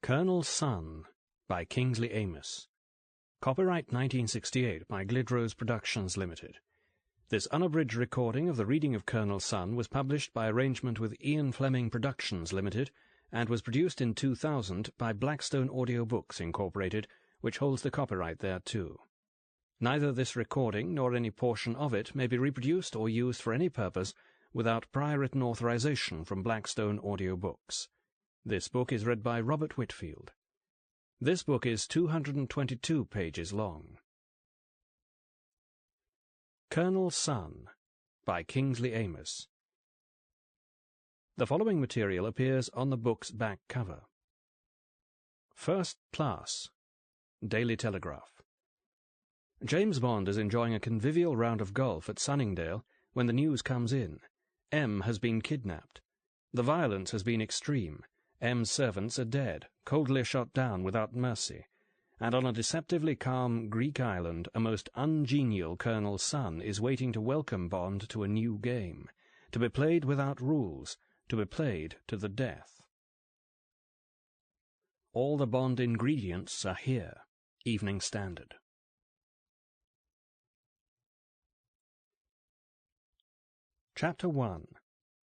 Colonel's Son by Kingsley Amis. Copyright 1968 by Glidrose Productions Limited. This unabridged recording of the reading of Colonel's Son was published by arrangement with Ian Fleming Productions Limited and was produced in 2000 by Blackstone Audiobooks Incorporated, which holds the copyright thereto. Neither this recording nor any portion of it may be reproduced or used for any purpose without prior written authorization from Blackstone Audiobooks. This book is read by Robert Whitfield. This book is 222 pages long. Colonel's Son by Kingsley Amis. The following material appears on the book's back cover. First Class. Daily Telegraph. James Bond is enjoying a convivial round of golf at Sunningdale when the news comes in. M has been kidnapped. The violence has been extreme. M's servants are dead, coldly shot down without mercy, and on a deceptively calm Greek island a most ungenial Colonel's Son is waiting to welcome Bond to a new game, to be played without rules, to be played to the death. All the Bond ingredients are here. Evening Standard. Chapter 1.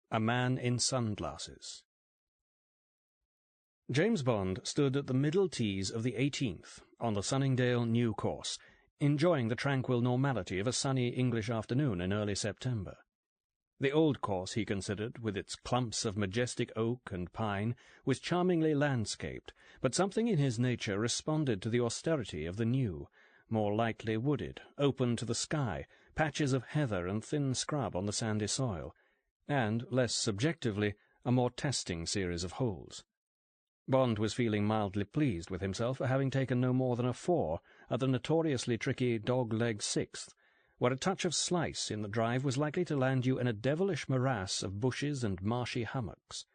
A Man in Sunglasses. James Bond stood at the middle tees of the 18th on the Sunningdale new course, enjoying the tranquil normality of a sunny English afternoon in early September. The old course, he considered, with its clumps of majestic oak and pine, was charmingly landscaped, but something in his nature responded to the austerity of the new, more lightly wooded, open to the sky, patches of heather and thin scrub on the sandy soil, and, less subjectively, a more testing series of holes. Bond was feeling mildly pleased with himself for having taken no more than a 4 at the notoriously tricky dog-leg 6th, where a touch of slice in the drive was likely to land you in a devilish morass of bushes and marshy hummocks.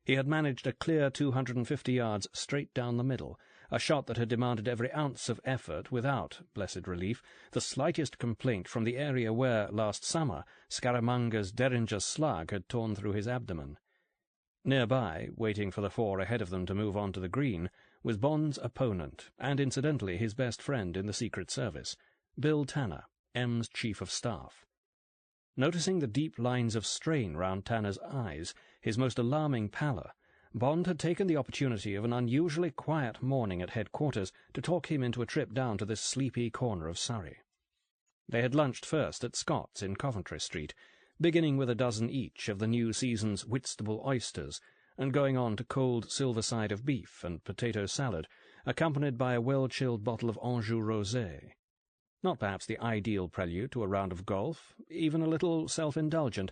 He had managed a clear 250 yards straight down the middle, a shot that had demanded every ounce of effort without, blessed relief, the slightest complaint from the area where, last summer, Scaramanga's Derringer slug had torn through his abdomen. Nearby, waiting for the 4 ahead of them to move on to the green, was Bond's opponent, and incidentally his best friend in the Secret Service, Bill Tanner, M's Chief of Staff. Noticing the deep lines of strain round Tanner's eyes, his most alarming pallor, Bond had taken the opportunity of an unusually quiet morning at headquarters to talk him into a trip down to this sleepy corner of Surrey. They had lunched first at Scott's in Coventry Street, beginning with a dozen each of the new season's Whitstable oysters, and going on to cold silver side of beef and potato salad, accompanied by a well-chilled bottle of Anjou rosé. Not perhaps the ideal prelude to a round of golf, even a little self-indulgent,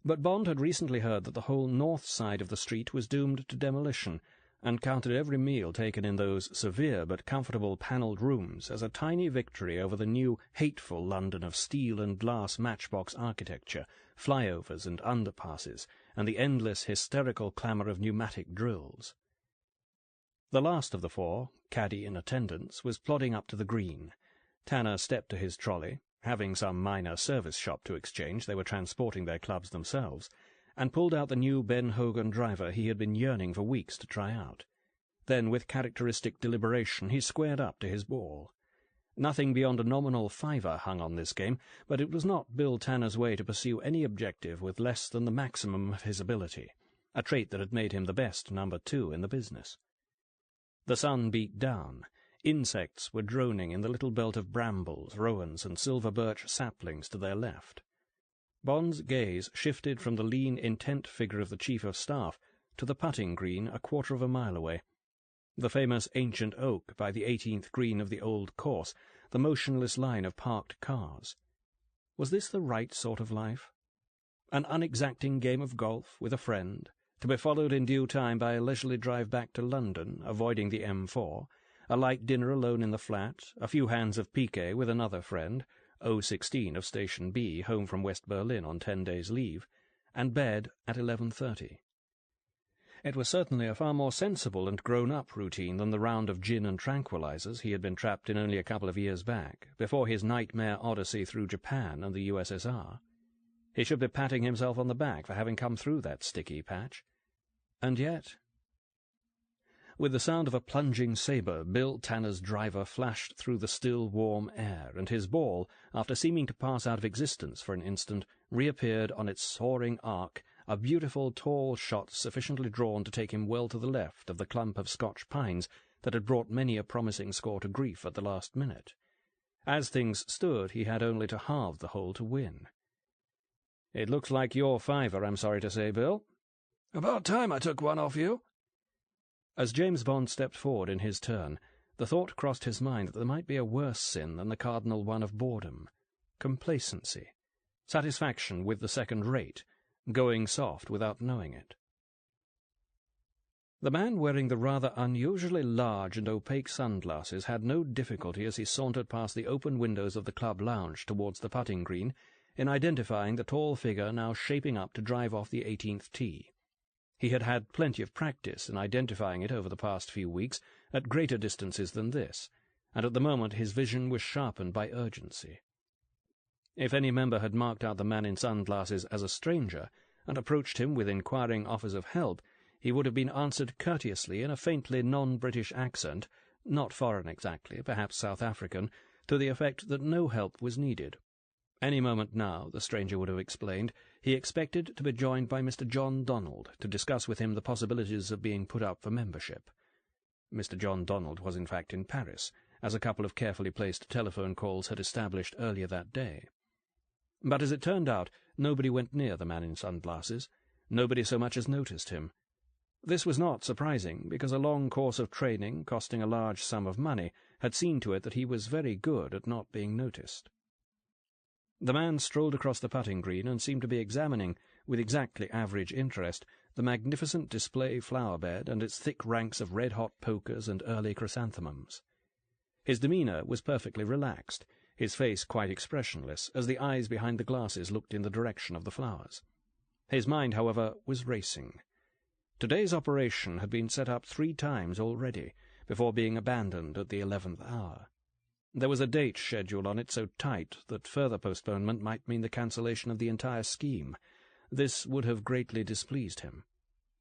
but Bond had recently heard that the whole north side of the street was doomed to demolition, and counted every meal taken in those severe but comfortable panelled rooms as a tiny victory over the new, hateful London of steel and glass matchbox architecture, flyovers and underpasses, and the endless hysterical clamour of pneumatic drills. The last of the 4, caddy in attendance, was plodding up to the green. Tanner stepped to his trolley, having some minor service shop to exchange, they were transporting their clubs themselves, and pulled out the new Ben Hogan driver he had been yearning for weeks to try out. Then, with characteristic deliberation, he squared up to his ball. Nothing beyond a nominal 5 hung on this game, but it was not Bill Tanner's way to pursue any objective with less than the maximum of his ability, a trait that had made him the best number 2 in the business. The sun beat down. Insects were droning in the little belt of brambles, rowans, and silver birch saplings to their left. Bond's gaze shifted from the lean, intent figure of the Chief of Staff to the putting green a 1/4 of a mile away. The famous ancient oak by the 18th green of the old course, the motionless line of parked cars. Was this the right sort of life? An unexacting game of golf with a friend, to be followed in due time by a leisurely drive back to London, avoiding the M4, a light dinner alone in the flat, a few hands of piquet with another friend, 016 of Station B, home from West Berlin on 10 days' leave, and bed at 11:30. It was certainly a far more sensible and grown-up routine than the round of gin and tranquilizers he had been trapped in only a couple of years back, before his nightmare odyssey through Japan and the USSR. He should be patting himself on the back for having come through that sticky patch. And yet... With the sound of a plunging sabre, Bill Tanner's driver flashed through the still, warm air, and his ball, after seeming to pass out of existence for an instant, reappeared on its soaring arc, a beautiful, tall shot sufficiently drawn to take him well to the left of the clump of Scotch pines that had brought many a promising score to grief at the last minute. As things stood, he had only to halve the hole to win. "It looks like your fiver, I'm sorry to say, Bill." "About time I took one off you." As James Bond stepped forward in his turn, the thought crossed his mind that there might be a worse sin than the cardinal one of boredom, complacency, satisfaction with the second rate, going soft without knowing it. The man wearing the rather unusually large and opaque sunglasses had no difficulty as he sauntered past the open windows of the club lounge towards the putting green in identifying the tall figure now shaping up to drive off the 18th tee. He had had plenty of practice in identifying it over the past few weeks at greater distances than this, and at the moment his vision was sharpened by urgency. If any member had marked out the man in sunglasses as a stranger and approached him with inquiring offers of help, he would have been answered courteously in a faintly non-British accent, not foreign exactly, perhaps South African, to the effect that no help was needed. Any moment now, the stranger would have explained, he expected to be joined by Mr. John Donald to discuss with him the possibilities of being put up for membership. Mr. John Donald was in fact in Paris, as a couple of carefully placed telephone calls had established earlier that day. But as it turned out, nobody went near the man in sunglasses. Nobody so much as noticed him. This was not surprising, because a long course of training, costing a large sum of money, had seen to it that he was very good at not being noticed. The man strolled across the putting green and seemed to be examining, with exactly average interest, the magnificent display flower bed and its thick ranks of red-hot pokers and early chrysanthemums. His demeanour was perfectly relaxed, his face quite expressionless, as the eyes behind the glasses looked in the direction of the flowers. His mind, however, was racing. Today's operation had been set up 3 times already, before being abandoned at the 11th hour. There was a date scheduled on it so tight that further postponement might mean the cancellation of the entire scheme. This would have greatly displeased him.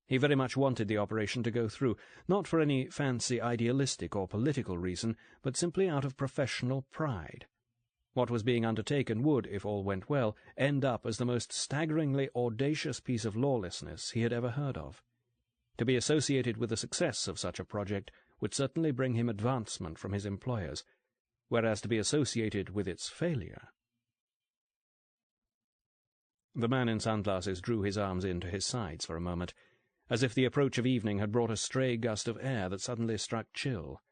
He very much wanted the operation to go through, not for any fancy idealistic or political reason, but simply out of professional pride. What was being undertaken would, if all went well, end up as the most staggeringly audacious piece of lawlessness he had ever heard of. To be associated with the success of such a project would certainly bring him advancement from his employers, whereas to be associated with its failure— The man in sunglasses drew his arms in to his sides for a moment, as if the approach of evening had brought a stray gust of air that suddenly struck chill.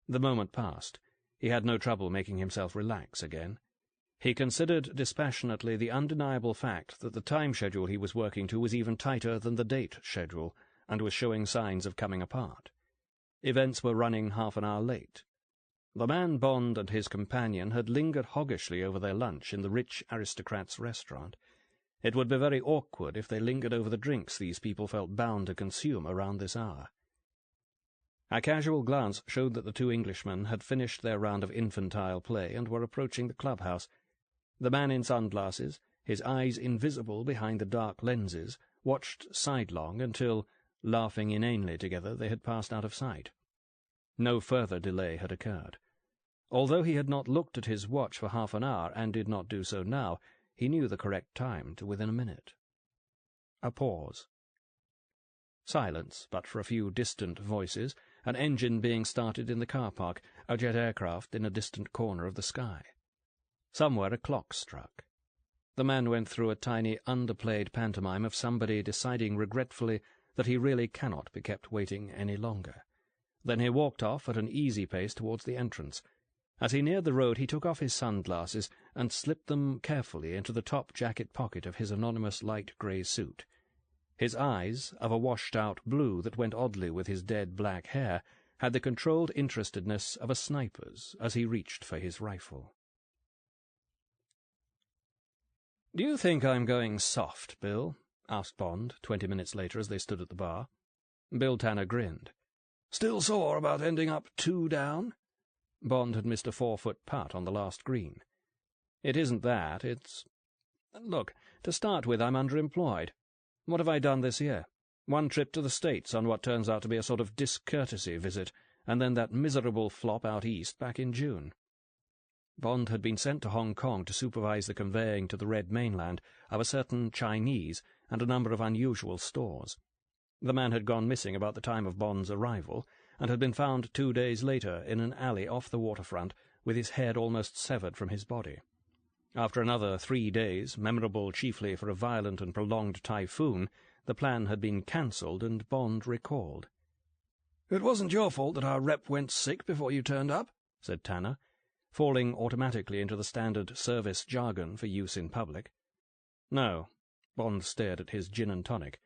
The moment passed. He had no trouble making himself relax again. He considered dispassionately the undeniable fact that the time schedule he was working to was even tighter than the date schedule, and was showing signs of coming apart. Events were running half an hour late. The man Bond and his companion had lingered hoggishly over their lunch in the rich aristocrat's restaurant. It would be very awkward if they lingered over the drinks these people felt bound to consume around this hour. A casual glance showed that the 2 Englishmen had finished their round of infantile play and were approaching the clubhouse. The man in sunglasses, his eyes invisible behind the dark lenses, watched sidelong until, laughing inanely together, they had passed out of sight. No further delay had occurred. Although he had not looked at his watch for half an hour, and did not do so now, he knew the correct time to within a minute. A pause. Silence, but for a few distant voices, an engine being started in the car park, a jet aircraft in a distant corner of the sky. Somewhere a clock struck. The man went through a tiny, underplayed pantomime of somebody deciding regretfully that he really cannot be kept waiting any longer. Then he walked off at an easy pace towards the entrance. As he neared the road, he took off his sunglasses and slipped them carefully into the top jacket pocket of his anonymous light grey suit. His eyes, of a washed-out blue that went oddly with his dead black hair, had the controlled interestedness of a sniper's as he reached for his rifle. "Do you think I'm going soft, Bill?" asked Bond 20 minutes later as they stood at the bar. Bill Tanner grinned. "Still sore about ending up 2 down?" Bond had missed a 4-foot putt on the last green. "It isn't that, it's— Look, to start with, I'm underemployed. What have I done this year? One trip to the States on what turns out to be a sort of discourtesy visit, and then that miserable flop out east back in June. Bond had been sent to Hong Kong to supervise the conveying to the Red Mainland of a certain Chinese and a number of unusual stores. The man had gone missing about the time of Bond's arrival, and had been found 2 days later in an alley off the waterfront, with his head almost severed from his body. After another 3 days, memorable chiefly for a violent and prolonged typhoon, the plan had been cancelled and Bond recalled. "It wasn't your fault that our rep went sick before you turned up," said Tanner, falling automatically into the standard service jargon for use in public. "No," Bond stared at his gin and tonic,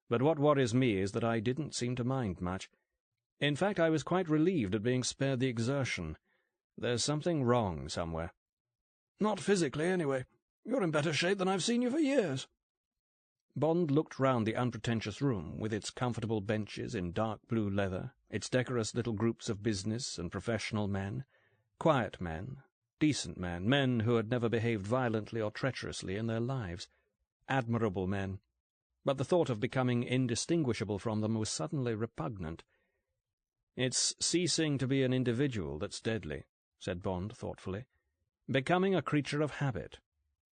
"but what worries me is that I didn't seem to mind much. In fact, I was quite relieved at being spared the exertion. There's something wrong somewhere." "Not physically, anyway. You're in better shape than I've seen you for years." Bond looked round the unpretentious room, with its comfortable benches in dark blue leather, its decorous little groups of business and professional men, quiet men, decent men, men who had never behaved violently or treacherously in their lives, admirable men, but the thought of becoming indistinguishable from them was suddenly repugnant. "It's ceasing to be an individual that's deadly," said Bond thoughtfully. "Becoming a creature of habit.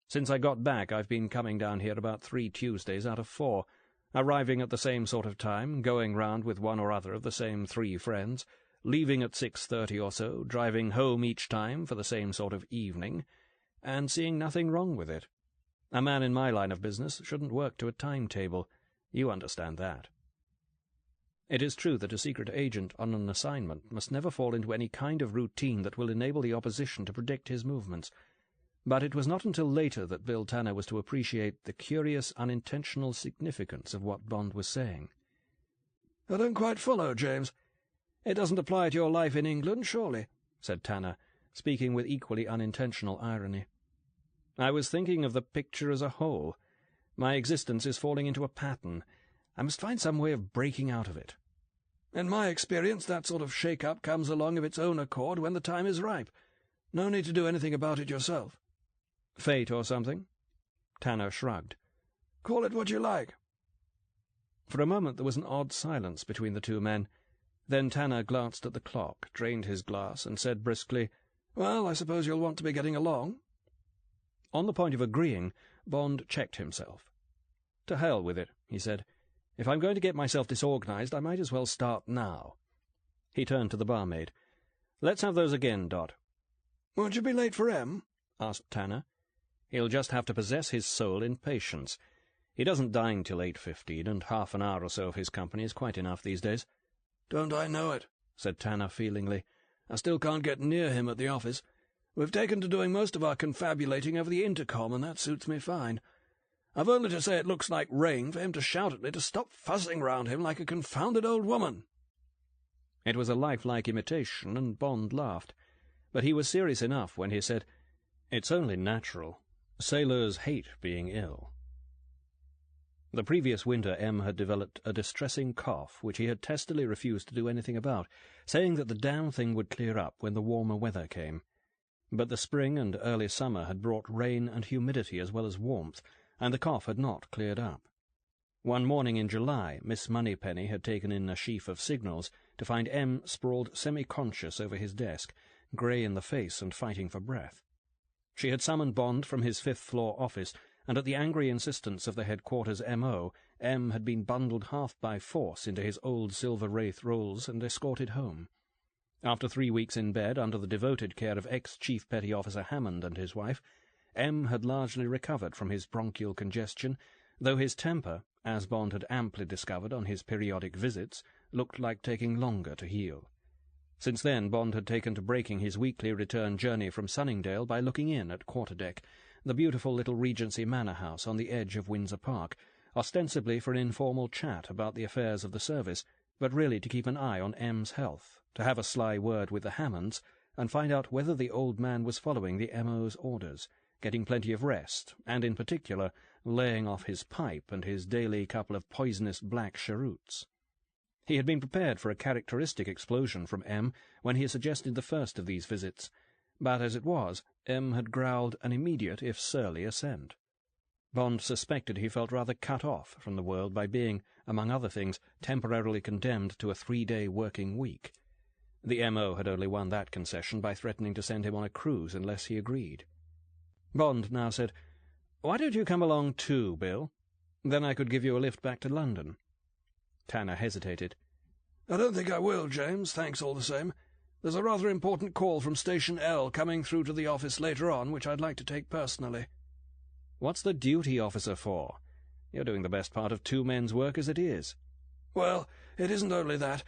Since I got back, I've been coming down here about 3 Tuesdays out of 4, arriving at the same sort of time, going round with one or other of the same 3 friends, leaving at 6:30 or so, driving home each time for the same sort of evening, and seeing nothing wrong with it. A man in my line of business shouldn't work to a timetable. You understand that." It is true that a secret agent on an assignment must never fall into any kind of routine that will enable the opposition to predict his movements, but it was not until later that Bill Tanner was to appreciate the curious unintentional significance of what Bond was saying. "I don't quite follow, James. It doesn't apply to your life in England, surely?" said Tanner, speaking with equally unintentional irony. "I was thinking of the picture as a whole. My existence is falling into a pattern. I must find some way of breaking out of it." "In my experience, that sort of shake-up comes along of its own accord when the time is ripe. No need to do anything about it yourself." "Fate or something?" Tanner shrugged. "Call it what you like." For a moment there was an odd silence between the two men. Then Tanner glanced at the clock, drained his glass, and said briskly, "Well, I suppose you'll want to be getting along." On the point of agreeing, Bond checked himself. "To hell with it," he said. "If I'm going to get myself disorganized, I might as well start now." He turned to the barmaid. "Let's have those again, Dot." "Won't you be late for M?" asked Tanner. "He'll just have to possess his soul in patience. He doesn't dine till 8:15, and half an hour or so of his company is quite enough these days." "Don't I know it?" said Tanner feelingly. "I still can't get near him at the office. We've taken to doing most of our confabulating over the intercom, and that suits me fine. I've only to say it looks like rain for him to shout at me to stop fussing round him like a confounded old woman." It was a lifelike imitation, and Bond laughed. But he was serious enough when he said, "It's only natural. Sailors hate being ill." The previous winter M had developed a distressing cough, which he had testily refused to do anything about, saying that the damn thing would clear up when the warmer weather came. But the spring and early summer had brought rain and humidity as well as warmth, and the cough had not cleared up. One morning in July, Miss Moneypenny had taken in a sheaf of signals to find M sprawled semi-conscious over his desk, grey in the face and fighting for breath. She had summoned Bond from his 5th-floor office, and at the angry insistence of the headquarters M.O., M had been bundled half by force into his old Silver Wraith rolls and escorted home. After 3 weeks in bed under the devoted care of ex-Chief Petty Officer Hammond and his wife, M had largely recovered from his bronchial congestion, though his temper, as Bond had amply discovered on his periodic visits, looked like taking longer to heal. Since then Bond had taken to breaking his weekly return journey from Sunningdale by looking in at Quarterdeck, the beautiful little Regency manor house on the edge of Windsor Park, ostensibly for an informal chat about the affairs of the service, but really to keep an eye on M's health, to have a sly word with the Hammonds, and find out whether the old man was following the M.O.'s orders, getting plenty of rest, and in particular laying off his pipe and his daily couple of poisonous black cheroots. He had been prepared for a characteristic explosion from M when he suggested the first of these visits, but as it was, M had growled an immediate if surly assent. Bond suspected he felt rather cut off from the world by being, among other things, temporarily condemned to a 3-day working week. The M.O. had only won that concession by threatening to send him on a cruise unless he agreed. Bond now said, "Why don't you come along too, Bill? Then I could give you a lift back to London." Tanner hesitated. "I don't think I will, James, thanks all the same. There's a rather important call from Station L coming through to the office later on, which I'd like to take personally." "What's the duty officer for? You're doing the best part of 2 men's work as it is." "Well, it isn't only that.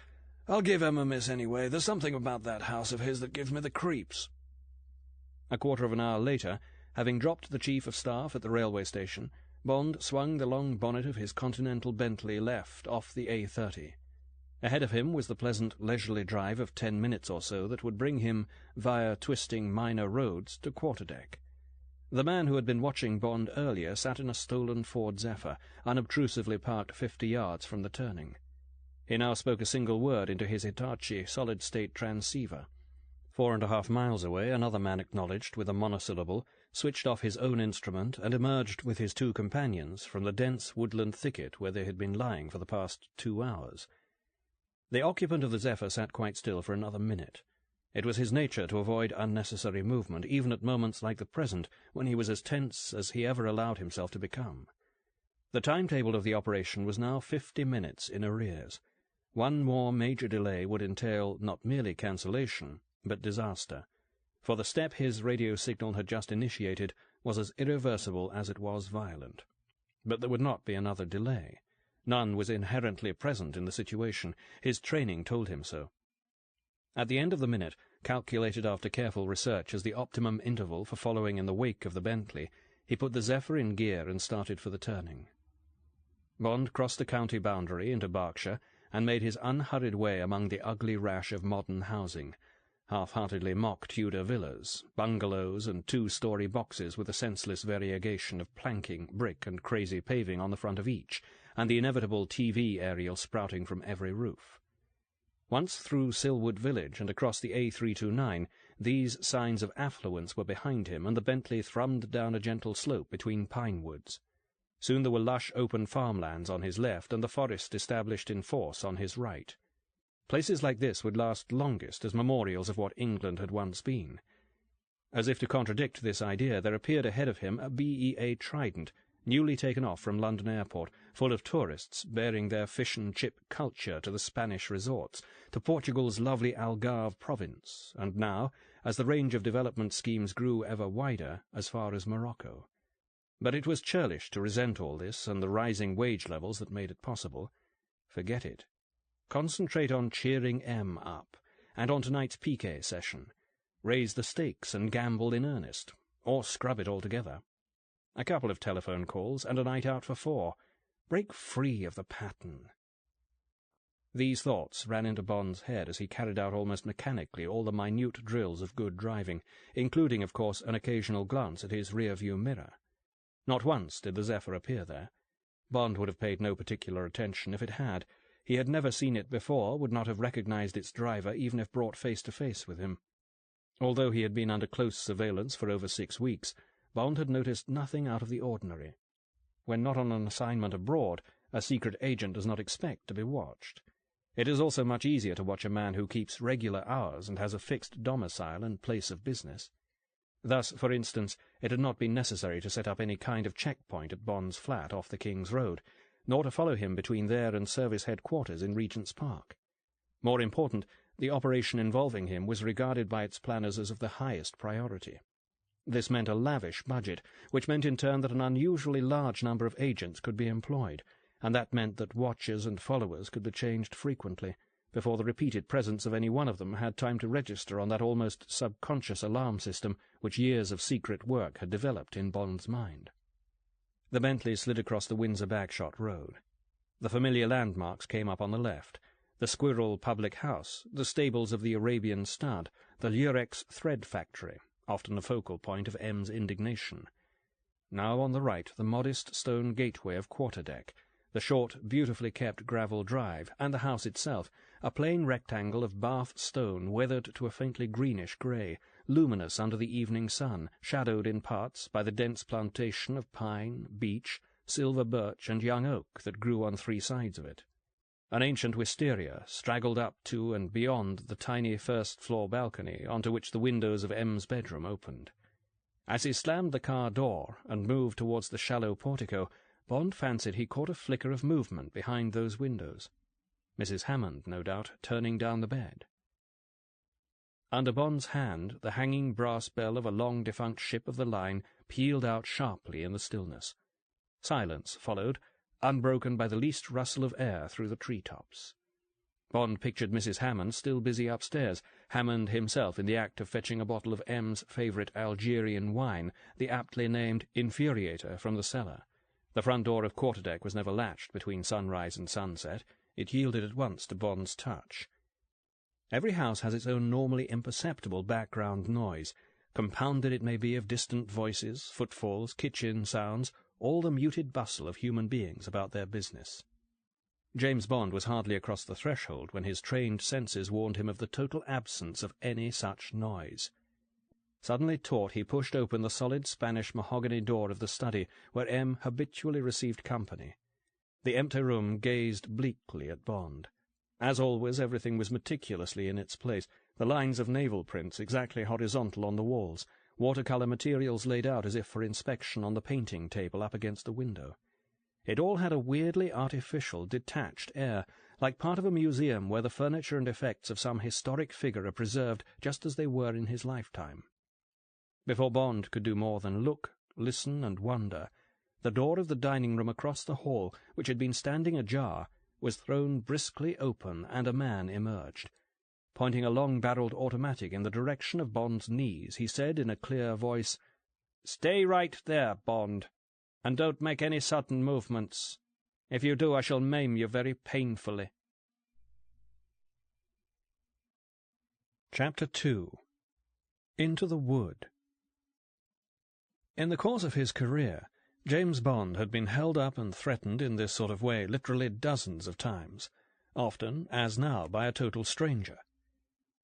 I'll give Em a miss anyway. There's something about that house of his that gives me the creeps." A quarter of an hour later, having dropped the Chief of Staff at the railway station, Bond swung the long bonnet of his Continental Bentley left off the A30. Ahead of him was the pleasant leisurely drive of 10 minutes or so that would bring him, via twisting minor roads, to quarterdeck. The man who had been watching Bond earlier sat in a stolen Ford Zephyr, unobtrusively parked 50 yards from the turning. He now spoke a single word into his Hitachi solid-state transceiver. 4.5 miles away, another man acknowledged with a monosyllable, switched off his own instrument, and emerged with his 2 companions from the dense woodland thicket where they had been lying for the past 2 hours. The occupant of the Zephyr sat quite still for another minute. It was his nature to avoid unnecessary movement, even at moments like the present, when he was as tense as he ever allowed himself to become. The timetable of the operation was now 50 minutes in arrears. One more major delay would entail not merely cancellation, but disaster, for the step his radio signal had just initiated was as irreversible as it was violent. But there would not be another delay. None was inherently present in the situation. His training told him so. At the end of the minute, calculated after careful research as the optimum interval for following in the wake of the Bentley, he put the Zephyr in gear and started for the turning. Bond crossed the county boundary into Berkshire and made his unhurried way among the ugly rash of modern housing, half-heartedly mock Tudor villas, bungalows, and 2-story boxes with a senseless variegation of planking, brick, and crazy paving on the front of each, and the inevitable TV aerial sprouting from every roof. Once through Silwood village and across the A329, these signs of affluence were behind him, and the Bentley thrummed down a gentle slope between pine woods. Soon there were lush open farmlands on his left, and the forest established in force on his right. Places like this would last longest as memorials of what England had once been. As if to contradict this idea, there appeared ahead of him a BEA Trident, newly taken off from London Airport, full of tourists bearing their fish-and-chip culture to the Spanish resorts, to Portugal's lovely Algarve province, and now, as the range of development schemes grew ever wider, as far as Morocco. But it was churlish to resent all this and the rising wage levels that made it possible. Forget it. Concentrate on cheering M up, and on tonight's piquet session. Raise the stakes and gamble in earnest, or scrub it altogether. A couple of telephone calls and a night out for 4. Break free of the pattern. These thoughts ran into Bond's head as he carried out almost mechanically all the minute drills of good driving, including, of course, an occasional glance at his rear-view mirror. Not once did the Zephyr appear there. Bond would have paid no particular attention if it had. He had never seen it before, would not have recognized its driver even if brought face to face with him. Although he had been under close surveillance for over 6 weeks, Bond had noticed nothing out of the ordinary. When not on an assignment abroad, a secret agent does not expect to be watched. It is also much easier to watch a man who keeps regular hours and has a fixed domicile and place of business. Thus, for instance, it had not been necessary to set up any kind of checkpoint at Bond's flat off the King's Road, nor to follow him between there and service headquarters in Regent's Park. More important, the operation involving him was regarded by its planners as of the highest priority. This meant a lavish budget, which meant in turn that an unusually large number of agents could be employed, and that meant that watchers and followers could be changed frequently, before the repeated presence of any one of them had time to register on that almost subconscious alarm system which years of secret work had developed in Bond's mind. The Bentley slid across the Windsor Bagshot Road. The familiar landmarks came up on the left: the Squirrel Public House, the stables of the Arabian Stud, the Lurex Thread Factory, often a focal point of M's indignation. Now on the right, the modest stone gateway of Quarterdeck, the short, beautifully kept gravel drive, and the house itself, a plain rectangle of Bath stone weathered to a faintly greenish grey, luminous under the evening sun, shadowed in parts by the dense plantation of pine, beech, silver birch, and young oak that grew on three sides of it. An ancient wisteria straggled up to and beyond the tiny first-floor balcony onto which the windows of M's bedroom opened. As he slammed the car door and moved towards the shallow portico, Bond fancied he caught a flicker of movement behind those windows. Mrs. Hammond, no doubt, turning down the bed. Under Bond's hand, the hanging brass bell of a long-defunct ship of the line pealed out sharply in the stillness. Silence followed, unbroken by the least rustle of air through the tree-tops. Bond pictured Mrs. Hammond still busy upstairs, Hammond himself in the act of fetching a bottle of M's favourite Algerian wine, the aptly named Infuriator, from the cellar. The front door of Quarterdeck was never latched between sunrise and sunset. It yielded at once to Bond's touch. Every house has its own normally imperceptible background noise, compounded it may be of distant voices, footfalls, kitchen sounds, all the muted bustle of human beings about their business. James Bond was hardly across the threshold when his trained senses warned him of the total absence of any such noise. Suddenly taut, he pushed open the solid Spanish mahogany door of the study, where M habitually received company. The empty room gazed bleakly at Bond. As always, everything was meticulously in its place, the lines of naval prints exactly horizontal on the walls, watercolour materials laid out as if for inspection on the painting table up against the window. It all had a weirdly artificial, detached air, like part of a museum where the furniture and effects of some historic figure are preserved just as they were in his lifetime. Before Bond could do more than look, listen, and wonder, the door of the dining-room across the hall, which had been standing ajar, was thrown briskly open, and a man emerged. Pointing a long-barrelled automatic in the direction of Bond's knees, he said in a clear voice, "Stay right there, Bond, and don't make any sudden movements. If you do, I shall maim you very painfully." Chapter 2. Into the Wood. In the course of his career, James Bond had been held up and threatened in this sort of way literally dozens of times, often, as now, by a total stranger.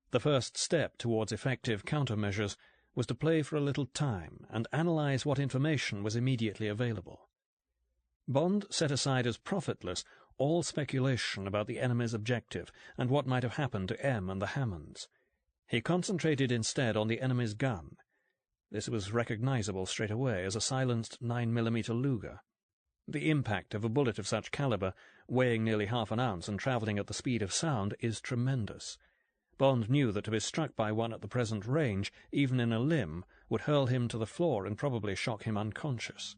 The first step towards effective countermeasures was to play for a little time and analyze what information was immediately available. Bond set aside as profitless all speculation about the enemy's objective and what might have happened to M and the Hammonds. He concentrated instead on the enemy's gun. This was recognizable straight away as a silenced 9mm Luger. The impact of a bullet of such caliber, weighing nearly half an ounce and travelling at the speed of sound, is tremendous. Bond knew that to be struck by one at the present range, even in a limb, would hurl him to the floor and probably shock him unconscious.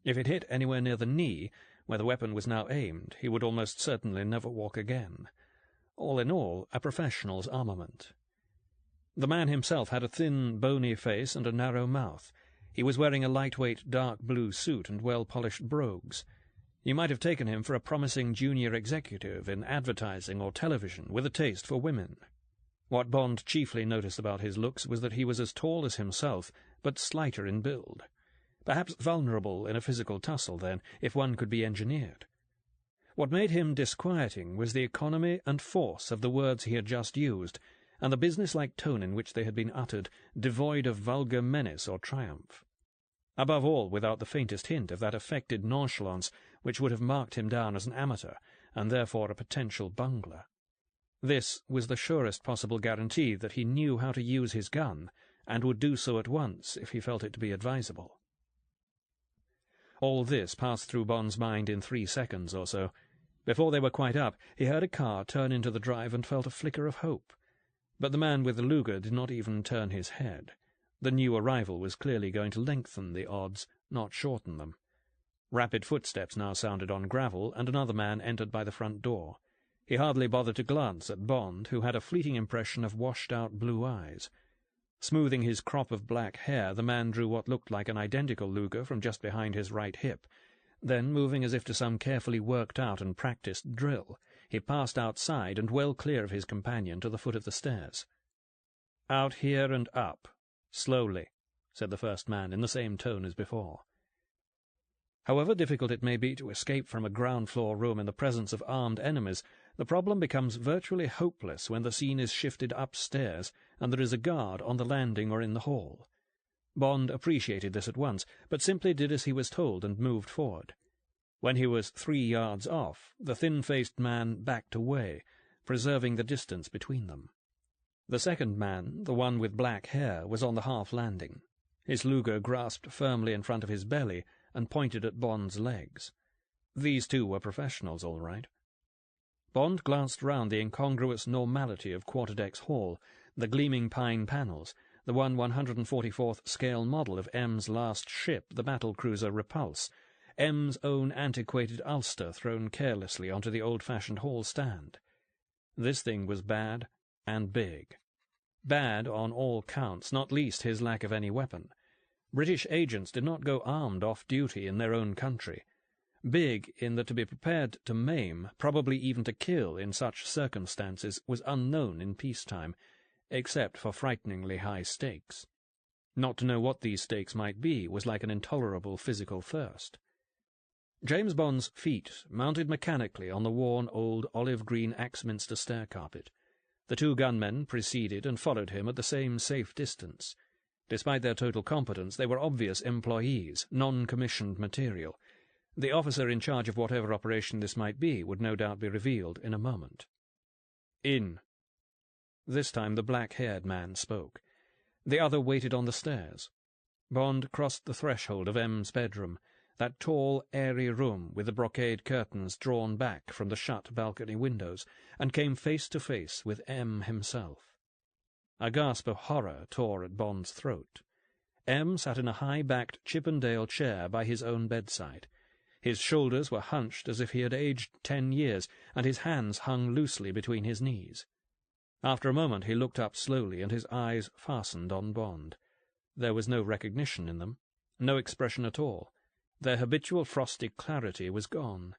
If it hit anywhere near the knee, where the weapon was now aimed, he would almost certainly never walk again. All in all, a professional's armament. The man himself had a thin, bony face and a narrow mouth. He was wearing a lightweight dark blue suit and well-polished brogues. You might have taken him for a promising junior executive in advertising or television with a taste for women. What Bond chiefly noticed about his looks was that he was as tall as himself, but slighter in build. Perhaps vulnerable in a physical tussle, then, if one could be engineered. What made him disquieting was the economy and force of the words he had just used, and the business-like tone in which they had been uttered, devoid of vulgar menace or triumph. Above all, without the faintest hint of that affected nonchalance which would have marked him down as an amateur, and therefore a potential bungler. This was the surest possible guarantee that he knew how to use his gun, and would do so at once if he felt it to be advisable. All this passed through Bond's mind in 3 seconds or so. Before they were quite up, he heard a car turn into the drive and felt a flicker of hope. But the man with the Luger did not even turn his head. The new arrival was clearly going to lengthen the odds, not shorten them. Rapid footsteps now sounded on gravel, and another man entered by the front door. He hardly bothered to glance at Bond, who had a fleeting impression of washed-out blue eyes. Smoothing his crop of black hair, the man drew what looked like an identical Luger from just behind his right hip. Then, moving as if to some carefully worked-out and practised drill, he passed outside and well clear of his companion to the foot of the stairs. "Out here and up, slowly," said the first man in the same tone as before. However difficult it may be to escape from a ground-floor room in the presence of armed enemies, the problem becomes virtually hopeless when the scene is shifted upstairs and there is a guard on the landing or in the hall. Bond appreciated this at once, but simply did as he was told and moved forward. When he was 3 yards off, the thin-faced man backed away, preserving the distance between them. The second man, the one with black hair, was on the half-landing. His Luger grasped firmly in front of his belly and pointed at Bond's legs. These two were professionals, all right. Bond glanced round the incongruous normality of Quarterdeck's hall, the gleaming pine panels, the 144th scale model of M's last ship, the battle-cruiser Repulse, M's own antiquated ulster thrown carelessly onto the old-fashioned hall stand. This thing was bad and big. Bad on all counts, not least his lack of any weapon. British agents did not go armed off-duty in their own country. Big in that to be prepared to maim, probably even to kill in such circumstances, was unknown in peacetime, except for frighteningly high stakes. Not to know what these stakes might be was like an intolerable physical thirst. James Bond's feet mounted mechanically on the worn old olive-green Axminster stair-carpet. The two gunmen preceded and followed him at the same safe distance. Despite their total competence, they were obvious employees, non-commissioned material. The officer in charge of whatever operation this might be would no doubt be revealed in a moment. "In." This time the black-haired man spoke. The other waited on the stairs. Bond crossed the threshold of M's bedroom, that tall, airy room with the brocade curtains drawn back from the shut balcony windows, and came face to face with M himself. A gasp of horror tore at Bond's throat. M sat in a high-backed Chippendale chair by his own bedside. His shoulders were hunched as if he had aged 10 years, and his hands hung loosely between his knees. After a moment he looked up slowly, and his eyes fastened on Bond. There was no recognition in them, no expression at all. Their habitual frosty clarity was gone.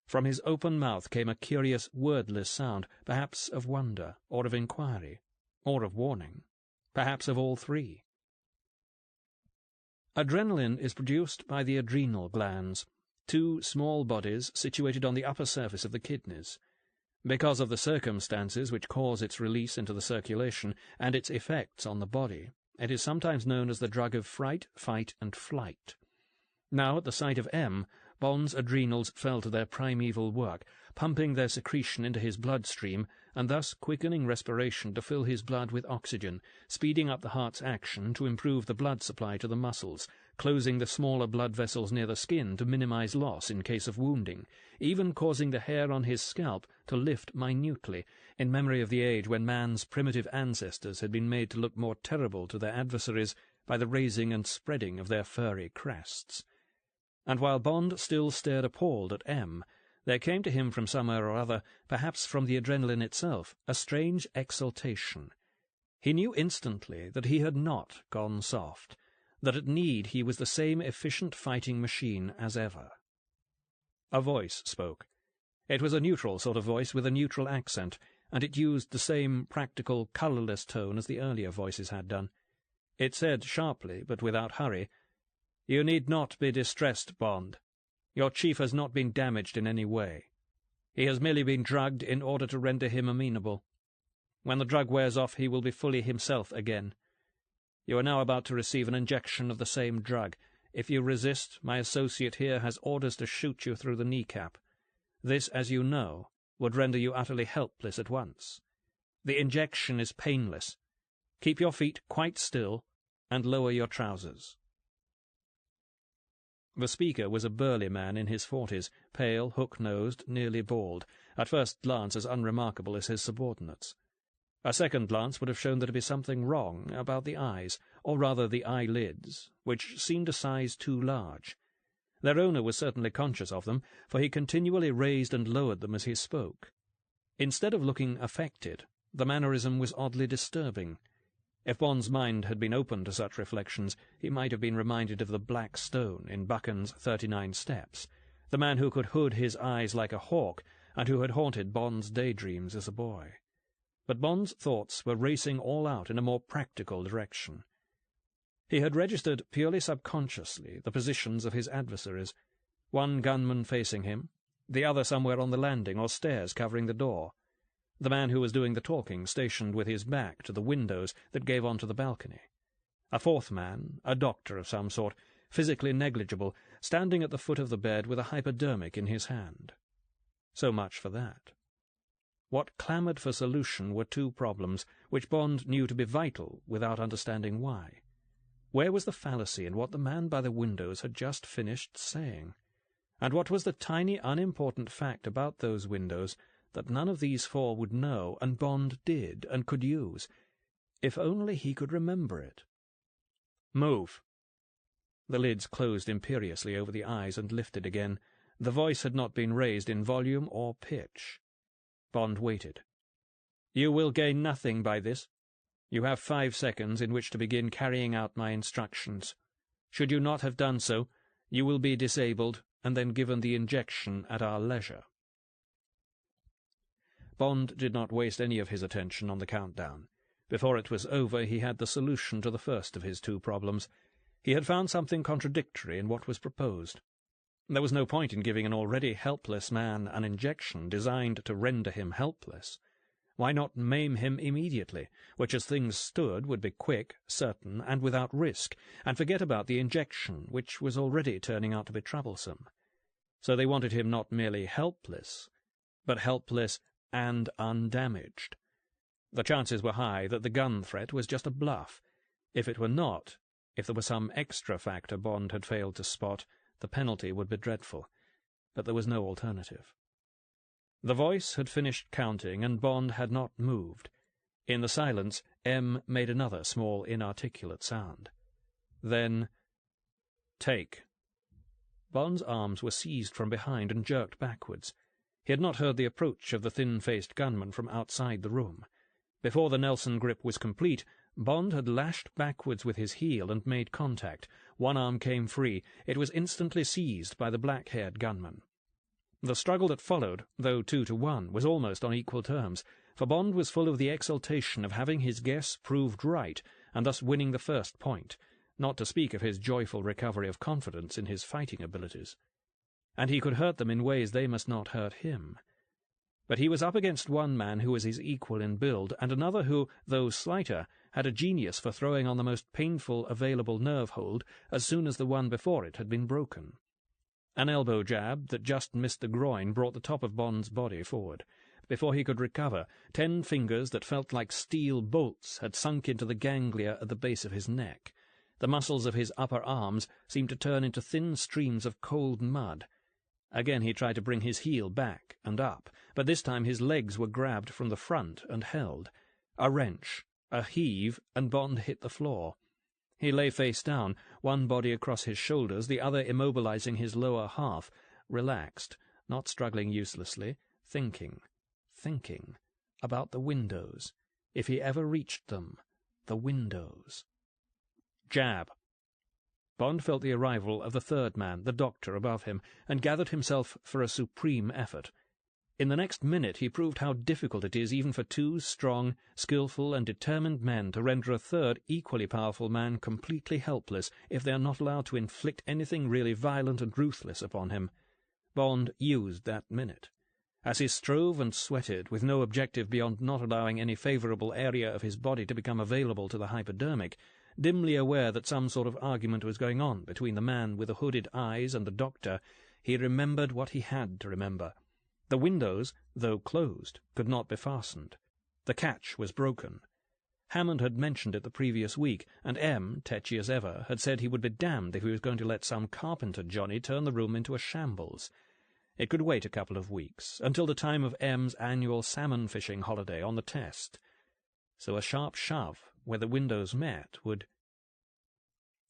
From his open mouth came a curious, wordless sound, perhaps of wonder, or of inquiry, or of warning, perhaps of all three. Adrenaline is produced by the adrenal glands, two small bodies situated on the upper surface of the kidneys. Because of the circumstances which cause its release into the circulation and its effects on the body, it is sometimes known as the drug of fright, fight, and flight. Now, at the sight of M, Bond's adrenals fell to their primeval work, pumping their secretion into his bloodstream, and thus quickening respiration to fill his blood with oxygen, speeding up the heart's action to improve the blood supply to the muscles, closing the smaller blood vessels near the skin to minimize loss in case of wounding, even causing the hair on his scalp to lift minutely, in memory of the age when man's primitive ancestors had been made to look more terrible to their adversaries by the raising and spreading of their furry crests. And while Bond still stared appalled at M, there came to him from somewhere or other, perhaps from the adrenaline itself, a strange exultation. He knew instantly that he had not gone soft, that at need he was the same efficient fighting machine as ever. A voice spoke. It was a neutral sort of voice with a neutral accent, and it used the same practical, colourless tone as the earlier voices had done. It said sharply, but without hurry, "You need not be distressed, Bond. Your chief has not been damaged in any way. He has merely been drugged in order to render him amenable. When the drug wears off, he will be fully himself again. You are now about to receive an injection of the same drug. If you resist, my associate here has orders to shoot you through the kneecap. This, as you know, would render you utterly helpless at once. The injection is painless. Keep your feet quite still, and lower your trousers." The speaker was a burly man in his 40s, pale, hook-nosed, nearly bald, at first glance as unremarkable as his subordinates. A second glance would have shown there to be something wrong about the eyes, or rather the eyelids, which seemed a size too large. Their owner was certainly conscious of them, for he continually raised and lowered them as he spoke. Instead of looking affected, the mannerism was oddly disturbing. If Bond's mind had been open to such reflections, he might have been reminded of the Black Stone in Buchan's 39 Steps, the man who could hood his eyes like a hawk, and who had haunted Bond's daydreams as a boy. But Bond's thoughts were racing all out in a more practical direction. He had registered purely subconsciously the positions of his adversaries. One gunman facing him, the other somewhere on the landing or stairs covering the door. The man who was doing the talking stationed with his back to the windows that gave onto the balcony. A fourth man, a doctor of some sort, physically negligible, standing at the foot of the bed with a hypodermic in his hand. So much for that. What clamoured for solution were two problems which Bond knew to be vital without understanding why. Where was the fallacy in what the man by the windows had just finished saying? And what was the tiny, unimportant fact about those windows that none of these four would know, and Bond did and could use, if only he could remember it? "Move!" The lids closed imperiously over the eyes and lifted again. The voice had not been raised in volume or pitch. Bond waited. "You will gain nothing by this. You have 5 seconds in which to begin carrying out my instructions. Should you not have done so, you will be disabled and then given the injection at our leisure." Bond did not waste any of his attention on the countdown. Before it was over, he had the solution to the first of his two problems. He had found something contradictory in what was proposed. There was no point in giving an already helpless man an injection designed to render him helpless. Why not maim him immediately, which as things stood would be quick, certain, and without risk, and forget about the injection, which was already turning out to be troublesome? So they wanted him not merely helpless, but helpless and undamaged. The chances were high that the gun threat was just a bluff. If it were not, if there was some extra factor Bond had failed to spot, the penalty would be dreadful. But there was no alternative. The voice had finished counting, and Bond had not moved. In the silence, M made another small, inarticulate sound. Then, "Take." Bond's arms were seized from behind and jerked backwards. He had not heard the approach of the thin-faced gunman from outside the room. Before the Nelson grip was complete, Bond had lashed backwards with his heel and made contact. One arm came free. It was instantly seized by the black-haired gunman. The struggle that followed, though 2-1, was almost on equal terms, for Bond was full of the exultation of having his guess proved right, and thus winning the first point, not to speak of his joyful recovery of confidence in his fighting abilities. And he could hurt them in ways they must not hurt him. But he was up against one man who was his equal in build, and another who, though slighter, had a genius for throwing on the most painful available nerve hold as soon as the one before it had been broken. An elbow jab that just missed the groin brought the top of Bond's body forward. Before he could recover, 10 fingers that felt like steel bolts had sunk into the ganglia at the base of his neck. The muscles of his upper arms seemed to turn into thin streams of cold mud. Again he tried to bring his heel back and up, but this time his legs were grabbed from the front and held. A wrench, a heave, and Bond hit the floor. He lay face down, one body across his shoulders, the other immobilizing his lower half, relaxed, not struggling uselessly, thinking about the windows. If he ever reached them, the windows. Jab. Bond felt the arrival of the third man, the doctor, above him, and gathered himself for a supreme effort. In the next minute he proved how difficult it is even for two strong, skillful, and determined men to render a third, equally powerful man completely helpless if they are not allowed to inflict anything really violent and ruthless upon him. Bond used that minute. As he strove and sweated, with no objective beyond not allowing any favourable area of his body to become available to the hypodermic, dimly aware that some sort of argument was going on between the man with the hooded eyes and the doctor, he remembered what he had to remember. The windows, though closed, could not be fastened. The catch was broken. Hammond had mentioned it the previous week, and M, tetchy as ever, had said he would be damned if he was going to let some carpenter Johnny turn the room into a shambles. It could wait a couple of weeks, until the time of M's annual salmon-fishing holiday on the Test. So a sharp shove, where the windows met, would...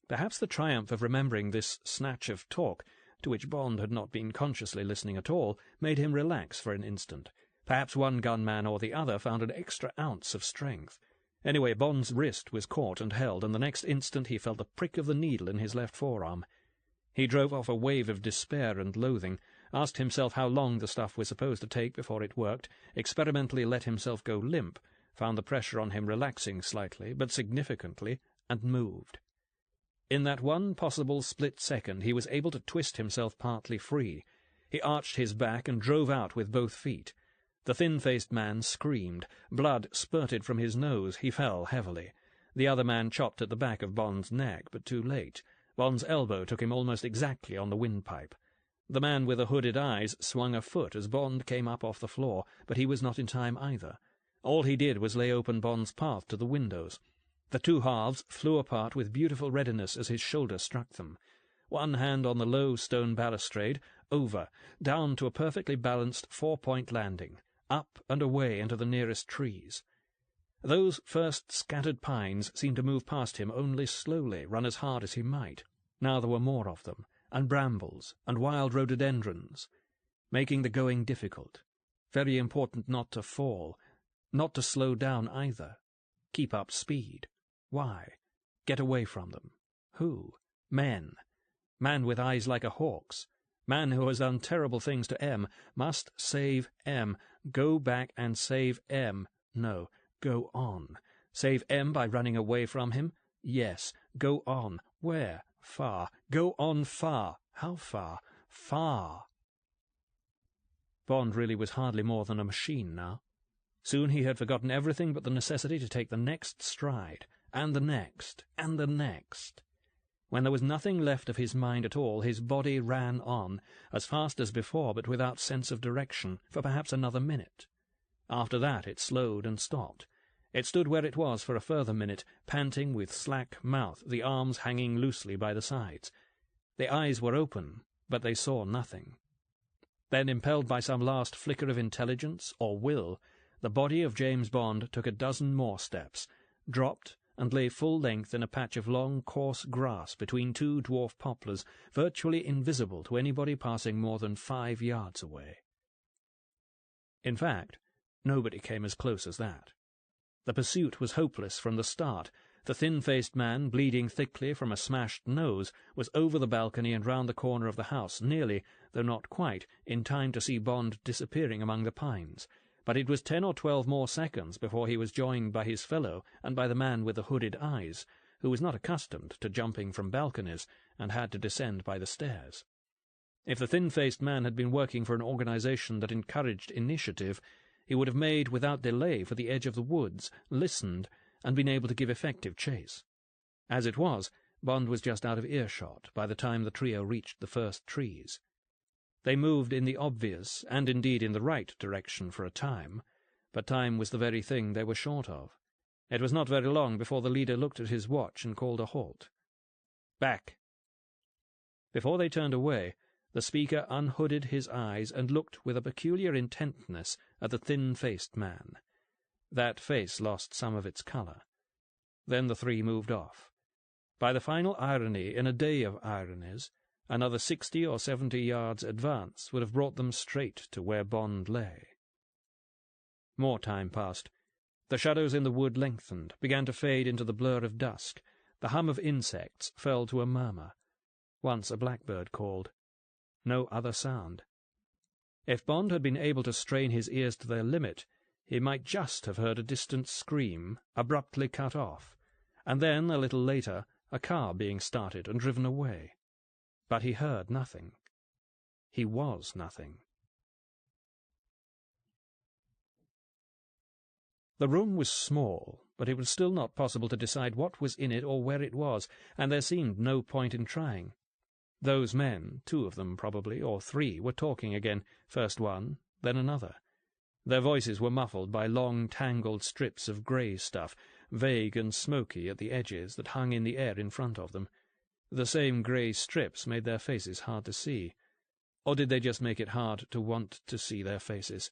Perhaps the triumph of remembering this snatch of talk, to which Bond had not been consciously listening at all, made him relax for an instant. Perhaps one gunman or the other found an extra ounce of strength. Anyway, Bond's wrist was caught and held, and the next instant he felt the prick of the needle in his left forearm. He drove off a wave of despair and loathing, asked himself how long the stuff was supposed to take before it worked, experimentally let himself go limp, found the pressure on him relaxing slightly, but significantly, and moved. In that one possible split second he was able to twist himself partly free. He arched his back and drove out with both feet. The thin-faced man screamed. Blood spurted from his nose. He fell heavily. The other man chopped at the back of Bond's neck, but too late. Bond's elbow took him almost exactly on the windpipe. The man with the hooded eyes swung a foot as Bond came up off the floor, but he was not in time either. All he did was lay open Bond's path to the windows. The two halves flew apart with beautiful readiness as his shoulder struck them. One hand on the low stone balustrade, over, down to a perfectly balanced four-point landing, up and away into the nearest trees. Those first scattered pines seemed to move past him only slowly, run as hard as he might. Now there were more of them, and brambles, and wild rhododendrons, making the going difficult. Very important not to fall, not to slow down either. Keep up speed. Why? Get away from them. Who? Men. Man with eyes like a hawk's. Man who has done terrible things to M. Must save M. Go back and save M. No, go on. Save M by running away from him? Yes. Go on. Where? Far. Go on far. How far? Far. Bond really was hardly more than a machine now. Soon he had forgotten everything but the necessity to take the next stride, and the next, and the next. When there was nothing left of his mind at all, his body ran on, as fast as before, but without sense of direction, for perhaps another minute. After that it slowed and stopped. It stood where it was for a further minute, panting with slack mouth, the arms hanging loosely by the sides. The eyes were open, but they saw nothing. Then, impelled by some last flicker of intelligence, or will, the body of James Bond took a dozen more steps, dropped, and lay full length in a patch of long, coarse grass between two dwarf poplars, virtually invisible to anybody passing more than 5 yards away. In fact, nobody came as close as that. The pursuit was hopeless from the start. The thin-faced man, bleeding thickly from a smashed nose, was over the balcony and round the corner of the house, nearly, though not quite, in time to see Bond disappearing among the pines. But it was 10 or 12 more seconds before he was joined by his fellow and by the man with the hooded eyes, who was not accustomed to jumping from balconies and had to descend by the stairs. If the thin-faced man had been working for an organization that encouraged initiative, he would have made without delay for the edge of the woods, listened, and been able to give effective chase. As it was, Bond was just out of earshot by the time the trio reached the first trees. They moved in the obvious, and indeed in the right direction for a time, but time was the very thing they were short of. It was not very long before the leader looked at his watch and called a halt. "Back!" Before they turned away, the speaker unhooded his eyes and looked with a peculiar intentness at the thin-faced man. That face lost some of its colour. Then the three moved off. By the final irony in a day of ironies, another 60 or 70 yards advance would have brought them straight to where Bond lay. More time passed. The shadows in the wood lengthened, began to fade into the blur of dusk. The hum of insects fell to a murmur. Once a blackbird called. No other sound. If Bond had been able to strain his ears to their limit, he might just have heard a distant scream, abruptly cut off, and then, a little later, a car being started and driven away. But he heard nothing. He was nothing. The room was small, but it was still not possible to decide what was in it or where it was, and there seemed no point in trying. Those men, 2 of them probably, or 3, were talking again, first one, then another. Their voices were muffled by long, tangled strips of grey stuff, vague and smoky at the edges that hung in the air in front of them. The same grey strips made their faces hard to see. Or did they just make it hard to want to see their faces?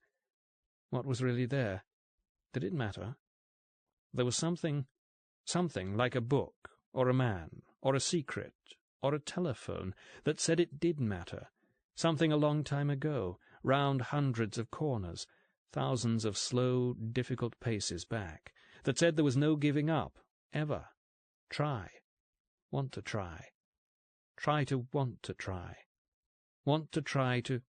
What was really there? Did it matter? There was something like a book, or a man, or a secret, or a telephone, that said it did matter. Something a long time ago, round hundreds of corners, thousands of slow, difficult paces back, that said there was no giving up, ever. Try. Want to try. Try to want to try. Want to try to...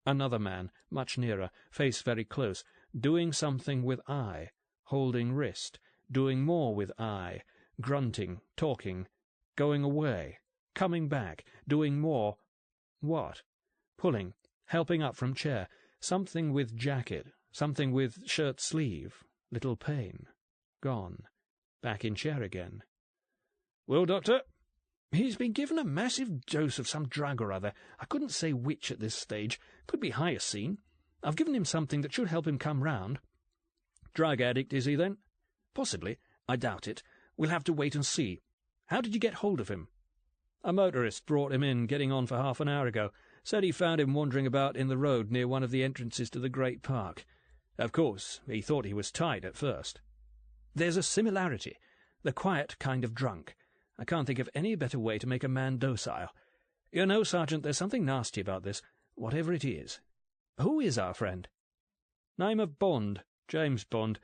Another man, much nearer, face very close, doing something with eye, holding wrist, doing more with eye, grunting, talking, going away, coming back, doing more. What? Pulling, helping up from chair, something with jacket, something with shirt sleeve, little pain, gone, back in chair again. "Well, Doctor?" "He's been given a massive dose of some drug or other. I couldn't say which at this stage. Could be hyoscine. I've given him something that should help him come round." "Drug addict, is he, then?" "Possibly. I doubt it. We'll have to wait and see. How did you get hold of him?" "A motorist brought him in, getting on for half an hour ago. Said he found him wandering about in the road near one of the entrances to the great park. Of course, he thought he was tight at first." "There's a similarity. The quiet kind of drunk. I can't think of any better way to make a man docile. You know, Sergeant, there's something nasty about this, whatever it is. Who is our friend?" "Name of Bond, James Bond.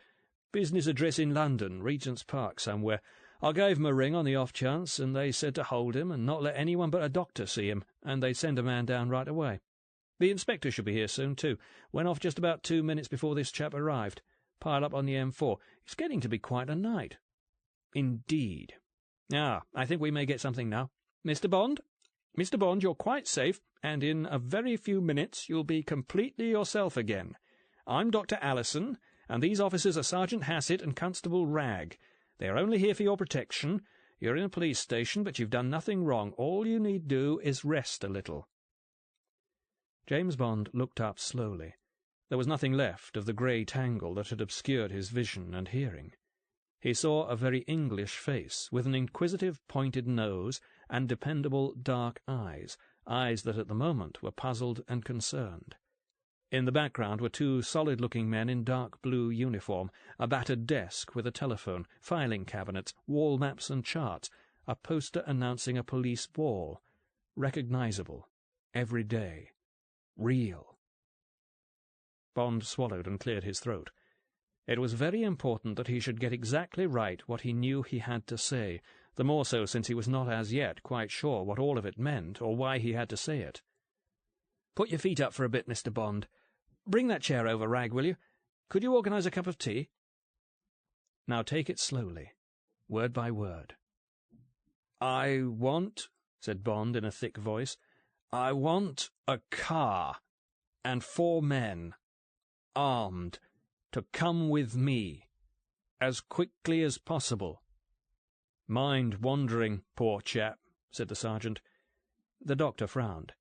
Business address in London, Regent's Park somewhere. I gave him a ring on the off chance, and they said to hold him and not let anyone but a doctor see him, and they'd send a man down right away. The inspector should be here soon, too. Went off just about 2 minutes before this chap arrived. Pile up on the M4. It's getting to be quite a night." "Indeed. Ah, I think we may get something now. Mr. Bond? Mr. Bond, you're quite safe, and in a very few minutes you'll be completely yourself again. I'm Dr. Allison, and these officers are Sergeant Hassett and Constable Ragg. They are only here for your protection. You're in a police station, but you've done nothing wrong. All you need do is rest a little." James Bond looked up slowly. There was nothing left of the grey tangle that had obscured his vision and hearing. He saw a very English face, with an inquisitive pointed nose and dependable dark eyes that at the moment were puzzled and concerned. In the background were 2 solid-looking men in dark blue uniform, a battered desk with a telephone, filing cabinets, wall maps and charts, a poster announcing a police ball. Recognizable. Every day. Real. Bond swallowed and cleared his throat. It was very important that he should get exactly right what he knew he had to say, the more so since he was not as yet quite sure what all of it meant or why he had to say it. "Put your feet up for a bit, Mr. Bond. Bring that chair over, Ragg, will you? Could you organise a cup of tea?" "Now take it slowly, word by word." "I want," said Bond in a thick voice, "I want a car, and 4 men, armed, to come with me, as quickly as possible." "Mind wandering, poor chap," said the sergeant. The doctor frowned.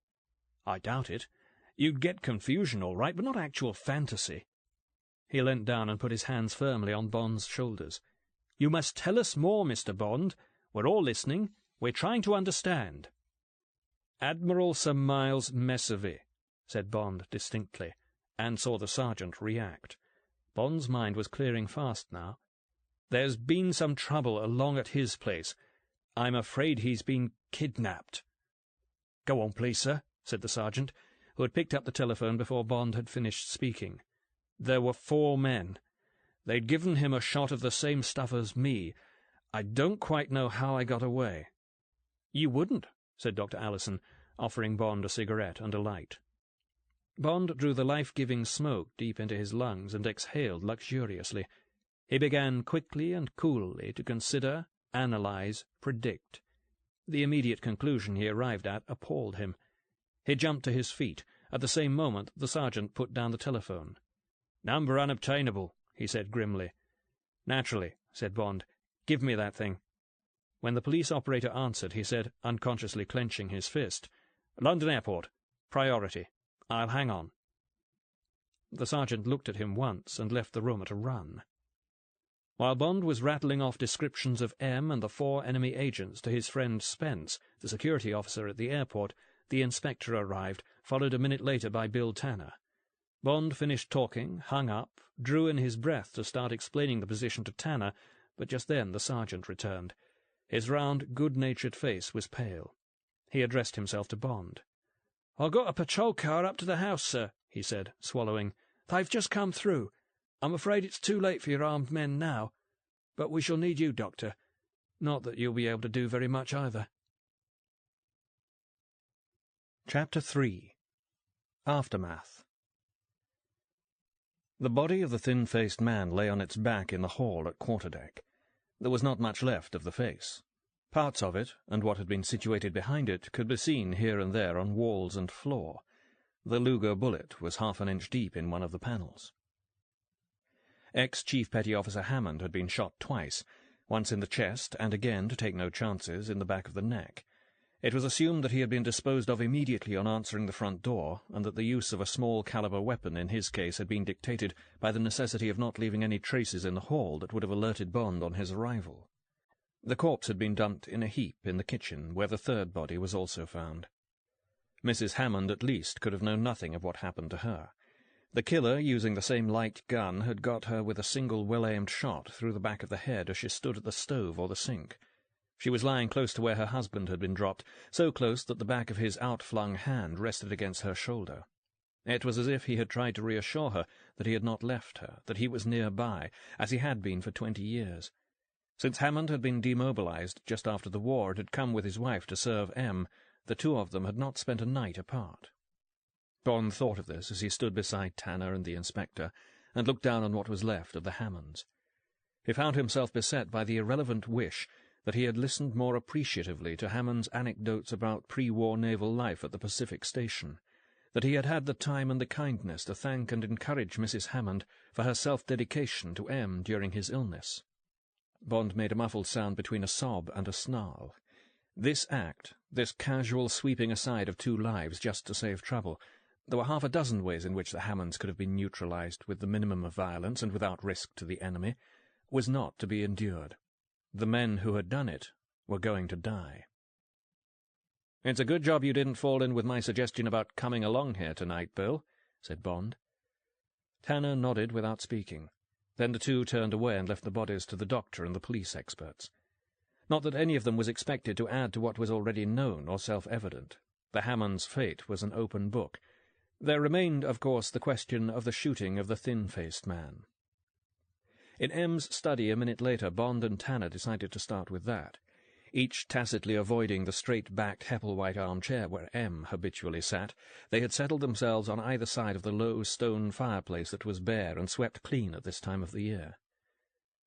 "I doubt it. You'd get confusion all right, but not actual fantasy." He leant down and put his hands firmly on Bond's shoulders. "You must tell us more, Mr. Bond. We're all listening. We're trying to understand." "Admiral Sir Miles Messervy," said Bond distinctly, and saw the sergeant react. Bond's mind was clearing fast now. "There's been some trouble along at his place. I'm afraid he's been kidnapped." "Go on, please, sir," said the sergeant, who had picked up the telephone before Bond had finished speaking. "There were 4 men. They'd given him a shot of the same stuff as me. I don't quite know how I got away." "You wouldn't," said Dr. Allison, offering Bond a cigarette and a light. Bond drew the life-giving smoke deep into his lungs and exhaled luxuriously. He began quickly and coolly to consider, analyse, predict. The immediate conclusion he arrived at appalled him. He jumped to his feet. At the same moment the sergeant put down the telephone. "Number unobtainable," he said grimly. "Naturally," said Bond. "Give me that thing." When the police operator answered, he said, unconsciously clenching his fist, "London Airport. Priority. I'll hang on." The sergeant looked at him once and left the room at a run. While Bond was rattling off descriptions of M and the 4 enemy agents to his friend Spence, the security officer at the airport, the inspector arrived, followed a minute later by Bill Tanner. Bond finished talking, hung up, drew in his breath to start explaining the position to Tanner, but just then the sergeant returned. His round, good-natured face was pale. He addressed himself to Bond. "I got a patrol car up to the house, sir," he said, swallowing. "They've just come through. I'm afraid it's too late for your armed men now, but we shall need you, Doctor. Not that you'll be able to do very much either." Chapter 3. Aftermath. The body of the thin-faced man lay on its back in the hall at quarterdeck. There was not much left of the face. Parts of it, and what had been situated behind it, could be seen here and there on walls and floor. The Luger bullet was half an inch deep in one of the panels. Ex-Chief Petty Officer Hammond had been shot twice, once in the chest and again, to take no chances, in the back of the neck. It was assumed that he had been disposed of immediately on answering the front door, and that the use of a small-caliber weapon in his case had been dictated by the necessity of not leaving any traces in the hall that would have alerted Bond on his arrival. The corpse had been dumped in a heap in the kitchen, where the third body was also found. Mrs. Hammond, at least, could have known nothing of what happened to her. The killer, using the same light gun, had got her with a single well-aimed shot through the back of the head as she stood at the stove or the sink. She was lying close to where her husband had been dropped, so close that the back of his outflung hand rested against her shoulder. It was as if he had tried to reassure her that he had not left her, that he was nearby, as he had been for 20 years. Since Hammond had been demobilized just after the war and had come with his wife to serve M, the two of them had not spent a night apart. Bond thought of this as he stood beside Tanner and the inspector, and looked down on what was left of the Hammonds. He found himself beset by the irrelevant wish that he had listened more appreciatively to Hammond's anecdotes about pre-war naval life at the Pacific Station, that he had had the time and the kindness to thank and encourage Mrs. Hammond for her self-dedication to M during his illness. Bond made a muffled sound between a sob and a snarl. This act, this casual sweeping aside of two lives just to save trouble, there were half a dozen ways in which the Hammonds could have been neutralized with the minimum of violence and without risk to the enemy, was not to be endured. The men who had done it were going to die. "It's a good job you didn't fall in with my suggestion about coming along here tonight, Bill," said Bond. Tanner nodded without speaking. Then the two turned away and left the bodies to the doctor and the police experts. Not that any of them was expected to add to what was already known or self-evident. The Hammonds' fate was an open book. There remained, of course, the question of the shooting of the thin-faced man. In M's study a minute later, Bond and Tanner decided to start with that, each tacitly avoiding the straight-backed Hepplewhite armchair where M habitually sat. They had settled themselves on either side of the low stone fireplace that was bare and swept clean at this time of the year.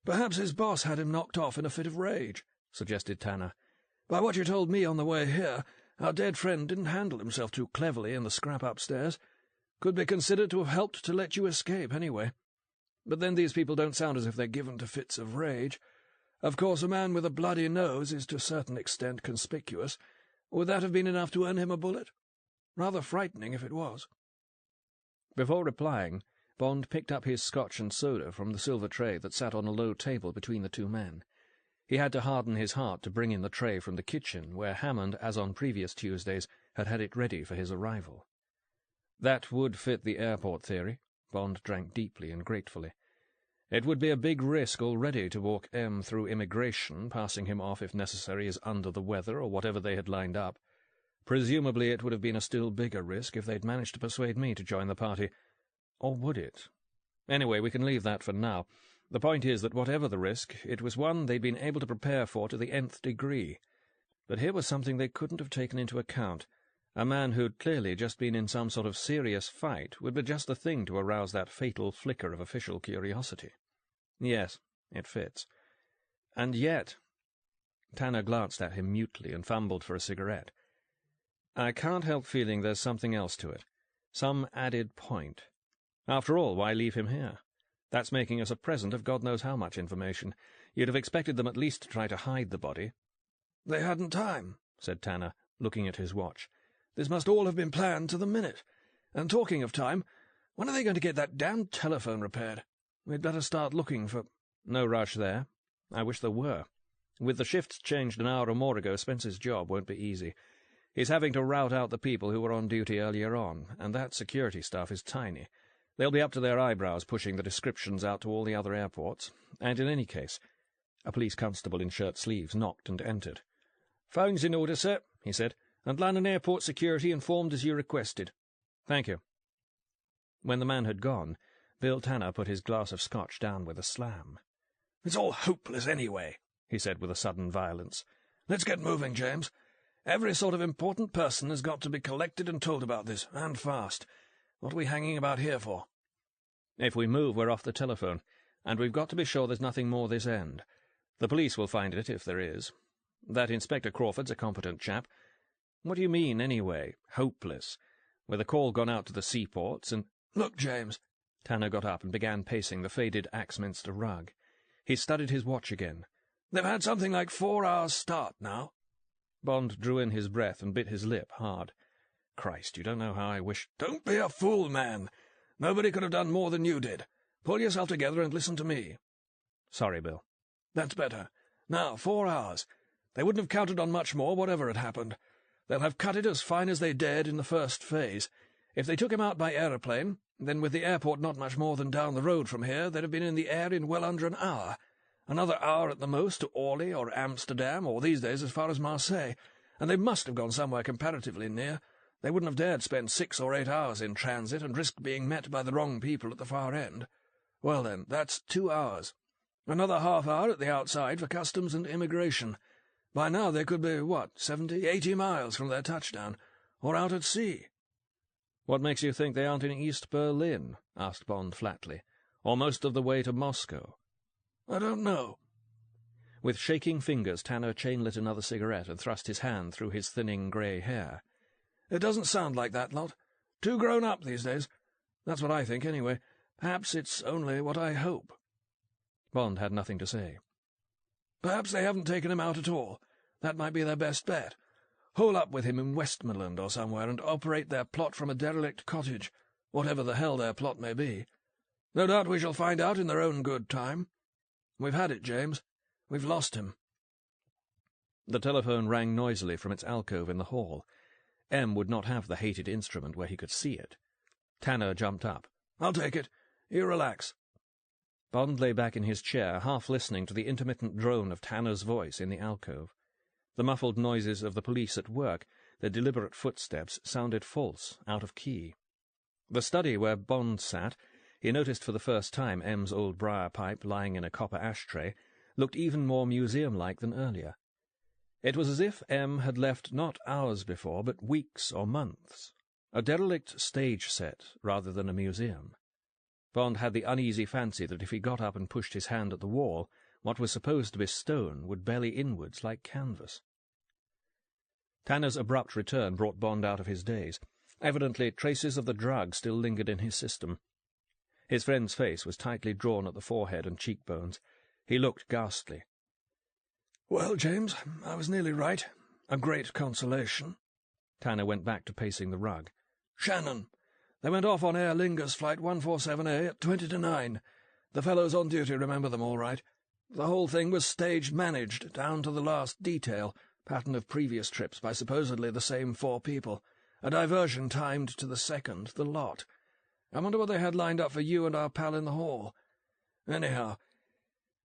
"Perhaps his boss had him knocked off in a fit of rage," suggested Tanner. "By what you told me on the way here, our dead friend didn't handle himself too cleverly in the scrap upstairs. Could be considered to have helped to let you escape, anyway. But then these people don't sound as if they're given to fits of rage. Of course, a man with a bloody nose is to a certain extent conspicuous. Would that have been enough to earn him a bullet? Rather frightening if it was." Before replying, Bond picked up his scotch and soda from the silver tray that sat on a low table between the two men. He had to harden his heart to bring in the tray from the kitchen, where Hammond, as on previous Tuesdays, had had it ready for his arrival. That would fit the airport theory. Bond drank deeply and gratefully. It would be a big risk already to walk M through immigration, passing him off if necessary as under the weather or whatever they had lined up. Presumably it would have been a still bigger risk if they'd managed to persuade me to join the party. Or would it? Anyway, we can leave that for now. The point is that whatever the risk, it was one they'd been able to prepare for to the nth degree. But here was something they couldn't have taken into account. A man who'd clearly just been in some sort of serious fight would be just the thing to arouse that fatal flicker of official curiosity. Yes, it fits. And yet— Tanner glanced at him mutely and fumbled for a cigarette. "I can't help feeling there's something else to it. Some added point. After all, why leave him here? That's making us a present of God knows how much information. You'd have expected them at least to try to hide the body." "They hadn't time," said Tanner, looking at his watch. "This must all have been planned to the minute. And talking of time, when are they going to get that damned telephone repaired? We'd better start looking for—" "No rush there. I wish there were. With the shifts changed an hour or more ago, Spence's job won't be easy. He's having to rout out the people who were on duty earlier on, and that security staff is tiny. They'll be up to their eyebrows pushing the descriptions out to all the other airports. And in any case—" A police constable in shirt-sleeves knocked and entered. "Phone's in order, sir," he said, "and London Airport security informed as you requested." "Thank you." When the man had gone, Bill Tanner put his glass of scotch down with a slam. "It's all hopeless anyway," he said with a sudden violence. "Let's get moving, James. Every sort of important person has got to be collected and told about this, and fast. What are we hanging about here for?" "If we move, we're off the telephone, and we've got to be sure there's nothing more this end. The police will find it if there is. That Inspector Crawford's a competent chap. What do you mean, anyway, hopeless? With a call gone out to the seaports and— Look, James. Tanner got up and began pacing the faded Axminster rug. He studied his watch again. They've had something like 4 hours start now. Bond drew in his breath and bit his lip hard. Christ, you don't know how I wish— Don't be a fool, man. Nobody could have done more than you did. Pull yourself together and listen to me. Sorry, Bill. That's better. Now, 4 hours. They wouldn't have counted on much more, whatever had happened. They'll have cut it as fine as they dared in the first phase. If they took him out by aeroplane, then with the airport not much more than down the road from here, they'd have been in the air in well under an hour. Another hour at the most to Orly or Amsterdam, or these days as far as Marseille. And they must have gone somewhere comparatively near. They wouldn't have dared spend 6 or 8 hours in transit and risk being met by the wrong people at the far end. Well then, that's 2 hours. Another half hour at the outside for customs and immigration. By now they could be, 70, 80 miles from their touchdown, or out at sea. What makes you think they aren't in East Berlin? Asked Bond flatly. Or most of the way to Moscow? I don't know. With shaking fingers, Tanner chain-lit another cigarette and thrust his hand through his thinning grey hair. It doesn't sound like that lot. Too grown up these days. That's what I think, anyway. Perhaps it's only what I hope. Bond had nothing to say. Perhaps they haven't taken him out at all. That might be their best bet. Hole up with him in Westmoreland or somewhere and operate their plot from a derelict cottage, whatever the hell their plot may be. No doubt we shall find out in their own good time. We've had it, James. We've lost him. The telephone rang noisily from its alcove in the hall. M would not have the hated instrument where he could see it. Tanner jumped up. I'll take it. You relax. Bond lay back in his chair, half listening to the intermittent drone of Tanner's voice in the alcove. The muffled noises of the police at work, their deliberate footsteps, sounded false, out of key. The study where Bond sat, he noticed for the first time M's old briar pipe lying in a copper ashtray, looked even more museum-like than earlier. It was as if M had left not hours before, but weeks or months. A derelict stage set rather than a museum. Bond had the uneasy fancy that if he got up and pushed his hand at the wall, what was supposed to be stone would belly inwards like canvas. Tanner's abrupt return brought Bond out of his daze. Evidently, traces of the drug still lingered in his system. His friend's face was tightly drawn at the forehead and cheekbones. He looked ghastly. Well, James, I was nearly right. A great consolation. Tanner went back to pacing the rug. Shannon. They went off on Aer Lingus Flight 147A at 20 to 9. The fellows on duty remember them all right. The whole thing was staged-managed, down to the last detail, pattern of previous trips by supposedly the same 4 people. A diversion timed to the second, the lot. I wonder what they had lined up for you and our pal in the hall. Anyhow,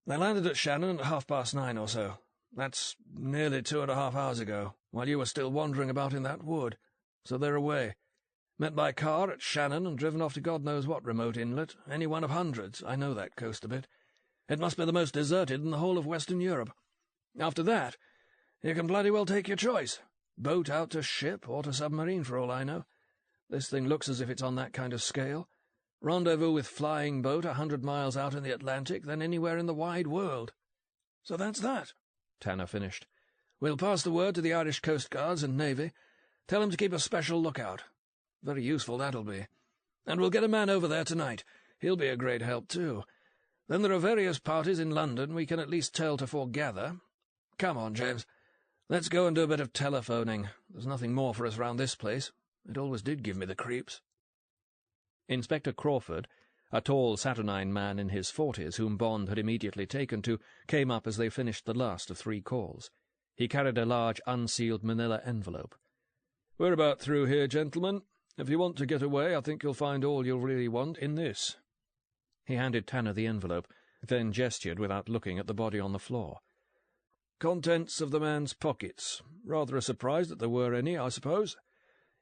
they landed at Shannon at 9:30 or so. That's nearly 2.5 hours ago, while you were still wandering about in that wood. So they're away. Met by car at Shannon and driven off to God knows what remote inlet, any one of hundreds. I know that coast a bit. It must be the most deserted in the whole of Western Europe. After that, you can bloody well take your choice. Boat out to ship or to submarine for all I know. This thing looks as if it's on that kind of scale. Rendezvous with flying boat 100 miles out in the Atlantic than anywhere in the wide world. So that's that, Tanner finished. We'll pass the word to the Irish Coast Guards and Navy. Tell them to keep a special lookout. Very useful that'll be. And we'll get a man over there tonight. He'll be a great help, too. Then there are various parties in London we can at least tell to foregather. Come on, James. Let's go and do a bit of telephoning. There's nothing more for us round this place. It always did give me the creeps. Inspector Crawford, a tall, saturnine man in his 40s whom Bond had immediately taken to, came up as they finished the last of 3 calls. He carried a large, unsealed manila envelope. "We're about through here, gentlemen. If you want to get away, I think you'll find all you'll really want in this." He handed Tanner the envelope, then gestured without looking at the body on the floor. "Contents of the man's pockets. Rather a surprise that there were any, I suppose.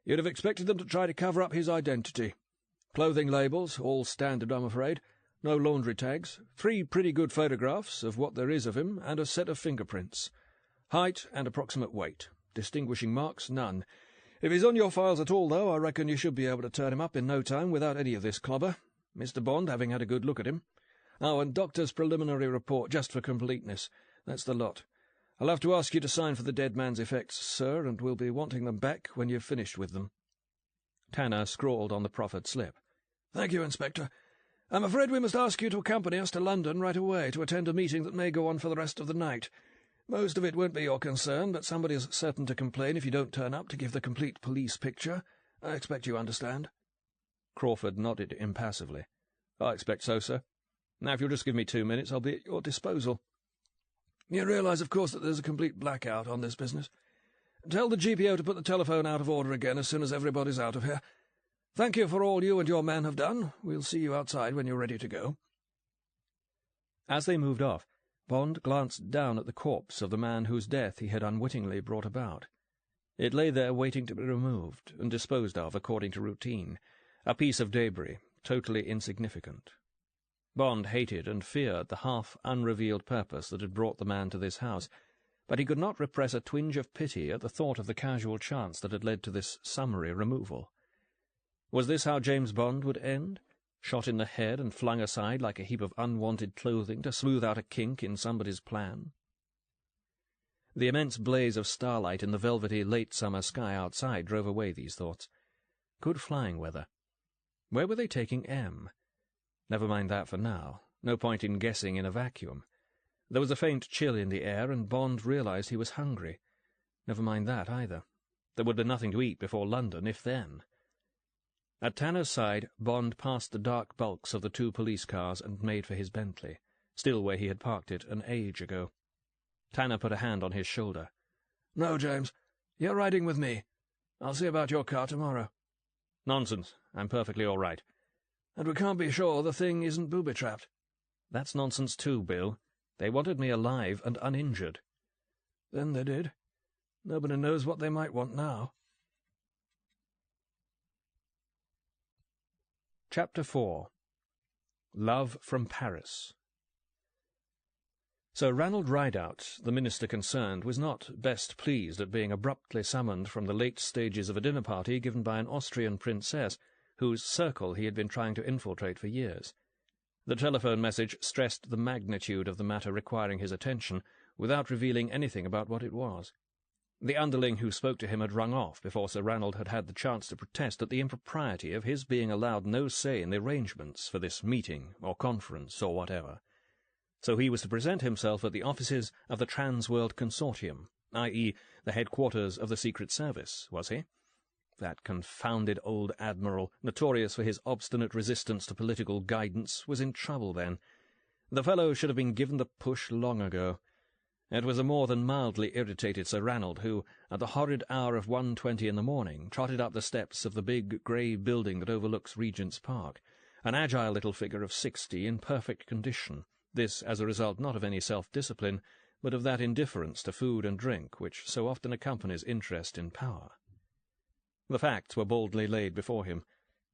You'd have expected them to try to cover up his identity. Clothing labels, all standard, I'm afraid. No laundry tags. 3 pretty good photographs of what there is of him, and a set of fingerprints. Height and approximate weight. Distinguishing marks, none. If he's on your files at all, though, I reckon you should be able to turn him up in no time without any of this clobber, Mr. Bond having had a good look at him. Oh, and doctor's preliminary report, just for completeness. That's the lot. I'll have to ask you to sign for the dead man's effects, sir, and we'll be wanting them back when you've finished with them." Tanner scrawled on the proffered slip. "Thank you, Inspector. I'm afraid we must ask you to accompany us to London right away to attend a meeting that may go on for the rest of the night. Most of it won't be your concern, but somebody's certain to complain if you don't turn up to give the complete police picture. I expect you understand." Crawford nodded impassively. "I expect so, sir. Now, if you'll just give me 2 minutes, I'll be at your disposal." "You realise, of course, that there's a complete blackout on this business. Tell the GPO to put the telephone out of order again as soon as everybody's out of here. Thank you for all you and your men have done. We'll see you outside when you're ready to go." As they moved off, Bond glanced down at the corpse of the man whose death he had unwittingly brought about. It lay there waiting to be removed and disposed of according to routine, a piece of debris, totally insignificant. Bond hated and feared the half-unrevealed purpose that had brought the man to this house, but he could not repress a twinge of pity at the thought of the casual chance that had led to this summary removal. Was this how James Bond would end? Shot in the head and flung aside like a heap of unwanted clothing to smooth out a kink in somebody's plan? The immense blaze of starlight in the velvety late-summer sky outside drove away these thoughts. Good flying weather. Where were they taking M? Never mind that for now. No point in guessing in a vacuum. There was a faint chill in the air, and Bond realized he was hungry. Never mind that either. There would be nothing to eat before London, if then. At Tanner's side, Bond passed the dark bulks of the 2 police cars and made for his Bentley, still where he had parked it an age ago. Tanner put a hand on his shoulder. "No, James. You're riding with me. I'll see about your car tomorrow." "Nonsense. I'm perfectly all right." "And we can't be sure the thing isn't booby-trapped." "That's nonsense too, Bill. They wanted me alive and uninjured." "Then they did. Nobody knows what they might want now." Chapter 4. Love from Paris. Sir Ranald Rideout, the minister concerned, was not best pleased at being abruptly summoned from the late stages of a dinner party given by an Austrian princess, whose circle he had been trying to infiltrate for years. The telephone message stressed the magnitude of the matter requiring his attention, without revealing anything about what it was. The underling who spoke to him had rung off before Sir Ranald had had the chance to protest at the impropriety of his being allowed no say in the arrangements for this meeting, or conference, or whatever. So he was to present himself at the offices of the Trans-World Consortium, i.e., the headquarters of the Secret Service, was he? That confounded old admiral, notorious for his obstinate resistance to political guidance, was in trouble then. The fellow should have been given the push long ago. It was a more than mildly irritated Sir Ranald who, at the horrid hour of 1:20 in the morning, trotted up the steps of the big grey building that overlooks Regent's Park, an agile little figure of 60 in perfect condition, this as a result not of any self-discipline, but of that indifference to food and drink which so often accompanies interest in power. The facts were boldly laid before him.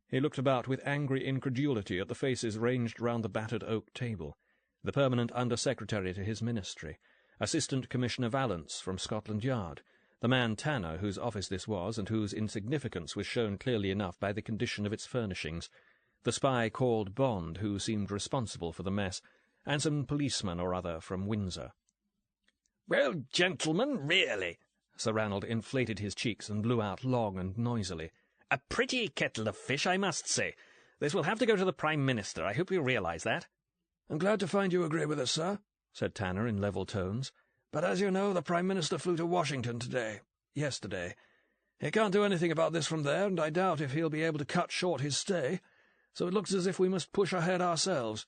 He looked about with angry incredulity at the faces ranged round the battered oak table, the permanent Under-Secretary to his ministry, Assistant Commissioner Vallance from Scotland Yard, the man Tanner whose office this was and whose insignificance was shown clearly enough by the condition of its furnishings, the spy called Bond who seemed responsible for the mess, and some policeman or other from Windsor. "Well, gentlemen, really," Sir Ranald inflated his cheeks and blew out long and noisily. "A pretty kettle of fish, I must say. This will have to go to the Prime Minister. I hope you realise that." "I'm glad to find you agree with us, sir," said Tanner in level tones. "But as you know, the Prime Minister flew to Washington yesterday. He can't do anything about this from there, and I doubt if he'll be able to cut short his stay, so it looks as if we must push ahead ourselves."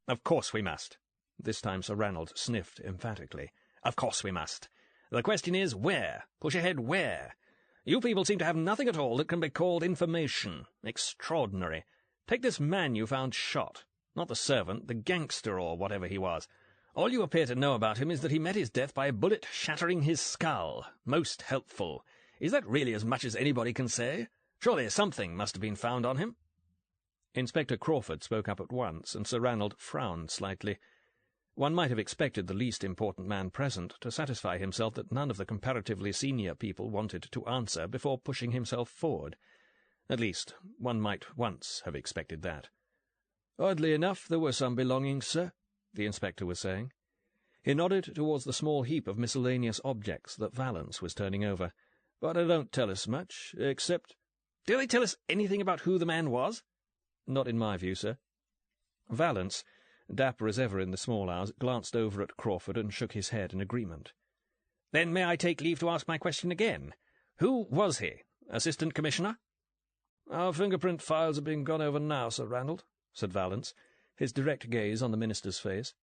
"Of course we must." This time Sir Ranald sniffed emphatically. "Of course we must. The question is, where? Push ahead where? You people seem to have nothing at all that can be called information. Extraordinary. Take this man you found shot. Not the servant, the gangster or whatever he was. All you appear to know about him is that he met his death by a bullet shattering his skull. Most helpful. Is that really as much as anybody can say? Surely something must have been found on him." Inspector Crawford spoke up at once, and Sir Ranald frowned slightly. One might have expected the least important man present to satisfy himself that none of the comparatively senior people wanted to answer before pushing himself forward. At least, one might once have expected that. "Oddly enough, there were some belongings, sir," the inspector was saying. He nodded towards the small heap of miscellaneous objects that Valence was turning over. "But they don't tell us much, except—" "Do they tell us anything about who the man was?" "Not in my view, sir." Valence, dapper as ever in the small hours, glanced over at Crawford and shook his head in agreement. "Then may I take leave to ask my question again? Who was he? Assistant Commissioner?" "Our fingerprint files are being gone over now, Sir Ranald," said Valence, his direct gaze on the minister's face.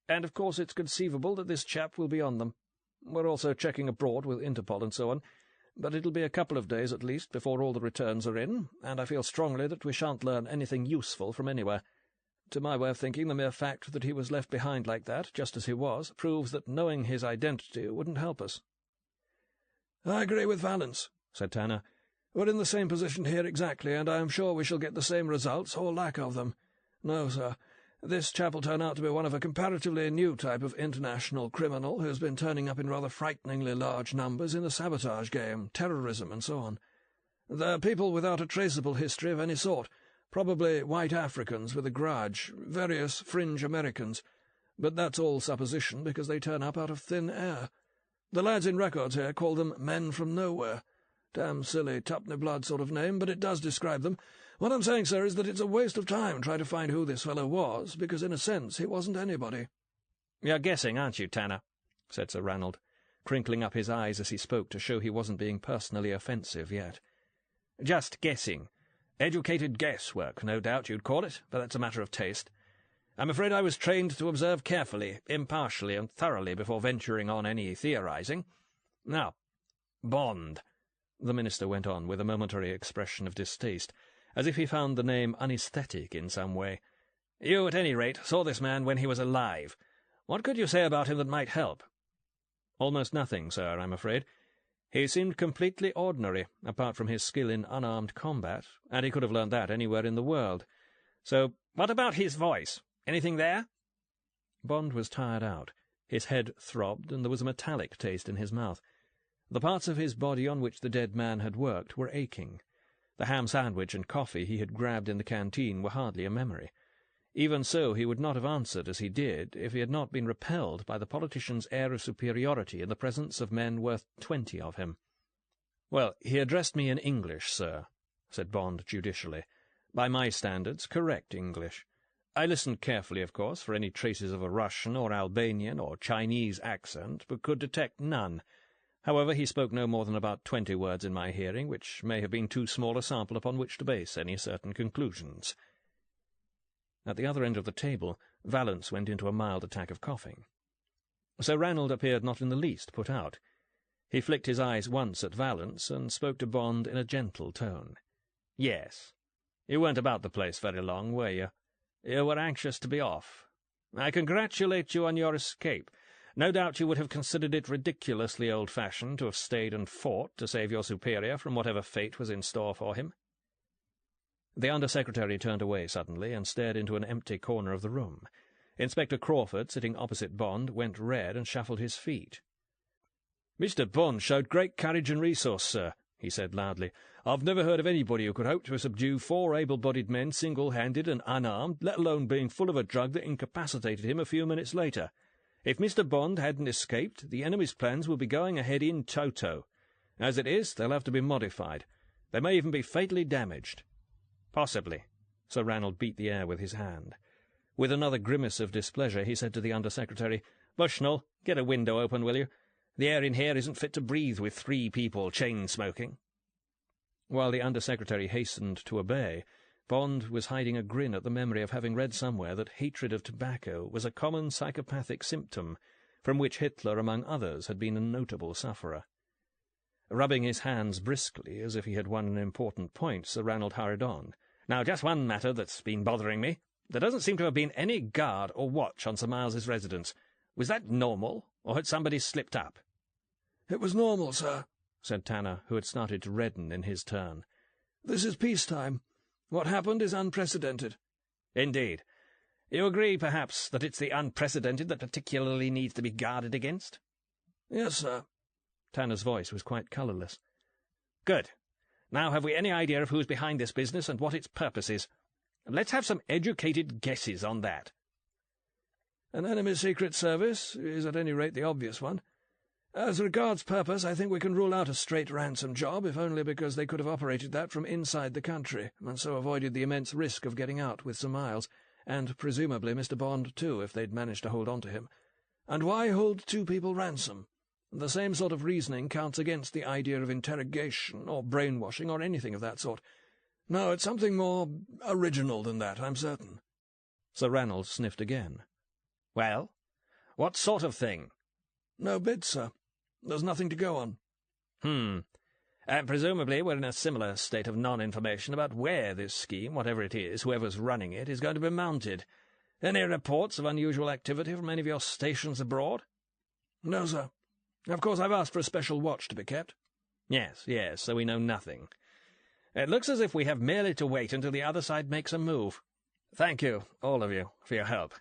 "And of course it's conceivable that this chap will be on them. We're also checking abroad with Interpol and so on, but it'll be a couple of days at least before all the returns are in, and I feel strongly that we shan't learn anything useful from anywhere. To my way of thinking, the mere fact that he was left behind like that, just as he was, proves that knowing his identity wouldn't help us." "I agree with Valence," said Tanner. "We're in the same position here exactly, and I am sure we shall get the same results, or lack of them. No, sir, this chap will turn out to be one of a comparatively new type of international criminal who's been turning up in rather frighteningly large numbers in the sabotage game, terrorism, and so on. They're people without a traceable history of any sort, probably white Africans with a grudge, various fringe Americans, but that's all supposition because they turn up out of thin air. The lads in records here call them men from nowhere. Damn silly, tuppenny-blood sort of name, but it does describe them. What I'm saying, sir, is that it's a waste of time trying to find who this fellow was, because in a sense he wasn't anybody." "You're guessing, aren't you, Tanner?" said Sir Ranald, crinkling up his eyes as he spoke to show he wasn't being personally offensive yet. "Just guessing. Educated guesswork, no doubt you'd call it, but that's a matter of taste. I'm afraid I was trained to observe carefully, impartially, and thoroughly before venturing on any theorizing. Now, Bond," the minister went on with a momentary expression of distaste, as if he found the name anaesthetic in some way. "You, at any rate, saw this man when he was alive. What could you say about him that might help?" "Almost nothing, sir, I'm afraid. He seemed completely ordinary, apart from his skill in unarmed combat, and he could have learned that anywhere in the world. So—" "What about his voice? Anything there?" Bond was tired out. His head throbbed, and there was a metallic taste in his mouth. The parts of his body on which the dead man had worked were aching. The ham sandwich and coffee he had grabbed in the canteen were hardly a memory. Even so, he would not have answered as he did if he had not been repelled by the politician's air of superiority in the presence of men worth 20 of him. "Well, he addressed me in English, sir," said Bond judicially. "By my standards, correct English. I listened carefully, of course, for any traces of a Russian or Albanian or Chinese accent, but could detect none. However, he spoke no more than about 20 words in my hearing, which may have been too small a sample upon which to base any certain conclusions." At the other end of the table, Valence went into a mild attack of coughing. Sir Ranald appeared not in the least put out. He flicked his eyes once at Valence and spoke to Bond in a gentle tone. "Yes. You weren't about the place very long, were you? You were anxious to be off. I congratulate you on your escape. No doubt you would have considered it ridiculously old-fashioned to have stayed and fought to save your superior from whatever fate was in store for him." The Under-Secretary turned away suddenly and stared into an empty corner of the room. Inspector Crawford, sitting opposite Bond, went red and shuffled his feet. "Mr. Bond showed great courage and resource, sir," he said loudly. "I've never heard of anybody who could hope to subdue 4 able-bodied men single-handed and unarmed, let alone being full of a drug that incapacitated him a few minutes later. If Mr. Bond hadn't escaped, the enemy's plans will be going ahead in toto. As it is, they'll have to be modified. They may even be fatally damaged." "Possibly." Sir Ranald beat the air with his hand. With another grimace of displeasure, he said to the Under-Secretary, "Bushnell, get a window open, will you? The air in here isn't fit to breathe with 3 people chain-smoking." While the Under-Secretary hastened to obey, Bond was hiding a grin at the memory of having read somewhere that hatred of tobacco was a common psychopathic symptom, from which Hitler, among others, had been a notable sufferer. Rubbing his hands briskly, as if he had won an important point, Sir Ranald hurried on. "Now, just one matter that's been bothering me. There doesn't seem to have been any guard or watch on Sir Miles's residence. Was that normal, or had somebody slipped up?" "It was normal, sir," said Tanner, who had started to redden in his turn. "This is peacetime. What happened is unprecedented." "Indeed. You agree, perhaps, that it's the unprecedented that particularly needs to be guarded against?" "Yes, sir." Tanner's voice was quite colourless. "Good. Now have we any idea of who's behind this business and what its purpose is? Let's have some educated guesses on that." An enemy secret service is at any rate the obvious one. As regards purpose, I think we can rule out a straight ransom job, if only because they could have operated that from inside the country, and so avoided the immense risk of getting out with Sir Miles, and presumably Mr. Bond too, if they'd managed to hold on to him. And why hold two people ransom? The same sort of reasoning counts against the idea of interrogation, or brainwashing, or anything of that sort. No, it's something more original than that, I'm certain. Sir Ranald sniffed again. Well, what sort of thing? No bid, sir. There's nothing to go on. And presumably we're in a similar state of non-information about where this scheme, whatever it is, whoever's running it, is going to be mounted. Any reports of unusual activity from any of your stations abroad? No, sir. Of course, I've asked for a special watch to be kept. Yes, so we know nothing. It looks as if we have merely to wait until the other side makes a move. Thank you, all of you, for your help.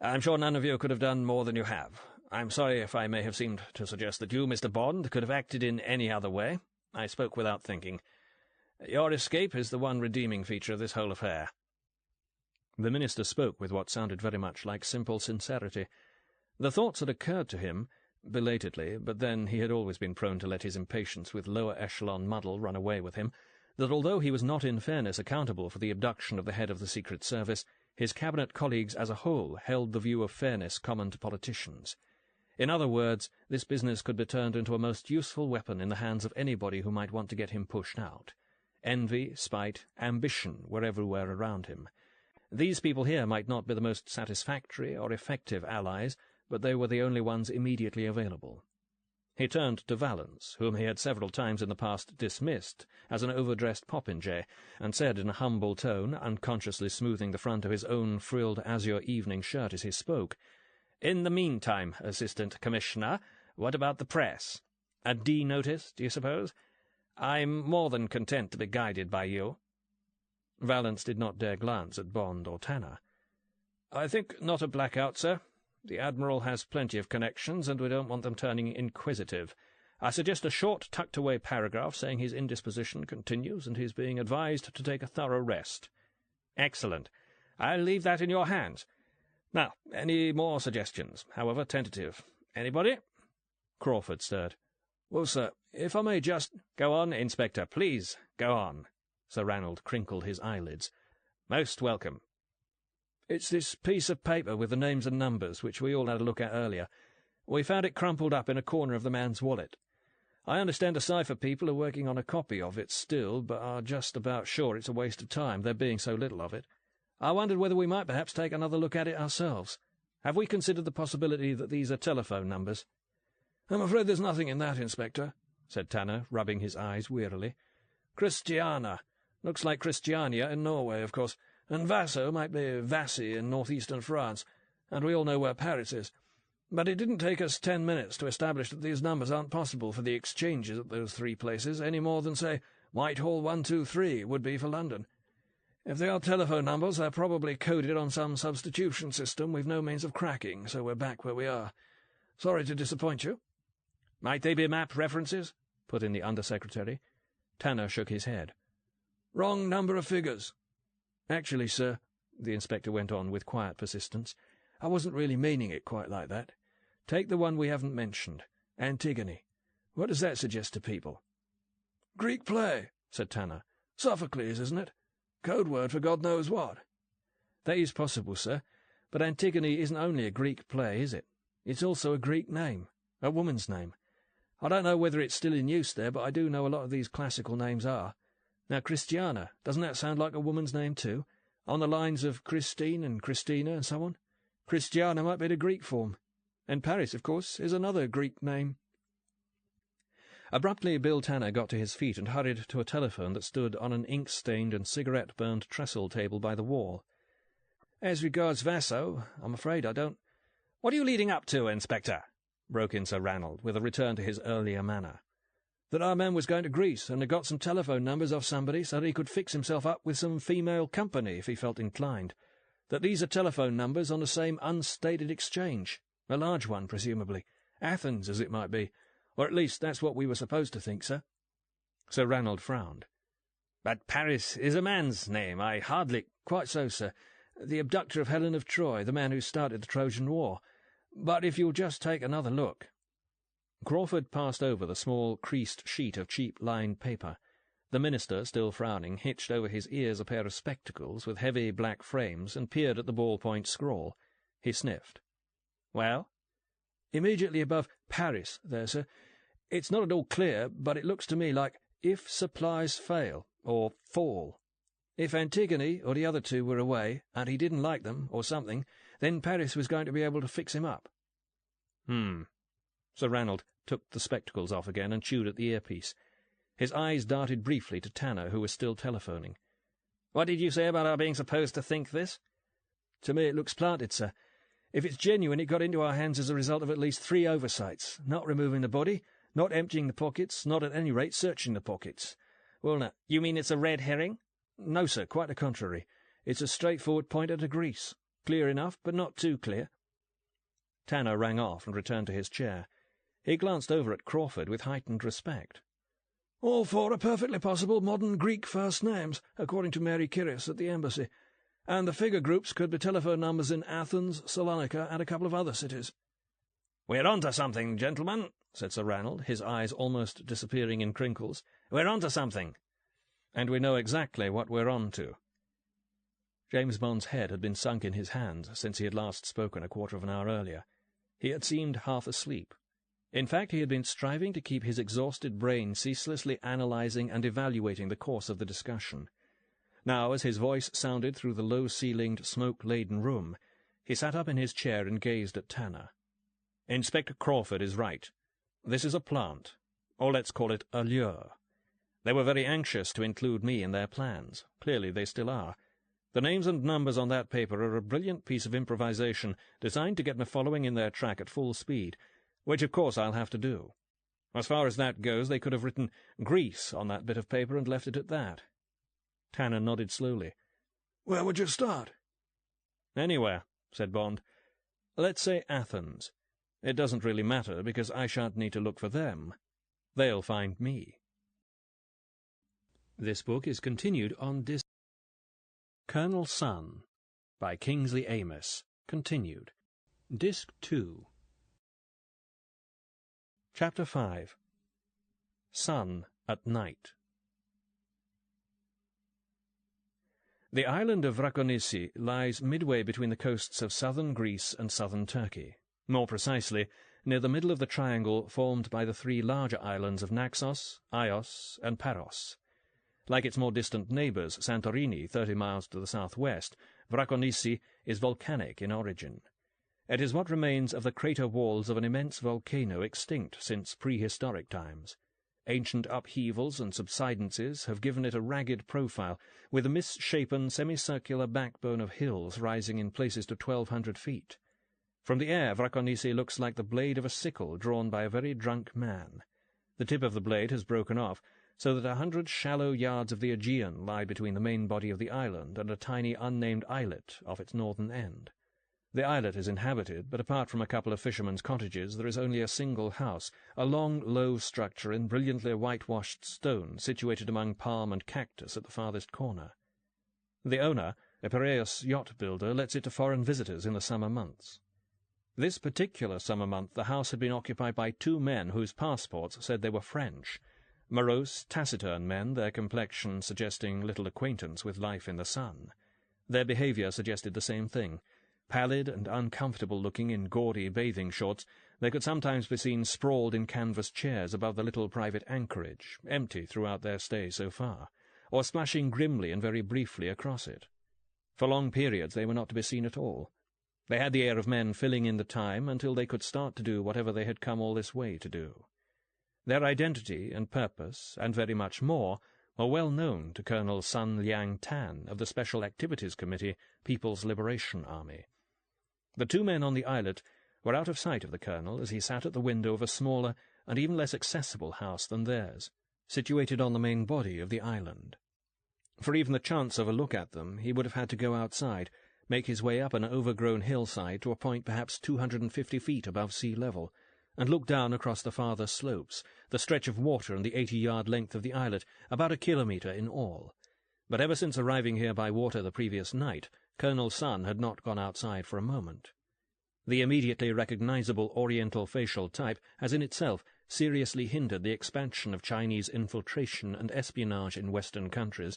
I'm sure none of you could have done more than you have. I'm sorry if I may have seemed to suggest that you, Mr. Bond, could have acted in any other way. I spoke without thinking. Your escape is the one redeeming feature of this whole affair. The minister spoke with what sounded very much like simple sincerity. The thoughts had occurred to him, belatedly, but then he had always been prone to let his impatience with lower-echelon muddle run away with him, that although he was not in fairness accountable for the abduction of the head of the Secret Service, his cabinet colleagues as a whole held the view of fairness common to politicians. In other words, this business could be turned into a most useful weapon in the hands of anybody who might want to get him pushed out. Envy, spite, ambition were everywhere around him. These people here might not be the most satisfactory or effective allies, but they were the only ones immediately available. He turned to Valence, whom he had several times in the past dismissed as an overdressed popinjay, and said in a humble tone, unconsciously smoothing the front of his own frilled azure evening shirt as he spoke, "In the meantime, Assistant Commissioner, what about the press? A D notice, do you suppose? I'm more than content to be guided by you." Valence did not dare glance at Bond or Tanner. "I think not a blackout, sir. The Admiral has plenty of connections, and we don't want them turning inquisitive. I suggest a short, tucked-away paragraph saying his indisposition continues and he's being advised to take a thorough rest." "Excellent. I'll leave that in your hands. Now, any more suggestions, however tentative? Anybody?" Crawford stirred. "Well, sir, if I may just—" "Go on, Inspector, please, go on." Sir Ranald crinkled his eyelids. "Most welcome." "It's this piece of paper with the names and numbers, which we all had a look at earlier. We found it crumpled up in a corner of the man's wallet. I understand the cipher people are working on a copy of it still, but are just about sure it's a waste of time, there being so little of it. I wondered whether we might perhaps take another look at it ourselves. Have we considered the possibility that these are telephone numbers?" "I'm afraid there's nothing in that, Inspector," said Tanner, rubbing his eyes wearily. "Christiana. Looks like Christiania in Norway, of course, and Vasso might be Vassy in northeastern France, and we all know where Paris is. But it didn't take us 10 minutes to establish that these numbers aren't possible for the exchanges at those three places, any more than, say, Whitehall 123 would be for London. If they are telephone numbers, they're probably coded on some substitution system we've no means of cracking, so we're back where we are. Sorry to disappoint you." "Might they be map references?" put in the Under-Secretary. Tanner shook his head. "Wrong number of figures. Actually, sir," the inspector went on with quiet persistence, "I wasn't really meaning it quite like that. Take the one we haven't mentioned, Antigone. What does that suggest to people?" "Greek play," said Tanner. "Sophocles, isn't it? Code word for God knows what." "That is possible, sir, but Antigone isn't only a Greek play, is it? It's also a Greek name, a woman's name. I don't know whether it's still in use there, but I do know a lot of these classical names are. Now, Christiana, doesn't that sound like a woman's name too? On the lines of Christine and Christina and so on? Christiana might be the Greek form. And Paris, of course, is another Greek name." Abruptly, Bill Tanner got to his feet and hurried to a telephone that stood on an ink-stained and cigarette-burned trestle table by the wall. "As regards Vasso, I'm afraid I don't—" "What are you leading up to, Inspector?" broke in Sir Ranald, with a return to his earlier manner. "That our man was going to Greece and had got some telephone numbers off somebody so that he could fix himself up with some female company if he felt inclined. That these are telephone numbers on the same unstated exchange. A large one, presumably. Athens, as it might be. Or at least that's what we were supposed to think, sir." Sir Ranald frowned. "But Paris is a man's name. I hardly—" "Quite so, sir. The abductor of Helen of Troy, the man who started the Trojan War. But if you'll just take another look—" Crawford passed over the small, creased sheet of cheap lined paper. The minister, still frowning, hitched over his ears a pair of spectacles with heavy black frames and peered at the ballpoint scrawl. He sniffed. "Well?" "Immediately above Paris, there, sir. It's not at all clear, but it looks to me like 'if supplies fail,' or 'fall.' If Antigone or the other two were away, and he didn't like them, or something, then Paris was going to be able to fix him up." Sir Ranald took the spectacles off again and chewed at the earpiece. His eyes darted briefly to Tanner, who was still telephoning. "What did you say about our being supposed to think this?" "To me it looks planted, sir. If it's genuine, it got into our hands as a result of at least 3 oversights. Not removing the body, not emptying the pockets, not at any rate searching the pockets." "Well, now, you mean it's a red herring?" "No, sir, quite the contrary. It's a straightforward pointer to grease. Clear enough, but not too clear." Tanner rang off and returned to his chair. He glanced over at Crawford with heightened respect. "All 4 are perfectly possible modern Greek first names, according to Mary Kyrios at the embassy. And the figure groups could be telephone numbers in Athens, Salonika, and a couple of other cities." "We're on to something, gentlemen," said Sir Ranald, his eyes almost disappearing in crinkles. "We're on to something." "And we know exactly what we're on to." James Bond's head had been sunk in his hands since he had last spoken a quarter of an hour earlier. He had seemed half asleep. In fact, he had been striving to keep his exhausted brain ceaselessly analysing and evaluating the course of the discussion. Now, as his voice sounded through the low-ceilinged, smoke-laden room, he sat up in his chair and gazed at Tanner. "Inspector Crawford is right. This is a plant, or let's call it a lure. They were very anxious to include me in their plans. Clearly they still are. The names and numbers on that paper are a brilliant piece of improvisation designed to get me following in their track at full speed, which of course I'll have to do. As far as that goes, they could have written Greece on that bit of paper and left it at that." Tanner nodded slowly. "Where would you start?" "Anywhere," said Bond. "Let's say Athens. It doesn't really matter, because I shan't need to look for them. They'll find me." This book is continued on Colonel Sun by Kingsley Amis. Continued. Disc 2. Chapter 5. Sun at Night. The island of Rakonisi lies midway between the coasts of southern Greece and southern Turkey, more precisely, near the middle of the triangle formed by the 3 larger islands of Naxos, Ios, and Paros. Like its more distant neighbours, Santorini, 30 miles to the southwest, Rakonisi is volcanic in origin. It is what remains of the crater walls of an immense volcano extinct since prehistoric times. Ancient upheavals and subsidences have given it a ragged profile, with a misshapen semicircular backbone of hills rising in places to 1,200 feet. From the air, Rakonisi looks like the blade of a sickle drawn by a very drunk man. The tip of the blade has broken off, so that 100 shallow yards of the Aegean lie between the main body of the island and a tiny unnamed islet off its northern end. The islet is inhabited, but apart from a couple of fishermen's cottages, there is only a single house, a long, low structure in brilliantly whitewashed stone, situated among palm and cactus at the farthest corner. The owner, a Piraeus yacht builder, lets it to foreign visitors in the summer months. This particular summer month the house had been occupied by 2 men whose passports said they were French. Morose, taciturn men, their complexion suggesting little acquaintance with life in the sun. Their behaviour suggested the same thing. Pallid and uncomfortable-looking in gaudy bathing shorts, they could sometimes be seen sprawled in canvas chairs above the little private anchorage, empty throughout their stay so far, or splashing grimly and very briefly across it. For long periods they were not to be seen at all. They had the air of men filling in the time until they could start to do whatever they had come all this way to do. Their identity and purpose, and very much more, were well known to Colonel Sun Liang Tan of the Special Activities Committee, People's Liberation Army. The 2 men on the islet were out of sight of the colonel as he sat at the window of a smaller and even less accessible house than theirs, situated on the main body of the island. For even the chance of a look at them, he would have had to go outside, make his way up an overgrown hillside to a point perhaps 250 feet above sea level, and look down across the farther slopes, the stretch of water and the 80-yard length of the islet, about a kilometre in all. But ever since arriving here by water the previous night, Colonel Sun had not gone outside for a moment. The immediately recognizable Oriental facial type has in itself seriously hindered the expansion of Chinese infiltration and espionage in Western countries,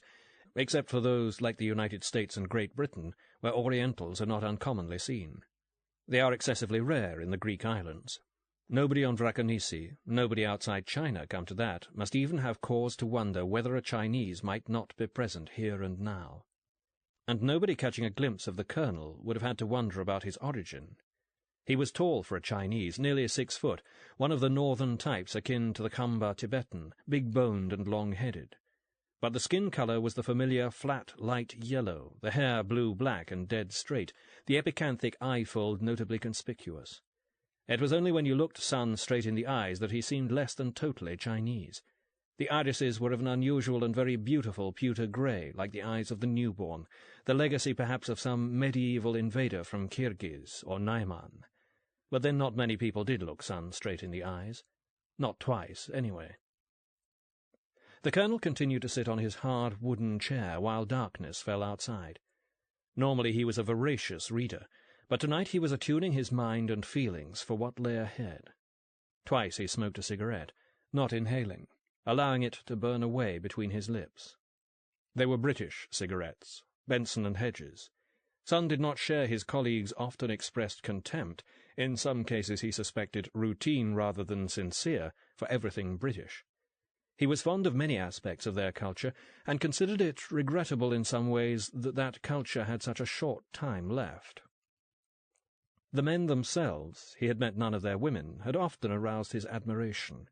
except for those like the United States and Great Britain, where Orientals are not uncommonly seen. They are excessively rare in the Greek islands. Nobody on Draconisi, nobody outside China, come to that, must even have cause to wonder whether a Chinese might not be present here and now. And nobody catching a glimpse of the colonel would have had to wonder about his origin. He was tall for a Chinese, nearly 6 foot, one of the northern types akin to the Khamba Tibetan, big-boned and long-headed. But the skin colour was the familiar flat light yellow, the hair blue-black and dead straight, the epicanthic eye-fold notably conspicuous. It was only when you looked Sun straight in the eyes that he seemed less than totally Chinese. The irises were of an unusual and very beautiful pewter grey, like the eyes of the newborn, the legacy perhaps of some medieval invader from Kirghiz or Naiman. But then not many people did look Sun straight in the eyes. Not twice, anyway. The colonel continued to sit on his hard wooden chair while darkness fell outside. Normally he was a voracious reader, but tonight he was attuning his mind and feelings for what lay ahead. Twice he smoked a cigarette, not inhaling, allowing it to burn away between his lips. They were British cigarettes, Benson and Hedges. Sun did not share his colleagues' often expressed contempt, in some cases he suspected routine rather than sincere, for everything British. He was fond of many aspects of their culture, and considered it regrettable in some ways that that culture had such a short time left. The men themselves, he had met none of their women, had often aroused his admiration.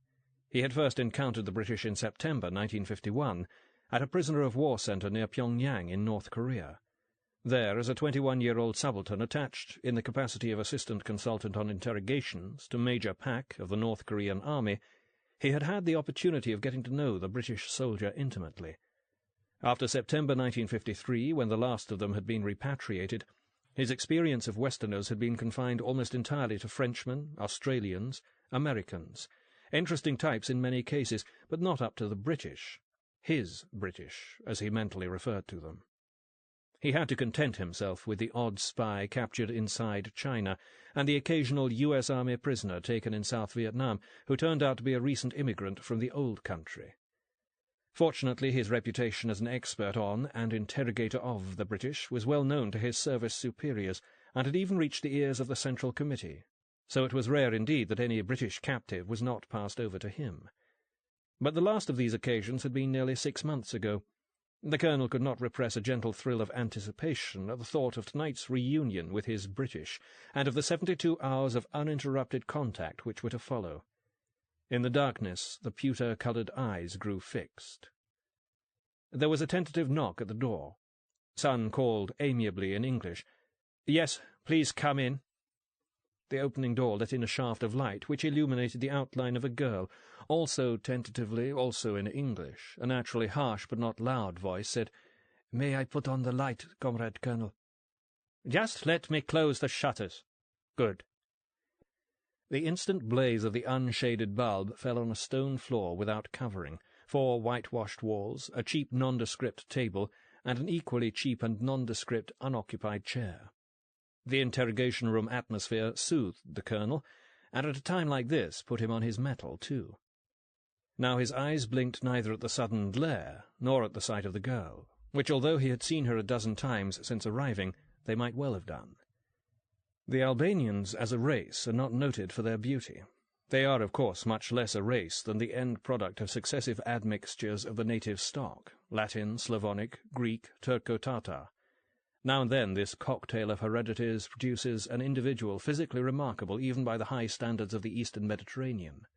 He had first encountered the British in September 1951, at a prisoner-of-war centre near Pyongyang in North Korea. There, as a 21-year-old subaltern attached, in the capacity of assistant consultant on interrogations, to Major Pak of the North Korean Army, he had had the opportunity of getting to know the British soldier intimately. After September 1953, when the last of them had been repatriated, his experience of Westerners had been confined almost entirely to Frenchmen, Australians, Americans, interesting types in many cases, but not up to the British, his British, as he mentally referred to them. He had to content himself with the odd spy captured inside China, and the occasional U.S. Army prisoner taken in South Vietnam, who turned out to be a recent immigrant from the old country. Fortunately, his reputation as an expert on and interrogator of the British was well known to his service superiors, and had even reached the ears of the Central Committee, so it was rare indeed that any British captive was not passed over to him. But the last of these occasions had been nearly 6 months ago. The colonel could not repress a gentle thrill of anticipation at the thought of tonight's reunion with his British, and of the 72 hours of uninterrupted contact which were to follow. In the darkness the pewter-coloured eyes grew fixed. There was a tentative knock at the door. Sun called amiably in English, "Yes, please come in." The opening door let in a shaft of light which illuminated the outline of a girl. Also tentatively, also in English, a naturally harsh but not loud voice said, "May I put on the light, Comrade Colonel?" "Just let me close the shutters." "Good." The instant blaze of the unshaded bulb fell on a stone floor without covering, 4 whitewashed walls, a cheap nondescript table, and an equally cheap and nondescript unoccupied chair. The interrogation-room atmosphere soothed the colonel, and at a time like this put him on his mettle too. Now his eyes blinked neither at the sudden glare nor at the sight of the girl, which, although he had seen her a dozen times since arriving, they might well have done. The Albanians as a race are not noted for their beauty. They are, of course, much less a race than the end product of successive admixtures of the native stock, Latin, Slavonic, Greek, Turco-Tatar. Now and then this cocktail of heredities produces an individual physically remarkable even by the high standards of the Eastern Mediterranean.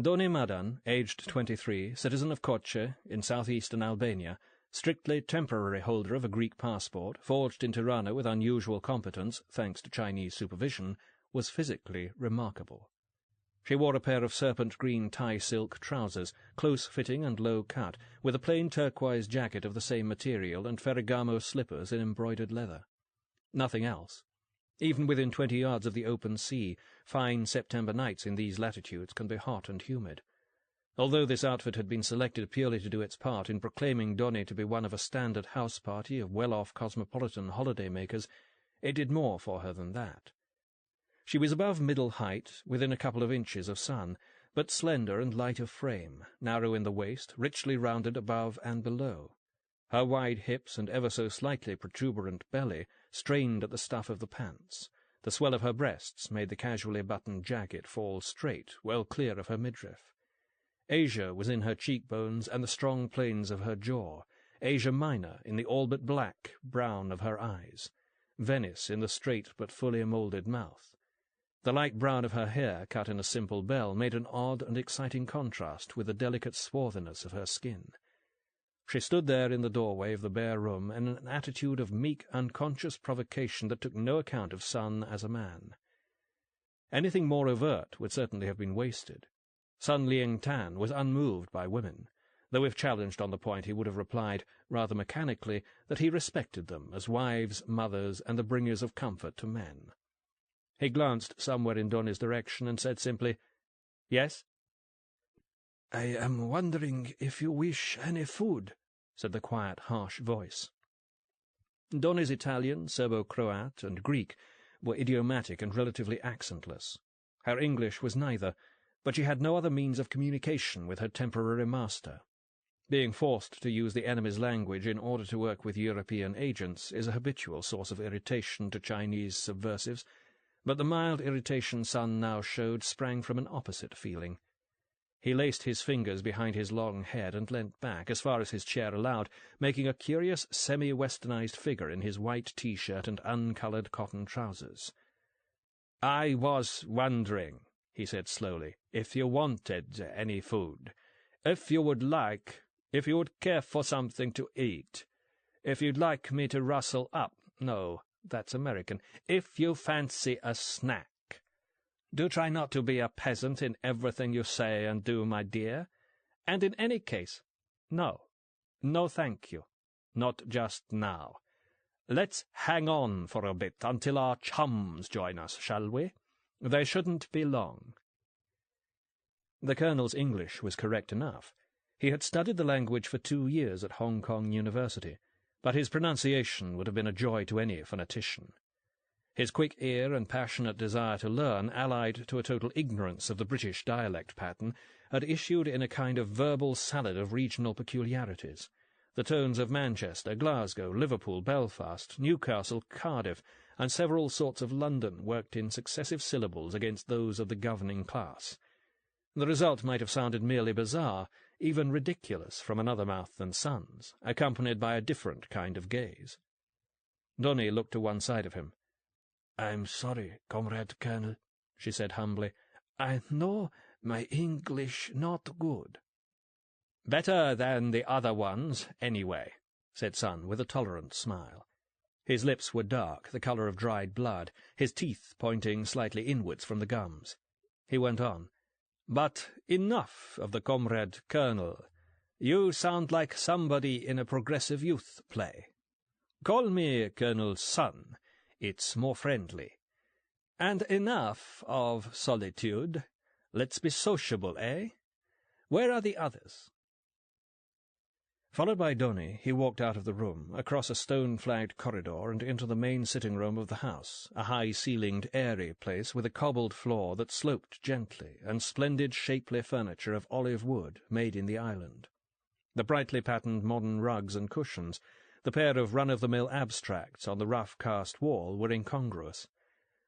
Doni Madan, aged 23, citizen of Koche, in southeastern Albania, strictly temporary holder of a Greek passport, forged in Tirana with unusual competence, thanks to Chinese supervision, was physically remarkable. She wore a pair of serpent-green tie-silk trousers, close-fitting and low-cut, with a plain turquoise jacket of the same material and Ferragamo slippers in embroidered leather. Nothing else. Even within 20 yards of the open sea, fine September nights in these latitudes can be hot and humid. Although this outfit had been selected purely to do its part in proclaiming Donny to be one of a standard house party of well-off cosmopolitan holiday-makers, it did more for her than that. She was above middle height, within a couple of inches of sun, but slender and light of frame, narrow in the waist, richly rounded above and below. Her wide hips and ever so slightly protuberant belly strained at the stuff of the pants. The swell of her breasts made the casually buttoned jacket fall straight, well clear of her midriff. Asia was in her cheekbones and the strong planes of her jaw, Asia Minor in the all but black brown of her eyes, Venice in the straight but fully moulded mouth. The light brown of her hair, cut in a simple bell, made an odd and exciting contrast with the delicate swarthiness of her skin. She stood there in the doorway of the bare room in an attitude of meek, unconscious provocation that took no account of Sun as a man. Anything more overt would certainly have been wasted. Sun Liang Tan was unmoved by women, though if challenged on the point he would have replied, rather mechanically, that he respected them as wives, mothers, and the bringers of comfort to men. He glanced somewhere in Donny's direction and said simply, "Yes?" "I am wondering if you wish any food," said the quiet, harsh voice. Donny's Italian, Serbo-Croat, and Greek were idiomatic and relatively accentless. Her English was neither, but she had no other means of communication with her temporary master. Being forced to use the enemy's language in order to work with European agents is a habitual source of irritation to Chinese subversives, but the mild irritation Sun now showed sprang from an opposite feeling. He laced his fingers behind his long head and leant back as far as his chair allowed, making a curious semi-westernized figure in his white T-shirt and uncoloured cotton trousers. "I was wondering," he said slowly, "if you wanted any food. If you would care for something to eat. If you'd like me to rustle up. No, that's American. If you fancy a snack. Do try not to be a peasant in everything you say and do, my dear. And in any case, no. No, thank you. Not just now. Let's hang on for a bit until our chums join us, shall we? They shouldn't be long." The Colonel's English was correct enough. He had studied the language for 2 years at Hong Kong University, but his pronunciation would have been a joy to any phonetician. His quick ear and passionate desire to learn, allied to a total ignorance of the British dialect pattern, had issued in a kind of verbal salad of regional peculiarities. The tones of Manchester, Glasgow, Liverpool, Belfast, Newcastle, Cardiff, and several sorts of London worked in successive syllables against those of the governing class. The result might have sounded merely bizarre, even ridiculous from another mouth than Sun's, accompanied by a different kind of gaze. Donny looked to one side of him. "I'm sorry, Comrade Colonel," she said humbly. "I know my English not good." "Better than the other ones, anyway," said Sun with a tolerant smile. His lips were dark, the colour of dried blood, his teeth pointing slightly inwards from the gums. He went on, "But enough of the Comrade Colonel. You sound like somebody in a progressive youth play. Call me Colonel Sun. It's more friendly. And enough of solitude. Let's be sociable, eh? Where are the others?" Followed by Donny, he walked out of the room, across a stone-flagged corridor and into the main sitting-room of the house, a high-ceilinged, airy place with a cobbled floor that sloped gently, and splendid, shapely furniture of olive wood made in the island. The brightly patterned modern rugs and cushions, the pair of run-of-the-mill abstracts on the rough-cast wall were incongruous.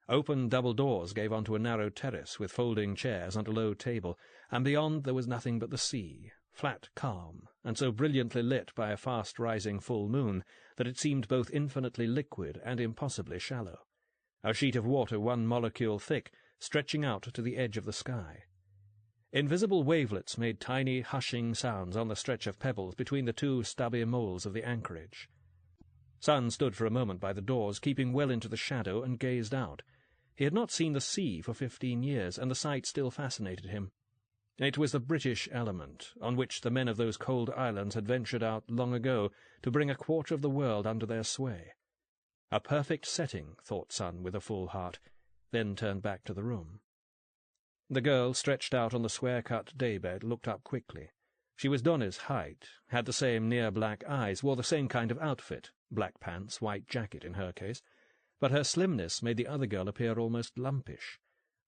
Open double doors gave onto a narrow terrace with folding chairs and a low table, and beyond there was nothing but the sea, flat calm, and so brilliantly lit by a fast-rising full moon that it seemed both infinitely liquid and impossibly shallow, a sheet of water 1 molecule thick, stretching out to the edge of the sky. Invisible wavelets made tiny, hushing sounds on the stretch of pebbles between the 2 stubby moles of the anchorage. Sun stood for a moment by the doors, keeping well into the shadow, and gazed out. He had not seen the sea for 15 years, and the sight still fascinated him. It was the British element, on which the men of those cold islands had ventured out long ago to bring a quarter of the world under their sway. A perfect setting, thought Sun with a full heart, then turned back to the room. The girl, stretched out on the square-cut daybed, looked up quickly. She was Donny's height, had the same near-black eyes, wore the same kind of outfit, black pants, white jacket in her case, but her slimness made the other girl appear almost lumpish.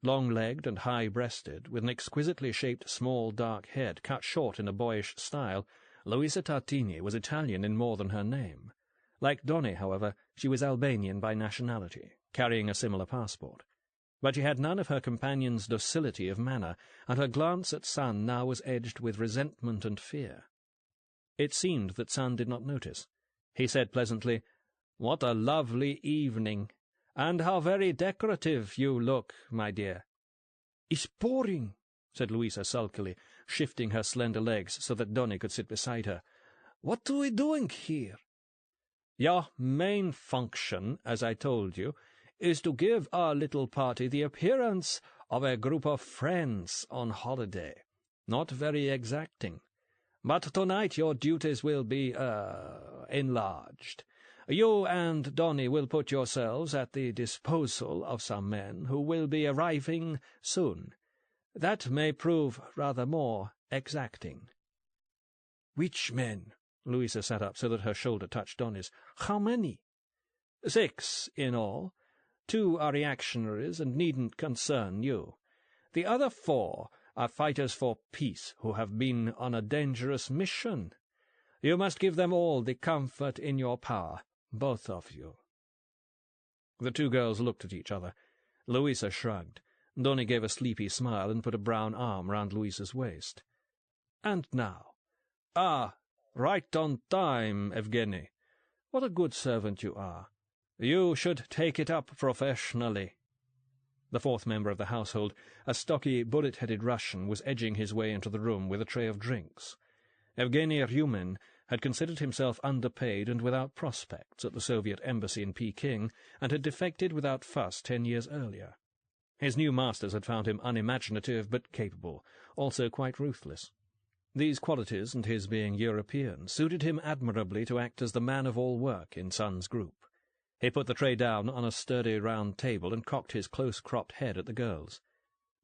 Long-legged and high-breasted, with an exquisitely shaped small dark head cut short in a boyish style, Louisa Tartini was Italian in more than her name. Like Donny, however, she was Albanian by nationality, carrying a similar passport. But she had none of her companion's docility of manner, and her glance at Son now was edged with resentment and fear. It seemed that Son did not notice. He said pleasantly, "What a lovely evening, and how very decorative you look, my dear." "It's pouring," said Louisa sulkily, shifting her slender legs so that Donny could sit beside her. "What are we doing here?" "Your main function, as I told you, is to give our little party the appearance of a group of friends on holiday. Not very exacting. But tonight your duties will be, enlarged. You and Donny will put yourselves at the disposal of some men who will be arriving soon. That may prove rather more exacting." "Which men?" Louisa sat up so that her shoulder touched Donny's. "How many?" "6 in all. 2 are reactionaries and needn't concern you. The other 4 are fighters for peace who have been on a dangerous mission. You must give them all the comfort in your power, both of you." The two girls looked at each other. Louisa shrugged. Donny gave a sleepy smile and put a brown arm round Louisa's waist. "And now—" right on time, Evgeny. What a good servant you are. You should take it up professionally." The fourth member of the household, a stocky, bullet-headed Russian, was edging his way into the room with a tray of drinks. Evgeny Ryumin had considered himself underpaid and without prospects at the Soviet embassy in Peking, and had defected without fuss 10 years earlier. His new masters had found him unimaginative but capable, also quite ruthless. These qualities, and his being European, suited him admirably to act as the man-of-all-work in Son's group. He put the tray down on a sturdy round table and cocked his close-cropped head at the girls.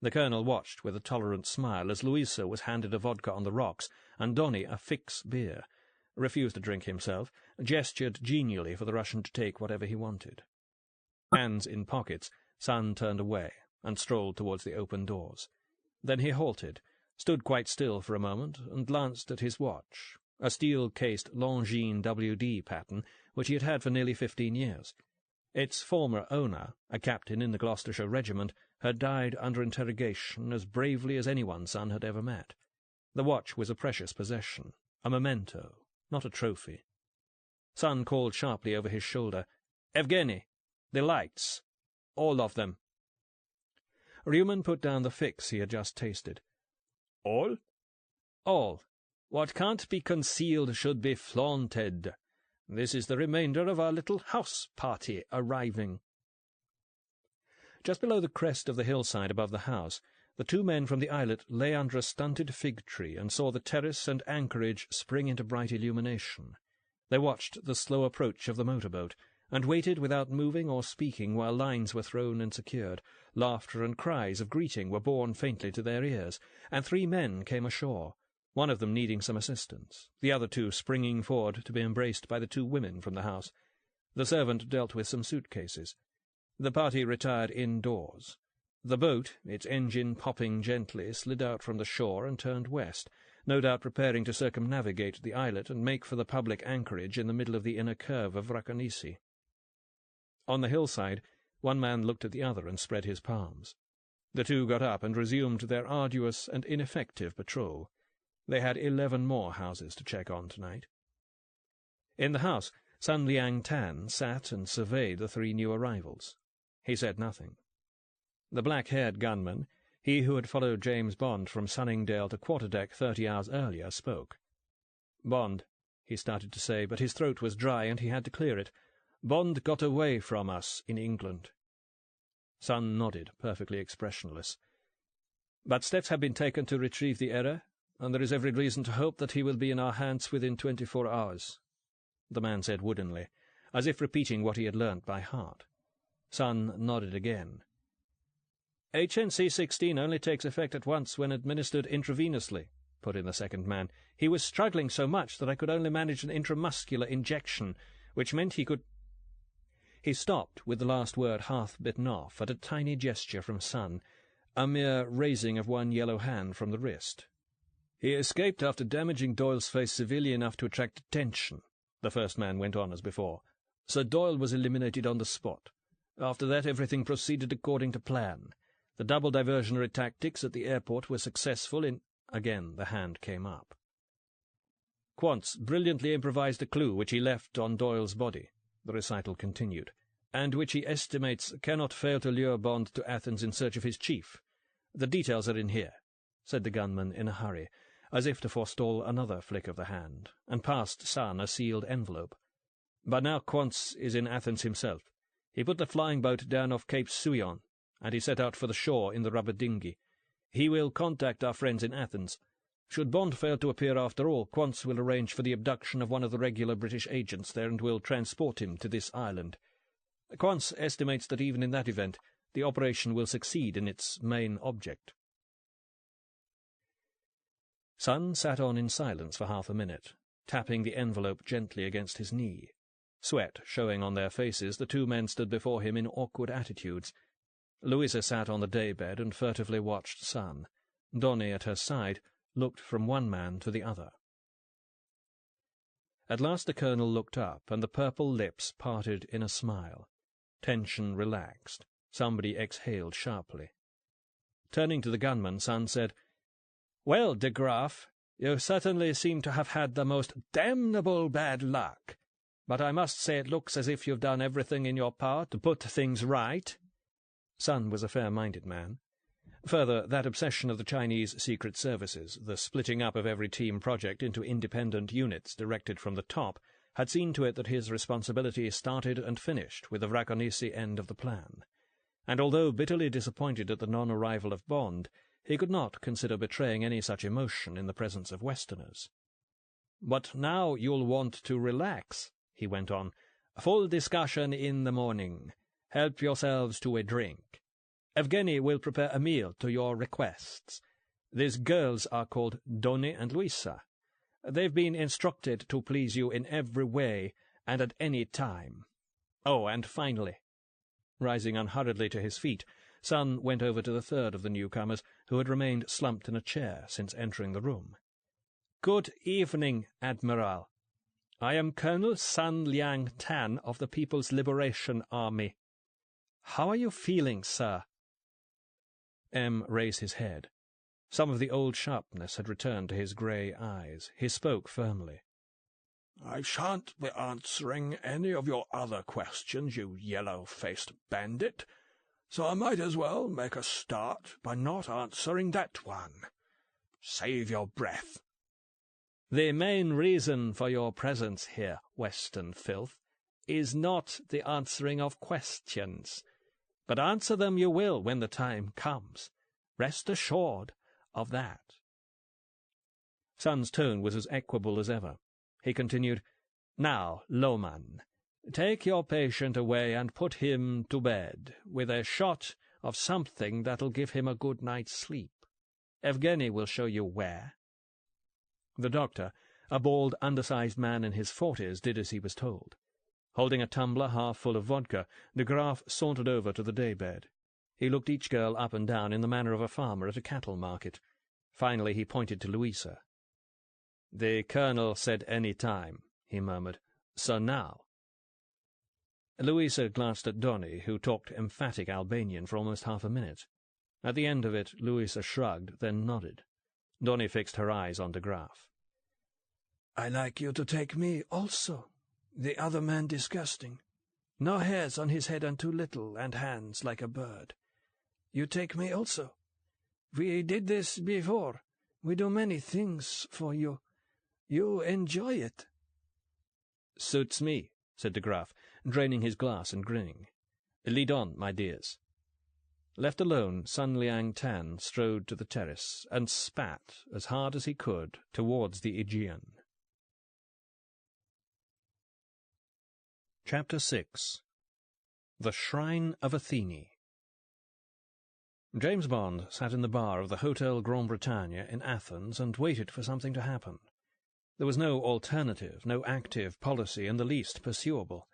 The colonel watched with a tolerant smile as Louisa was handed a vodka on the rocks and Donny a fix beer, refused to drink himself, gestured genially for the Russian to take whatever he wanted. Hands in pockets, Son turned away and strolled towards the open doors. Then he halted, stood quite still for a moment, and glanced at his watch, a steel-cased Longines WD pattern which he had had for nearly 15 years. Its former owner, a captain in the Gloucestershire regiment, had died under interrogation as bravely as anyone Son had ever met. The watch was a precious possession, a memento, not a trophy. Son called sharply over his shoulder, "Evgeny, the lights, all of them." Ryumin put down the fix he had just tasted. "All?" "All. What can't be concealed should be flaunted. This is the remainder of our little house party arriving." Just below the crest of the hillside above the house, the two men from the islet lay under a stunted fig tree and saw the terrace and anchorage spring into bright illumination. They watched the slow approach of the motorboat, and waited without moving or speaking while lines were thrown and secured. Laughter and cries of greeting were borne faintly to their ears, and 3 men came ashore, one of them needing some assistance, the other 2 springing forward to be embraced by the 2 women from the house. The servant dealt with some suitcases. The party retired indoors. The boat, its engine popping gently, slid out from the shore and turned west, no doubt preparing to circumnavigate the islet and make for the public anchorage in the middle of the inner curve of Vrakonisi. On the hillside, one man looked at the other and spread his palms. The 2 got up and resumed their arduous and ineffective patrol. They had 11 more houses to check on tonight. In the house, Sun Liang Tan sat and surveyed the 3 new arrivals. He said nothing. The black-haired gunman, he who had followed James Bond from Sunningdale to Quarterdeck 30 hours earlier, spoke. "Bond," he started to say, but his throat was dry and he had to clear it. "Bond got away from us in England." Sun nodded, perfectly expressionless. "But steps have been taken to retrieve the error, and there is every reason to hope that he will be in our hands within 24 hours, the man said woodenly, as if repeating what he had learnt by heart. Sun nodded again. HNC-16 only takes effect at once when administered intravenously, put in the second man. He was struggling so much that I could only manage an intramuscular injection, which meant he could— He stopped with the last word half bitten off at a tiny gesture from Sun, a mere raising of one yellow hand from the wrist. "He escaped after damaging Doyle's face severely enough to attract attention," the first man went on as before. "Sir Doyle was eliminated on the spot. After that everything proceeded according to plan. The double diversionary tactics at the airport were successful in—" Again the hand came up. "Quantz brilliantly improvised a clue which he left on Doyle's body," the recital continued, "and which he estimates cannot fail to lure Bond to Athens in search of his chief. The details are in here," said the gunman in a hurry, as if to forestall another flick of the hand, and passed Sun a sealed envelope. "But now Quantz is in Athens himself. He put the flying boat down off Cape Suion, and he set out for the shore in the rubber dinghy. He will contact our friends in Athens. Should Bond fail to appear after all, Quantz will arrange for the abduction of one of the regular British agents there and will transport him to this island. Quantz estimates that even in that event, the operation will succeed in its main object." Sun sat on in silence for half a minute, tapping the envelope gently against his knee. Sweat showing on their faces, the two men stood before him in awkward attitudes. Louisa sat on the daybed and furtively watched Sun. Donny, at her side, looked from one man to the other. At last the colonel looked up, and the purple lips parted in a smile. Tension relaxed. Somebody exhaled sharply. Turning to the gunman, Sun said, "Well, de Graaf, you certainly seem to have had the most damnable bad luck, but I must say it looks as if you've done everything in your power to put things right." Sun was a fair-minded man. Further, that obsession of the Chinese secret services, the splitting up of every team project into independent units directed from the top, had seen to it that his responsibility started and finished with the Vraconisi end of the plan. And although bitterly disappointed at the non-arrival of Bond, he could not consider betraying any such emotion in the presence of Westerners. "But now you'll want to relax," he went on. "Full discussion in the morning. Help yourselves to a drink. Evgeny will prepare a meal to your requests. These girls are called Donny and Louisa. They've been instructed to please you in every way and at any time. Oh, and finally—" Rising unhurriedly to his feet, Sun went over to the third of the newcomers, who had remained slumped in a chair since entering the room. "Good evening, Admiral. I am Colonel Sun Liang Tan of the People's Liberation Army. How are you feeling, sir?" M. raised his head. Some of the old sharpness had returned to his grey eyes. He spoke firmly. "I shan't be answering any of your other questions, you yellow-faced bandit, so I might as well make a start by not answering that one. Save your breath." "The main reason for your presence here, Western filth, is not the answering of questions. But answer them you will when the time comes. Rest assured of that." Sun's tone was as equable as ever. He continued, "Now, Lohman, take your patient away and put him to bed, with a shot of something that'll give him a good night's sleep. Evgeny will show you where." The doctor, a bald, undersized man in his 40s, did as he was told. Holding a tumbler half full of vodka, de Graaf sauntered over to the daybed. He looked each girl up and down in the manner of a farmer at a cattle market. Finally he pointed to Louisa. "The colonel said any time," he murmured. "So now?" Louisa glanced at Donny, who talked emphatic Albanian for almost half a minute. At the end of it, Louisa shrugged, then nodded. Donny fixed her eyes on de Graaf. "I like you to take me also. The other man disgusting. No hairs on his head and too little, and hands like a bird. You take me also. We did this before. We do many things for you. You enjoy it." "Suits me," said de Graaf, draining his glass and grinning. "Lead on, my dears." Left alone, Sun Liang Tan strode to the terrace and spat as hard as he could towards the Aegean. Chapter 6. The Shrine of Athene. James Bond sat in the bar of the Hotel Grand Bretagne in Athens and waited for something to happen. There was no alternative, no active policy in the least pursuable.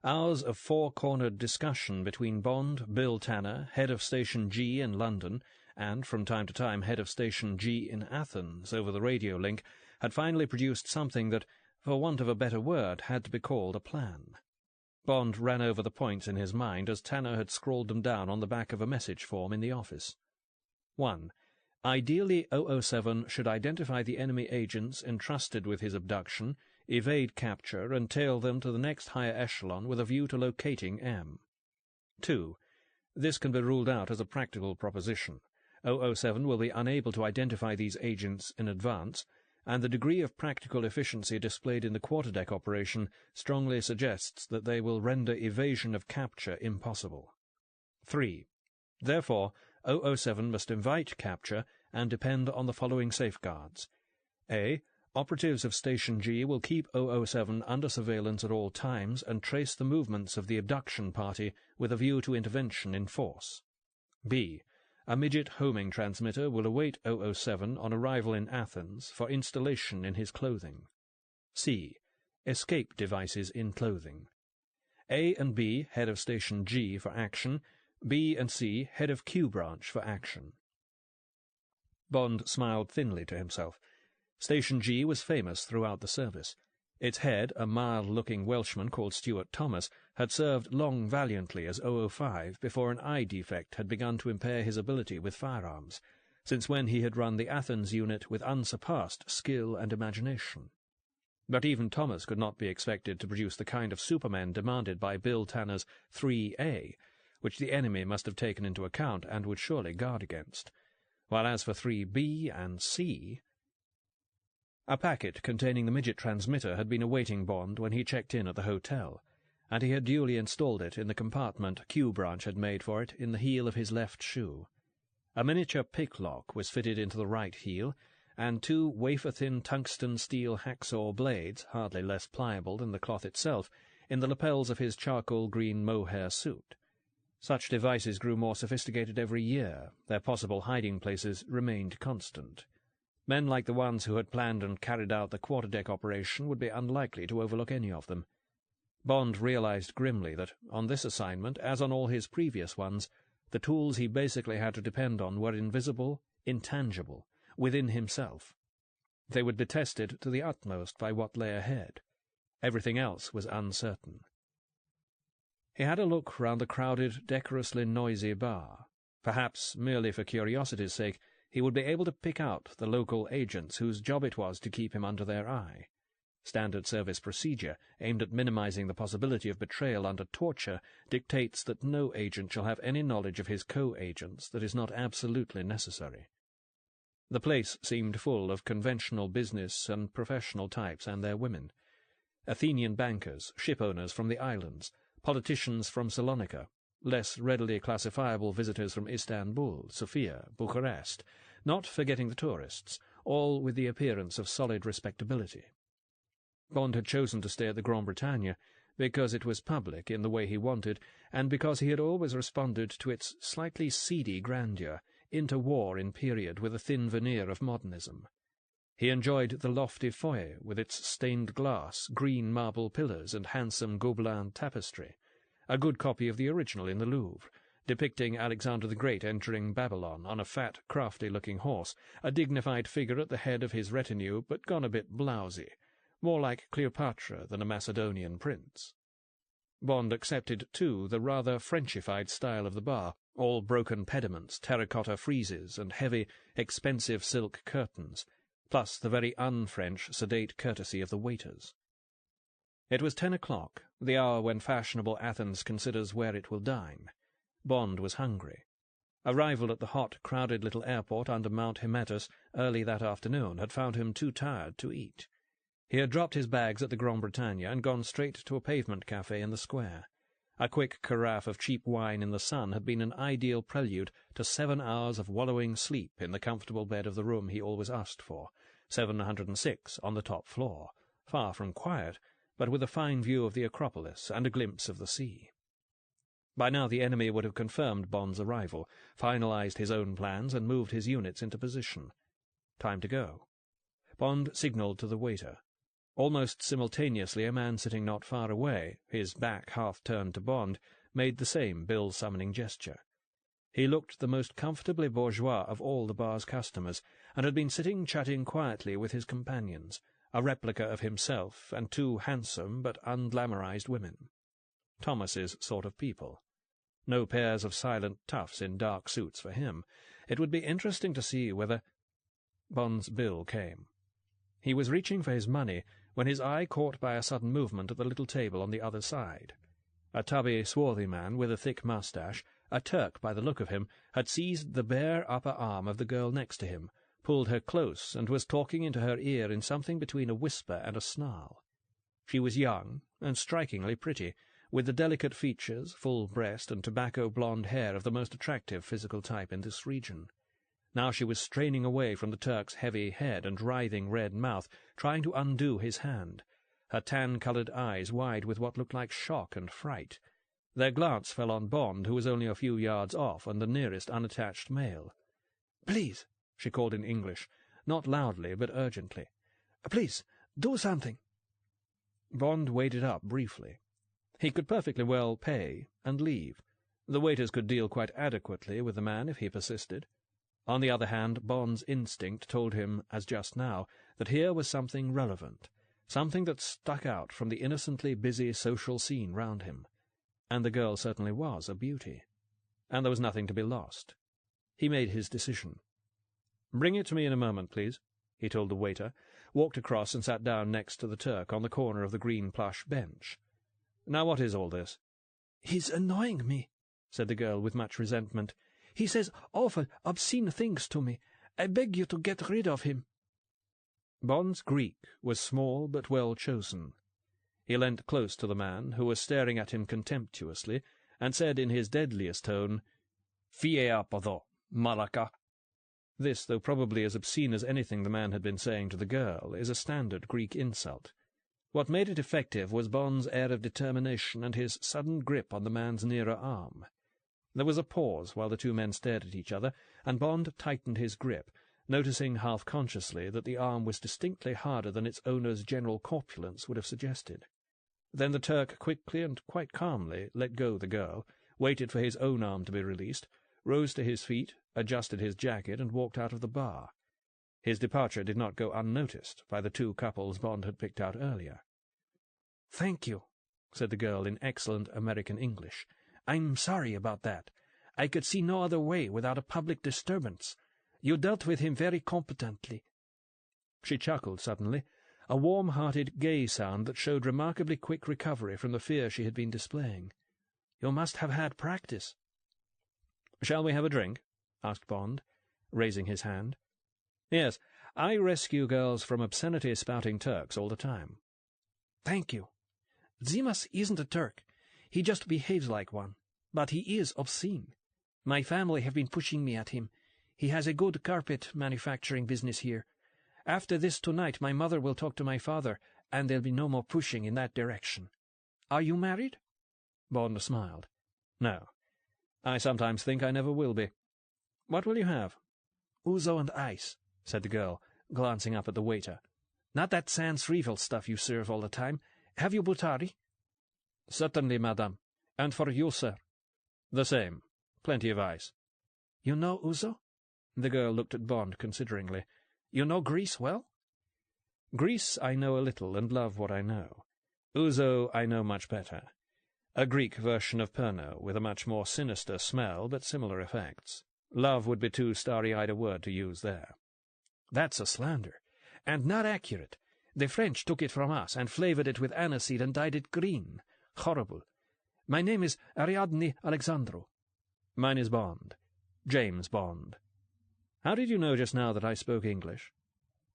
Hours of four-cornered discussion between Bond, Bill Tanner, head of Station G in London, and, from time to time, head of Station G in Athens over the radio link, had finally produced something that, for want of a better word, had to be called a plan. Bond ran over the points in his mind as Tanner had scrawled them down on the back of a message form in the office. 1. Ideally, 007 should identify the enemy agents entrusted with his abduction, evade capture, and tail them to the next higher echelon with a view to locating M. 2. This can be ruled out as a practical proposition. 007 will be unable to identify these agents in advance, and the degree of practical efficiency displayed in the quarterdeck operation strongly suggests that they will render evasion of capture impossible. 3. Therefore, 007 must invite capture and depend on the following safeguards. A. Operatives of Station G will keep 007 under surveillance at all times and trace the movements of the abduction party with a view to intervention in force. B. A midget homing transmitter will await 007 on arrival in Athens for installation in his clothing. C. Escape devices in clothing. A and B, head of Station G for action. B and C, head of Q branch for action. Bond smiled thinly to himself. Station G was famous throughout the service. Its head, a mild-looking Welshman called Stuart Thomas, had served long valiantly as 005 before an eye defect had begun to impair his ability with firearms, since when he had run the Athens unit with unsurpassed skill and imagination. But even Thomas could not be expected to produce the kind of supermen demanded by Bill Tanner's 3A, which the enemy must have taken into account and would surely guard against, while as for 3B and C... A packet containing the midget transmitter had been awaiting Bond when he checked in at the hotel, and he had duly installed it in the compartment Q branch had made for it in the heel of his left shoe. A miniature pick lock was fitted into the right heel, and 2 wafer-thin tungsten steel hacksaw blades, hardly less pliable than the cloth itself, in the lapels of his charcoal-green mohair suit. Such devices grew more sophisticated every year. Their possible hiding places remained constant. Men like the ones who had planned and carried out the quarterdeck operation would be unlikely to overlook any of them. Bond realized grimly that, on this assignment, as on all his previous ones, the tools he basically had to depend on were invisible, intangible, within himself. They would be tested to the utmost by what lay ahead. Everything else was uncertain. He had a look round the crowded, decorously noisy bar. Perhaps, merely for curiosity's sake, he would be able to pick out the local agents whose job it was to keep him under their eye. Standard service procedure, aimed at minimizing the possibility of betrayal under torture, dictates that no agent shall have any knowledge of his co-agents that is not absolutely necessary. The place seemed full of conventional business and professional types and their women. Athenian bankers, ship-owners from the islands, politicians from Salonika, less readily classifiable visitors from Istanbul, Sofia, Bucharest, not forgetting the tourists, all with the appearance of solid respectability. Bond had chosen to stay at the Grand Bretagne because it was public in the way he wanted, and because he had always responded to its slightly seedy grandeur, interwar in period with a thin veneer of modernism. He enjoyed the lofty foyer with its stained glass, green marble pillars, and handsome Gobelin tapestry, a good copy of the original in the Louvre, depicting Alexander the Great entering Babylon on a fat, crafty-looking horse, a dignified figure at the head of his retinue, but gone a bit blousy, more like Cleopatra than a Macedonian prince. Bond accepted, too, the rather Frenchified style of the bar, all broken pediments, terracotta friezes, and heavy, expensive silk curtains, plus the very un-French sedate courtesy of the waiters. It was 10 o'clock, the hour when fashionable Athens considers where it will dine. Bond was hungry. Arrival at the hot, crowded little airport under Mount Hymettus early that afternoon had found him too tired to eat. He had dropped his bags at the Grand Bretagne and gone straight to a pavement cafe in the square. A quick carafe of cheap wine in the sun had been an ideal prelude to 7 hours of wallowing sleep in the comfortable bed of the room he always asked for, 706 on the top floor, far from quiet, but with a fine view of the Acropolis and a glimpse of the sea. By now the enemy would have confirmed Bond's arrival, finalized his own plans, and moved his units into position. Time to go. Bond signalled to the waiter. Almost simultaneously a man sitting not far away, his back half turned to Bond, made the same bill-summoning gesture. He looked the most comfortably bourgeois of all the bar's customers, and had been sitting chatting quietly with his companions, a replica of himself and two handsome but unglamorized women. Thomas's sort of people. No pairs of silent toughs in dark suits for him. It would be interesting to see whether— Bond's bill came. He was reaching for his money when his eye caught by a sudden movement at the little table on the other side. A tubby, swarthy man with a thick moustache, a Turk by the look of him, had seized the bare upper arm of the girl next to him, pulled her close, and was talking into her ear in something between a whisper and a snarl. She was young and strikingly pretty, with the delicate features, full breast, and tobacco-blonde hair of the most attractive physical type in this region. Now she was straining away from the Turk's heavy head and writhing red mouth, trying to undo his hand, her tan-coloured eyes wide with what looked like shock and fright. Their glance fell on Bond, who was only a few yards off, and the nearest unattached male. "Please," she called in English, not loudly but urgently. "Please, do something." Bond waited up briefly. He could perfectly well pay and leave. The waiters could deal quite adequately with the man if he persisted. On the other hand, Bond's instinct told him, as just now, that here was something relevant, something that stuck out from the innocently busy social scene round him. And the girl certainly was a beauty. And there was nothing to be lost. He made his decision. "Bring it to me in a moment, please," he told the waiter, walked across and sat down next to the Turk on the corner of the green plush bench. "Now what is all this?" "He's annoying me," said the girl with much resentment. "He says awful, obscene things to me. I beg you to get rid of him." Bond's Greek was small but well chosen. He leant close to the man, who was staring at him contemptuously, and said in his deadliest tone, "Fie apodo, malaka." This, though probably as obscene as anything the man had been saying to the girl, is a standard Greek insult. What made it effective was Bond's air of determination and his sudden grip on the man's nearer arm. There was a pause while the two men stared at each other, and Bond tightened his grip, noticing half-consciously that the arm was distinctly harder than its owner's general corpulence would have suggested. Then the Turk quickly and quite calmly let go the girl, waited for his own arm to be released, rose to his feet, adjusted his jacket, and walked out of the bar. His departure did not go unnoticed by the two couples Bond had picked out earlier. "Thank you," said the girl in excellent American English. "I'm sorry about that. I could see no other way without a public disturbance. You dealt with him very competently." She chuckled suddenly, a warm-hearted, gay sound that showed remarkably quick recovery from the fear she had been displaying. "You must have had practice." "Shall we have a drink?" asked Bond, raising his hand. "Yes, I rescue girls from obscenity-spouting Turks all the time." "Thank you. Zimas isn't a Turk. He just behaves like one. But he is obscene. My family have been pushing me at him. He has a good carpet manufacturing business here. After this tonight my mother will talk to my father, and there'll be no more pushing in that direction. Are you married?" Bond smiled. "No. I sometimes think I never will be. What will you have?" "Ouzo and ice," said the girl, glancing up at the waiter. "Not that sans refill stuff you serve all the time. Have you Butari?" "Certainly, madame. And for you, sir?" "The same. Plenty of ice." "You know ouzo?" The girl looked at Bond consideringly. "You know Greece well?" "Greece I know a little, and love what I know. Ouzo I know much better. A Greek version of Pernod, with a much more sinister smell, but similar effects. Love would be too starry-eyed a word to use there." "That's a slander, and not accurate. The French took it from us and flavoured it with aniseed and dyed it green. Horrible. My name is Ariadne Alexandru." "Mine is Bond. James Bond." "How did you know just now that I spoke English?"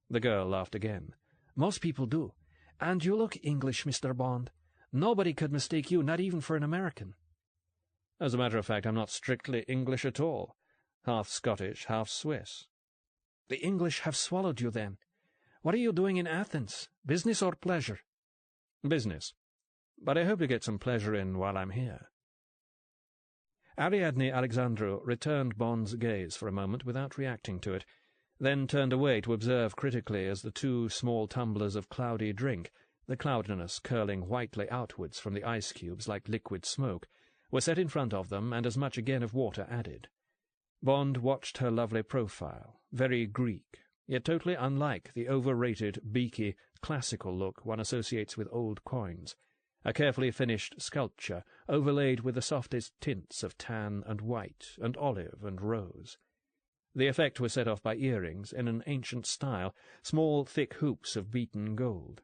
The girl laughed again. "Most people do. And you look English, Mr. Bond. Nobody could mistake you, not even for an American." "As a matter of fact, I'm not strictly English at all. Half Scottish, half Swiss." "The English have swallowed you, then. What are you doing in Athens? Business or pleasure?" "Business. But I hope to get some pleasure in while I'm here." Ariadne Alexandru returned Bond's gaze for a moment without reacting to it, then turned away to observe critically as the 2 small tumblers of cloudy drink, the cloudiness curling whitely outwards from the ice cubes like liquid smoke, were set in front of them and as much again of water added. Bond watched her lovely profile, very Greek, yet totally unlike the overrated, beaky, classical look one associates with old coins, a carefully finished sculpture overlaid with the softest tints of tan and white and olive and rose. The effect was set off by earrings in an ancient style, small thick hoops of beaten gold.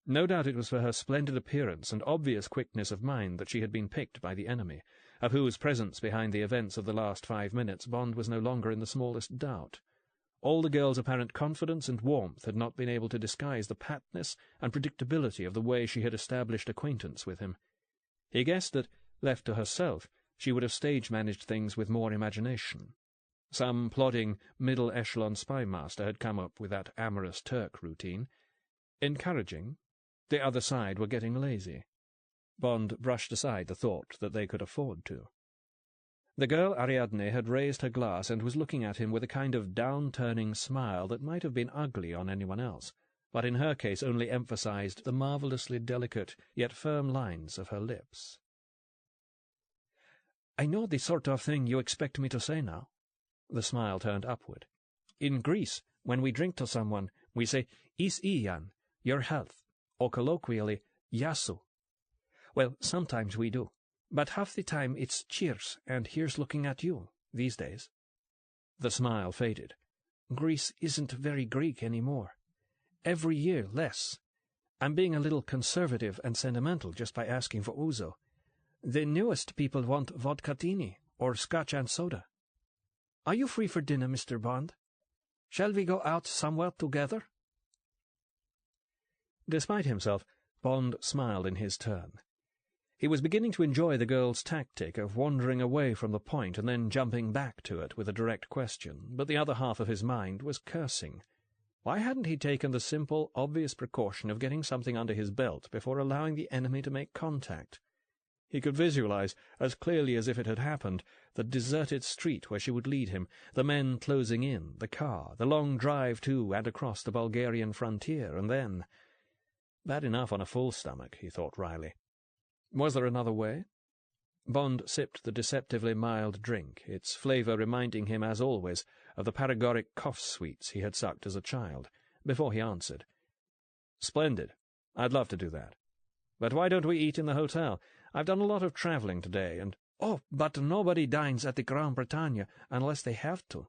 No doubt it was for her splendid appearance and obvious quickness of mind that she had been picked by the enemy, of whose presence behind the events of the last 5 minutes Bond was no longer in the smallest doubt. All the girl's apparent confidence and warmth had not been able to disguise the patness and predictability of the way she had established acquaintance with him. He guessed that, left to herself, she would have stage-managed things with more imagination. Some plodding, middle-echelon spy-master had come up with that amorous Turk routine. Encouraging, the other side were getting lazy. Bond brushed aside the thought that they could afford to. The girl Ariadne had raised her glass and was looking at him with a kind of down-turning smile that might have been ugly on anyone else, but in her case only emphasized the marvellously delicate yet firm lines of her lips. "I know the sort of thing you expect me to say now." The smile turned upward. "In Greece, when we drink to someone, we say, 'Is Ian, your health,' or colloquially, 'Yasu.' Well, sometimes we do. But half the time it's 'cheers' and 'here's looking at you,' these days." The smile faded. "Greece isn't very Greek anymore. Every year less. I'm being a little conservative and sentimental just by asking for ouzo. The newest people want vodkatini or scotch and soda. Are you free for dinner, Mr. Bond? Shall we go out somewhere together?" Despite himself, Bond smiled in his turn. He was beginning to enjoy the girl's tactic of wandering away from the point and then jumping back to it with a direct question, but the other half of his mind was cursing. Why hadn't he taken the simple, obvious precaution of getting something under his belt before allowing the enemy to make contact? He could visualize, as clearly as if it had happened, the deserted street where she would lead him, the men closing in, the car, the long drive to and across the Bulgarian frontier, and then— Bad enough on a full stomach, he thought wryly. Was there another way? Bond sipped the deceptively mild drink, its flavour reminding him, as always, of the paregoric cough sweets he had sucked as a child, before he answered. "Splendid. I'd love to do that. But why don't we eat in the hotel? I've done a lot of travelling today, and—" "Oh, but nobody dines at the Grand Bretagne unless they have to.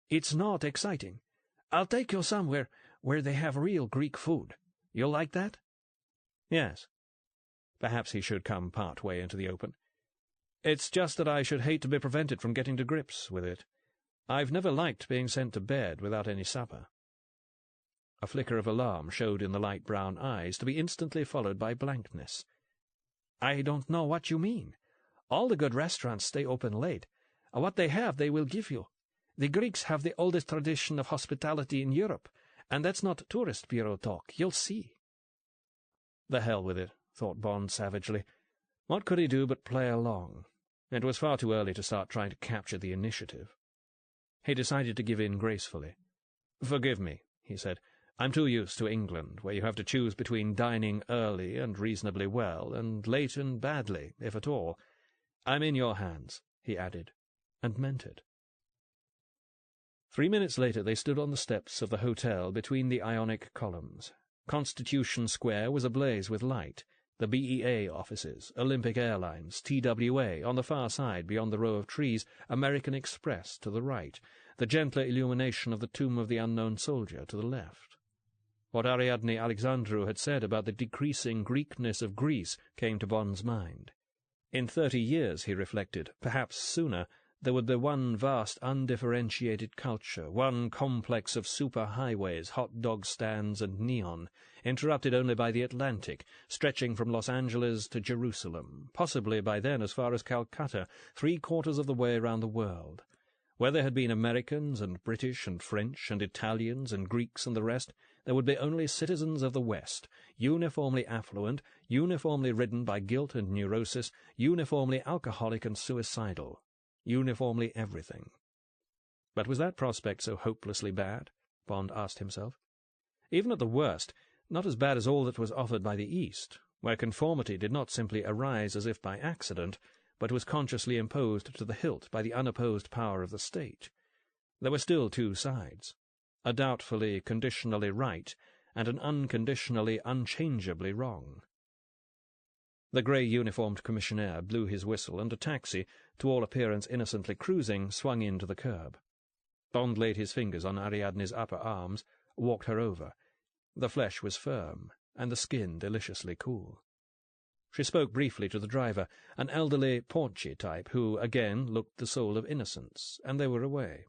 It's not exciting. I'll take you somewhere where they have real Greek food. You'll like that?" "Yes." Perhaps he should come part way into the open. "It's just that I should hate to be prevented from getting to grips with it. I've never liked being sent to bed without any supper." A flicker of alarm showed in the light brown eyes, to be instantly followed by blankness. "I don't know what you mean. All the good restaurants stay open late. What they have they will give you. The Greeks have the oldest tradition of hospitality in Europe, and that's not tourist bureau talk, you'll see." The hell with it, thought Bond savagely. What could he do but play along? It was far too early to start trying to capture the initiative. He decided to give in gracefully. "Forgive me," he said. "I'm too used to England, where you have to choose between dining early and reasonably well, and late and badly, if at all. I'm in your hands," he added, and meant it. 3 minutes later they stood on the steps of the hotel between the Ionic columns. Constitution Square was ablaze with light. The BEA offices, Olympic Airlines, TWA on the far side beyond the row of trees, American Express to the right, the gentler illumination of the tomb of the unknown soldier to the left. What Ariadne Alexandru had said about the decreasing Greekness of Greece came to Bond's mind. In 30 years, he reflected, perhaps sooner, there would be one vast undifferentiated culture, one complex of super-highways, hot-dog stands and neon, interrupted only by the Atlantic, stretching from Los Angeles to Jerusalem, possibly by then as far as Calcutta, 3/4 of the way round the world, Where there had been Americans and British and French and Italians and Greeks and the rest, there would be only citizens of the West, uniformly affluent, uniformly ridden by guilt and neurosis, uniformly alcoholic and suicidal, uniformly everything. But was that prospect so hopelessly bad? Bond asked himself. Even at the worst, not as bad as all that was offered by the East, where conformity did not simply arise as if by accident, but was consciously imposed to the hilt by the unopposed power of the state. There were still two sides, a doubtfully conditionally right and an unconditionally unchangeably wrong. The grey uniformed commissionaire blew his whistle, and a taxi, to all appearance innocently cruising, swung in to the curb. Bond laid his fingers on Ariadne's upper arms, walked her over. The flesh was firm, and the skin deliciously cool. She spoke briefly to the driver, an elderly, paunchy type, who, again, looked the soul of innocence, and they were away.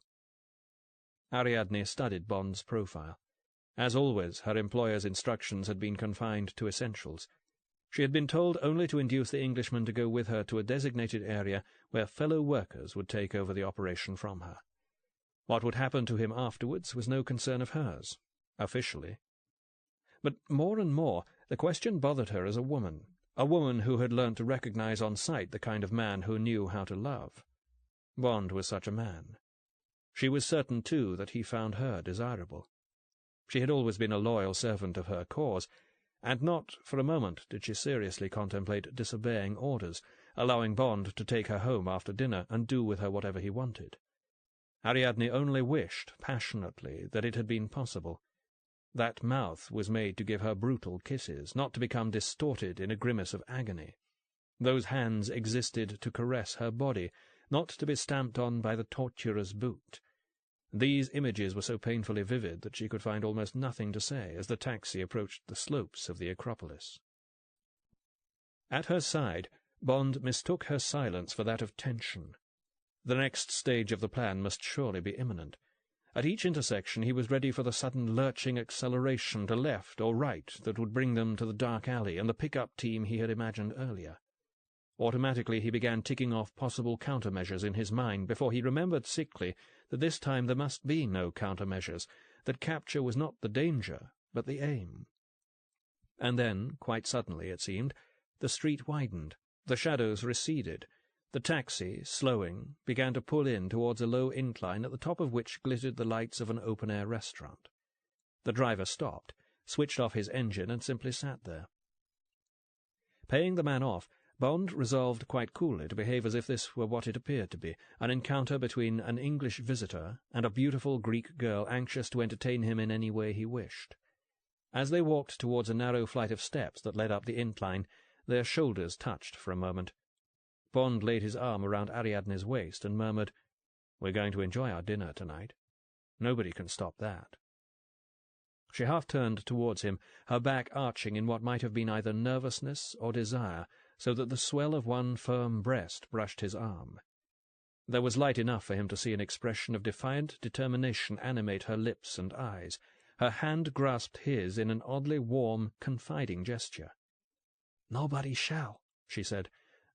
Ariadne studied Bond's profile. As always, her employer's instructions had been confined to essentials. She had been told only to induce the Englishman to go with her to a designated area where fellow workers would take over the operation from her. What would happen to him afterwards was no concern of hers, officially. But more and more the question bothered her as a woman who had learned to recognize on sight the kind of man who knew how to love. Bond was such a man. She was certain, too, that he found her desirable. She had always been a loyal servant of her cause, and not for a moment did she seriously contemplate disobeying orders, allowing Bond to take her home after dinner and do with her whatever he wanted. Ariadne only wished, passionately, that it had been possible. That mouth was made to give her brutal kisses, not to become distorted in a grimace of agony. Those hands existed to caress her body, not to be stamped on by the torturer's boot. These images were so painfully vivid that she could find almost nothing to say as the taxi approached the slopes of the Acropolis. At her side, Bond mistook her silence for that of tension. The next stage of the plan must surely be imminent. At each intersection he was ready for the sudden lurching acceleration to left or right that would bring them to the dark alley and the pick-up team he had imagined earlier. Automatically he began ticking off possible countermeasures in his mind before he remembered sickly that this time there must be no countermeasures, that capture was not the danger, but the aim. And then, quite suddenly, it seemed, the street widened, the shadows receded. The taxi, slowing, began to pull in towards a low incline at the top of which glittered the lights of an open-air restaurant. The driver stopped, switched off his engine, and simply sat there. Paying the man off, Bond resolved quite coolly to behave as if this were what it appeared to be, an encounter between an English visitor and a beautiful Greek girl anxious to entertain him in any way he wished. As they walked towards a narrow flight of steps that led up the incline, their shoulders touched for a moment. Bond laid his arm around Ariadne's waist and murmured, "We're going to enjoy our dinner tonight. Nobody can stop that." She half turned towards him, her back arching in what might have been either nervousness or desire, so that the swell of one firm breast brushed his arm. There was light enough for him to see an expression of defiant determination animate her lips and eyes. Her hand grasped his in an oddly warm, confiding gesture. "Nobody shall," she said.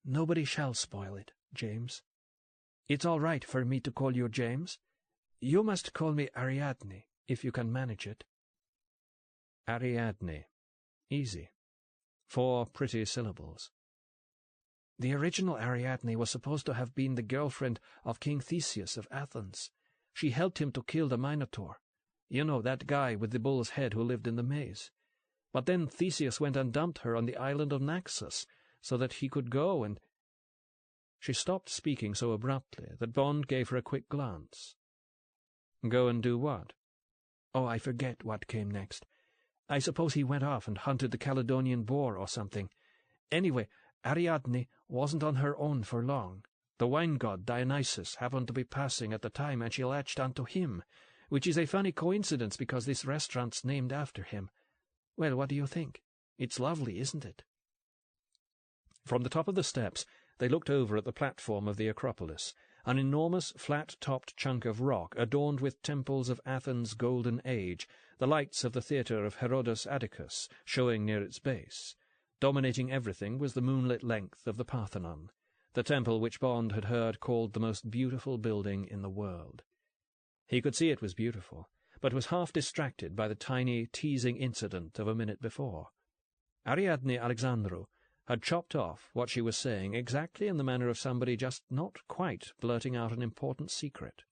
"Nobody shall spoil it, James. It's all right for me to call you James. You must call me Ariadne, if you can manage it." Ariadne. Easy. 4 pretty syllables. "The original Ariadne was supposed to have been the girlfriend of King Theseus of Athens. She helped him to kill the Minotaur. You know, that guy with the bull's head who lived in the maze. But then Theseus went and dumped her on the island of Naxos, so that he could go and—" She stopped speaking so abruptly that Bond gave her a quick glance. "Go and do what?" "Oh, I forget what came next. I suppose he went off and hunted the Caledonian boar or something. Anyway, Ariadne wasn't on her own for long. The wine god Dionysus happened to be passing at the time, and she latched onto him, which is a funny coincidence because this restaurant's named after him. Well, what do you think? It's lovely, isn't it?" From the top of the steps they looked over at the platform of the Acropolis, an enormous flat-topped chunk of rock adorned with temples of Athens' golden age, the lights of the theatre of Herodes Atticus showing near its base. Dominating everything was the moonlit length of the Parthenon. the temple which Bond had heard called the most beautiful building in the world. He could see it was beautiful, but was half distracted by the tiny, teasing incident of a minute before. Ariadne Alexandru had chopped off what she was saying exactly in the manner of somebody just not quite blurting out an important secret.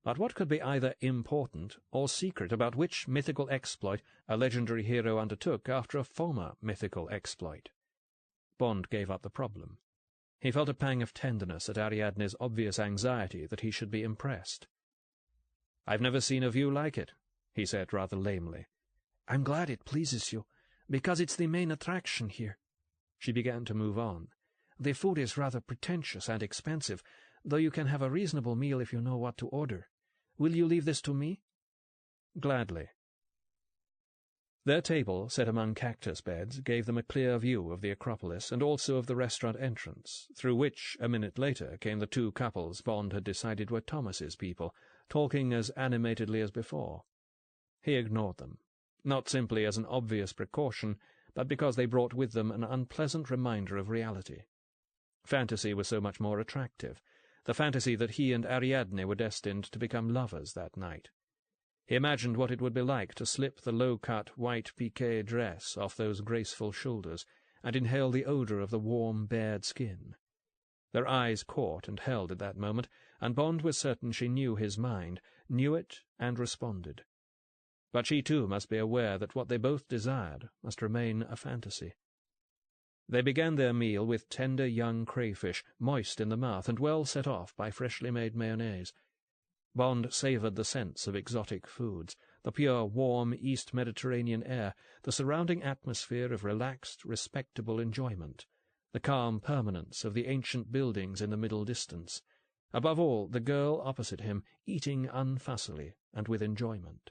But what could be either important or secret about which mythical exploit a legendary hero undertook after a former mythical exploit? Bond gave up the problem. He felt a pang of tenderness at Ariadne's obvious anxiety that he should be impressed. "I've never seen a view like it," he said rather lamely. "I'm glad it pleases you, because it's the main attraction here." She began to move on. "The food is rather pretentious and expensive, though you can have a reasonable meal if you know what to order. Will you leave this to me?" "Gladly." Their table, set among cactus beds, gave them a clear view of the Acropolis and also of the restaurant entrance, through which, a minute later, came the two couples Bond had decided were Thomas's people, talking as animatedly as before. He ignored them, not simply as an obvious precaution, but because they brought with them an unpleasant reminder of reality. Fantasy was so much more attractive, the fantasy that he and Ariadne were destined to become lovers that night. He imagined what it would be like to slip the low-cut white piqué dress off those graceful shoulders and inhale the odour of the warm, bared skin. Their eyes caught and held at that moment, and Bond was certain she knew his mind, knew it and responded. But she too must be aware that what they both desired must remain a fantasy. They began their meal with tender young crayfish, moist in the mouth and well set off by freshly made mayonnaise. Bond savoured the scents of exotic foods, the pure, warm East Mediterranean air, the surrounding atmosphere of relaxed, respectable enjoyment, the calm permanence of the ancient buildings in the middle distance. Above all, the girl opposite him, eating unfussily and with enjoyment.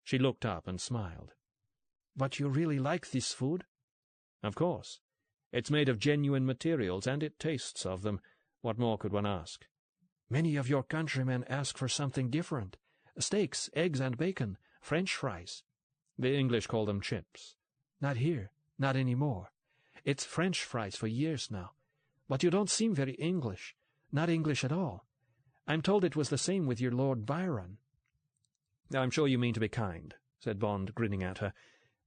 She looked up and smiled. "But you really like this food?" "Of course. It's made of genuine materials, and it tastes of them. What more could one ask?" "Many of your countrymen ask for something different. Steaks, eggs and bacon, French fries." "The English call them chips." "Not here, not any more. It's French fries for years now. But you don't seem very English, not English at all. I'm told it was the same with your Lord Byron." "I'm sure you mean to be kind," said Bond, grinning at her,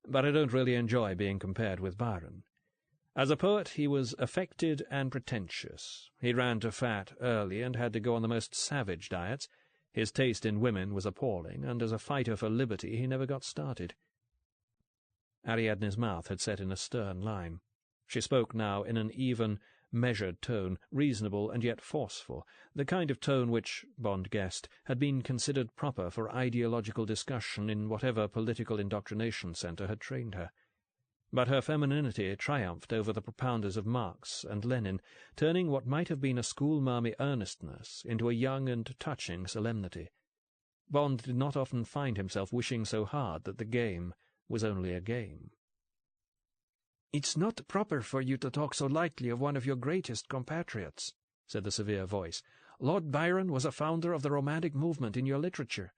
"but I don't really enjoy being compared with Byron. As a poet he was affected and pretentious. He ran to fat early and had to go on the most savage diets. His taste in women was appalling, and as a fighter for liberty he never got started." Ariadne's mouth had set in a stern line. She spoke now in an even, measured tone, reasonable and yet forceful, the kind of tone which, Bond guessed, had been considered proper for ideological discussion in whatever political indoctrination centre had trained her. But her femininity triumphed over the propounders of Marx and Lenin, turning what might have been a schoolmarmy earnestness into a young and touching solemnity. Bond did not often find himself wishing so hard that the game was only a game. "It's not proper for you to talk so lightly of one of your greatest compatriots," said the severe voice. "Lord Byron was a founder of the Romantic movement in your literature.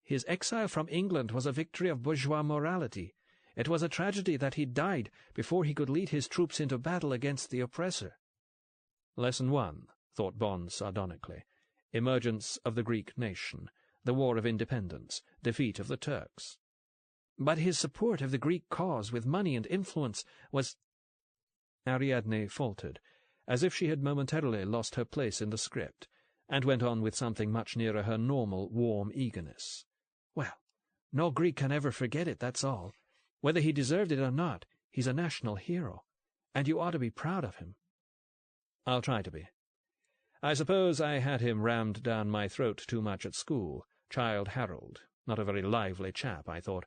His exile from England was a victory of bourgeois morality. It was a tragedy that he died before he could lead his troops into battle against the oppressor." Lesson 1, thought Bond sardonically. Emergence of the Greek nation, the War of Independence, defeat of the Turks. "But his support of the Greek cause with money and influence was—" Ariadne faltered, as if she had momentarily lost her place in the script, and went on with something much nearer her normal warm eagerness. "Well, no Greek can ever forget it, that's all. Whether he deserved it or not, he's a national hero, and you ought to be proud of him." "I'll try to be. I suppose I had him rammed down my throat too much at school. Childe Harold. Not a very lively chap, I thought."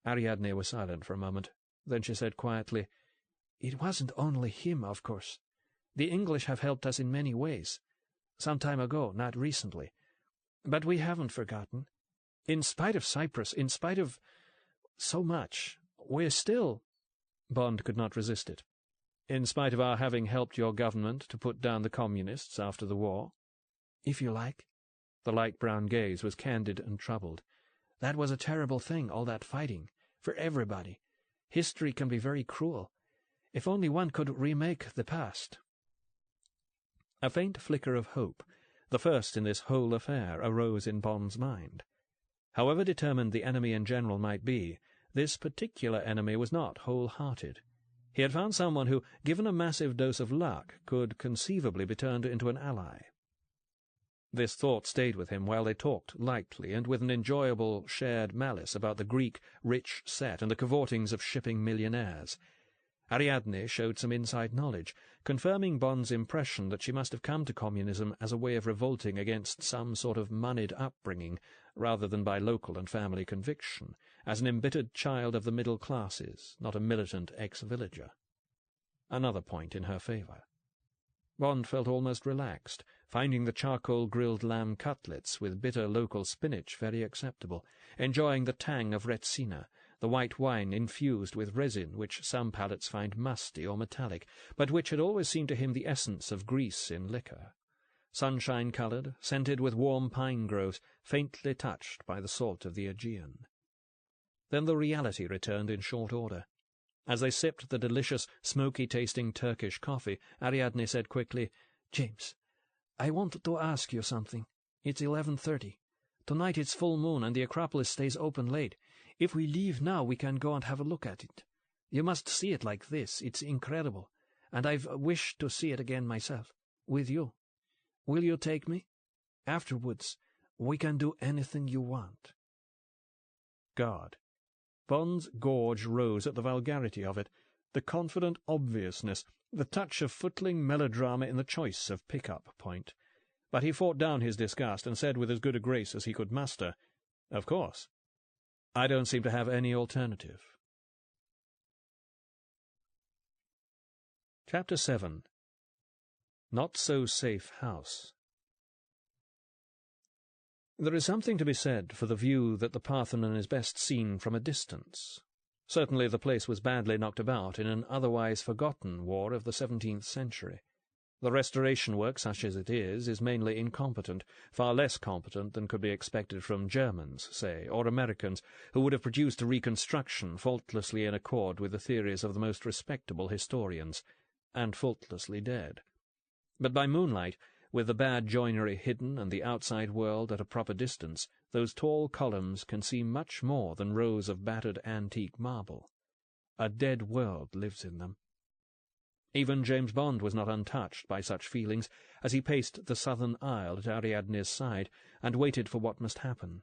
Ariadne was silent for a moment. Then she said quietly, "It wasn't only him, of course. The English have helped us in many ways. Some time ago, not recently. But we haven't forgotten. In spite of Cyprus, in spite of so much, we're still—" Bond could not resist it. "In spite of our having helped your government to put down the communists after the war?" "If you like." The light brown gaze was candid and troubled. "That was a terrible thing, all that fighting, for everybody. History can be very cruel. If only one could remake the past." A faint flicker of hope, the first in this whole affair, arose in Bond's mind. However determined the enemy in general might be, this particular enemy was not whole-hearted. He had found someone who, given a massive dose of luck, could conceivably be turned into an ally. This thought stayed with him while they talked lightly and with an enjoyable shared malice about the Greek rich set and the cavortings of shipping millionaires. Ariadne showed some inside knowledge, confirming Bond's impression that she must have come to communism as a way of revolting against some sort of moneyed upbringing, rather than by local and family conviction, as an embittered child of the middle classes, not a militant ex-villager. Another point in her favour. Bond felt almost relaxed, finding the charcoal-grilled lamb cutlets with bitter local spinach very acceptable, enjoying the tang of retsina, the white wine infused with resin which some palates find musty or metallic, but which had always seemed to him the essence of Greece in liquor. Sunshine-coloured, scented with warm pine groves, faintly touched by the salt of the Aegean. Then the reality returned in short order. As they sipped the delicious, smoky-tasting Turkish coffee, Ariadne said quickly, "James, I want to ask you something. It's 11:30. Tonight it's full moon and the Acropolis stays open late. If we leave now, we can go and have a look at it. You must see it like this. It's incredible. And I've wished to see it again myself. With you. Will you take me? Afterwards, we can do anything you want." God. Bond's gorge rose at the vulgarity of it, the confident obviousness, the touch of footling melodrama in the choice of pick-up point. But he fought down his disgust and said with as good a grace as he could muster, "Of course. I don't seem to have any alternative." Chapter 7. Not-So-Safe House. There is something to be said for the view that the Parthenon is best seen from a distance. Certainly the place was badly knocked about in an otherwise forgotten war of the 17th century. The restoration work, such as it is mainly incompetent, far less competent than could be expected from Germans, say, or Americans, who would have produced a reconstruction faultlessly in accord with the theories of the most respectable historians, and faultlessly dead. But by moonlight, with the bad joinery hidden and the outside world at a proper distance, those tall columns can seem much more than rows of battered antique marble. A dead world lives in them. Even James Bond was not untouched by such feelings as he paced the southern aisle at Ariadne's side and waited for what must happen.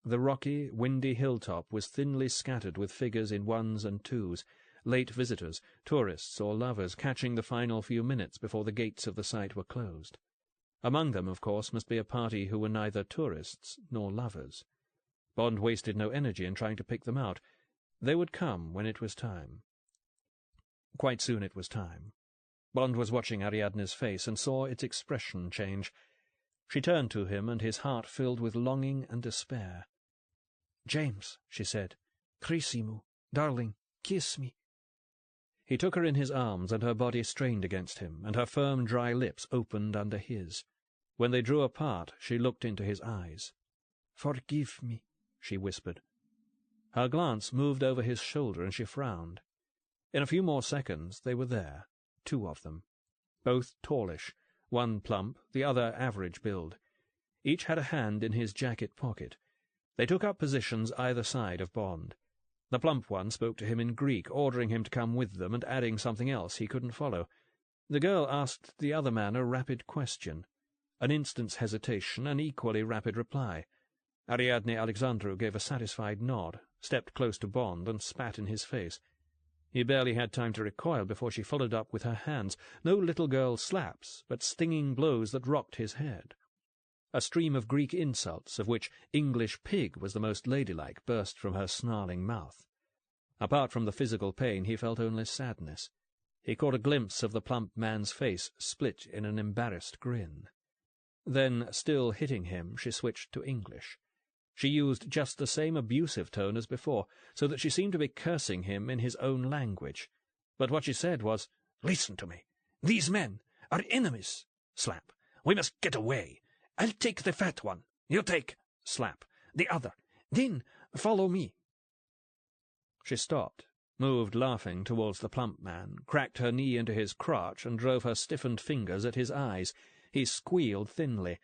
The rocky, windy hilltop was thinly scattered with figures in ones and twos, late visitors, tourists or lovers, catching the final few minutes before the gates of the site were closed. Among them, of course, must be a party who were neither tourists nor lovers. Bond wasted no energy in trying to pick them out. They would come when it was time. Quite soon it was time. Bond was watching Ariadne's face and saw its expression change. She turned to him, and his heart filled with longing and despair. "James," she said, "Crisimu, darling, kiss me." He took her in his arms, and her body strained against him, and her firm, dry lips opened under his. When they drew apart, she looked into his eyes. "Forgive me," she whispered. Her glance moved over his shoulder, and she frowned. In a few more seconds they were there, two of them, both tallish, one plump, the other average build. Each had a hand in his jacket pocket. They took up positions either side of Bond. The plump one spoke to him in Greek, ordering him to come with them and adding something else he couldn't follow. The girl asked the other man a rapid question. An instant's hesitation, an equally rapid reply. Ariadne Alexandru gave a satisfied nod, stepped close to Bond, and spat in his face. He barely had time to recoil before she followed up with her hands, no little girl slaps, but stinging blows that rocked his head. A stream of Greek insults, of which English pig was the most ladylike, burst from her snarling mouth. Apart from the physical pain, he felt only sadness. He caught a glimpse of the plump man's face, split in an embarrassed grin. Then, still hitting him, she switched to English. She used just the same abusive tone as before, so that she seemed to be cursing him in his own language. But what she said was, "Listen to me. These men are enemies. Slap. We must get away. I'll take the fat one. You take, slap, the other. Then follow me." She stopped, moved laughing towards the plump man, cracked her knee into his crotch, and drove her stiffened fingers at his eyes. He squealed thinly.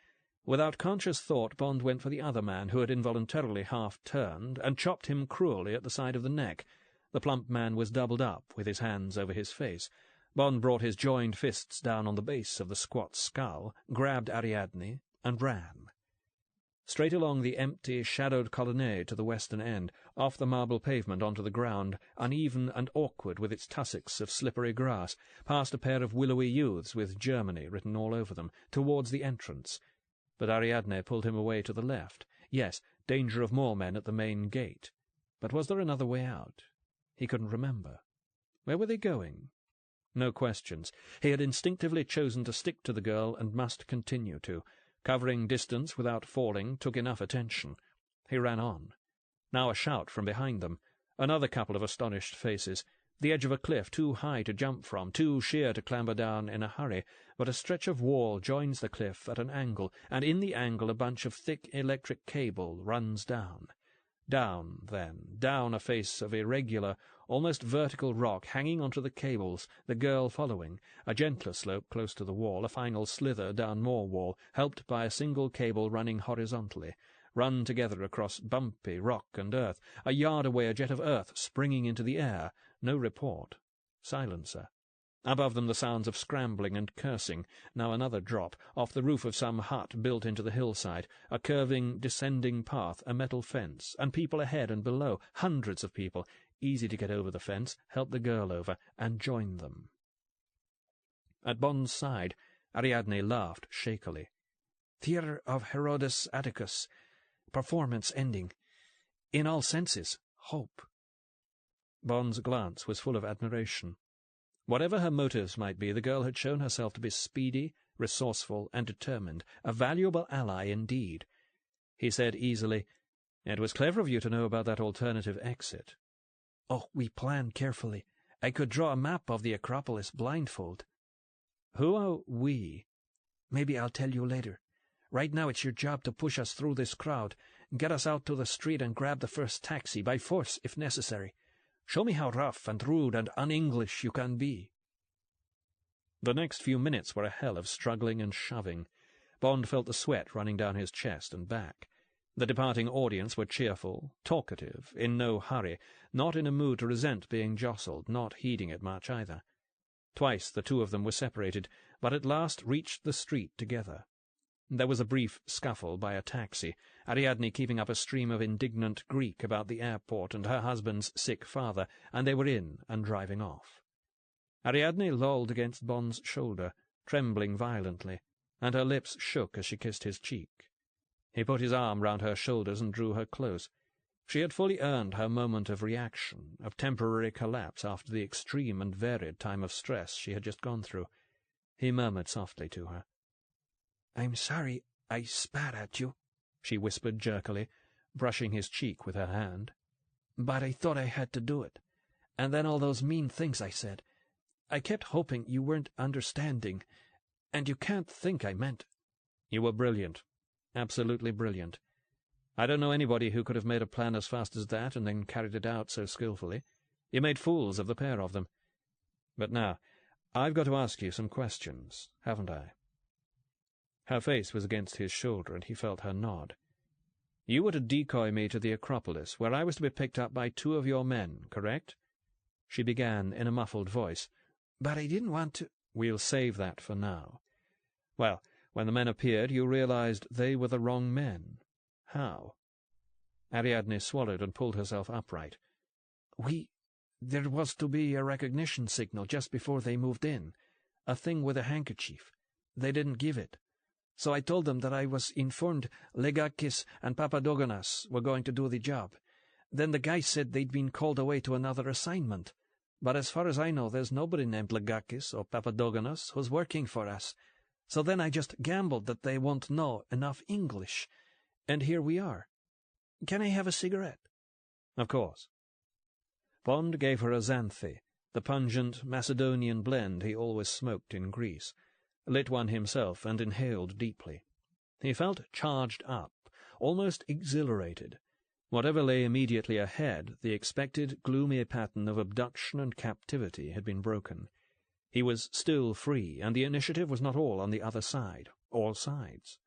Without conscious thought, Bond went for the other man, who had involuntarily half-turned, and chopped him cruelly at the side of the neck. The plump man was doubled up, with his hands over his face. Bond brought his joined fists down on the base of the squat's skull, grabbed Ariadne, and ran. Straight along the empty, shadowed colonnade to the western end, off the marble pavement onto the ground, uneven and awkward with its tussocks of slippery grass, past a pair of willowy youths with Germany written all over them, towards the entrance. But Ariadne pulled him away to the left. Yes, danger of more men at the main gate. But was there another way out? He couldn't remember. Where were they going? No questions. He had instinctively chosen to stick to the girl and must continue to. Covering distance without falling took enough attention. He ran on. Now a shout from behind them. Another couple of astonished faces. The edge of a cliff too high to jump from, too sheer to clamber down in a hurry, but a stretch of wall joins the cliff at an angle, and in the angle a bunch of thick electric cable runs down. Down, then, down a face of irregular, almost vertical rock hanging onto the cables, the girl following, a gentler slope close to the wall, a final slither down more wall, helped by a single cable running horizontally, run together across bumpy rock and earth, a yard away a jet of earth springing into the air, no report, silencer. Above them the sounds of scrambling and cursing, now another drop, off the roof of some hut built into the hillside, a curving, descending path, a metal fence, and people ahead and below, hundreds of people, easy to get over the fence, help the girl over, and join them. At Bond's side, Ariadne laughed shakily. "Theatre of Herodes Atticus. Performance ending. In all senses, hope." Bond's glance was full of admiration. Whatever her motives might be, the girl had shown herself to be speedy, resourceful, and determined, a valuable ally indeed. He said easily, "It was clever of you to know about that alternative exit." "Oh, we planned carefully. I could draw a map of the Acropolis blindfold." "Who are we?" "Maybe I'll tell you later. Right now it's your job to push us through this crowd, get us out to the street and grab the first taxi, by force if necessary. Show me how rough and rude and un-English you can be." The next few minutes were a hell of struggling and shoving. Bond felt the sweat running down his chest and back. The departing audience were cheerful, talkative, in no hurry, not in a mood to resent being jostled, not heeding it much either. Twice the two of them were separated, but at last reached the street together. There was a brief scuffle by a taxi, Ariadne keeping up a stream of indignant Greek about the airport and her husband's sick father, and they were in and driving off. Ariadne lolled against Bond's shoulder, trembling violently, and her lips shook as she kissed his cheek. He put his arm round her shoulders and drew her close. She had fully earned her moment of reaction, of temporary collapse after the extreme and varied time of stress she had just gone through. He murmured softly to her. "I'm sorry I spat at you," she whispered jerkily, brushing his cheek with her hand. "But I thought I had to do it. And then all those mean things I said. I kept hoping you weren't understanding, and you can't think I meant—" "You were brilliant. Absolutely brilliant. I don't know anybody who could have made a plan as fast as that and then carried it out so skillfully. You made fools of the pair of them. But now, I've got to ask you some questions, haven't I?" Her face was against his shoulder, and he felt her nod. "You were to decoy me to the Acropolis, where I was to be picked up by 2 of your men, correct?" She began in a muffled voice. "But I didn't want to—" "We'll save that for now. Well, when the men appeared, you realized they were the wrong men. How?" Ariadne swallowed and pulled herself upright. There was to be a recognition signal just before they moved in. A thing with a handkerchief. They didn't give it. So I told them that I was informed Legakis and Papadogonas were going to do the job. Then the guy said they'd been called away to another assignment. But as far as I know, there's nobody named Legakis or Papadogonas who's working for us. So then I just gambled that they won't know enough English. And here we are. Can I have a cigarette?" "Of course." Bond gave her a Xanthi, the pungent Macedonian blend he always smoked in Greece, lit one himself and inhaled deeply. He felt charged up, almost exhilarated. Whatever lay immediately ahead, the expected gloomy pattern of abduction and captivity had been broken. He was still free, and the initiative was not all on the other side, all sides.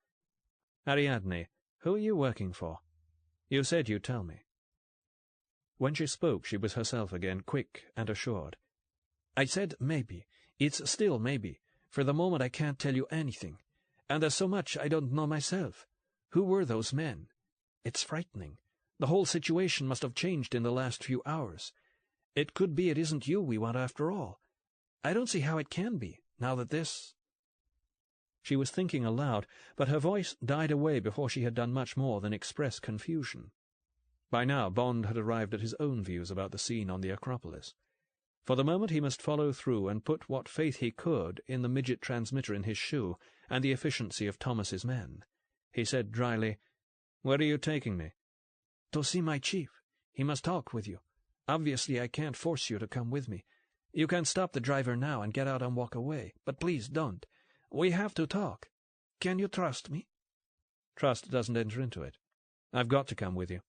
"Ariadne, who are you working for? You said you'd tell me." When she spoke, she was herself again, quick and assured. "I said maybe. It's still maybe. For the moment I can't tell you anything. And there's so much I don't know myself. Who were those men? It's frightening. The whole situation must have changed in the last few hours. It could be it isn't you we want after all. I don't see how it can be, now that this—" She was thinking aloud, but her voice died away before she had done much more than express confusion. By now Bond had arrived at his own views about the scene on the Acropolis. For the moment he must follow through and put what faith he could in the midget transmitter in his shoe and the efficiency of Thomas's men. He said dryly, "Where are you taking me?" "To see my chief. He must talk with you. Obviously I can't force you to come with me. You can stop the driver now and get out and walk away, but please don't. We have to talk. Can you trust me?" "Trust doesn't enter into it. I've got to come with you."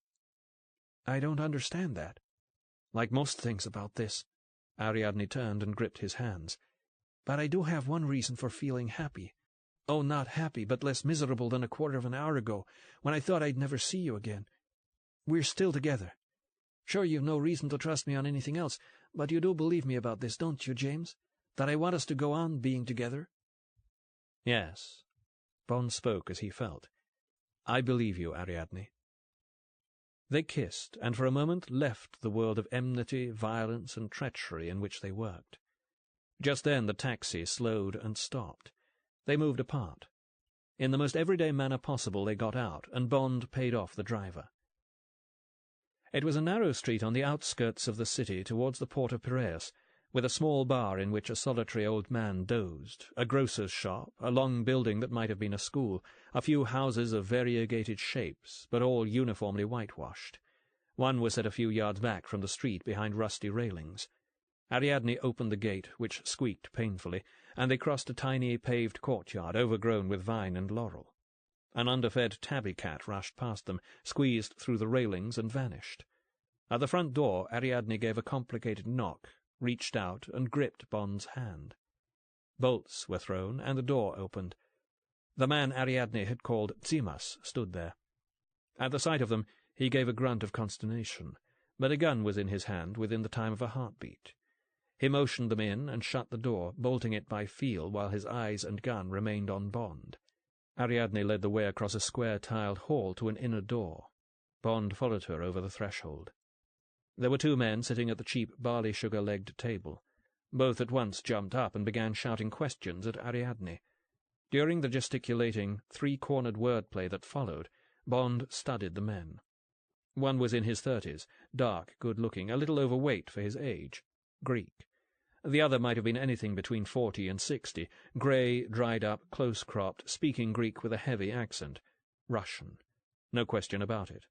"I don't understand that." "Like most things about this." Ariadne turned and gripped his hands. "But I do have one reason for feeling happy. Oh, not happy, but less miserable than a quarter of an hour ago, when I thought I'd never see you again. We're still together. Sure, you've no reason to trust me on anything else, but you do believe me about this, don't you, James? That I want us to go on being together?" "Yes." Bond spoke as he felt. "I believe you, Ariadne." They kissed, and for a moment left the world of enmity, violence, and treachery in which they worked. Just then the taxi slowed and stopped. They moved apart. In the most everyday manner possible they got out, and Bond paid off the driver. It was a narrow street on the outskirts of the city towards the port of Piraeus, with a small bar in which a solitary old man dozed, a grocer's shop, a long building that might have been a school, a few houses of variegated shapes, but all uniformly whitewashed. One was set a few yards back from the street behind rusty railings. Ariadne opened the gate, which squeaked painfully, and they crossed a tiny paved courtyard overgrown with vine and laurel. An underfed tabby cat rushed past them, squeezed through the railings, and vanished. At the front door Ariadne gave a complicated knock, reached out, and gripped Bond's hand. Bolts were thrown, and the door opened. The man Ariadne had called Zimas stood there. At the sight of them he gave a grunt of consternation, but a gun was in his hand within the time of a heartbeat. He motioned them in and shut the door, bolting it by feel while his eyes and gun remained on Bond. Ariadne led the way across a square-tiled hall to an inner door. Bond followed her over the threshold. There were two men sitting at the cheap barley-sugar-legged table. Both at once jumped up and began shouting questions at Ariadne. During the gesticulating, three-cornered wordplay that followed, Bond studied the men. One was in his 30s, dark, good-looking, a little overweight for his age, Greek. The other might have been anything between 40 and 60, grey, dried-up, close-cropped, speaking Greek with a heavy accent. Russian. No question about it.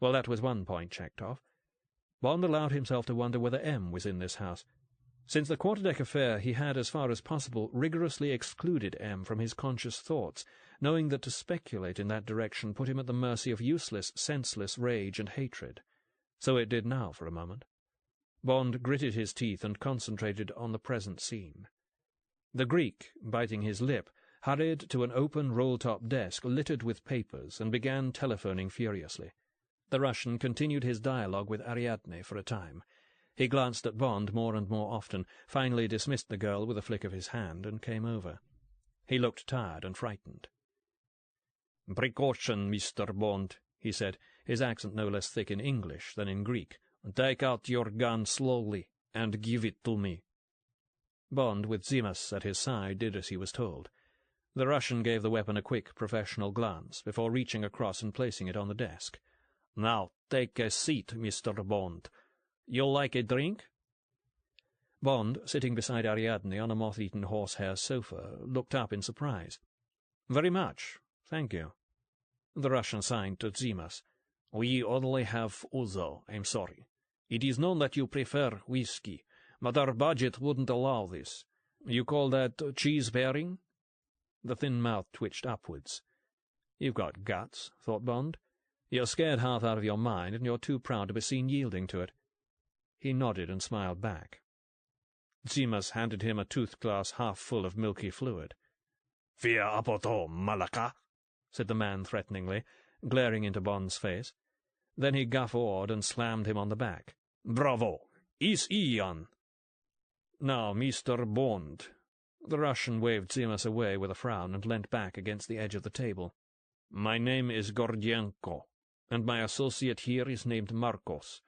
Well, that was one point checked off. Bond allowed himself to wonder whether M was in this house. Since the quarterdeck affair he had, as far as possible, rigorously excluded M from his conscious thoughts, knowing that to speculate in that direction put him at the mercy of useless, senseless rage and hatred. So it did now for a moment. Bond gritted his teeth and concentrated on the present scene. The Greek, biting his lip, hurried to an open roll-top desk littered with papers and began telephoning furiously. The Russian continued his dialogue with Ariadne for a time. He glanced at Bond more and more often, finally dismissed the girl with a flick of his hand, and came over. He looked tired and frightened. "Precaution, Mr. Bond," he said, his accent no less thick in English than in Greek. "Take out your gun slowly, and give it to me." Bond, with Zimas at his side, did as he was told. The Russian gave the weapon a quick, professional glance, before reaching across and placing it on the desk. "Now, take a seat, Mr. Bond. You'll like a drink?" Bond, sitting beside Ariadne on a moth-eaten horsehair sofa, looked up in surprise. "Very much, thank you." The Russian signed to Zimas. "We only have ouzo, I'm sorry. It is known that you prefer whiskey, but our budget wouldn't allow this. You call that cheese-pairing?" The thin mouth twitched upwards. "You've got guts," thought Bond. You're scared half out of your mind, and you're too proud to be seen yielding to it." He nodded and smiled back. Zimas handed him a tooth-glass half full of milky fluid. "Via apoto, Malaka," said the man threateningly, glaring into Bond's face. Then he guffawed and slammed him on the back. "Bravo! Is Ian?" "Now, Mr. Bond." The Russian waved Zimas away with a frown and leant back against the edge of the table. "My name is Gordienko, and my associate here is named Marcos.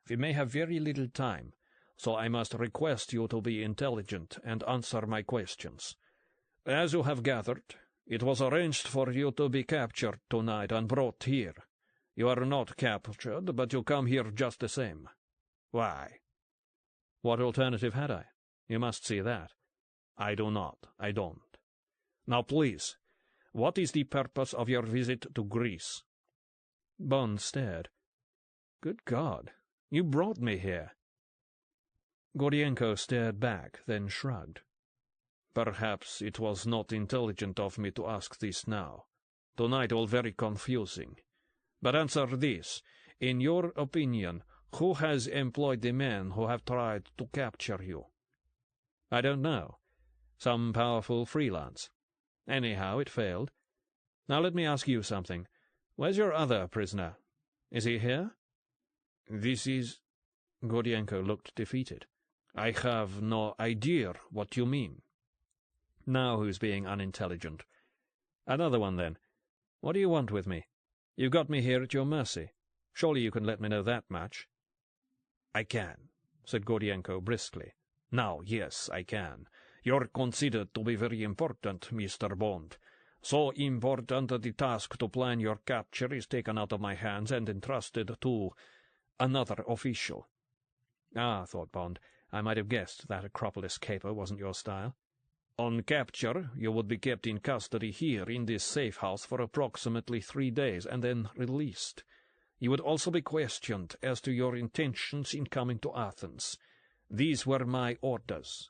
We may have very little time, so I must request you to be intelligent and answer my questions. As you have gathered, it was arranged for you to be captured tonight and brought here. You are not captured, but you come here just the same. Why?" "What alternative had I? You must see that." "I do not. I don't. Now, please, what is the purpose of your visit to Greece?" Bond stared. "Good God, you brought me here." Gordienko stared back, then shrugged. "Perhaps it was not intelligent of me to ask this now. Tonight all very confusing. But answer this. In your opinion, who has employed the men who have tried to capture you?" "I don't know. Some powerful freelance. Anyhow, it failed. Now let me ask you something. Where's your other prisoner? Is he here?" "This is—" Gordienko looked defeated. "I have no idea what you mean." Now who's being unintelligent? Another one, then. What do you want with me? You've got me here at your mercy. Surely you can let me know that much." "I can," said Gordienko briskly. "Now, yes, I can. You're considered to be very important, Mr. Bond. So important that the task to plan your capture is taken out of my hands and entrusted to another official." "Ah," thought Bond, "I might have guessed that Acropolis caper wasn't your style." "On capture, you would be kept in custody here in this safe house for approximately 3 days and then released. You would also be questioned as to your intentions in coming to Athens. These were my orders.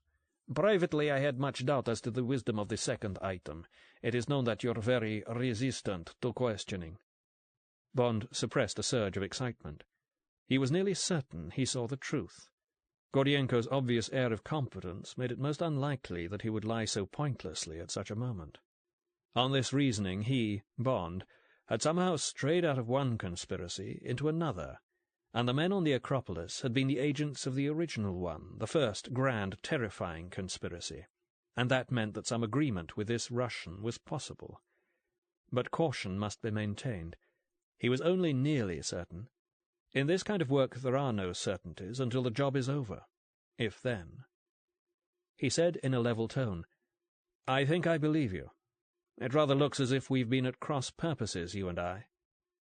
Privately, I had much doubt as to the wisdom of the second item. It is known that you're very resistant to questioning." Bond suppressed a surge of excitement. He was nearly certain he saw the truth. Gordienko's obvious air of competence made it most unlikely that he would lie so pointlessly at such a moment. On this reasoning he, Bond, had somehow strayed out of one conspiracy into another, and the men on the Acropolis had been the agents of the original one, the first grand, terrifying conspiracy, and that meant that some agreement with this Russian was possible. But caution must be maintained. He was only nearly certain. In this kind of work there are no certainties until the job is over, if then. He said in a level tone, "I think I believe you. It rather looks as if we've been at cross purposes, you and I.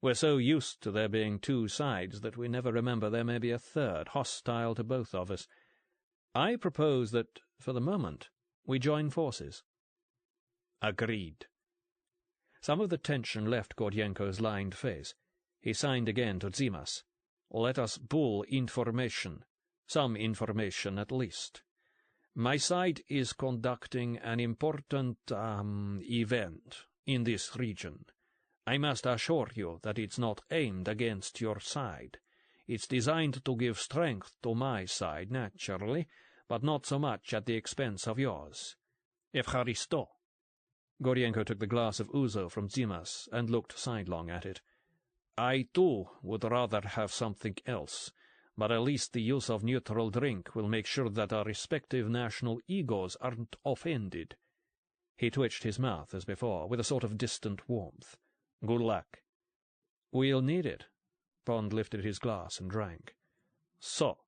We're so used to there being two sides that we never remember there may be a third, hostile to both of us. I propose that, for the moment, we join forces." "Agreed." Some of the tension left Gordienko's lined face. He signed again to Zimas. "Let us pool information, some information at least. My side is conducting an important, event in this region. I must assure you that it's not aimed against your side. It's designed to give strength to my side, naturally, but not so much at the expense of yours. Evcharisto." Gordienko took the glass of ouzo from Zimas and looked sidelong at it. "I, too, would rather have something else, but at least the use of neutral drink will make sure that our respective national egos aren't offended." He twitched his mouth as before, with a sort of distant warmth. "Good luck." "We'll need it." Bond lifted his glass and drank. "So,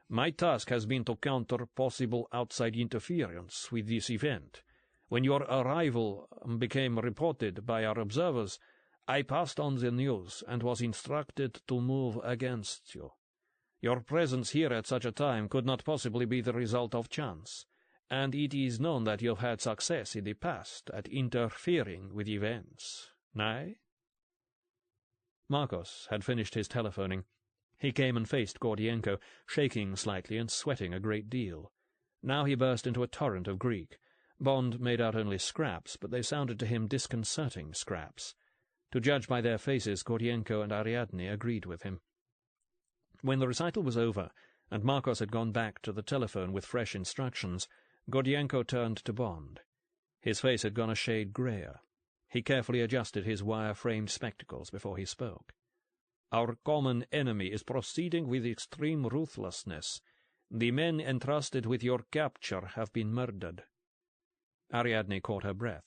my task has been to counter possible outside interference with this event. When your arrival became reported by our observers, I passed on the news and was instructed to move against you. Your presence here at such a time could not possibly be the result of chance, and it is known that you've had success in the past at interfering with events. Nay?" Marcos had finished his telephoning. He came and faced Gordienko, shaking slightly and sweating a great deal. Now he burst into a torrent of Greek. Bond made out only scraps, but they sounded to him disconcerting scraps. To judge by their faces, Gordienko and Ariadne agreed with him. When the recital was over, and Marcos had gone back to the telephone with fresh instructions, Gordienko turned to Bond. His face had gone a shade greyer. He carefully adjusted his wire-framed spectacles before he spoke. "Our common enemy is proceeding with extreme ruthlessness. The men entrusted with your capture have been murdered." Ariadne caught her breath.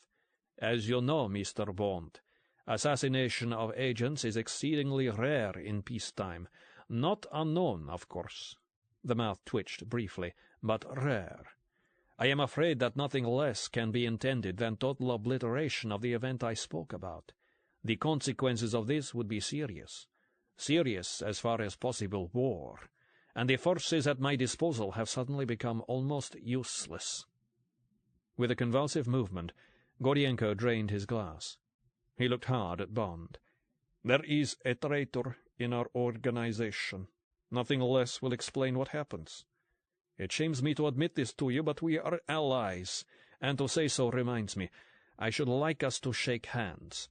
"As you know, Mr. Bond, assassination of agents is exceedingly rare in peacetime. Not unknown, of course." The mouth twitched briefly, "but rare. I am afraid that nothing less can be intended than total obliteration of the event I spoke about. The consequences of this would be serious. Serious as far as possible war. And the forces at my disposal have suddenly become almost useless." With a convulsive movement, Gordienko drained his glass. He looked hard at Bond. "There is a traitor in our organization. Nothing less will explain what happens. It shames me to admit this to you, but we are allies, and to say so reminds me, I should like us to shake hands."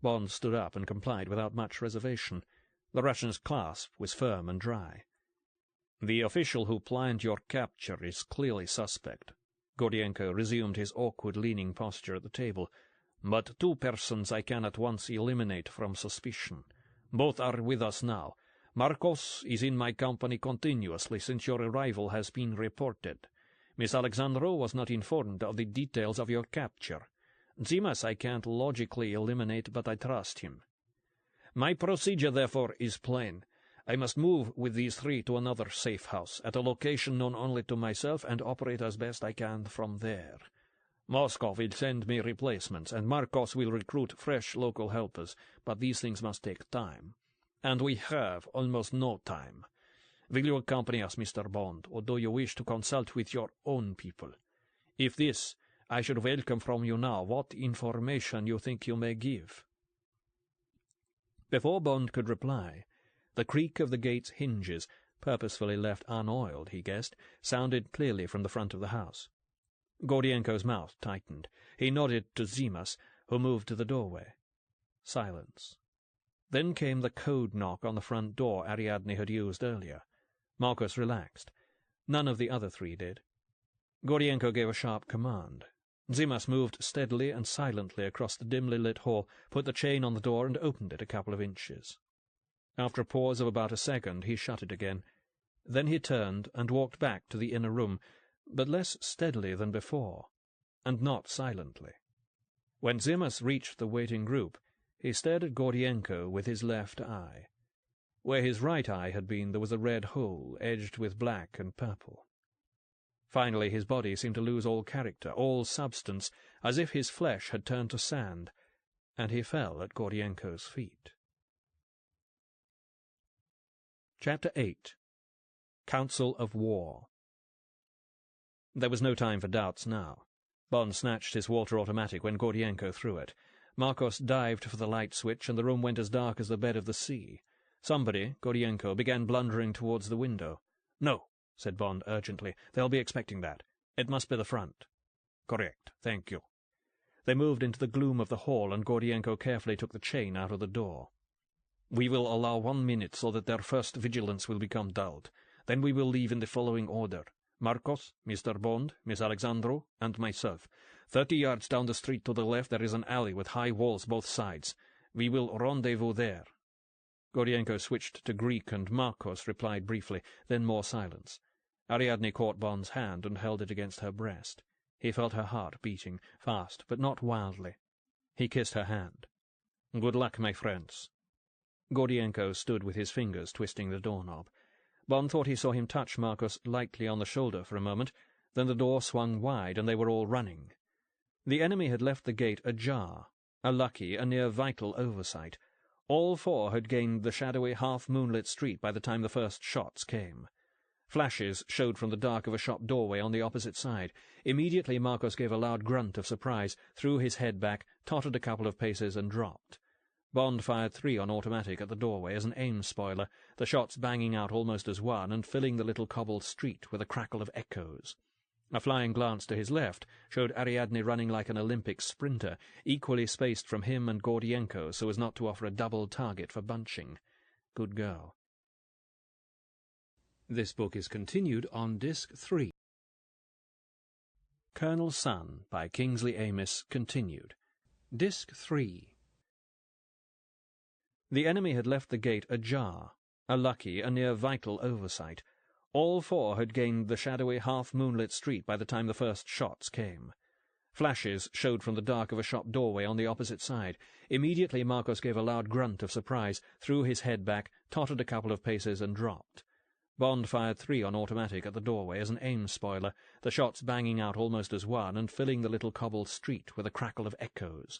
Bond stood up and complied without much reservation. The Russian's clasp was firm and dry. "The official who planned your capture is clearly suspect." Gordienko resumed his awkward leaning posture at the table. "But two persons I can at once eliminate from suspicion. Both are with us now. Marcos is in my company continuously since your arrival has been reported. Miss Alexandro was not informed of the details of your capture. Zimas I can't logically eliminate, but I trust him. My procedure, therefore, is plain. I must move with these three to another safe house, at a location known only to myself, and operate as best I can from there. Moscow will send me replacements, and Marcos will recruit fresh local helpers, but these things must take time. And we have almost no time. Will you accompany us, Mr. Bond, or do you wish to consult with your own people? If this, I should welcome from you now what information you think you may give." Before Bond could reply, the creak of the gate's hinges, purposefully left unoiled, he guessed, sounded clearly from the front of the house. Gordienko's mouth tightened. He nodded to Zimas, who moved to the doorway. Silence. Then came the code knock on the front door Ariadne had used earlier. Marcos relaxed. None of the other three did. Gordienko gave a sharp command. Zimas moved steadily and silently across the dimly lit hall, put the chain on the door, and opened it a couple of inches. After a pause of about a second, he shut it again. Then he turned and walked back to the inner room, but less steadily than before, and not silently. When Zimas reached the waiting group, he stared at Gordienko with his left eye. Where his right eye had been, there was a red hole, edged with black and purple. Finally, his body seemed to lose all character, all substance, as if his flesh had turned to sand, and he fell at Gordienko's feet. Chapter 8. Council of War. There was no time for doubts now. Bond snatched his Walter automatic when Gordienko threw it. Marcos dived for the light switch, and the room went as dark as the bed of the sea. Somebody, Gordienko, began blundering towards the window. "No," said Bond urgently. "They'll be expecting that. It must be the front." "Correct. Thank you." They moved into the gloom of the hall, and Gordienko carefully took the chain out of the door. "We will allow 1 minute so that their first vigilance will become dulled. Then we will leave in the following order. Marcos, Mr. Bond, Miss Alexandro, and myself. 30 yards down the street to the left there is an alley with high walls both sides. We will rendezvous there." Gordienko switched to Greek, and Marcos replied briefly, then more silence. Ariadne caught Bond's hand and held it against her breast. He felt her heart beating, fast, but not wildly. He kissed her hand. "Good luck, my friends." Gordienko stood with his fingers twisting the doorknob. Bond thought he saw him touch Marcos lightly on the shoulder for a moment. Then the door swung wide, and they were all running. The enemy had left the gate ajar, a lucky, a near vital oversight. All four had gained the shadowy, half-moonlit street by the time the first shots came. Flashes showed from the dark of a shop doorway on the opposite side. Immediately Marcos gave a loud grunt of surprise, threw his head back, tottered a couple of paces, and dropped. Bond fired 3 on automatic at the doorway as an aim spoiler, the shots banging out almost as one and filling the little cobbled street with a crackle of echoes. A flying glance to his left showed Ariadne running like an Olympic sprinter, equally spaced from him and Gordienko so as not to offer a double target for bunching. Good girl. This book is continued on Disc 3. Colonel's Son by Kingsley Amis continued. Disc 3. The enemy had left the gate ajar, a lucky, a near vital oversight. All four had gained the shadowy, half-moonlit street by the time the first shots came. Flashes showed from the dark of a shop doorway on the opposite side. Immediately Marcos gave a loud grunt of surprise, threw his head back, tottered a couple of paces, and dropped. Bond fired 3 on automatic at the doorway as an aim spoiler, the shots banging out almost as one and filling the little cobbled street with a crackle of echoes.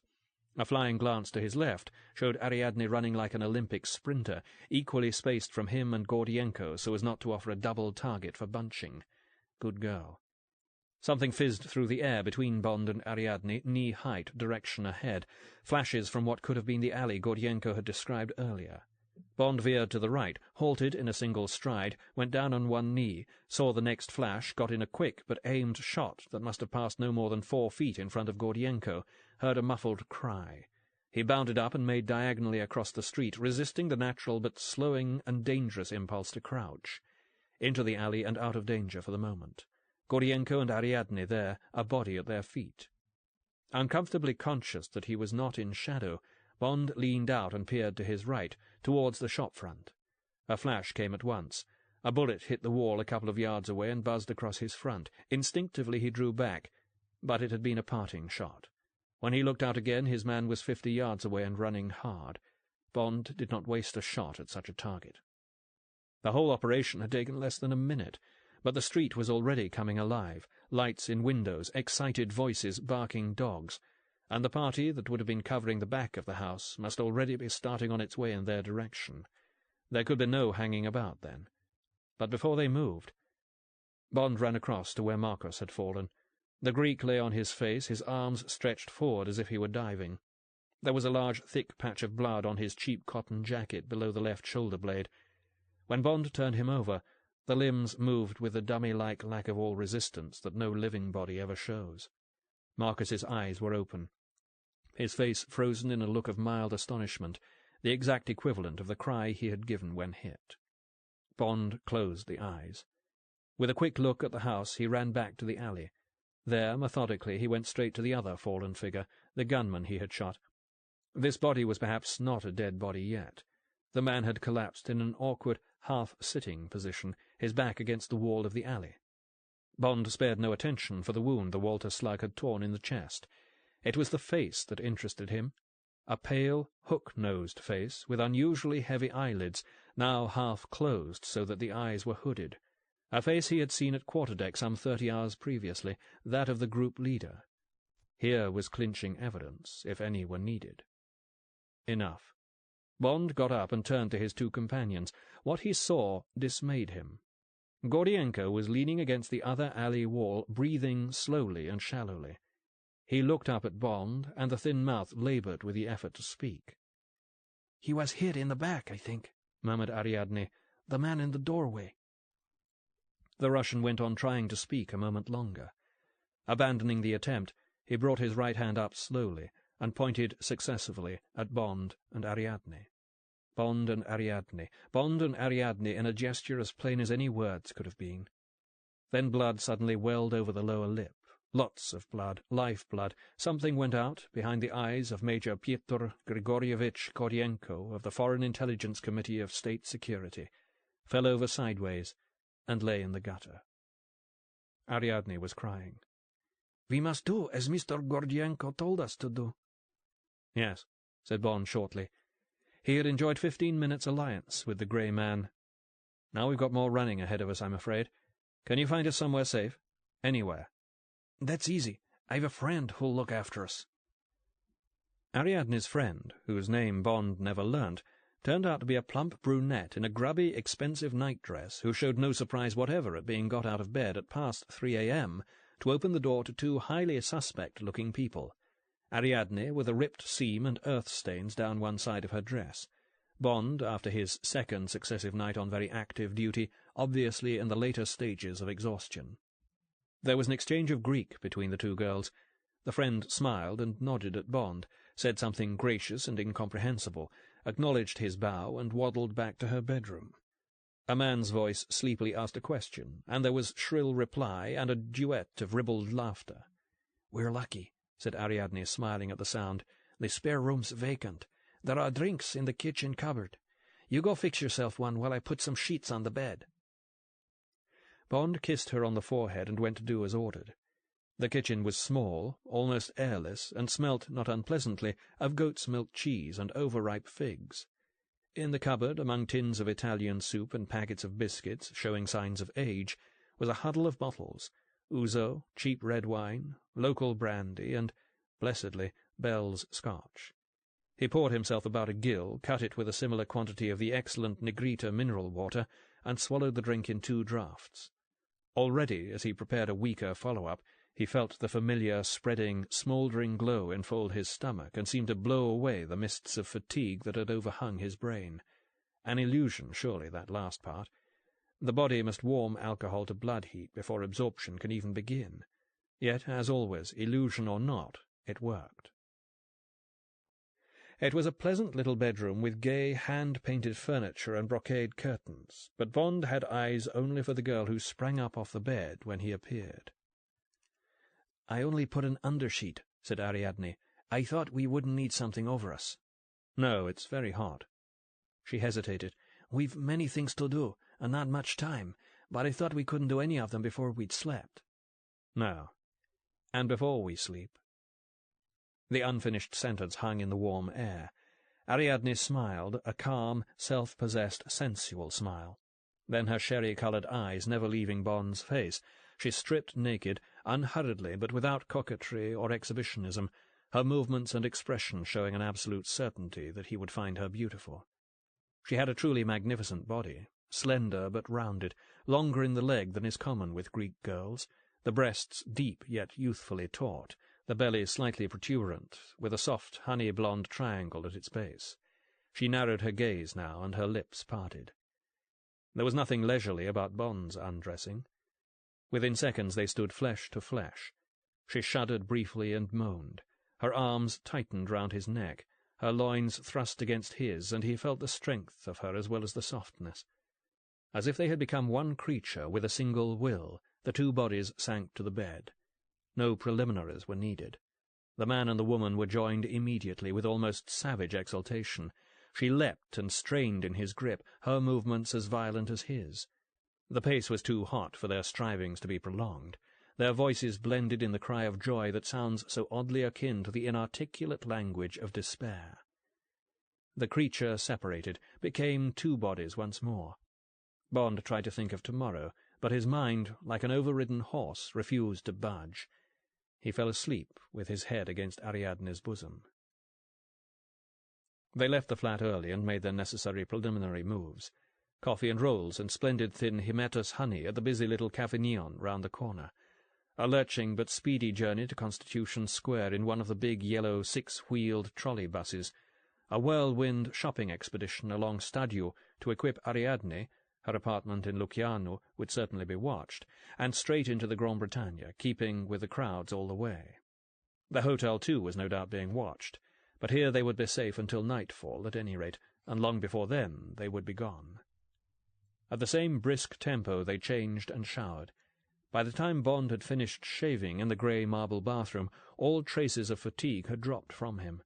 A flying glance to his left showed Ariadne running like an Olympic sprinter, equally spaced from him and Gordienko so as not to offer a double target for bunching. Good girl. Something fizzed through the air between Bond and Ariadne, knee-height, direction ahead, flashes from what could have been the alley Gordienko had described earlier. Bond veered to the right, halted in a single stride, went down on one knee, saw the next flash, got in a quick but aimed shot that must have passed no more than 4 feet in front of Gordienko, heard a muffled cry. He bounded up and made diagonally across the street, resisting the natural but slowing and dangerous impulse to crouch. Into the alley and out of danger for the moment. Gordienko and Ariadne there, a body at their feet. Uncomfortably conscious that he was not in shadow, Bond leaned out and peered to his right, towards the shop front. A flash came at once. A bullet hit the wall a couple of yards away and buzzed across his front. Instinctively he drew back, but it had been a parting shot. When he looked out again, his man was 50 yards away and running hard. Bond did not waste a shot at such a target. The whole operation had taken less than a minute, but the street was already coming alive, lights in windows, excited voices, barking dogs, and the party that would have been covering the back of the house must already be starting on its way in their direction. There could be no hanging about then. But before they moved, Bond ran across to where Marcos had fallen. The Greek lay on his face, his arms stretched forward as if he were diving. There was a large, thick patch of blood on his cheap cotton jacket below the left shoulder blade. When Bond turned him over, the limbs moved with the dummy-like lack of all resistance that no living body ever shows. Marcos's eyes were open, his face frozen in a look of mild astonishment, the exact equivalent of the cry he had given when hit. Bond closed the eyes. With a quick look at the house, he ran back to the alley. There, methodically, he went straight to the other fallen figure, the gunman he had shot. This body was perhaps not a dead body yet. The man had collapsed in an awkward, half-sitting position, his back against the wall of the alley. Bond spared no attention for the wound the Walter slug had torn in the chest. It was the face that interested him, a pale, hook-nosed face with unusually heavy eyelids, now half-closed so that the eyes were hooded. A face he had seen at quarterdeck some 30 hours previously, that of the group leader. Here was clinching evidence, if any were needed. Enough. Bond got up and turned to his 2 companions. What he saw dismayed him. Gordienko was leaning against the other alley wall, breathing slowly and shallowly. He looked up at Bond, and the thin mouth laboured with the effort to speak. "He was hit in the back, I think," murmured Ariadne. "The man in the doorway." The Russian went on trying to speak a moment longer. Abandoning the attempt, he brought his right hand up slowly and pointed successively at Bond and Ariadne. Bond and Ariadne, Bond and Ariadne in a gesture as plain as any words could have been. Then blood suddenly welled over the lower lip. Lots of blood, life-blood. Something went out behind the eyes of Major Pyotr Grigorievich Gordienko of the Foreign Intelligence Committee of State Security, fell over sideways, and lay in the gutter. Ariadne was crying. "We must do as Mr. Gordienko told us to do." "Yes," said Bond shortly. He had enjoyed 15 minutes' alliance with the grey man. "Now we've got more running ahead of us, I'm afraid. Can you find us somewhere safe? Anywhere." "That's easy. I've a friend who'll look after us." Ariadne's friend, whose name Bond never learnt, turned out to be a plump brunette in a grubby, expensive nightdress who showed no surprise whatever at being got out of bed at past 3 a.m. to open the door to 2 highly suspect-looking people. Ariadne with a ripped seam and earth stains down one side of her dress. Bond, after his 2nd successive night on very active duty, obviously in the later stages of exhaustion. There was an exchange of Greek between the two girls. The friend smiled and nodded at Bond, said something gracious and incomprehensible, acknowledged his bow, and waddled back to her bedroom. A man's voice sleepily asked a question, and there was shrill reply and a duet of ribald laughter. "We're lucky," said Ariadne, smiling at the sound. "The spare room's vacant. There are drinks in the kitchen cupboard. You go fix yourself one while I put some sheets on the bed." Bond kissed her on the forehead and went to do as ordered. The kitchen was small, almost airless, and smelt, not unpleasantly, of goat's milk cheese and overripe figs. In the cupboard, among tins of Italian soup and packets of biscuits showing signs of age, was a huddle of bottles, ouzo, cheap red wine, local brandy, and, blessedly, Bell's Scotch. He poured himself about a gill, cut it with a similar quantity of the excellent Negrita mineral water, and swallowed the drink in 2 draughts. Already, as he prepared a weaker follow-up, he felt the familiar, spreading, smouldering glow enfold his stomach and seem to blow away the mists of fatigue that had overhung his brain. An illusion, surely, that last part. The body must warm alcohol to blood heat before absorption can even begin. Yet, as always, illusion or not, it worked. It was a pleasant little bedroom with gay, hand-painted furniture and brocade curtains, but Bond had eyes only for the girl who sprang up off the bed when he appeared. "I only put an undersheet," said Ariadne. "I thought we wouldn't need something over us." "No, it's very hot." She hesitated. "We've many things to do, and not much time, but I thought we couldn't do any of them before we'd slept." "No. And before we sleep." The unfinished sentence hung in the warm air. Ariadne smiled, a calm, self-possessed, sensual smile. Then her sherry-coloured eyes never leaving Bond's face, she stripped naked, unhurriedly but without coquetry or exhibitionism, her movements and expression showing an absolute certainty that he would find her beautiful. She had a truly magnificent body, slender but rounded, longer in the leg than is common with Greek girls, the breasts deep yet youthfully taut, the belly slightly protuberant, with a soft honey-blonde triangle at its base. She narrowed her gaze now, and her lips parted. There was nothing leisurely about Bond's undressing. Within seconds they stood flesh to flesh. She shuddered briefly and moaned. Her arms tightened round his neck, her loins thrust against his, and he felt the strength of her as well as the softness. As if they had become one creature with a single will, the two bodies sank to the bed. No preliminaries were needed. The man and the woman were joined immediately with almost savage exultation. She leapt and strained in his grip, her movements as violent as his. The pace was too hot for their strivings to be prolonged. Their voices blended in the cry of joy that sounds so oddly akin to the inarticulate language of despair. The creature separated, became two bodies once more. Bond tried to think of tomorrow, but his mind, like an overridden horse, refused to budge. He fell asleep with his head against Ariadne's bosom. They left the flat early and made their necessary preliminary moves. Coffee and rolls and splendid thin Hymettus honey at the busy little Café Neon round the corner. A lurching but speedy journey to Constitution Square in one of the big yellow 6-wheeled trolley buses. A whirlwind shopping expedition along Stadio to equip Ariadne, her apartment in Luciano would certainly be watched, and straight into the Grand Britannia, keeping with the crowds all the way. The hotel, too, was no doubt being watched, but here they would be safe until nightfall, at any rate, and long before then they would be gone. At the same brisk tempo they changed and showered. By the time Bond had finished shaving in the grey marble bathroom, all traces of fatigue had dropped from him.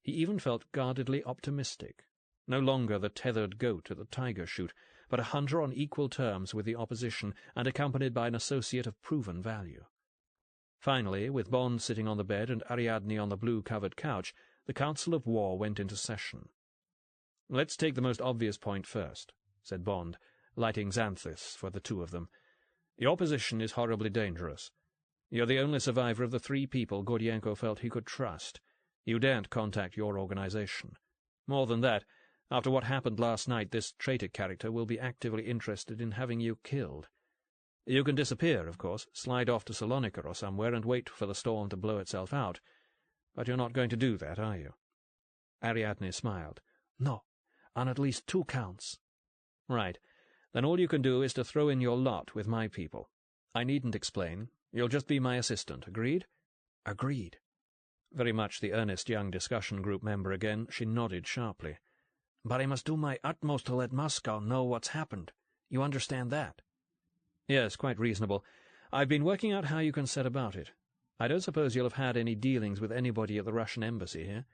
He even felt guardedly optimistic, no longer the tethered goat at the tiger shoot, but a hunter on equal terms with the opposition and accompanied by an associate of proven value. Finally, with Bond sitting on the bed and Ariadne on the blue-covered couch, the Council of War went into session. "Let's take the most obvious point first," said Bond, lighting xanthus for the two of them. "Your position is horribly dangerous. You're the only survivor of the 3 people Gordienko felt he could trust. You daren't contact your organization. More than that, after what happened last night, this traitor character will be actively interested in having you killed. You can disappear, of course, slide off to Salonika or somewhere and wait for the storm to blow itself out. But you're not going to do that, are you?" Ariadne smiled. "No, on at least 2 counts. "Right. Then all you can do is to throw in your lot with my people. I needn't explain. You'll just be my assistant, agreed?" "Agreed." Very much the earnest young discussion group member again, she nodded sharply. "But I must do my utmost to let Moscow know what's happened. You understand that?" "Yes, quite reasonable. I've been working out how you can set about it. I don't suppose you'll have had any dealings with anybody at the Russian embassy here.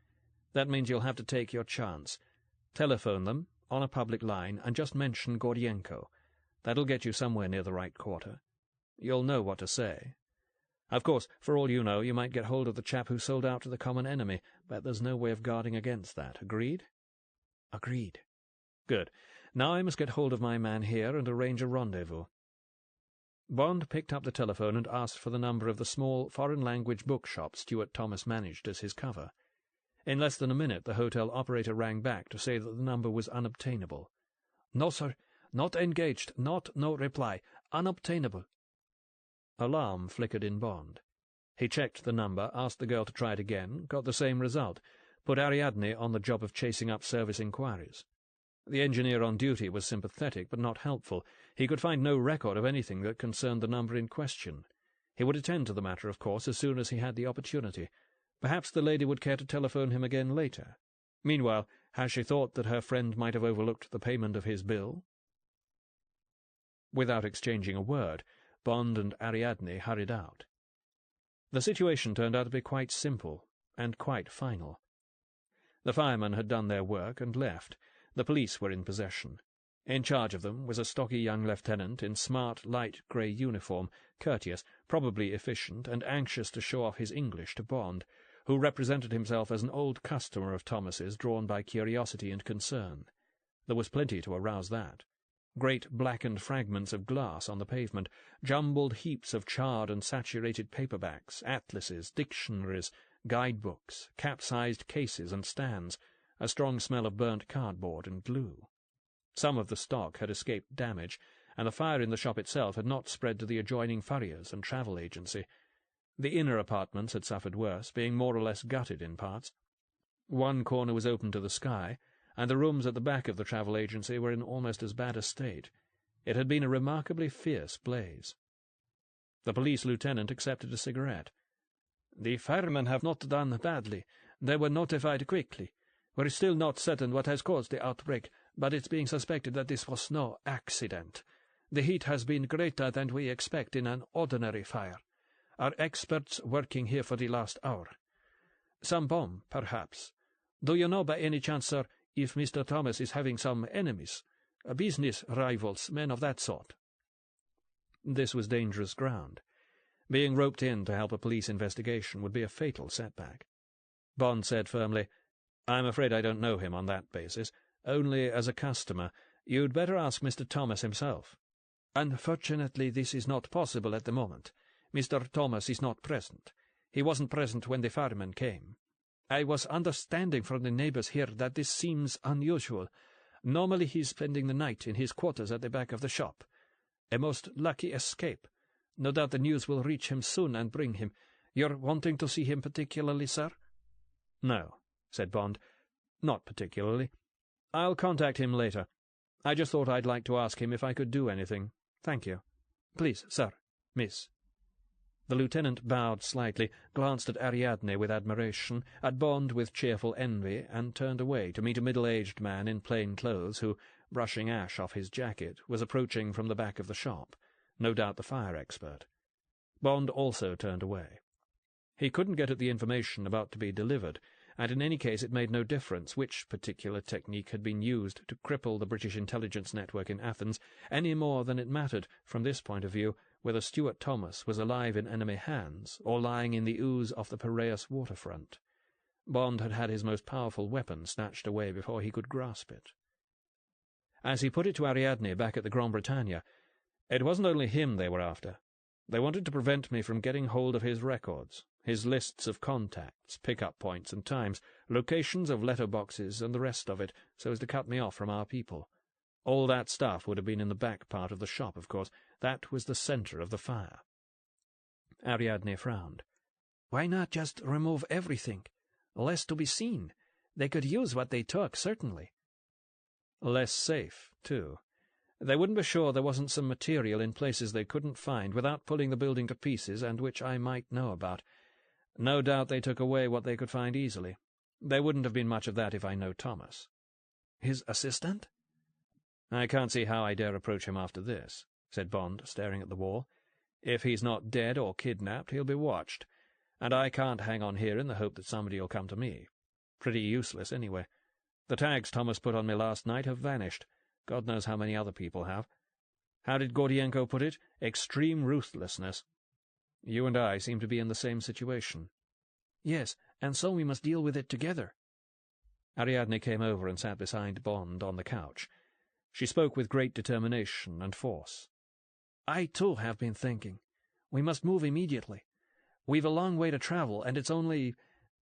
That means you'll have to take your chance. Telephone them, on a public line, and just mention Gordienko. That'll get you somewhere near the right quarter. You'll know what to say. Of course, for all you know, you might get hold of the chap who sold out to the common enemy, but there's no way of guarding against that. Agreed?" "Agreed." "Good. Now I must get hold of my man here and arrange a rendezvous." Bond picked up the telephone and asked for the number of the small foreign-language bookshop Stuart Thomas managed as his cover. In less than a minute the hotel operator rang back to say that the number was unobtainable. "No, sir. Not engaged. No reply. Unobtainable." Alarm flickered in Bond. He checked the number, asked the girl to try it again, got the same result, put Ariadne on the job of chasing up service inquiries. The engineer on duty was sympathetic but not helpful. He could find no record of anything that concerned the number in question. He would attend to the matter, of course, as soon as he had the opportunity. Perhaps the lady would care to telephone him again later. Meanwhile, has she thought that her friend might have overlooked the payment of his bill? Without exchanging a word, Bond and Ariadne hurried out. The situation turned out to be quite simple and quite final. The firemen had done their work and left. The police were in possession. In charge of them was a stocky young lieutenant in smart, light grey uniform, courteous, probably efficient, and anxious to show off his English to Bond, who represented himself as an old customer of Thomas's drawn by curiosity and concern. There was plenty to arouse that. Great blackened fragments of glass on the pavement, jumbled heaps of charred and saturated paperbacks, atlases, dictionaries, guidebooks, capsized cases and stands, a strong smell of burnt cardboard and glue. Some of the stock had escaped damage, and the fire in the shop itself had not spread to the adjoining furriers and travel agency. The inner apartments had suffered worse, being more or less gutted in parts. One corner was open to the sky, and the rooms at the back of the travel agency were in almost as bad a state. It had been a remarkably fierce blaze. The police lieutenant accepted a cigarette. "The firemen have not done badly. They were notified quickly. We're still not certain what has caused the outbreak, but it's being suspected that this was no accident. The heat has been greater than we expect in an ordinary fire. Our experts working here for the last hour. Some bomb, perhaps. Do you know by any chance, sir, if Mr. Thomas is having some enemies? Business rivals, men of that sort?" This was dangerous ground. Being roped in to help a police investigation would be a fatal setback. Bond said firmly, "I'm afraid I don't know him on that basis. Only as a customer. You'd better ask Mr. Thomas himself." "Unfortunately, this is not possible at the moment. Mr. Thomas is not present. He wasn't present when the firemen came. I was understanding from the neighbors here that this seems unusual. Normally he's spending the night in his quarters at the back of the shop. A most lucky escape. No doubt the news will reach him soon and bring him. You're wanting to see him particularly, sir?" "No," said Bond. "Not particularly. I'll contact him later. I just thought I'd like to ask him if I could do anything. Thank you." "Please, sir, miss." The lieutenant bowed slightly, glanced at Ariadne with admiration, at Bond with cheerful envy, and turned away to meet a middle-aged man in plain clothes who, brushing ash off his jacket, was approaching from the back of the shop, no doubt the fire expert. Bond also turned away. He couldn't get at the information about to be delivered, and in any case it made no difference which particular technique had been used to cripple the British intelligence network in Athens, any more than it mattered, from this point of view, whether Stuart Thomas was alive in enemy hands or lying in the ooze off the Piraeus waterfront. Bond had had his most powerful weapon snatched away before he could grasp it. As he put it to Ariadne back at the Grand Britannia, it wasn't only him they were after. They wanted to prevent me from getting hold of his records, his lists of contacts, pick-up points and times, locations of letterboxes and the rest of it, so as to cut me off from our people. All that stuff would have been in the back part of the shop, of course. That was the centre of the fire. Ariadne frowned. "Why not just remove everything? Less to be seen. They could use what they took, certainly." Less safe, too. They wouldn't be sure there wasn't some material in places they couldn't find without pulling the building to pieces, and which I might know about. No doubt they took away what they could find easily. There wouldn't have been much of that if I know Thomas." "His assistant?" "I can't see how I dare approach him after this," said Bond, staring at the wall. "If he's not dead or kidnapped, he'll be watched, and I can't hang on here in the hope that somebody'll come to me. Pretty useless, anyway. The tags Thomas put on me last night have vanished. God knows how many other people have. How did Gordienko put it? Extreme ruthlessness. You and I seem to be in the same situation." "Yes, and so we must deal with it together." Ariadne came over and sat beside Bond on the couch. She spoke with great determination and force. "I, too, have been thinking. We must move immediately. We've a long way to travel, and it's only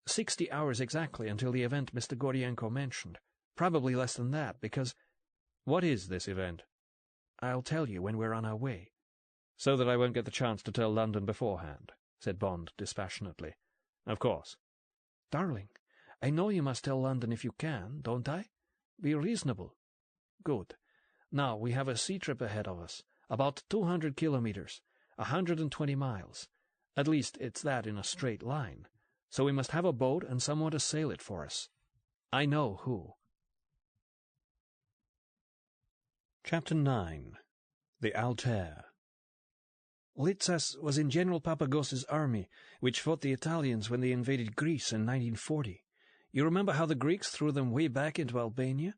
60 hours exactly until the event Mr. Gordienko mentioned. Probably less than that, because—" "What is this event?" "I'll tell you when we're on our way." "So that I won't get the chance to tell London beforehand," said Bond dispassionately. "Of course." "Darling, I know you must tell London if you can, don't I? Be reasonable." "Good. Now, we have a sea trip ahead of us, about 200 kilometers, 120 miles. At least, it's that in a straight line. So we must have a boat and someone to sail it for us. I know who." Chapter 9. The Altair. Litzas was in General Papagos's army, which fought the Italians when they invaded Greece in 1940. You remember how the Greeks threw them way back into Albania?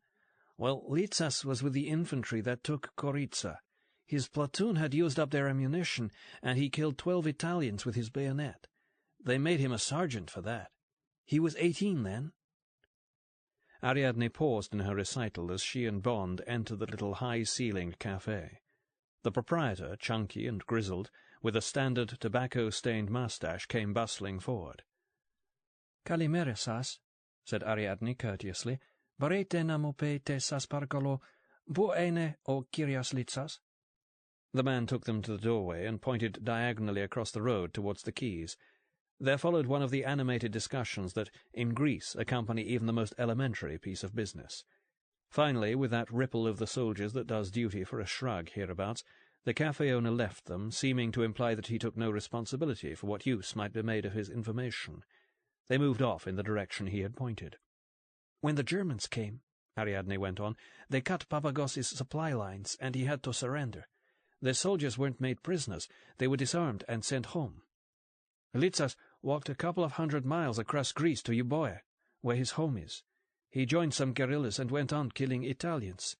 Well, Litzas was with the infantry that took Gorica. His platoon had used up their ammunition, and he killed 12 Italians with his bayonet. They made him a sergeant for that. He was 18 then. Ariadne paused in her recital as she and Bond entered the little high-ceilinged café. The proprietor, chunky and grizzled, with a standard tobacco-stained moustache, came bustling forward. "Kalimera, sas," said Ariadne courteously. "Barete namopete sas parkalo, buene o Kyrios Litzas." The man took them to the doorway and pointed diagonally across the road towards the quays. There followed one of the animated discussions that, in Greece, accompany even the most elementary piece of business. Finally, with that ripple of the soldiers that does duty for a shrug hereabouts, the cafe owner left them, seeming to imply that he took no responsibility for what use might be made of his information. They moved off in the direction he had pointed. "When the Germans came," Ariadne went on, "they cut Papagos's supply lines, and he had to surrender. The soldiers weren't made prisoners. They were disarmed and sent home. Litzas walked a couple of 100 miles across Greece to Euboea, where his home is. He joined some guerrillas and went on killing Italians.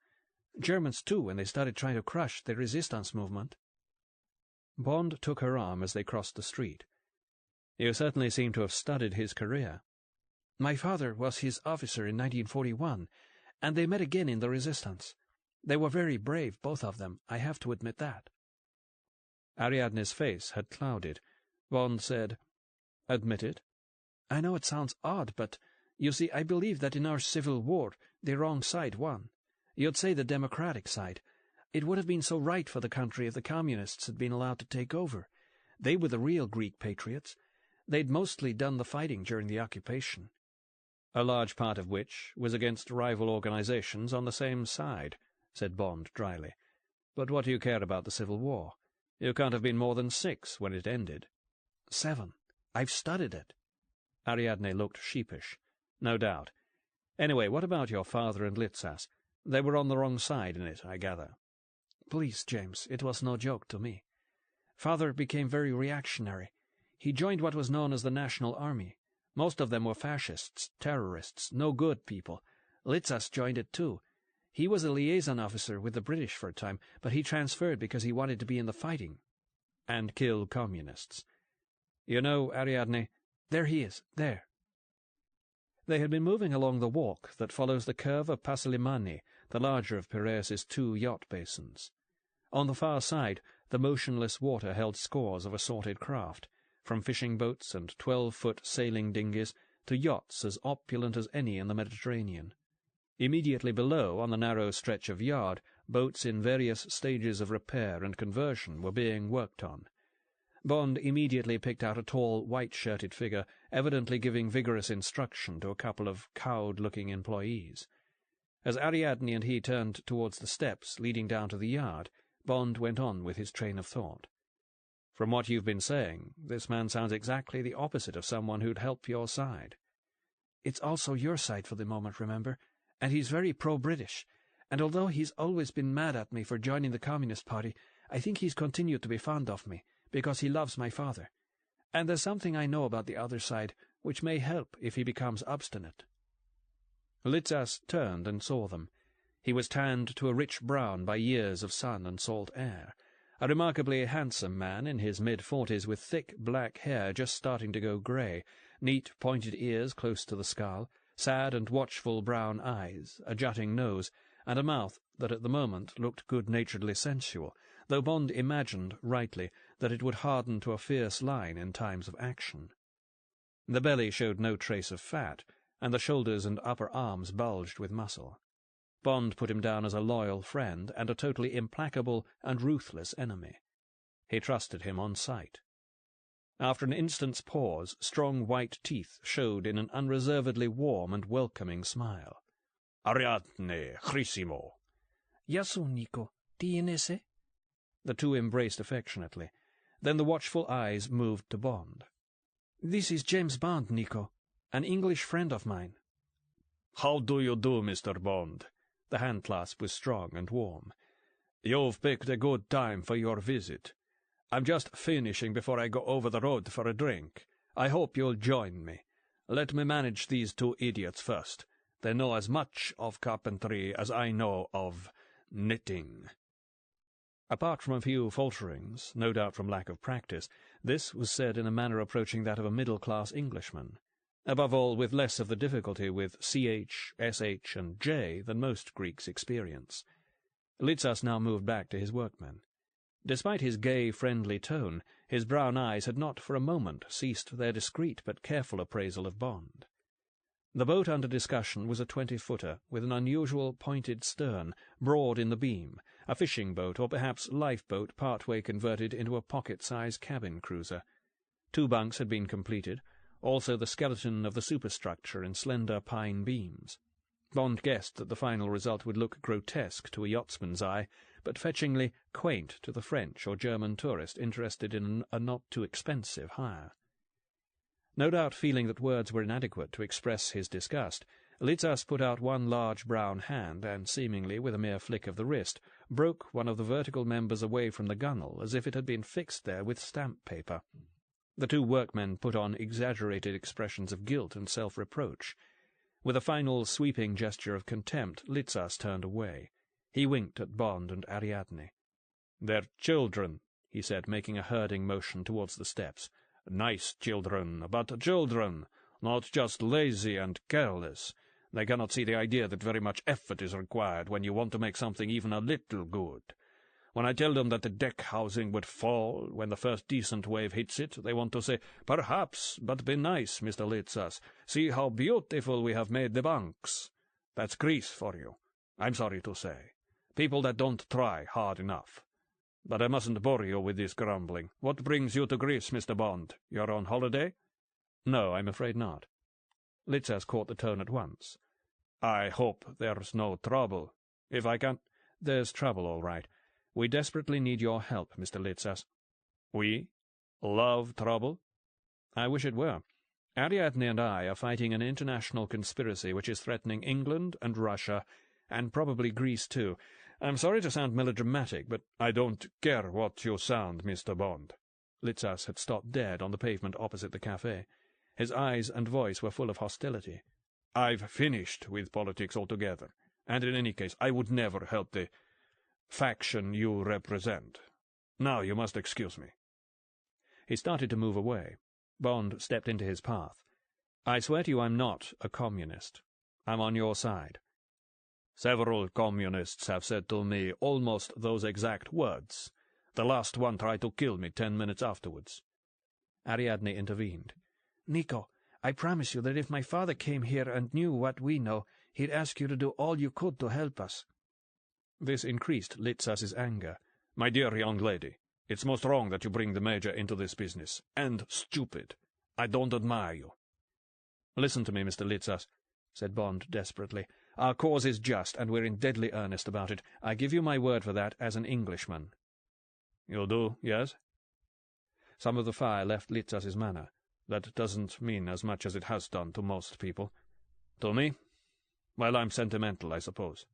Germans, too, when they started trying to crush the resistance movement." Bond took her arm as they crossed the street. "You certainly seem to have studied his career." "My father was his officer in 1941, and they met again in the resistance. They were very brave, both of them, I have to admit that." Ariadne's face had clouded. Bond said, "Admit it." "I know it sounds odd, but, you see, I believe that in our civil war the wrong side won. You'd say the democratic side. It would have been so right for the country if the communists had been allowed to take over. They were the real Greek patriots. They'd mostly done the fighting during the occupation." "A large part of which was against rival organizations on the same side," said Bond dryly. "But what do you care about the Civil War? You can't have been more than 6 when it ended." 7. I've studied it." Ariadne looked sheepish. "No doubt. Anyway, what about your father and Litzas? They were on the wrong side in it, I gather." "Please, James, it was no joke to me. Father became very reactionary. He joined what was known as the National Army. Most of them were fascists, terrorists, no good people. Litzas joined it too. He was a liaison officer with the British for a time, but he transferred because he wanted to be in the fighting." "And kill communists. You know, Ariadne—" "There he is, there." They had been moving along the walk that follows the curve of Pasilimani, the larger of Piraeus's 2 yacht basins. On the far side, the motionless water held scores of assorted craft, from fishing boats and 12-foot sailing dinghies to yachts as opulent as any in the Mediterranean. Immediately below, on the narrow stretch of yard, boats in various stages of repair and conversion were being worked on. Bond immediately picked out a tall, white-shirted figure, evidently giving vigorous instruction to a couple of cowed-looking employees. As Ariadne and he turned towards the steps leading down to the yard, Bond went on with his train of thought. From what you've been saying, this man sounds exactly the opposite of someone who'd help your side. It's also your side for the moment, remember, and he's very pro-British, and although he's always been mad at me for joining the Communist Party, I think he's continued to be fond of me, because he loves my father. And there's something I know about the other side, which may help if he becomes obstinate. Litzas turned and saw them. He was tanned to a rich brown by years of sun and salt air, a remarkably handsome man in his mid-40s with thick black hair just starting to go grey, neat pointed ears close to the skull, sad and watchful brown eyes, a jutting nose, and a mouth that at the moment looked good-naturedly sensual, though Bond imagined, rightly, that it would harden to a fierce line in times of action. The belly showed no trace of fat, and the shoulders and upper arms bulged with muscle. Bond put him down as a loyal friend and a totally implacable and ruthless enemy. He trusted him on sight. After an instant's pause, strong white teeth showed in an unreservedly warm and welcoming smile. "Ariadne, Chrysimo." "Yasu, Nico. Tienese?" The two embraced affectionately. Then the watchful eyes moved to Bond. "This is James Bond, Nico, an English friend of mine." "How do you do, Mr. Bond?" The hand-clasp was strong and warm. "You've picked a good time for your visit. I'm just finishing before I go over the road for a drink. I hope you'll join me. Let me manage these two idiots first. They know as much of carpentry as I know of knitting." Apart from a few falterings, no doubt from lack of practice, this was said in a manner approaching that of a middle-class Englishman. Above all, with less of the difficulty with ch, sh, and j than most Greeks experience. Litzas now moved back to his workmen. Despite his gay, friendly tone, his brown eyes had not for a moment ceased their discreet but careful appraisal of Bond. The boat under discussion was a 20-footer, with an unusual pointed stern, broad in the beam, a fishing boat or perhaps lifeboat partway converted into a pocket-sized cabin cruiser. 2 bunks had been completed, also the skeleton of the superstructure in slender pine beams. Bond guessed that the final result would look grotesque to a yachtsman's eye, but fetchingly quaint to the French or German tourist interested in a not-too-expensive hire. No doubt feeling that words were inadequate to express his disgust, Litzas put out one large brown hand and, seemingly with a mere flick of the wrist, broke one of the vertical members away from the gunwale as if it had been fixed there with stamp paper. The 2 workmen put on exaggerated expressions of guilt and self-reproach. With a final sweeping gesture of contempt, Litzas turned away. He winked at Bond and Ariadne. "They're children," he said, making a herding motion towards the steps. "Nice children, but children, not just lazy and careless. They cannot see the idea that very much effort is required when you want to make something even a little good. When I tell them that the deck housing would fall when the first decent wave hits it, they want to say, 'Perhaps, but be nice, Mr. Litzas. See how beautiful we have made the bunks.' That's Greece for you, I'm sorry to say. People that don't try hard enough. But I mustn't bore you with this grumbling. What brings you to Greece, Mr. Bond? You're on holiday?" "No, I'm afraid not." Litzas caught the tone at once. "I hope there's no trouble. If I can—" "There's trouble, all right. We desperately need your help, Mr. Litzas." "We? Love trouble?" "I wish it were. Ariadne and I are fighting an international conspiracy which is threatening England and Russia, and probably Greece too. I'm sorry to sound melodramatic, but—" "I don't care what you sound, Mr. Bond." Litzas had stopped dead on the pavement opposite the café. His eyes and voice were full of hostility. "I've finished with politics altogether, and in any case I would never help the faction you represent. Now you must excuse me." He started to move away. Bond stepped into his path. "I swear to you I'm not a communist. I'm on your side." "Several communists have said to me almost those exact words. The last one tried to kill me 10 minutes afterwards." Ariadne intervened. "Nico, I promise you that if my father came here and knew what we know, he'd ask you to do all you could to help us." This increased Litzas's anger. "My dear young lady, it's most wrong that you bring the Major into this business, and stupid. I don't admire you." "Listen to me, Mr. Litzas," said Bond desperately. Our cause is just, and we're in deadly earnest about it. I give you my word for that as an Englishman." "You do, yes?" Some of the fire left Litzas's manner. "That doesn't mean as much as it has done to most people. To me? Well, I'm sentimental, I suppose.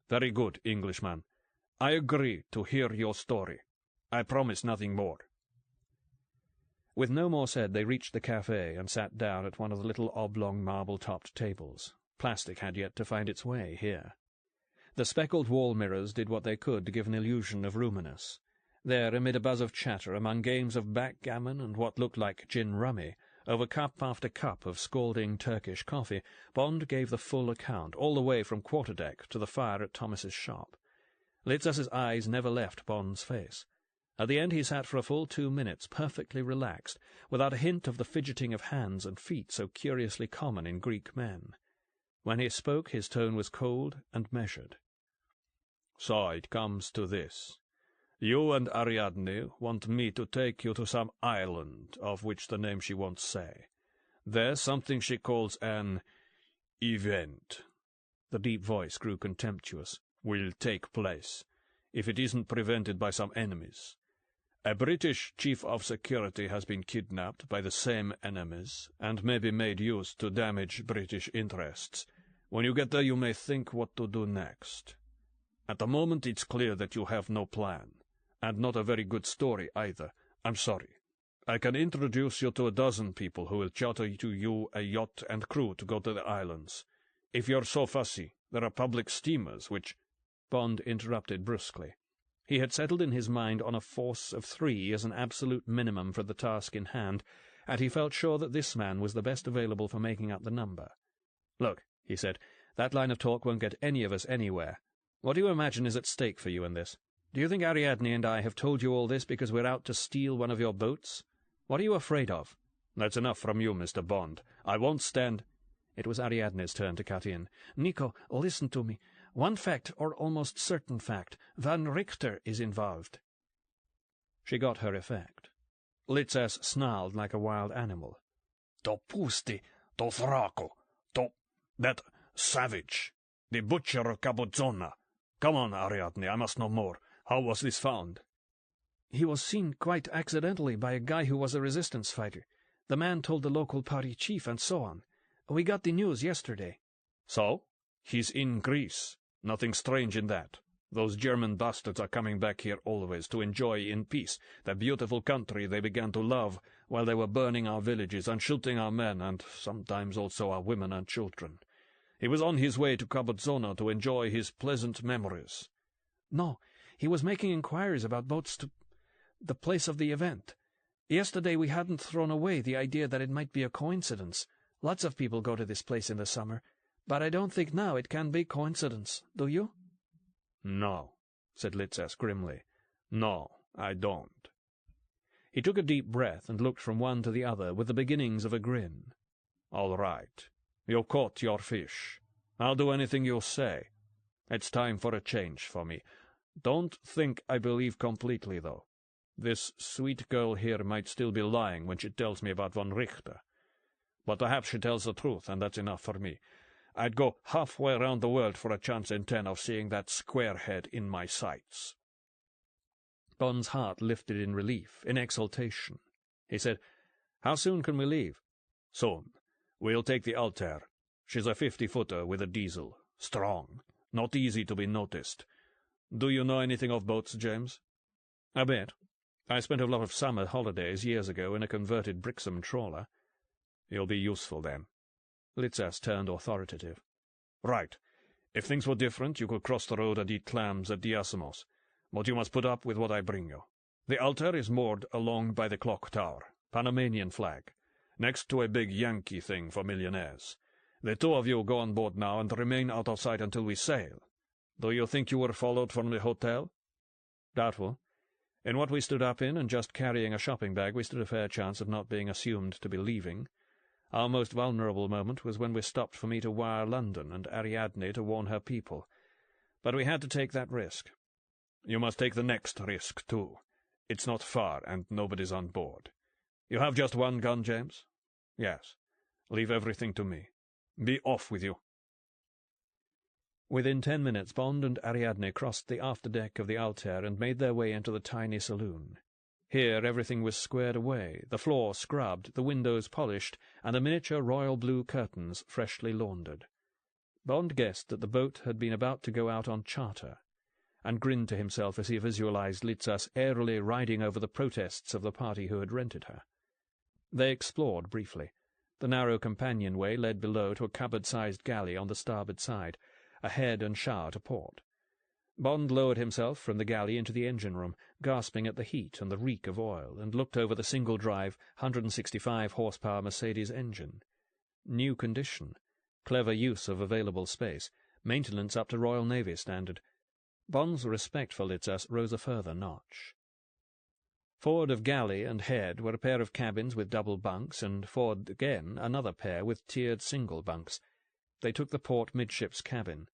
Very good, Englishman. I agree to hear your story. I promise nothing more." With no more said, they reached the café and sat down at one of the little oblong marble-topped tables. Plastic had yet to find its way here. The speckled wall mirrors did what they could to give an illusion of roominess. There, amid a buzz of chatter, among games of backgammon and what looked like gin-rummy, over cup after cup of scalding Turkish coffee, Bond gave the full account, all the way from quarterdeck to the fire at Thomas's shop. Litzas's eyes never left Bond's face. At the end he sat for a full 2 minutes, perfectly relaxed, without a hint of the fidgeting of hands and feet so curiously common in Greek men. When he spoke, his tone was cold and measured. "So it comes to this. You and Ariadne want me to take you to some island, of which the name she won't say. There's something she calls an event." The deep voice grew contemptuous. "Will take place, if it isn't prevented by some enemies. A British chief of security has been kidnapped by the same enemies, and may be made use to damage British interests. When you get there you may think what to do next. At the moment it's clear that you have no plan, and not a very good story either. I'm sorry. I can introduce you to a dozen people who will charter to you a yacht and crew to go to the islands. If you're so fussy, there are public steamers which—" Bond interrupted brusquely. He had settled in his mind on a force of 3 as an absolute minimum for the task in hand, and he felt sure that this man was the best available for making up the number. "Look," he said, "that line of talk won't get any of us anywhere. What do you imagine is at stake for you in this? Do you think Ariadne and I have told you all this because we're out to steal one of your boats? What are you afraid of?" "That's enough from you, Mr. Bond. I won't stand—" It was Ariadne's turn to cut in. "Nico, listen to me. One fact, or almost certain fact, Van Richter is involved." She got her effect. Litzas snarled like a wild animal. "To Pusti, to Fraco, to that savage, the butcher of Cabozzona. Come on, Ariadne, I must know more. How was this found?" "He was seen quite accidentally by a guy who was a resistance fighter. The man told the local party chief and so on. We got the news yesterday." "So? He's in Greece. Nothing strange in that. Those German bastards are coming back here always to enjoy in peace the beautiful country they began to love while they were burning our villages and shooting our men and sometimes also our women and children. He was on his way to Cabozzona to enjoy his pleasant memories." "No, he was making inquiries about boats to the place of the event. Yesterday we hadn't thrown away the idea that it might be a coincidence. Lots of people go to this place in the summer, but I don't think now it can be coincidence, do you?" "No," said Litzas grimly. "No, I don't." He took a deep breath and looked from one to the other with the beginnings of a grin. "All right. You caught your fish. I'll do anything you say. It's time for a change for me. Don't think I believe completely, though. This sweet girl here might still be lying when she tells me about von Richter. But perhaps she tells the truth, and that's enough for me. I'd go halfway around the world for a chance in 10 of seeing that squarehead in my sights." Bond's heart lifted in relief, in exultation. He said, "How soon can we leave?" "Soon. We'll take the Altair. She's a 50-footer with a diesel. Strong. Not easy to be noticed. Do you know anything of boats, James?" "A bit. I spent a lot of summer holidays years ago in a converted Brixham trawler." "You'll be useful, then." Litzas turned authoritative. "Right. If things were different, you could cross the road and eat clams at Diasimos. But you must put up with what I bring you. The Altair is moored along by the clock tower, Panamanian flag, next to a big Yankee thing for millionaires. The 2 of you go on board now and remain out of sight until we sail. Do you think you were followed from the hotel?" "Doubtful. In what we stood up in, and just carrying a shopping bag, we stood a fair chance of not being assumed to be leaving. Our most vulnerable moment was when we stopped for me to wire London and Ariadne to warn her people. But we had to take that risk." "You must take the next risk, too. It's not far, and nobody's on board. You have just one gun, James?" "Yes." Leave everything to me. Be off with you." Within 10 minutes Bond and Ariadne crossed the afterdeck of the Altair and made their way into the tiny saloon. Here everything was squared away, the floor scrubbed, the windows polished, and the miniature royal blue curtains freshly laundered. Bond guessed that the boat had been about to go out on charter, and grinned to himself as he visualized Litzas airily riding over the protests of the party who had rented her. They explored briefly. The narrow companionway led below to a cupboard-sized galley on the starboard side, a head and shower to port. Bond lowered himself from the galley into the engine-room, gasping at the heat and the reek of oil, and looked over the single-drive, 165-horsepower Mercedes engine. New condition, clever use of available space, maintenance up to Royal Navy standard. Bond's respect for Litzas rose a further notch. Forward of galley and head were a pair of cabins with double bunks, and forward again another pair with tiered single bunks. They took the port midships cabin.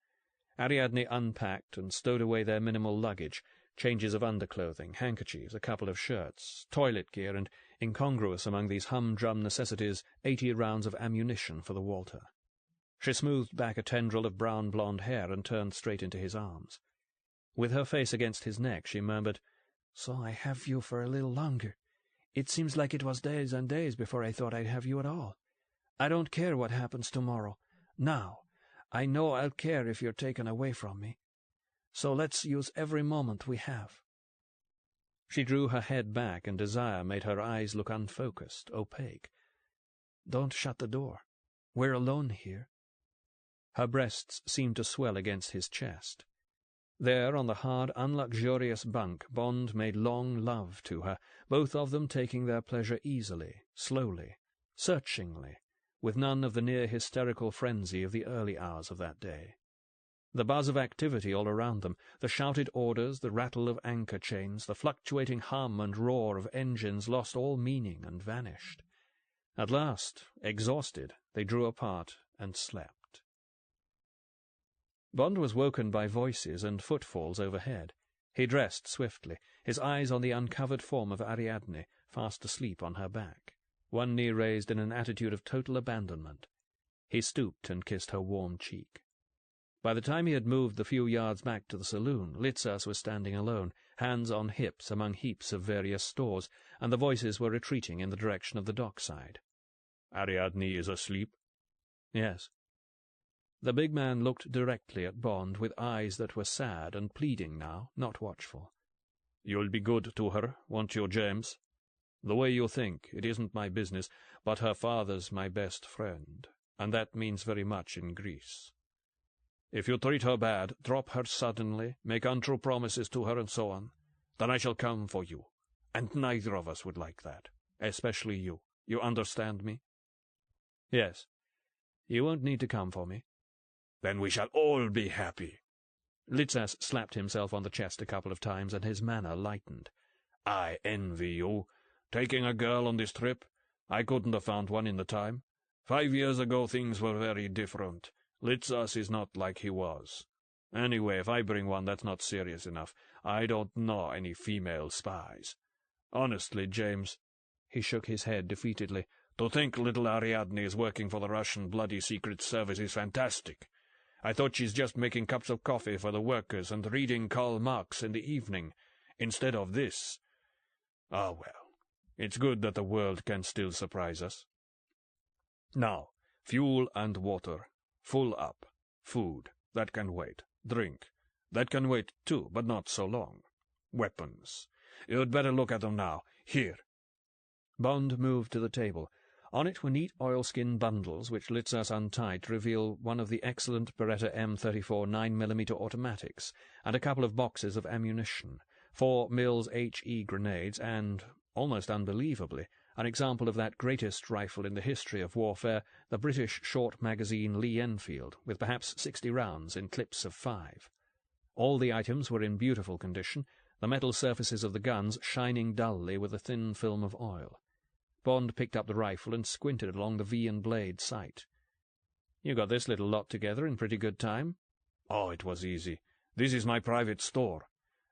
Ariadne unpacked and stowed away their minimal luggage, changes of underclothing, handkerchiefs, a couple of shirts, toilet gear, and, incongruous among these humdrum necessities, 80 rounds of ammunition for the Walter. She smoothed back a tendril of brown-blonde hair and turned straight into his arms. With her face against his neck, she murmured, "So I have you for a little longer. It seems like it was days and days before I thought I'd have you at all. I don't care what happens tomorrow. Now, I know I'll care if you're taken away from me. So let's use every moment we have." She drew her head back, and desire made her eyes look unfocused, opaque. "Don't shut the door. We're alone here." Her breasts seemed to swell against his chest. There, on the hard, unluxurious bunk, Bond made long love to her, both of them taking their pleasure easily, slowly, searchingly, with none of the near-hysterical frenzy of the early hours of that day. The buzz of activity all around them, the shouted orders, the rattle of anchor chains, the fluctuating hum and roar of engines lost all meaning and vanished. At last, exhausted, they drew apart and slept. Bond was woken by voices and footfalls overhead. He dressed swiftly, his eyes on the uncovered form of Ariadne, fast asleep on her back, one knee raised in an attitude of total abandonment. He stooped and kissed her warm cheek. By the time he had moved the few yards back to the saloon, Litzas was standing alone, hands on hips among heaps of various stores, and the voices were retreating in the direction of the dockside. "Ariadne is asleep?" "Yes." The big man looked directly at Bond with eyes that were sad and pleading now, not watchful. "You'll be good to her, won't you, James? The way you think, it isn't my business, but her father's my best friend, and that means very much in Greece. If you treat her bad, drop her suddenly, make untrue promises to her, and so on, then I shall come for you, and neither of us would like that, especially you. You understand me?" "Yes. You won't need to come for me." "Then we shall all be happy." Litzas slapped himself on the chest a couple of times, and his manner lightened. "I envy you. Taking a girl on this trip? I couldn't have found one in the time. 5 years ago things were very different. Litzas is not like he was. Anyway, if I bring one, that's not serious enough. I don't know any female spies. Honestly, James," he shook his head defeatedly, "to think little Ariadne is working for the Russian bloody secret service is fantastic. I thought she's just making cups of coffee for the workers and reading Karl Marx in the evening, instead of this. Ah, well, it's good that the world can still surprise us. Now, fuel and water. Full up. Food. That can wait. Drink. That can wait too, but not so long. Weapons. You'd better look at them now. Here." Bond moved to the table. On it were neat oilskin bundles which Litzas untied to reveal one of the excellent Beretta M34 9mm automatics, and a couple of boxes of ammunition, 4 Mills HE grenades, and, almost unbelievably, an example of that greatest rifle in the history of warfare, the British short-magazine Lee Enfield, with perhaps 60 rounds in clips of 5. All the items were in beautiful condition, the metal surfaces of the guns shining dully with a thin film of oil. Bond picked up the rifle and squinted along the V and blade sight. "You got this little lot together in pretty good time." "Oh, it was easy. This is my private store.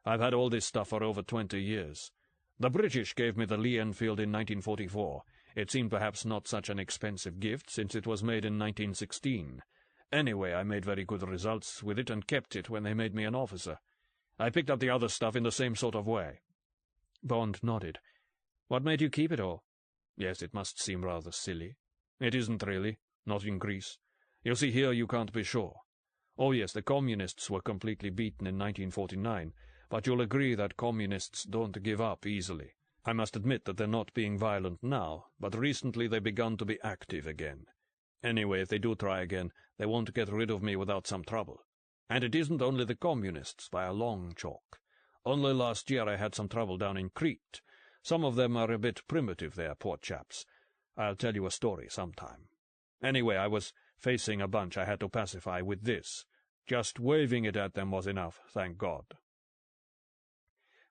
I've had all this stuff for over 20 years. The British gave me the Lee Enfield in 1944. It seemed perhaps not such an expensive gift, since it was made in 1916. Anyway, I made very good results with it and kept it when they made me an officer. I picked up the other stuff in the same sort of way." Bond nodded. "What made you keep it all?" "Yes, it must seem rather silly. It isn't really, not in Greece. You see, here you can't be sure. Oh yes, the communists were completely beaten in 1949, but you'll agree that communists don't give up easily. I must admit that they're not being violent now, but recently they've begun to be active again. Anyway, if they do try again, they won't get rid of me without some trouble. And it isn't only the communists, by a long chalk. Only last year I had some trouble down in Crete. Some of them are a bit primitive there, poor chaps. I'll tell you a story sometime. Anyway, I was facing a bunch I had to pacify with this. Just waving it at them was enough, thank God."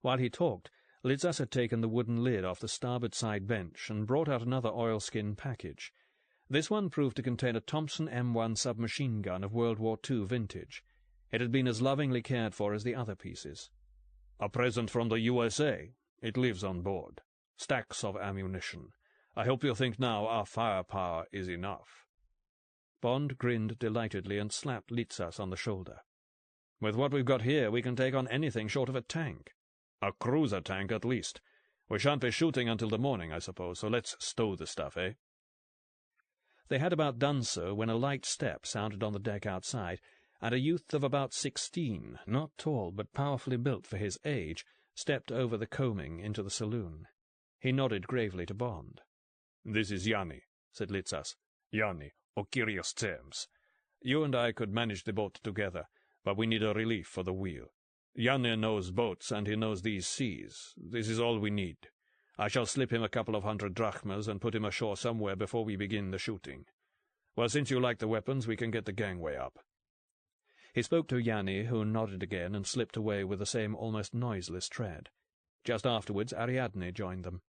While he talked, Litzas had taken the wooden lid off the starboard side bench and brought out another oilskin package. This one proved to contain a Thompson M1 submachine gun of World War II vintage. It had been as lovingly cared for as the other pieces. "A present from the USA. It lives on board. Stacks of ammunition. I hope you think now our firepower is enough." Bond grinned delightedly and slapped Litzas on the shoulder. "With what we've got here, we can take on anything short of a tank. A cruiser tank, at least. We shan't be shooting until the morning, I suppose, so let's stow the stuff, eh?" They had about done so when a light step sounded on the deck outside, and a youth of about 16, not tall but powerfully built for his age, stepped over the coaming into the saloon. He nodded gravely to Bond. "This is Yanni," said Litzas. "Yanni, or Kyrios Thames. You and I could manage the boat together, but we need a relief for the wheel. Yanni knows boats, and he knows these seas. This is all we need. I shall slip him a couple of 100 drachmas and put him ashore somewhere before we begin the shooting. Well, since you like the weapons, we can get the gangway up." He spoke to Yanni, who nodded again and slipped away with the same almost noiseless tread. Just afterwards Ariadne joined them.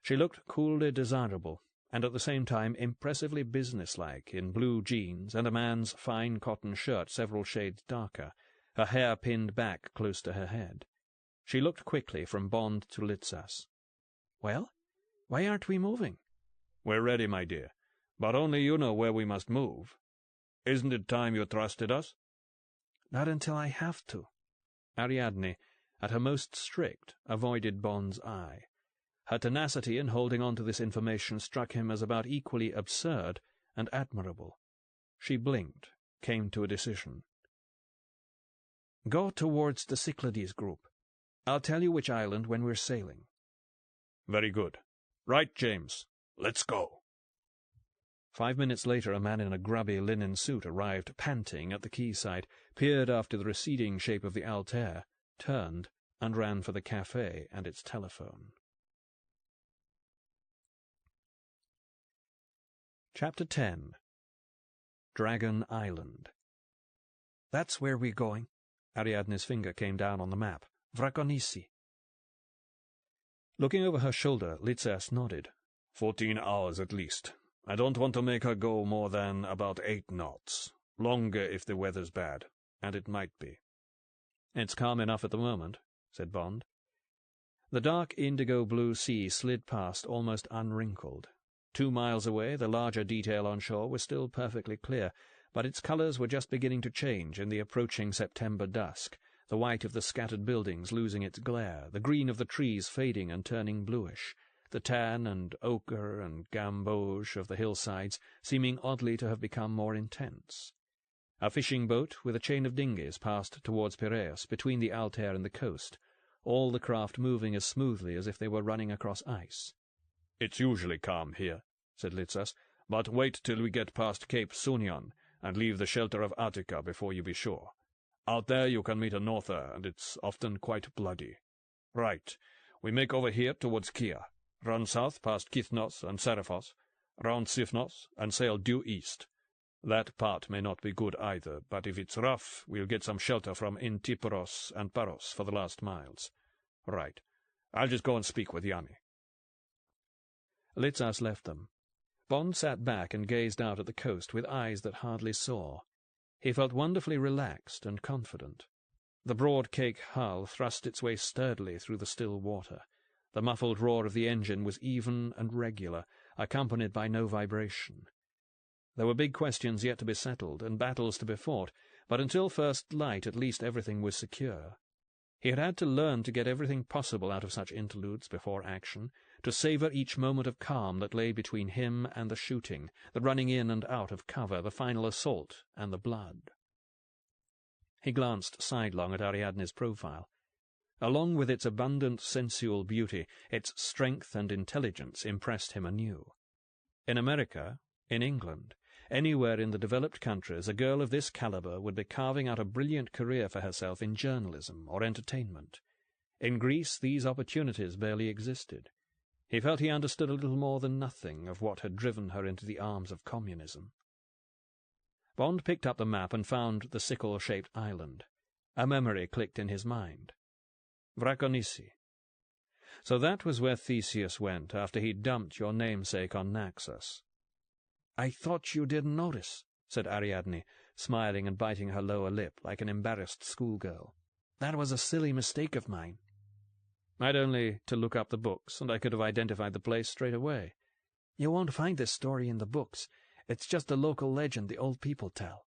She looked coolly desirable, and at the same time impressively businesslike, in blue jeans and a man's fine cotton shirt several shades darker, her hair pinned back close to her head. She looked quickly from Bond to Litzas. "Well, why aren't we moving?" "We're ready, my dear, but only you know where we must move. Isn't it time you trusted us?" "Not until I have to." Ariadne, at her most strict, avoided Bond's eye. Her tenacity in holding on to this information struck him as about equally absurd and admirable. She blinked, came to a decision. "Go towards the Cyclades group. I'll tell you which island when we're sailing." "Very good. Right, James. Let's go." 5 minutes later a man in a grubby linen suit arrived panting at the quayside, peered after the receding shape of the Altair, turned, and ran for the cafe and its telephone. Chapter 10. Dragon Island. "That's where we're going." Ariadne's finger came down on the map. "Vrakonisi." Looking over her shoulder, Litzas nodded. 14 hours at least. I don't want to make her go more than about 8 knots. Longer if the weather's bad, and it might be. "It's calm enough at the moment," said Bond. The dark indigo-blue sea slid past almost unwrinkled. 2 miles away, the larger detail on shore was still perfectly clear, but its colours were just beginning to change in the approaching September dusk, the white of the scattered buildings losing its glare, the green of the trees fading and turning bluish, the tan and ochre and gamboge of the hillsides seeming oddly to have become more intense. A fishing boat with a chain of dinghies passed towards Piraeus, between the Altair and the coast, all the craft moving as smoothly as if they were running across ice. "It's usually calm here," said Litzas, "but wait till we get past Cape Sunion and leave the shelter of Attica before you be sure. Out there you can meet a norther, and it's often quite bloody. Right, we make over here towards Kia, run south past Kithnos and Seriphos, round Sifnos, and sail due east. That part may not be good either, but if it's rough, we'll get some shelter from Intiperos and Paros for the last miles. Right, I'll just go and speak with Yanni." Litzas left them. Bond sat back and gazed out at the coast with eyes that hardly saw. He felt wonderfully relaxed and confident. The broad cake hull thrust its way sturdily through the still water. The muffled roar of the engine was even and regular, accompanied by no vibration. There were big questions yet to be settled, and battles to be fought, but until first light at least everything was secure. He had had to learn to get everything possible out of such interludes before action, to savour each moment of calm that lay between him and the shooting, the running in and out of cover, the final assault, and the blood. He glanced sidelong at Ariadne's profile. Along with its abundant sensual beauty, its strength and intelligence impressed him anew. In America, in England, anywhere in the developed countries, a girl of this calibre would be carving out a brilliant career for herself in journalism or entertainment. In Greece these opportunities barely existed. He felt he understood a little more than nothing of what had driven her into the arms of communism. Bond picked up the map and found the sickle-shaped island. A memory clicked in his mind. Vrakonisi. So that was where Theseus went after he'd dumped your namesake on Naxos. "I thought you didn't notice," said Ariadne, smiling and biting her lower lip like an embarrassed schoolgirl. "That was a silly mistake of mine." "I'd only to look up the books, and I could have identified the place straight away." "You won't find this story in the books. It's just a local legend the old people tell."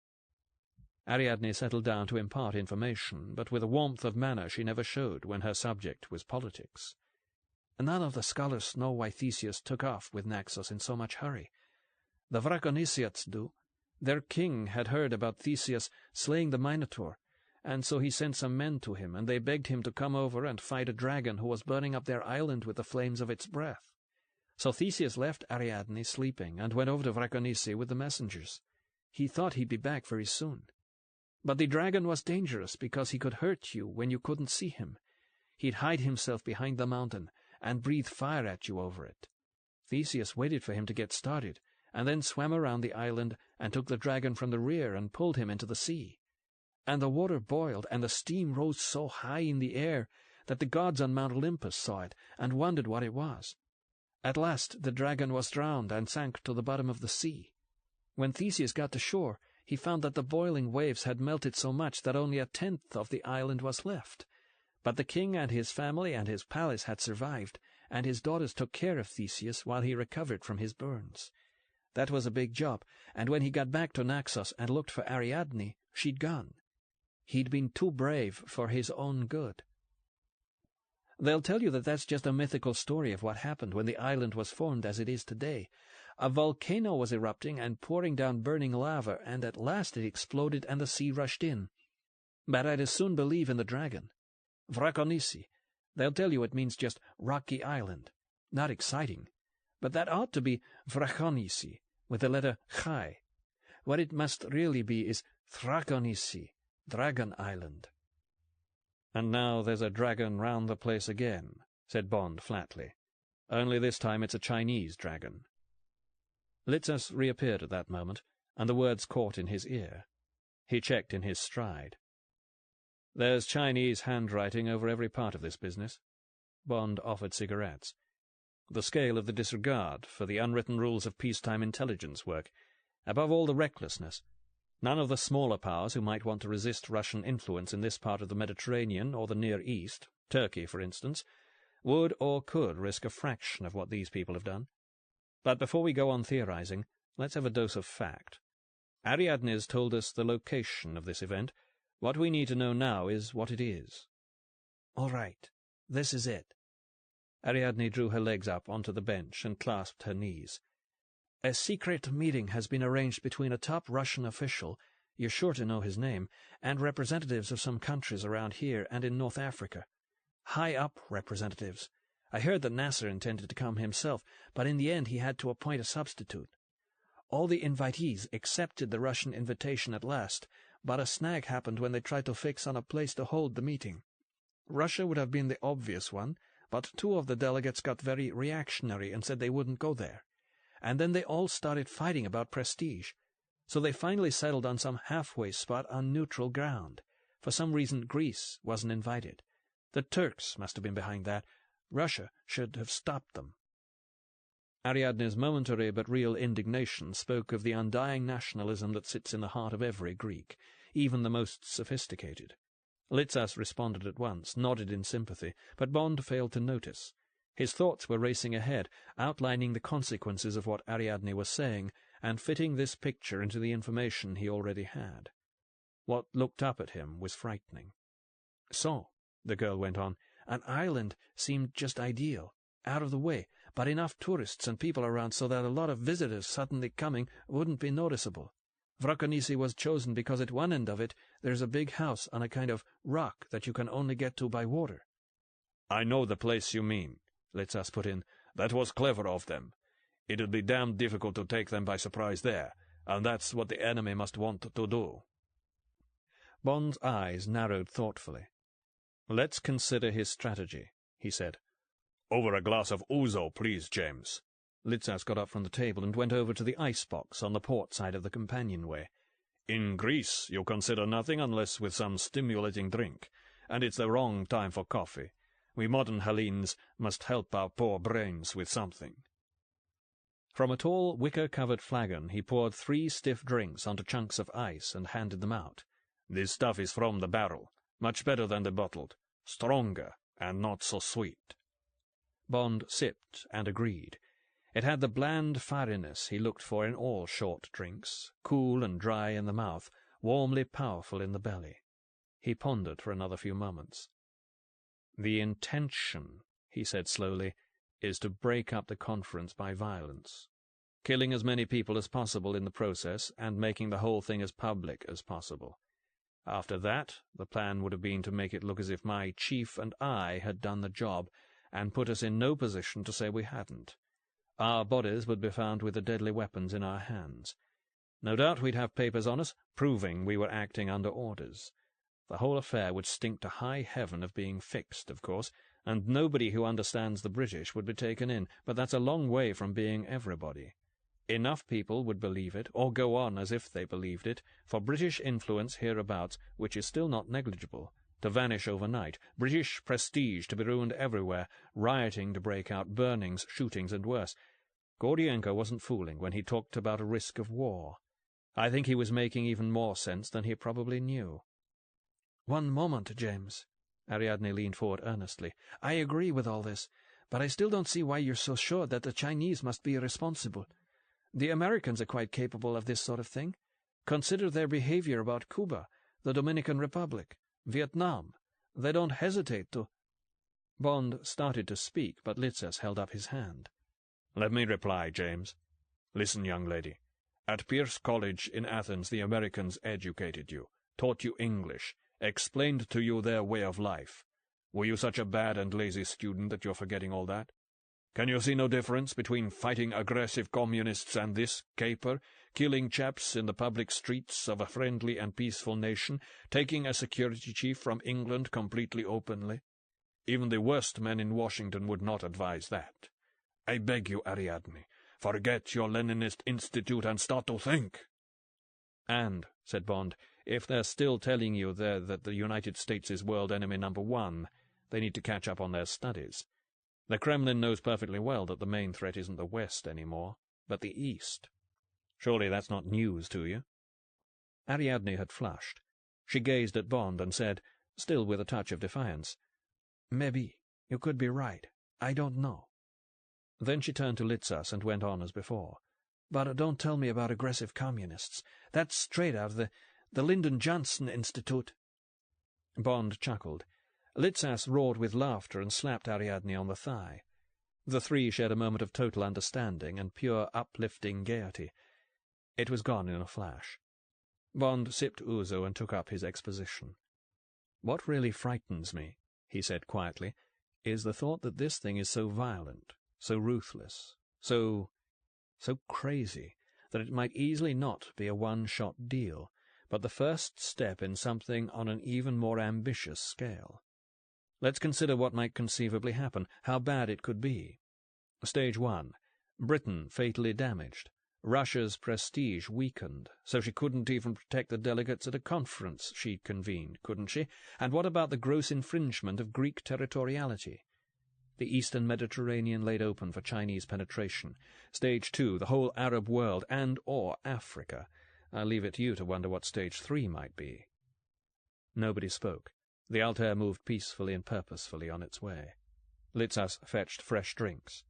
Ariadne settled down to impart information, but with a warmth of manner she never showed when her subject was politics. "None of the scholars know why Theseus took off with Naxos in so much hurry. The Vrakonisiats do. Their king had heard about Theseus slaying the Minotaur, and so he sent some men to him, and they begged him to come over and fight a dragon who was burning up their island with the flames of its breath. So Theseus left Ariadne sleeping and went over to Vrakonisi with the messengers. He thought he'd be back very soon. But the dragon was dangerous because he could hurt you when you couldn't see him. He'd hide himself behind the mountain and breathe fire at you over it. Theseus waited for him to get started, and then swam around the island and took the dragon from the rear and pulled him into the sea. And the water boiled, and the steam rose so high in the air that the gods on Mount Olympus saw it and wondered what it was. At last the dragon was drowned and sank to the bottom of the sea. When Theseus got to shore, he found that the boiling waves had melted so much that only a tenth of the island was left. But the king and his family and his palace had survived, and his daughters took care of Theseus while he recovered from his burns. That was a big job, and when he got back to Naxos and looked for Ariadne, she'd gone. He'd been too brave for his own good. They'll tell you that that's just a mythical story of what happened when the island was formed as it is today. A volcano was erupting and pouring down burning lava, and at last it exploded and the sea rushed in. But I'd as soon believe in the dragon. Vrakonisi. They'll tell you it means just rocky island. Not exciting. But that ought to be Vrakonisi, with the letter Chai. What it must really be is Thrakonisi, Dragon Island. "And now there's a dragon round the place again," said Bond flatly. "Only this time it's a Chinese dragon." Litzas reappeared at that moment, and the words caught in his ear. He checked in his stride. "There's Chinese handwriting over every part of this business." Bond offered cigarettes. "The scale of the disregard for the unwritten rules of peacetime intelligence work. Above all, the recklessness. None of the smaller powers who might want to resist Russian influence in this part of the Mediterranean or the Near East, Turkey, for instance, would or could risk a fraction of what these people have done. But before we go on theorizing, let's have a dose of fact. Ariadne's told us the location of this event. What we need to know now is what it is." "All right. This is it." Ariadne drew her legs up onto the bench and clasped her knees. "A secret meeting has been arranged between a top Russian official, you're sure to know his name, and representatives of some countries around here and in North Africa. High-up representatives. I heard that Nasser intended to come himself, but in the end he had to appoint a substitute. All the invitees accepted the Russian invitation at last, but a snag happened when they tried to fix on a place to hold the meeting. Russia would have been the obvious one, but two of the delegates got very reactionary and said they wouldn't go there. And then they all started fighting about prestige. So they finally settled on some halfway spot on neutral ground. For some reason Greece wasn't invited. The Turks must have been behind that. Russia should have stopped them." Ariadne's momentary but real indignation spoke of the undying nationalism that sits in the heart of every Greek, even the most sophisticated. Litzas responded at once, nodded in sympathy, but Bond failed to notice. His thoughts were racing ahead, outlining the consequences of what Ariadne was saying, and fitting this picture into the information he already had. What looked up at him was frightening. "So," the girl went on, "an island seemed just ideal, out of the way, but enough tourists and people around so that a lot of visitors suddenly coming wouldn't be noticeable. Vrakonisi was chosen because at one end of it there's a big house on a kind of rock that you can only get to by water." "I know the place you mean," Litzas put in. "That was clever of them. It'd be damned difficult to take them by surprise there, and that's what the enemy must want to do." Bond's eyes narrowed thoughtfully. "Let's consider his strategy," he said. "Over a glass of ouzo, please, James." Litzas got up from the table and went over to the icebox on the port side of the companionway. "In Greece, you consider nothing unless with some stimulating drink, and it's the wrong time for coffee. We modern Hellenes must help our poor brains with something." From a tall, wicker-covered flagon he poured 3 stiff drinks onto chunks of ice and handed them out. "This stuff is from the barrel, much better than the bottled, stronger and not so sweet." Bond sipped and agreed. It had the bland fieriness he looked for in all short drinks, cool and dry in the mouth, warmly powerful in the belly. He pondered for another few moments. "The intention," he said slowly, "is to break up the conference by violence, killing as many people as possible in the process and making the whole thing as public as possible. After that, the plan would have been to make it look as if my chief and I had done the job and put us in no position to say we hadn't. Our bodies would be found with the deadly weapons in our hands. No doubt we'd have papers on us proving we were acting under orders. The whole affair would stink to high heaven of being fixed, of course, and nobody who understands the British would be taken in, but that's a long way from being everybody. Enough people would believe it, or go on as if they believed it, for British influence hereabouts, which is still not negligible, to vanish overnight, British prestige to be ruined everywhere, rioting to break out, burnings, shootings, and worse. Gordienko wasn't fooling when he talked about a risk of war. I think he was making even more sense than he probably knew." "One moment, James." Ariadne leaned forward earnestly. "I agree with all this, but I still don't see why you're so sure that the Chinese must be responsible. The Americans are quite capable of this sort of thing. Consider their behavior about Cuba, the Dominican Republic, Vietnam. They don't hesitate to—" Bond started to speak, but Litzas held up his hand. "Let me reply, James. Listen, young lady. At Pierce College in Athens the Americans educated you, taught you English, explained to you their way of life. Were you such a bad and lazy student that you're forgetting all that? Can you see no difference between fighting aggressive communists and this caper, killing chaps in the public streets of a friendly and peaceful nation, taking a security chief from England completely openly? Even the worst men in Washington would not advise that. I beg you, Ariadne, forget your Leninist institute and start to think." "And," said Bond, "if they're still telling you there that the United States is world enemy number 1, they need to catch up on their studies. The Kremlin knows perfectly well that the main threat isn't the West anymore, but the East. Surely that's not news to you?" Ariadne had flushed. She gazed at Bond and said, still with a touch of defiance, "Maybe. You could be right. I don't know." Then she turned to Litzas and went on as before. "But don't tell me about aggressive communists. That's straight out of the Lyndon Johnson Institute." Bond chuckled. Litzas roared with laughter and slapped Ariadne on the thigh. The three shared a moment of total understanding and pure uplifting gaiety. It was gone in a flash. Bond sipped ouzo and took up his exposition. "What really frightens me," he said quietly, "is the thought that this thing is so violent, so ruthless, so crazy, that it might easily not be a one-shot deal, but the first step in something on an even more ambitious scale. Let's consider what might conceivably happen, how bad it could be. Stage 1. Britain fatally damaged. Russia's prestige weakened, so she couldn't even protect the delegates at a conference she'd convened, couldn't she? And what about the gross infringement of Greek territoriality? The eastern Mediterranean laid open for Chinese penetration. Stage 2, the whole Arab world and/or Africa. I'll leave it to you to wonder what Stage 3 might be." Nobody spoke. The Altair moved peacefully and purposefully on its way. Litzas fetched fresh drinks.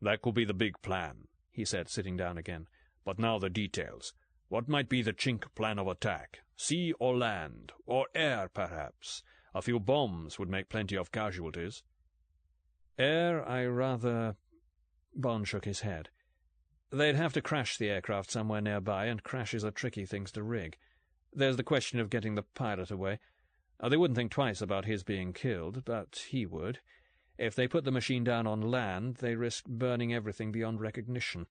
"That could be the big plan," he said, sitting down again. But now the details. What might be the Chink plan of attack? Sea or land? Or air, perhaps? A few bombs would make plenty of casualties. Air, I rather... Bond shook his head. They'd have to crash the aircraft somewhere nearby, and crashes are tricky things to rig. There's the question of getting the pilot away. They wouldn't think twice about his being killed, but he would. If they put the machine down on land, they risk burning everything beyond recognition.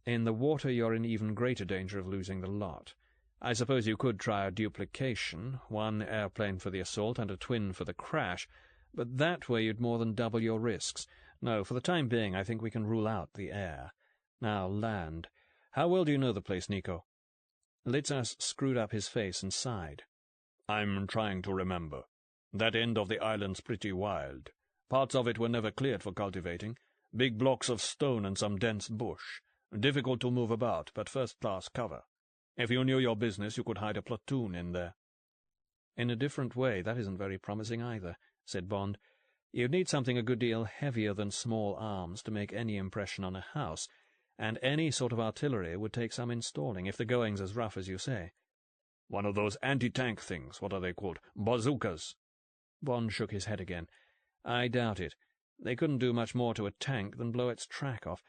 In the water, you're in even greater danger of losing the lot. I suppose you could try a duplication, one airplane for the assault and a twin for the crash, but that way you'd more than double your risks. No, for the time being, I think we can rule out the air. Now, land. How well do you know the place, Nico? Litzas screwed up his face and sighed. I'm trying to remember. That end of the island's pretty wild. Parts of it were never cleared for cultivating. Big blocks of stone and some dense bush. Difficult to move about, but first-class cover. If you knew your business, you could hide a platoon in there. In a different way, that isn't very promising either, said Bond. You'd need something a good deal heavier than small arms to make any impression on a house, and any sort of artillery would take some installing, if the going's as rough as you say. One of those anti-tank things, what are they called? Bazookas? Bond shook his head again. I doubt it. They couldn't do much more to a tank than blow its track off.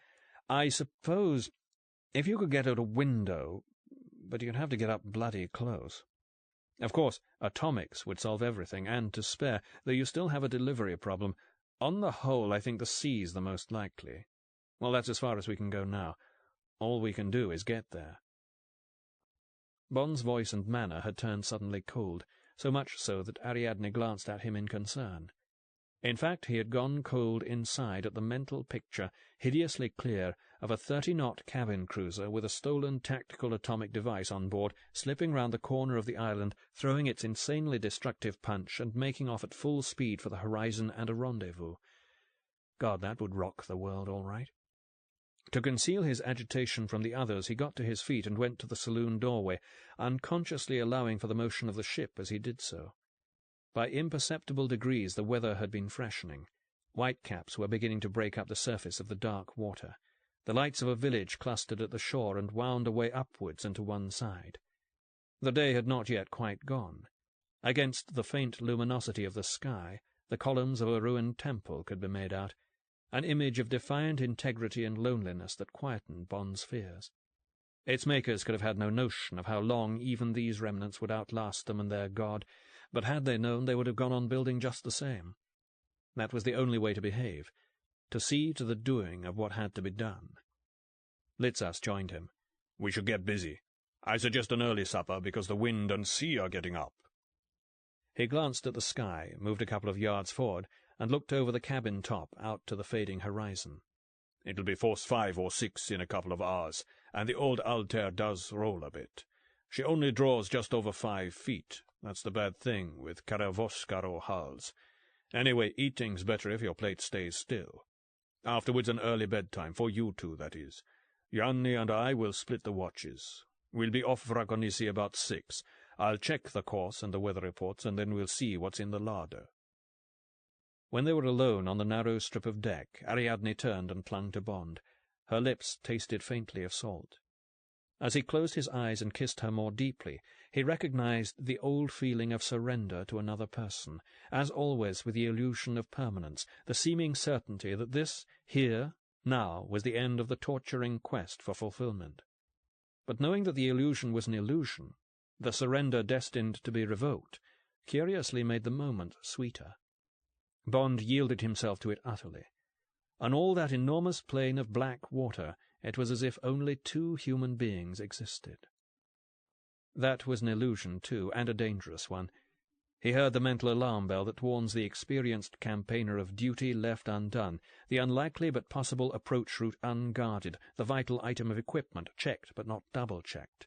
I suppose if you could get out a window, but you'd have to get up bloody close. Of course, atomics would solve everything, and to spare, though you still have a delivery problem. On the whole, I think the sea's the most likely. Well, that's as far as we can go now. All we can do is get there. Bond's voice and manner had turned suddenly cold, so much so that Ariadne glanced at him in concern. In fact, he had gone cold inside at the mental picture, hideously clear, of a 30-knot cabin cruiser with a stolen tactical atomic device on board, slipping round the corner of the island, throwing its insanely destructive punch, and making off at full speed for the horizon and a rendezvous. God, that would rock the world all right. To conceal his agitation from the others, he got to his feet and went to the saloon doorway, unconsciously allowing for the motion of the ship as he did so. By imperceptible degrees the weather had been freshening. Whitecaps were beginning to break up the surface of the dark water. The lights of a village clustered at the shore and wound away upwards and to one side. The day had not yet quite gone. Against the faint luminosity of the sky, the columns of a ruined temple could be made out, an image of defiant integrity and loneliness that quietened Bond's fears. Its makers could have had no notion of how long even these remnants would outlast them and their god, but had they known, they would have gone on building just the same. That was the only way to behave, to see to the doing of what had to be done. Litzas joined him. We should get busy. I suggest an early supper because the wind and sea are getting up. He glanced at the sky, moved a couple of yards forward, and looked over the cabin top out to the fading horizon. It'll be force 5 or 6 in a couple of hours, and the old Altair does roll a bit. She only draws just over 5 feet. That's the bad thing with Caravoskaro hulls. Anyway, eating's better if your plate stays still. Afterwards an early bedtime, for you two, that is. Yanni and I will split the watches. We'll be off Draconissi about 6. I'll check the course and the weather reports, and then we'll see what's in the larder. When they were alone on the narrow strip of deck, Ariadne turned and clung to Bond. Her lips tasted faintly of salt. As he closed his eyes and kissed her more deeply, he recognized the old feeling of surrender to another person, as always with the illusion of permanence, the seeming certainty that this, here, now, was the end of the torturing quest for fulfillment. But knowing that the illusion was an illusion, the surrender destined to be revoked, curiously made the moment sweeter. Bond yielded himself to it utterly. On all that enormous plain of black water, it was as if only 2 human beings existed. That was an illusion, too, and a dangerous one. He heard the mental alarm bell that warns the experienced campaigner of duty left undone, the unlikely but possible approach route unguarded, the vital item of equipment checked but not double-checked.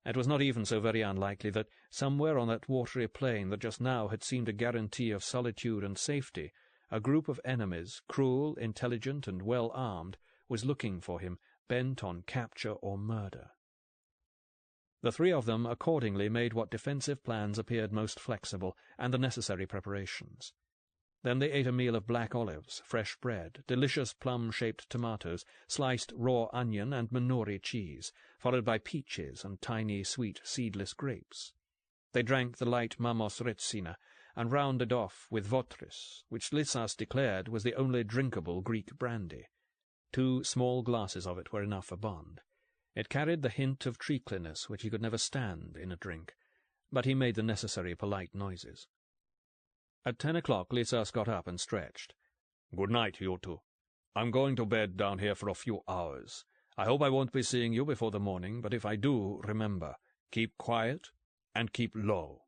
It was not even so very unlikely that, somewhere on that watery plain that just now had seemed a guarantee of solitude and safety, a group of enemies, cruel, intelligent, and well-armed, was looking for him, bent on capture or murder. The 3 of them accordingly made what defensive plans appeared most flexible, and the necessary preparations. Then they ate a meal of black olives, fresh bread, delicious plum-shaped tomatoes, sliced raw onion and Minori cheese, followed by peaches and tiny, sweet, seedless grapes. They drank the light Mamos Retsina, and rounded off with Votris, which Litsas declared was the only drinkable Greek brandy. 2 small glasses of it were enough for Bond. It carried the hint of treacliness which he could never stand in a drink, but he made the necessary polite noises. At 10 o'clock Litsas got up and stretched. "Good night, you two. I'm going to bed down here for a few hours. I hope I won't be seeing you before the morning, but if I do, remember, keep quiet and keep low."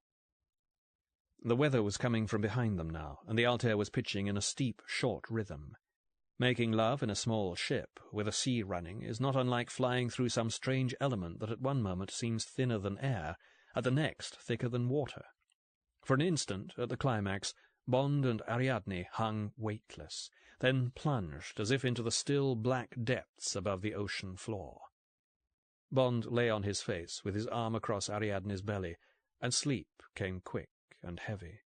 The weather was coming from behind them now, and the Altair was pitching in a steep, short rhythm. Making love in a small ship, with a sea running, is not unlike flying through some strange element that at one moment seems thinner than air, at the next thicker than water. For an instant, at the climax, Bond and Ariadne hung weightless, then plunged as if into the still black depths above the ocean floor. Bond lay on his face, with his arm across Ariadne's belly, and sleep came quick and heavy.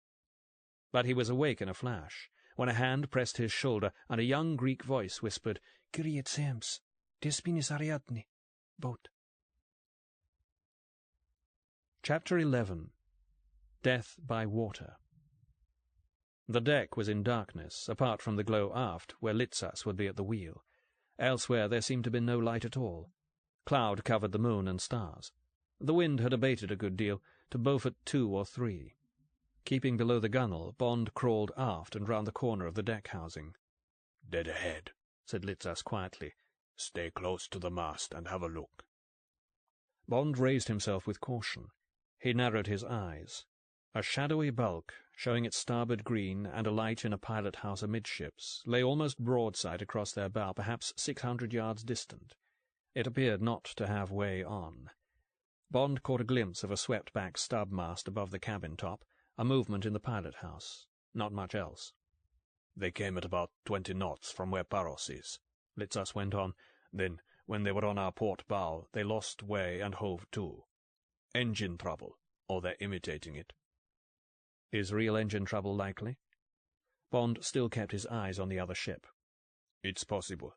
But he was awake in a flash, when a hand pressed his shoulder, and a young Greek voice whispered, "Kyrie Tsems, Despinis Ariadne, boat." Chapter 11. Death by Water. The deck was in darkness, apart from the glow aft, where Litsas would be at the wheel. Elsewhere there seemed to be no light at all. Cloud covered the moon and stars. The wind had abated a good deal, to Beaufort 2 or 3. Keeping below the gunwale, Bond crawled aft and round the corner of the deck housing. "Dead ahead," said Litsas quietly. "Stay close to the mast and have a look." Bond raised himself with caution. He narrowed his eyes. A shadowy bulk, showing its starboard green and a light in a pilot-house amidships, lay almost broadside across their bow, perhaps 600 yards distant. It appeared not to have way on. Bond caught a glimpse of a swept-back stub-mast above the cabin top, a movement in the pilot-house. Not much else. "They came at about 20 knots from where Paros is," Litsas went on. "Then, when they were on our port bow, they lost way and hove to. Engine trouble, or they're imitating it." Is real engine trouble likely? Bond still kept his eyes on the other ship. "It's possible.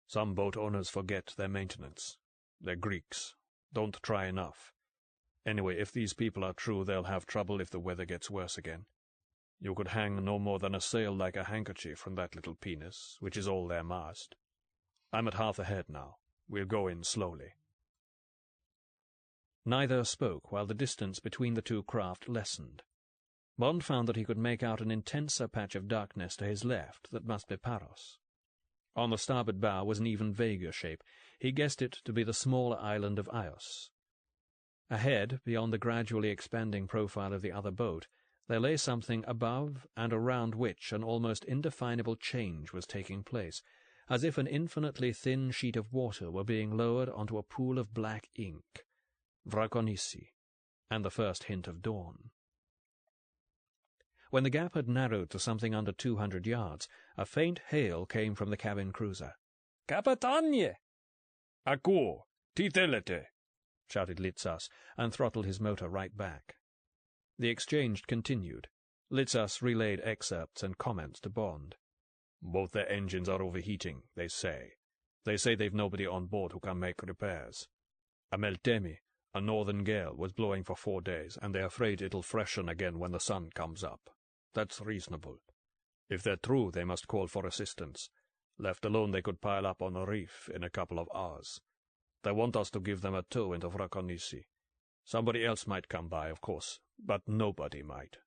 Some boat owners forget their maintenance. They're Greeks. Don't try enough. Anyway, if these people are true, they'll have trouble if the weather gets worse again. You could hang no more than a sail like a handkerchief from that little penis, which is all their mast. I'm at half ahead now. We'll go in slowly." Neither spoke while the distance between the two craft lessened. Bond found that he could make out an intenser patch of darkness to his left that must be Paros. On the starboard bow was an even vaguer shape. He guessed it to be the smaller island of Ios. Ahead, beyond the gradually expanding profile of the other boat, there lay something above and around which an almost indefinable change was taking place, as if an infinitely thin sheet of water were being lowered onto a pool of black ink. Vraconissi, and the first hint of dawn. When the gap had narrowed to something under 200 yards, a faint hail came from the cabin cruiser. "Capitanie!" "Aku! Titelete!" shouted Litsas, and throttled his motor right back. The exchange continued. Litsas relayed excerpts and comments to Bond. "Both their engines are overheating, they say. They say they've nobody on board who can make repairs. A Meltemi, a northern gale, was blowing for 4 days, and they're afraid it'll freshen again when the sun comes up. That's reasonable. If they're true, they must call for assistance. Left alone, they could pile up on a reef in a couple of hours. They want us to give them a tow into Vraconissi. Somebody else might come by, of course, but nobody might.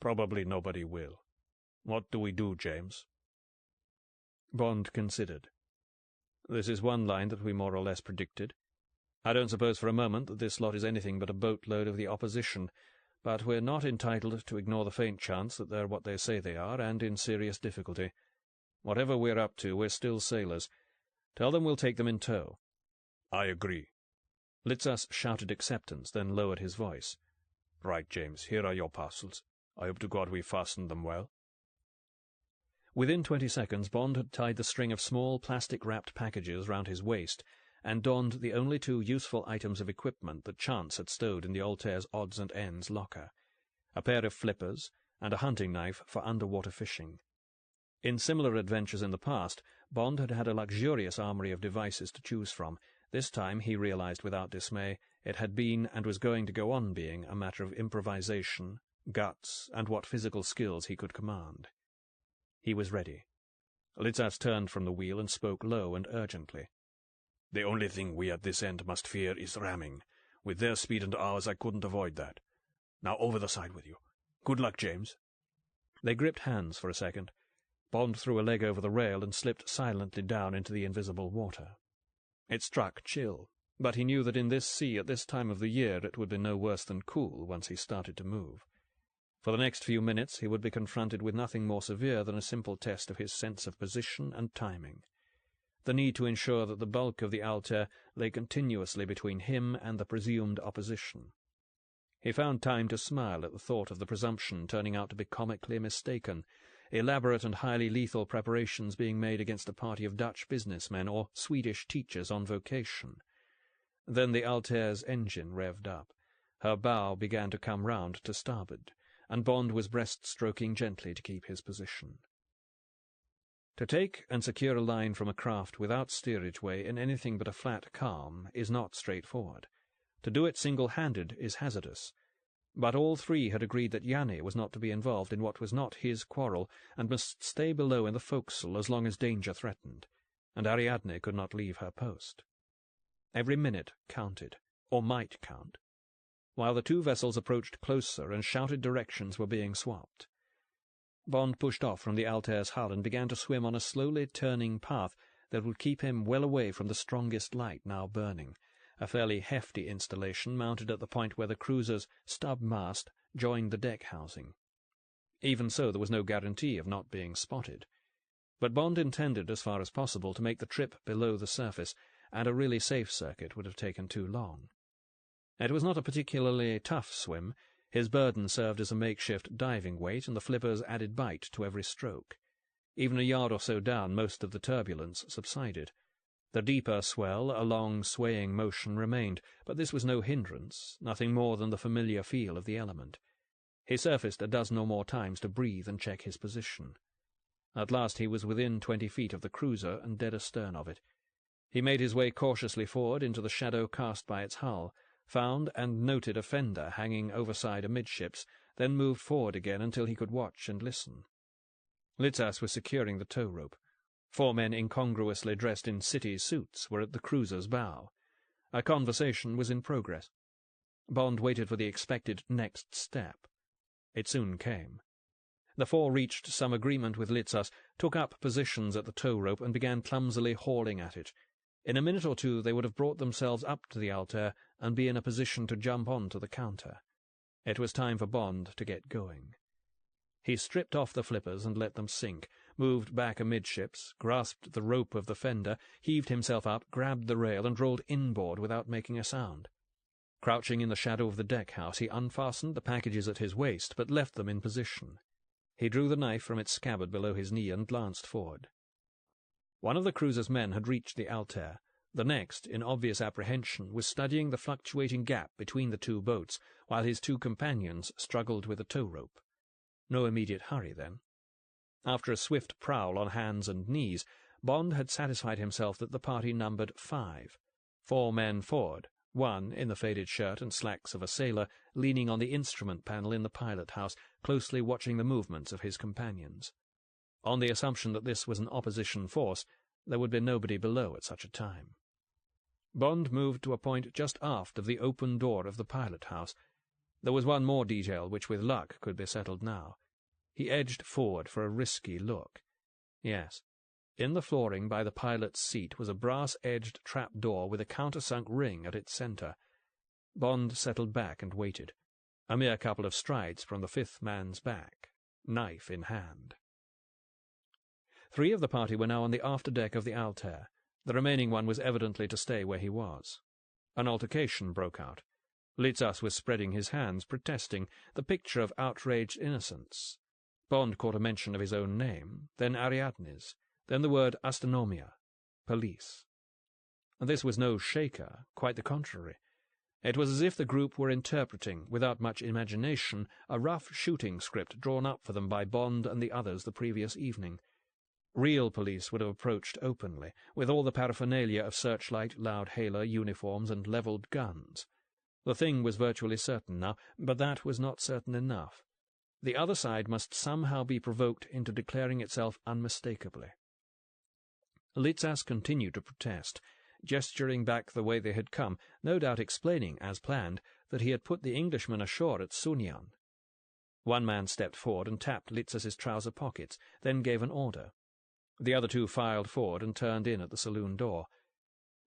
Probably nobody will. What do we do, James?" Bond considered. "This is one line that we more or less predicted. I don't suppose for a moment that this lot is anything but a boatload of the opposition, but we're not entitled to ignore the faint chance that they're what they say they are, and in serious difficulty. Whatever we're up to, we're still sailors. Tell them we'll take them in tow." "I agree." Litsas shouted acceptance, then lowered his voice. "Right, James, here are your parcels. I hope to God we fastened them well." Within 20 seconds, Bond had tied the string of small plastic-wrapped packages round his waist, and donned the only 2 useful items of equipment that chance had stowed in the Altair's odds and ends locker: a pair of flippers, and a hunting knife for underwater fishing. In similar adventures in the past, Bond had had a luxurious armory of devices to choose from. This time, he realized without dismay, it had been and was going to go on being a matter of improvisation, guts, and what physical skills he could command. He was ready. Litzas turned from the wheel and spoke low and urgently. "The only thing we at this end must fear is ramming. With their speed and ours, I couldn't avoid that. Now over the side with you. Good luck, James." They gripped hands for a second. Bond threw a leg over the rail and slipped silently down into the invisible water. It struck chill, but he knew that in this sea at this time of the year it would be no worse than cool once he started to move. For the next few minutes he would be confronted with nothing more severe than a simple test of his sense of position and timing. The need to ensure that the bulk of the Altair lay continuously between him and the presumed opposition. He found time to smile at the thought of the presumption turning out to be comically mistaken, elaborate and highly lethal preparations being made against a party of Dutch businessmen or Swedish teachers on vocation. Then the Altair's engine revved up. Her bow began to come round to starboard, and Bond was breast-stroking gently to keep his position. To take and secure a line from a craft without steerage way in anything but a flat calm is not straightforward. To do it single-handed is hazardous. But all three had agreed that Yanni was not to be involved in what was not his quarrel, and must stay below in the forecastle as long as danger threatened, and Ariadne could not leave her post. Every minute counted, or might count. While the two vessels approached closer and shouted directions were being swapped, Bond pushed off from the Altair's hull and began to swim on a slowly turning path that would keep him well away from the strongest light now burning, a fairly hefty installation mounted at the point where the cruiser's stub-mast joined the deck housing. Even so, there was no guarantee of not being spotted. But Bond intended, as far as possible, to make the trip below the surface, and a really safe circuit would have taken too long. It was not a particularly tough swim. His burden served as a makeshift diving weight, and the flippers added bite to every stroke. Even a yard or so down, most of the turbulence subsided. The deeper swell, a long swaying motion, remained, but this was no hindrance, nothing more than the familiar feel of the element. He surfaced a dozen or more times to breathe and check his position. At last he was within 20 feet of the cruiser and dead astern of it. He made his way cautiously forward into the shadow cast by its hull, found and noted a fender hanging overside amidships, then moved forward again until he could watch and listen. Litzas was securing the tow rope. 4 men incongruously dressed in city suits were at the cruiser's bow. A conversation was in progress. Bond waited for the expected next step. It soon came. The 4 reached some agreement with Litzas, took up positions at the tow rope, and began clumsily hauling at it. In a minute or two they would have brought themselves up to the Altair and be in a position to jump on to the counter. It was time for Bond to get going. He stripped off the flippers and let them sink, moved back amidships, grasped the rope of the fender, heaved himself up, grabbed the rail, and rolled inboard without making a sound. Crouching in the shadow of the deck-house, he unfastened the packages at his waist, but left them in position. He drew the knife from its scabbard below his knee and glanced forward. One of the cruiser's men had reached the Altair. The next, in obvious apprehension, was studying the fluctuating gap between the 2 boats, while his 2 companions struggled with the tow rope. No immediate hurry, then. After a swift prowl on hands and knees, Bond had satisfied himself that the party numbered 5. 4 men forward, 1, in the faded shirt and slacks of a sailor, leaning on the instrument panel in the pilot-house, closely watching the movements of his companions. On the assumption that this was an opposition force, there would be nobody below at such a time. Bond moved to a point just aft of the open door of the pilot-house. There was one more detail which, with luck, could be settled now. He edged forward for a risky look. Yes, in the flooring by the pilot's seat was a brass-edged trap-door with a countersunk ring at its centre. Bond settled back and waited, a mere couple of strides from the 5th man's back, knife in hand. 3 of the party were now on the after-deck of the Altair. The remaining one was evidently to stay where he was. An altercation broke out. Litzas was spreading his hands, protesting, the picture of outraged innocence. Bond caught a mention of his own name, then Ariadne's, then the word astronomia, police. This was no shaker, quite the contrary. It was as if the group were interpreting, without much imagination, a rough shooting script drawn up for them by Bond and the others the previous evening. Real police would have approached openly, with all the paraphernalia of searchlight, loud-hailer, uniforms, and levelled guns. The thing was virtually certain now, but that was not certain enough. The other side must somehow be provoked into declaring itself unmistakably. Litzas continued to protest, gesturing back the way they had come, no doubt explaining, as planned, that he had put the Englishman ashore at Sunyan. One man stepped forward and tapped Litzas's trouser pockets, then gave an order. The other two filed forward and turned in at the saloon door.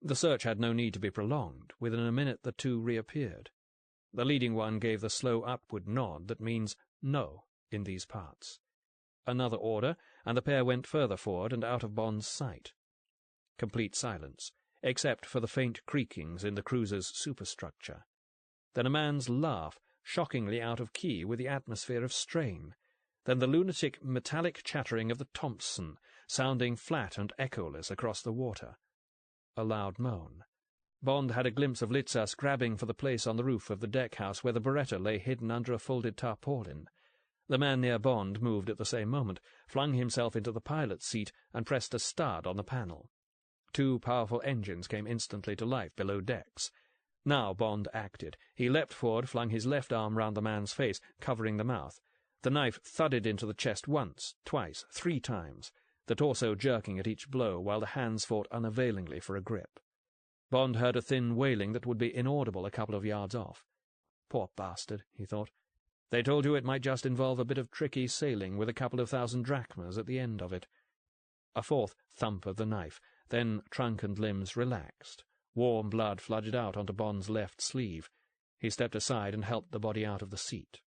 The search had no need to be prolonged. Within a minute the two reappeared. The leading one gave the slow upward nod that means no in these parts. Another order, and the pair went further forward and out of Bond's sight. Complete silence, except for the faint creakings in the cruiser's superstructure. Then a man's laugh, shockingly out of key with the atmosphere of strain. Then the lunatic metallic chattering of the Thompson, sounding flat and echoless across the water. A loud moan. Bond had a glimpse of Litzas grabbing for the place on the roof of the deck-house where the Beretta lay hidden under a folded tarpaulin. The man near Bond moved at the same moment, flung himself into the pilot's seat, and pressed a stud on the panel. Two powerful engines came instantly to life below decks. Now Bond acted. He leapt forward, flung his left arm round the man's face, covering the mouth. The knife thudded into the chest once, twice, 3 times, the torso jerking at each blow while the hands fought unavailingly for a grip. Bond heard a thin wailing that would be inaudible a couple of yards off. Poor bastard, he thought. They told you it might just involve a bit of tricky sailing with a couple of 1,000 drachmas at the end of it. A fourth thump of the knife, then trunk and limbs relaxed. Warm blood flooded out onto Bond's left sleeve. He stepped aside and helped the body out of the seat.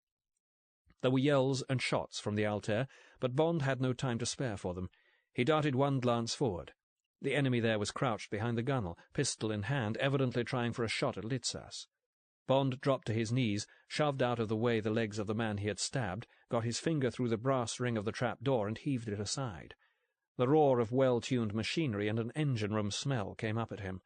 There were yells and shots from the Altair, but Bond had no time to spare for them. He darted one glance forward. The enemy there was crouched behind the gunwale, pistol in hand, evidently trying for a shot at Litzas. Bond dropped to his knees, shoved out of the way the legs of the man he had stabbed, got his finger through the brass ring of the trap-door and heaved it aside. The roar of well-tuned machinery and an engine-room smell came up at him.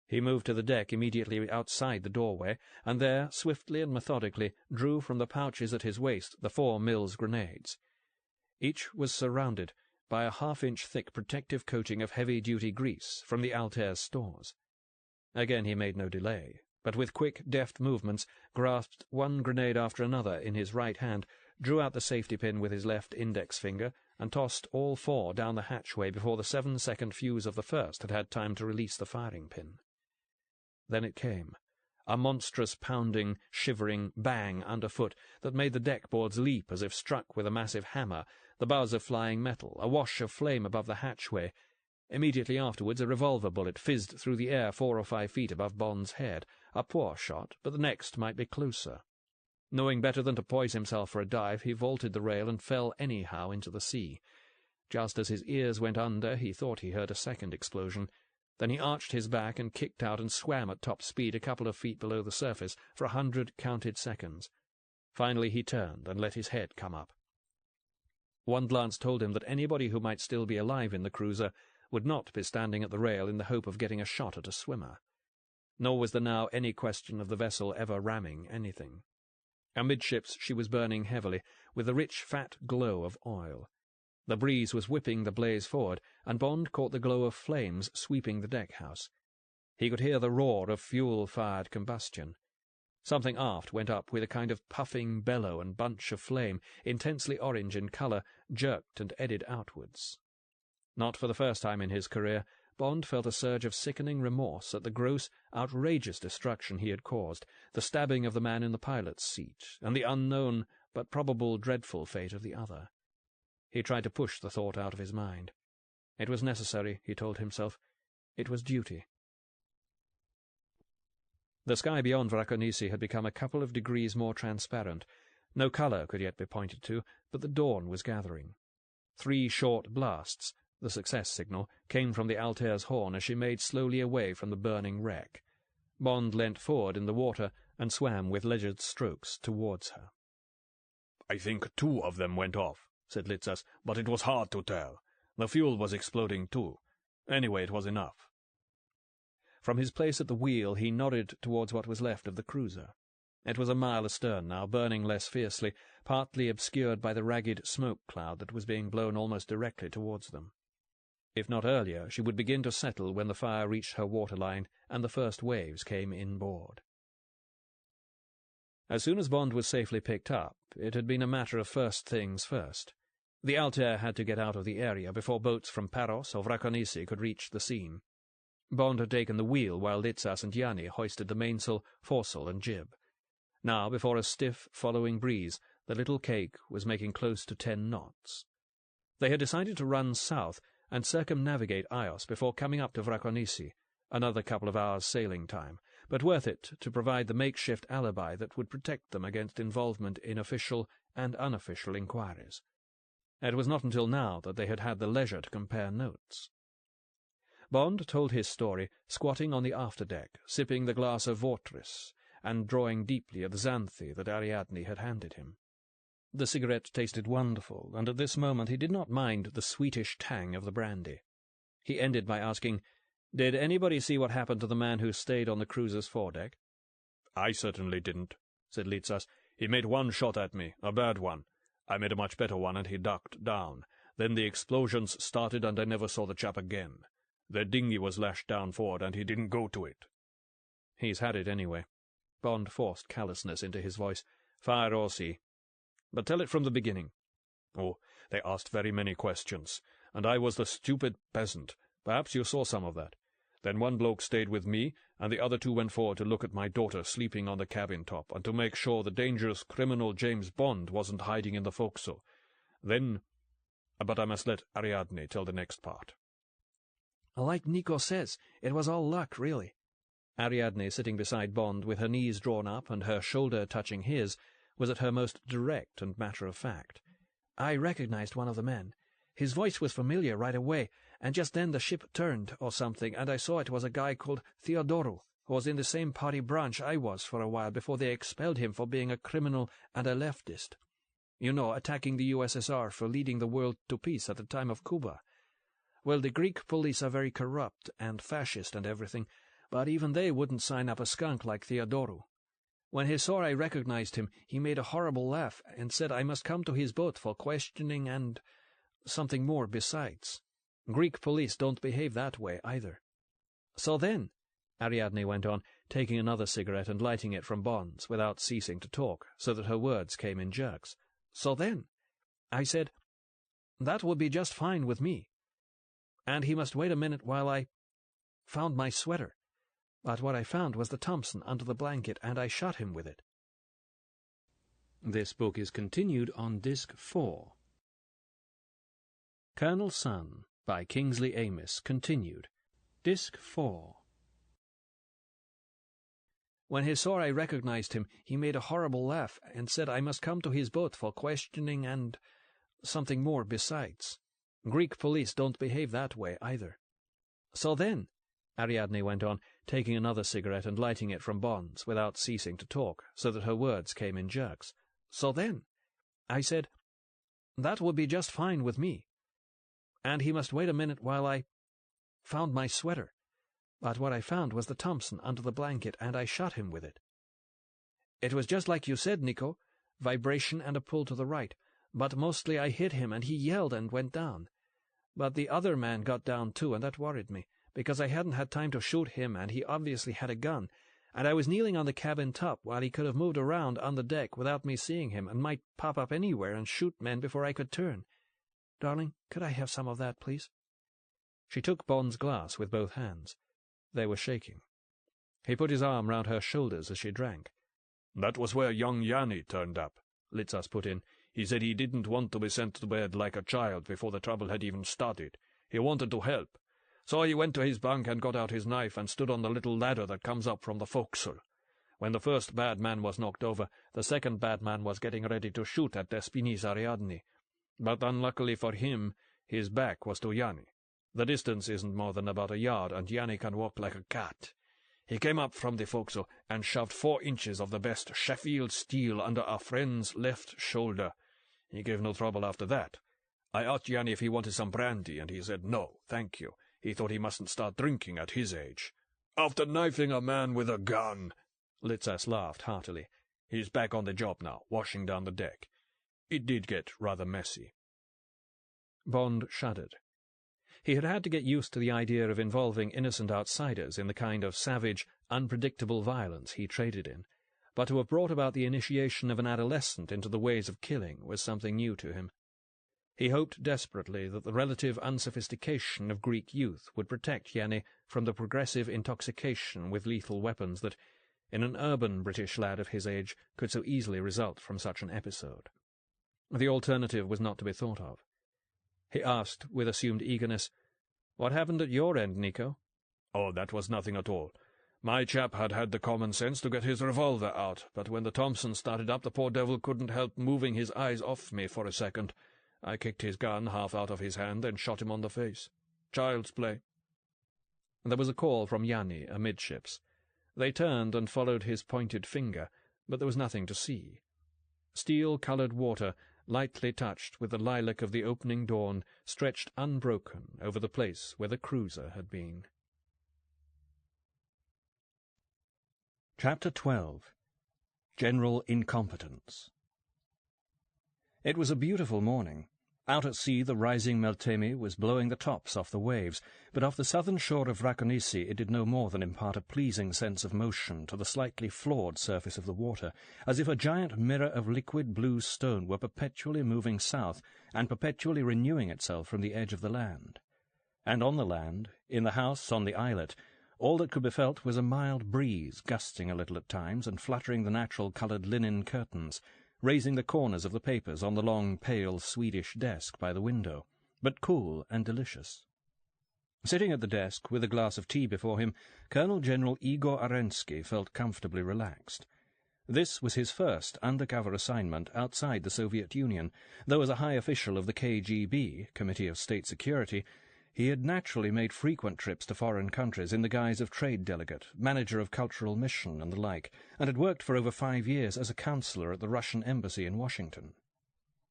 He moved to the deck immediately outside the doorway, and there, swiftly and methodically, drew from the pouches at his waist the 4 Mills grenades. Each was surrounded by a half-inch thick protective coating of heavy-duty grease from the Altair's stores. Again he made no delay, but with quick, deft movements grasped one grenade after another in his right hand, drew out the safety pin with his left index finger, and tossed all 4 down the hatchway before the 7-second fuse of the first had had time to release the firing pin. Then it came, a monstrous pounding, shivering bang underfoot that made the deck-boards leap as if struck with a massive hammer, the buzz of flying metal, a wash of flame above the hatchway. Immediately afterwards a revolver bullet fizzed through the air 4 or 5 feet above Bond's head, a poor shot, but the next might be closer. Knowing better than to poise himself for a dive, he vaulted the rail and fell anyhow into the sea. Just as his ears went under, he thought he heard a second explosion. Then he arched his back and kicked out and swam at top speed a couple of feet below the surface for 100 counted seconds. Finally he turned and let his head come up. One glance told him that anybody who might still be alive in the cruiser would not be standing at the rail in the hope of getting a shot at a swimmer. Nor was there now any question of the vessel ever ramming anything. Amidships she was burning heavily, with a rich fat glow of oil. The breeze was whipping the blaze forward, and Bond caught the glow of flames sweeping the deck-house. He could hear the roar of fuel-fired combustion. Something aft went up with a kind of puffing bellow and bunch of flame, intensely orange in colour, jerked and eddied outwards. Not for the first time in his career, Bond felt a surge of sickening remorse at the gross, outrageous destruction he had caused, the stabbing of the man in the pilot's seat, and the unknown but probable dreadful fate of the other. He tried to push the thought out of his mind. It was necessary, he told himself. It was duty. The sky beyond Vrakonisi had become a couple of degrees more transparent. No colour could yet be pointed to, but the dawn was gathering. 3 short blasts, the success signal, came from the Altair's horn as she made slowly away from the burning wreck. Bond leant forward in the water and swam with leisured strokes towards her. "I think 2 of them went off," said Litzas, "but it was hard to tell. The fuel was exploding too. Anyway, it was enough." From his place at the wheel he nodded towards what was left of the cruiser. It was a mile astern now, burning less fiercely, partly obscured by the ragged smoke cloud that was being blown almost directly towards them. If not earlier, she would begin to settle when the fire reached her waterline and the first waves came inboard. As soon as Bond was safely picked up, it had been a matter of first things first. The Altair had to get out of the area before boats from Paros or Vraconisi could reach the scene. Bond had taken the wheel while Litsas and Yanni hoisted the mainsail, foresail, and jib. Now, before a stiff, following breeze, the little cake was making close to 10 knots. They had decided to run south and circumnavigate Ios before coming up to Vraconisi, another couple of hours sailing time, but worth it to provide the makeshift alibi that would protect them against involvement in official and unofficial inquiries. It was not until now that they had had the leisure to compare notes. Bond told his story, squatting on the afterdeck, sipping the glass of Vortris, and drawing deeply at the Xanthi that Ariadne had handed him. The cigarette tasted wonderful, and at this moment he did not mind the sweetish tang of the brandy. He ended by asking, "Did anybody see what happened to the man who stayed on the cruiser's foredeck?" "I certainly didn't," said Litsas. "He made one shot at me, a bad one. I made a much better one, and he ducked down. Then the explosions started, and I never saw the chap again. The dinghy was lashed down forward, and he didn't go to it." "He's had it anyway." Bond forced callousness into his voice. "Fire or sea. But tell it from the beginning." "Oh, they asked very many questions, and I was the stupid peasant. Perhaps you saw some of that. Then one bloke stayed with me, and the other two went forward to look at my daughter sleeping on the cabin top, and to make sure the dangerous criminal James Bond wasn't hiding in the forecastle. Then— but I must let Ariadne tell the next part." "Like Nico says, it was all luck, really." Ariadne, sitting beside Bond with her knees drawn up and her shoulder touching his, was at her most direct and matter-of-fact. "I recognized one of the men. His voice was familiar right away, and just then the ship turned or something, and I saw it was a guy called Theodoro, who was in the same party branch I was for a while before they expelled him for being a criminal and a leftist. You know, attacking the USSR for leading the world to peace at the time of Cuba. Well, the Greek police are very corrupt and fascist and everything, but even they wouldn't sign up a skunk like Theodoro. When he saw I recognized him, he made a horrible laugh and said I must come to his boat for questioning and something more besides. Greek police don't behave that way either. So then," Ariadne went on, taking another cigarette and lighting it from Bond's without ceasing to talk, so that her words came in jerks. "So then, I said, that would be just fine with me. And he must wait a minute while I found my sweater. But what I found was the Thompson under the blanket, and I shot him with it." This book is continued on Disc 4. Colonel Sun by Kingsley Amis, continued. Disc 4. When he saw I recognized him, he made a horrible laugh and said I must come to his boat for questioning and something more besides. Greek police don't behave that way either. So then, Ariadne went on, taking another cigarette and lighting it from Bond's without ceasing to talk, so that her words came in jerks. "So then, I said, that would be just fine with me. And he must wait a minute while I found my sweater. But what I found was the Thompson under the blanket, and I shot him with it. It was just like you said, Nico, vibration and a pull to the right, but mostly I hit him and he yelled and went down. But the other man got down too, and that worried me, because I hadn't had time to shoot him, and he obviously had a gun, and I was kneeling on the cabin top while he could have moved around on the deck without me seeing him, and might pop up anywhere and shoot men before I could turn. Darling, could I have some of that, please?" She took Bond's glass with both hands. They were shaking. He put his arm round her shoulders as she drank. "That was where young Yanni turned up," Litsas put in. "He said he didn't want to be sent to bed like a child before the trouble had even started. He wanted to help. So he went to his bunk and got out his knife and stood on the little ladder that comes up from the forecastle. When the first bad man was knocked over, the second bad man was getting ready to shoot at Despini's Ariadne. But unluckily for him, his back was to Yanni. The distance isn't more than about a yard, and Yanni can walk like a cat. He came up from the forecastle and shoved 4 inches of the best Sheffield steel under our friend's left shoulder. He gave no trouble after that. I asked Yanni if he wanted some brandy, and he said no, thank you. He thought he mustn't start drinking at his age. After knifing a man with a gun. Litzas laughed heartily. He's back on the job now, washing down the deck. It did get rather messy. Bond shuddered. He had had to get used to the idea of involving innocent outsiders in the kind of savage, unpredictable violence he traded in, but to have brought about the initiation of an adolescent into the ways of killing was something new to him. He hoped desperately that the relative unsophistication of Greek youth would protect Yanni from the progressive intoxication with lethal weapons that, in an urban British lad of his age, could so easily result from such an episode. The alternative was not to be thought of. He asked, with assumed eagerness, "What happened at your end, Nico?" "Oh, that was nothing at all. My chap had the common sense to get his revolver out, but when the Thompson started up, the poor devil couldn't help moving his eyes off me for a second. I kicked his gun half out of his hand and shot him on the face. Child's play." There was a call from Yanni amidships. They turned and followed his pointed finger, but there was nothing to see. Steel-coloured water, lightly touched with the lilac of the opening dawn, stretched unbroken over the place where the cruiser had been. Chapter 12. General Incompetence. It was a beautiful morning. Out at sea the rising Meltemi was blowing the tops off the waves, but off the southern shore of Rakonisi it did no more than impart a pleasing sense of motion to the slightly flawed surface of the water, as if a giant mirror of liquid blue stone were perpetually moving south and perpetually renewing itself from the edge of the land. And on the land, in the house on the islet, all that could be felt was a mild breeze, gusting a little at times and fluttering the natural-coloured linen curtains, raising the corners of the papers on the long, pale Swedish desk by the window, but cool and delicious. Sitting at the desk with a glass of tea before him, Colonel General Igor Arensky felt comfortably relaxed. This was his first undercover assignment outside the Soviet Union, though as a high official of the KGB, Committee of State Security, he had naturally made frequent trips to foreign countries in the guise of trade delegate, manager of cultural mission, and the like, and had worked for over 5 years as a counselor at the Russian embassy in Washington.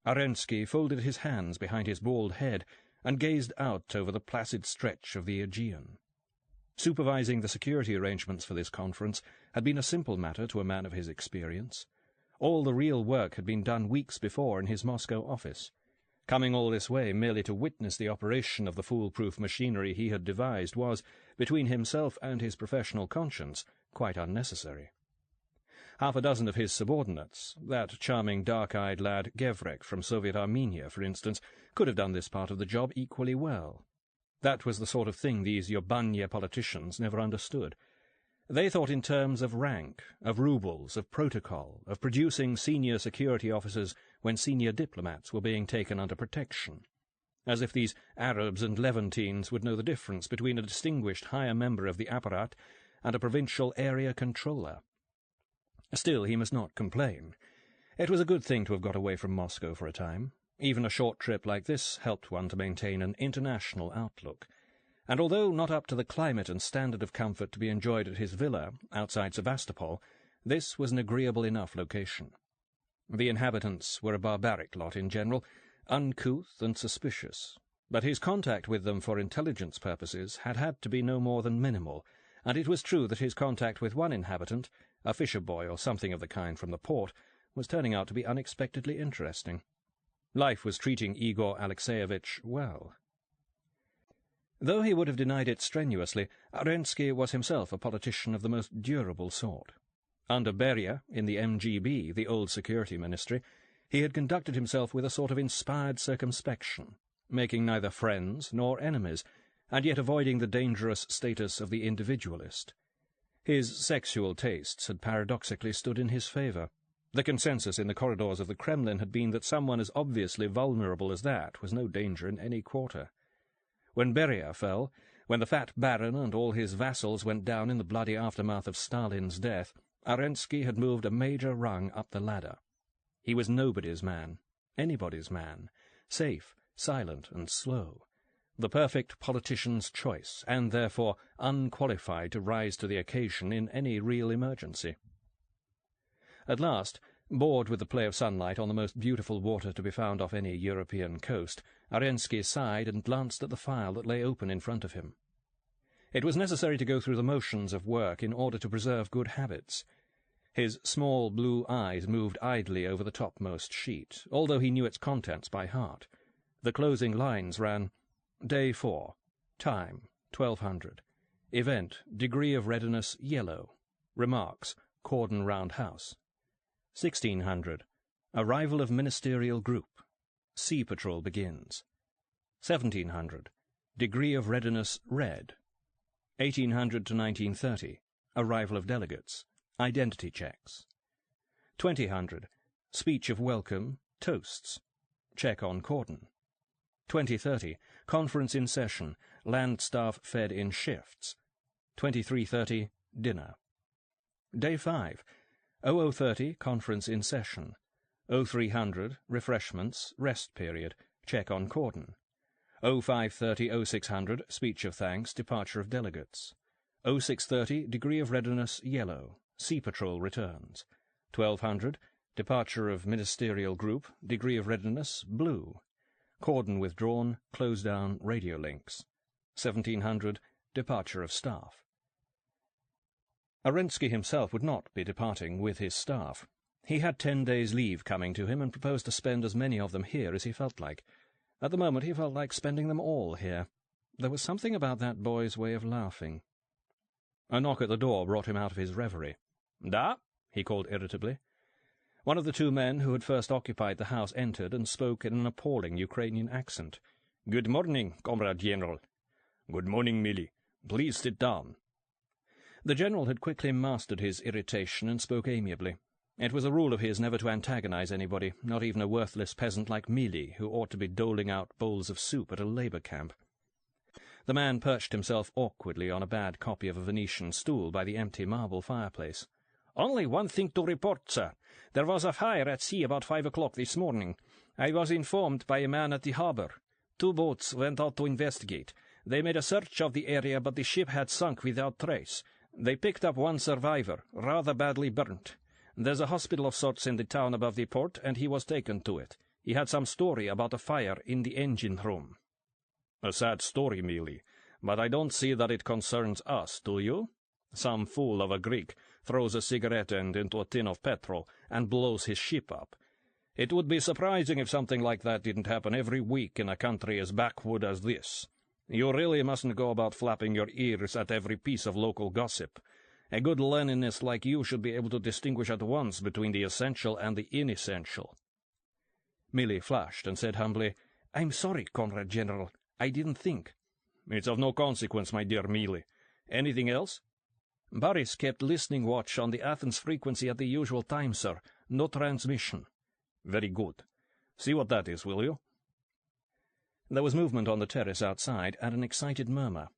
Arensky folded his hands behind his bald head and gazed out over the placid stretch of the Aegean. Supervising the security arrangements for this conference had been a simple matter to a man of his experience. All the real work had been done weeks before in his Moscow office. Coming all this way merely to witness the operation of the foolproof machinery he had devised was, between himself and his professional conscience, quite unnecessary. Half a dozen of his subordinates, that charming dark-eyed lad Gevrek from Soviet Armenia, for instance, could have done this part of the job equally well. That was the sort of thing these Yobanya politicians never understood. They thought in terms of rank, of rubles, of protocol, of producing senior security officers when senior diplomats were being taken under protection, as if these Arabs and Levantines would know the difference between a distinguished higher member of the apparat and a provincial area controller. Still, he must not complain. It was a good thing to have got away from Moscow for a time. Even a short trip like this helped one to maintain an international outlook. And although not up to the climate and standard of comfort to be enjoyed at his villa outside Sevastopol, this was an agreeable enough location. The inhabitants were a barbaric lot in general, uncouth and suspicious, but his contact with them for intelligence purposes had to be no more than minimal, and it was true that his contact with one inhabitant, a fisher-boy or something of the kind from the port, was turning out to be unexpectedly interesting. Life was treating Igor Alexeyevich well. Though he would have denied it strenuously, Arensky was himself a politician of the most durable sort. Under Beria, in the MGB, the old security ministry, he had conducted himself with a sort of inspired circumspection, making neither friends nor enemies, and yet avoiding the dangerous status of the individualist. His sexual tastes had paradoxically stood in his favour. The consensus in the corridors of the Kremlin had been that someone as obviously vulnerable as that was no danger in any quarter. When Beria fell, when the fat baron and all his vassals went down in the bloody aftermath of Stalin's death, Arensky had moved a major rung up the ladder. He was nobody's man, anybody's man, safe, silent, and slow, the perfect politician's choice, and therefore unqualified to rise to the occasion in any real emergency. At last, bored with the play of sunlight on the most beautiful water to be found off any European coast, Arensky sighed and glanced at the file that lay open in front of him. It was necessary to go through the motions of work in order to preserve good habits. His small blue eyes moved idly over the topmost sheet, although he knew its contents by heart. The closing lines ran, Day 4, Time, 1200. Event, degree of readiness, yellow. Remarks, cordon round house. 1600. Arrival of ministerial group. Sea patrol begins. 1700. Degree of readiness, red. 1800 to 1930. Arrival of delegates. Identity checks. 2000. Speech of welcome, toasts. Check on cordon. 2030. Conference in session. Land staff fed in shifts. 2330. Dinner. Day 5. 0030. Conference in session. 0300. Refreshments. Rest period. Check on cordon. 0530. 0600. Speech of thanks. Departure of delegates. 0630. Degree of readiness, yellow. Sea patrol returns. 1200. Departure of ministerial group. Degree of readiness, blue. Cordon withdrawn. Close down radio links. 1700. Departure of staff. Arensky himself would not be departing with his staff. He had 10 days' leave coming to him and proposed to spend as many of them here as he felt like. At the moment he felt like spending them all here. There was something about that boy's way of laughing. A knock at the door brought him out of his reverie. "Da?" he called irritably. One of the two men who had first occupied the house entered and spoke in an appalling Ukrainian accent. "Good morning, Comrade General." "Good morning, Milly. Please sit down." The general had quickly mastered his irritation and spoke amiably. It was a rule of his never to antagonize anybody, not even a worthless peasant like Milly, who ought to be doling out bowls of soup at a labour camp. The man perched himself awkwardly on a bad copy of a Venetian stool by the empty marble fireplace. "Only one thing to report, sir. There was a fire at sea about 5 o'clock this morning. I was informed by a man at the harbour. 2 boats went out to investigate. They made a search of the area, but the ship had sunk without trace. They picked up 1 survivor, rather badly burnt. There's a hospital of sorts in the town above the port, and he was taken to it. He had some story about a fire in the engine room." "A sad story, Milly, but I don't see that it concerns us, do you? Some fool of a Greek throws a cigarette end into a tin of petrol and blows his ship up. It would be surprising if something like that didn't happen every week in a country as backwood as this. You really mustn't go about flapping your ears at every piece of local gossip. A good Leninist like you should be able to distinguish at once between the essential and the inessential." Milly flushed and said humbly, "I'm sorry, Comrade General. I didn't think." "It's of no consequence, my dear Milly. Anything else?" "Boris kept listening watch on the Athens frequency at the usual time, sir. No transmission." "Very good. See what that is, will you?" There was movement on the terrace outside, and an excited murmur.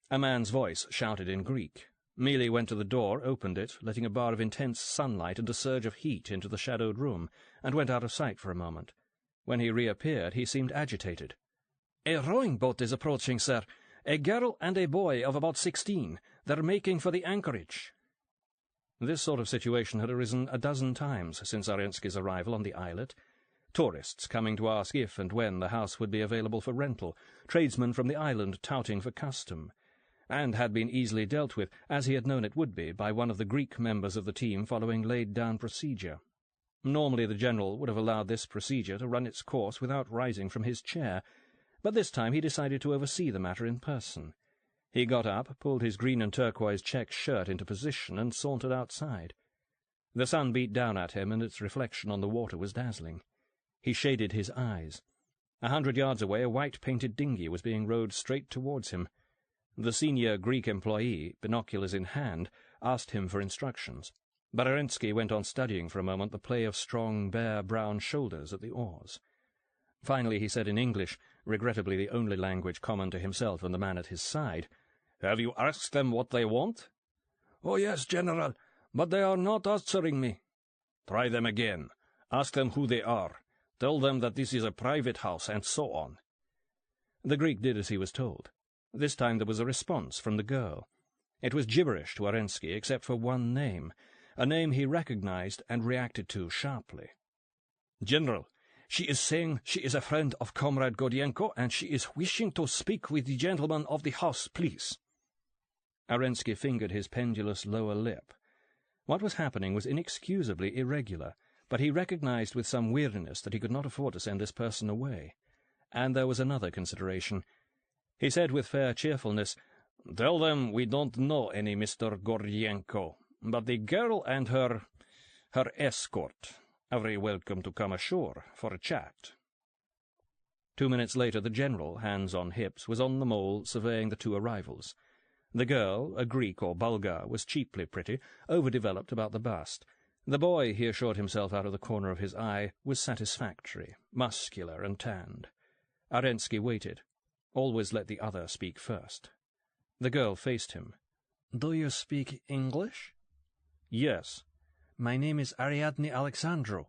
A man's voice shouted in Greek. Milly went to the door, opened it, letting a bar of intense sunlight and a surge of heat into the shadowed room, and went out of sight for a moment. When he reappeared, he seemed agitated. "A rowing boat is approaching, sir. A girl and a boy of about 16. They're making for the anchorage." This sort of situation had arisen a dozen times since Arensky's arrival on the islet. Tourists coming to ask if and when the house would be available for rental, tradesmen from the island touting for custom, and had been easily dealt with, as he had known it would be, by one of the Greek members of the team following laid-down procedure. Normally the general would have allowed this procedure to run its course without rising from his chair, but this time he decided to oversee the matter in person. He got up, pulled his green and turquoise check shirt into position, and sauntered outside. The sun beat down at him, and its reflection on the water was dazzling. He shaded his eyes. 100 yards away a white-painted dinghy was being rowed straight towards him. The senior Greek employee, binoculars in hand, asked him for instructions, but Arensky went on studying for a moment the play of strong, bare, brown shoulders at the oars. Finally he said in English, regrettably the only language common to himself and the man at his side, "Have you asked them what they want?" "Oh, yes, General, but they are not answering me." "Try them again. Ask them who they are. Tell them that this is a private house, and so on." The Greek did as he was told. This time there was a response from the girl. It was gibberish to Arensky, except for one name, a name he recognized and reacted to sharply. "General, she is saying she is a friend of Comrade Gordienko, and she is wishing to speak with the gentleman of the house, please." Arensky fingered his pendulous lower lip. What was happening was inexcusably irregular, but he recognized with some weariness that he could not afford to send this person away. And there was another consideration. He said with fair cheerfulness, "Tell them we don't know any Mr. Gordienko, but the girl and her escort are very welcome to come ashore for a chat." 2 minutes later the general, hands on hips, was on the mole surveying the two arrivals. The girl, a Greek or Bulgar, was cheaply pretty, overdeveloped about the bust. The boy, he assured himself out of the corner of his eye, was satisfactory, muscular and tanned. Arensky waited. Always let the other speak first. The girl faced him. "Do you speak English?" "Yes." "My name is Ariadne Alexandrou.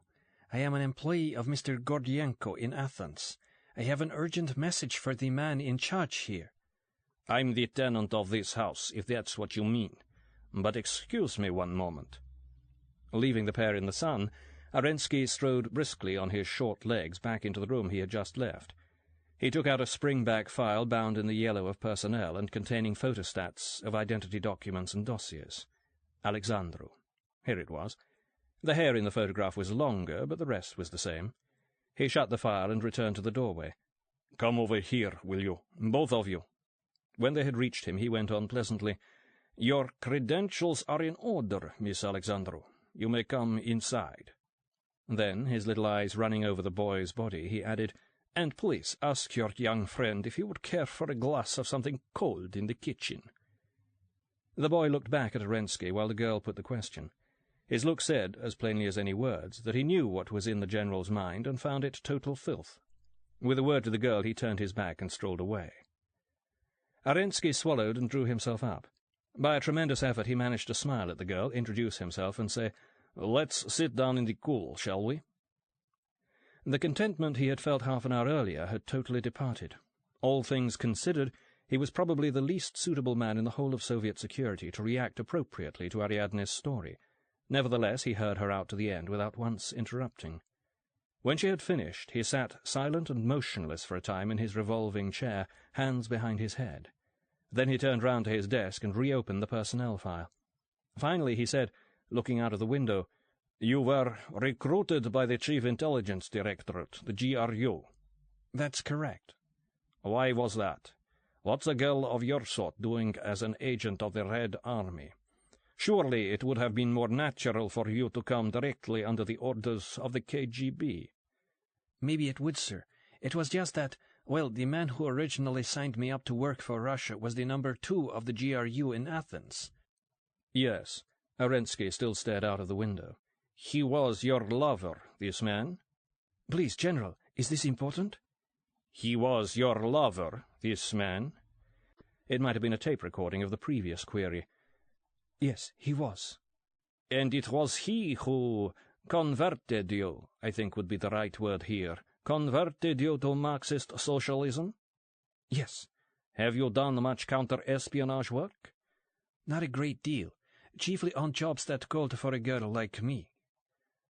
I am an employee of Mr. Gordienko in Athens. I have an urgent message for the man in charge here." "I'm the tenant of this house, if that's what you mean. But excuse me one moment." Leaving the pair in the sun, Arensky strode briskly on his short legs back into the room he had just left. He took out a spring-back file bound in the yellow of personnel and containing photostats of identity documents and dossiers. Alexandrou. Here it was. The hair in the photograph was longer, but the rest was the same. He shut the file and returned to the doorway. "Come over here, will you? Both of you." When they had reached him, he went on pleasantly, "Your credentials are in order, Miss Alexandrou. You may come inside." Then, his little eyes running over the boy's body, he added, "And please ask your young friend if he would care for a glass of something cold in the kitchen." The boy looked back at Arensky while the girl put the question. His look said, as plainly as any words, that he knew what was in the general's mind and found it total filth. With a word to the girl, he turned his back and strolled away. Arensky swallowed and drew himself up. By a tremendous effort he managed to smile at the girl, introduce himself, and say, "Let's sit down in the cool, shall we?" The contentment he had felt half an hour earlier had totally departed. All things considered, he was probably the least suitable man in the whole of Soviet security to react appropriately to Ariadne's story. Nevertheless, he heard her out to the end without once interrupting. When she had finished, he sat silent and motionless for a time in his revolving chair, hands behind his head. Then he turned round to his desk and reopened the personnel file. Finally he said, looking out of the window, "You were recruited by the Chief Intelligence Directorate, the GRU." "That's correct." "Why was that? What's a girl of your sort doing as an agent of the Red Army? Surely it would have been more natural for you to come directly under the orders of the KGB." "Maybe it would, sir. It was just that, well, the man who originally signed me up to work for Russia was the number 2 of the GRU in Athens." "Yes." Arensky still stared out of the window. "He was your lover, this man?" "Please, General, is this important?" "He was your lover, this man?" It might have been a tape recording of the previous query. "Yes, he was." "And it was he who converted you, I think would be the right word here, converted you to Marxist socialism?" "Yes." "Have you done much counter-espionage work?" "Not a great deal. Chiefly on jobs that called for a girl like me."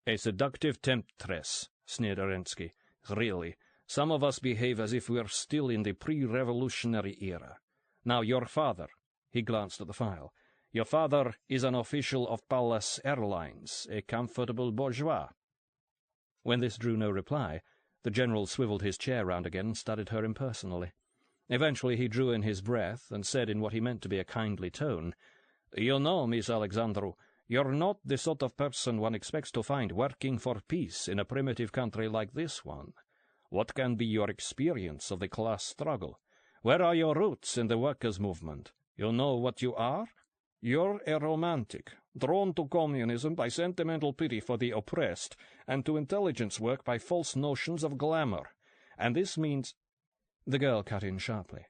"A seductive temptress," sneered Arensky. "Really, some of us behave as if we are still in the pre-revolutionary era. Now your father," he glanced at the file, "your father is an official of Palace Airlines, a comfortable bourgeois." When this drew no reply, the general swiveled his chair round again and studied her impersonally. Eventually he drew in his breath and said in what he meant to be a kindly tone, "You know, Miss Alexandrou, you're not the sort of person one expects to find working for peace in a primitive country like this one. What can be your experience of the class struggle? Where are your roots in the workers' movement? You know what you are? You're a romantic, drawn to communism by sentimental pity for the oppressed, and to intelligence work by false notions of glamour. And this means—" The girl cut in sharply.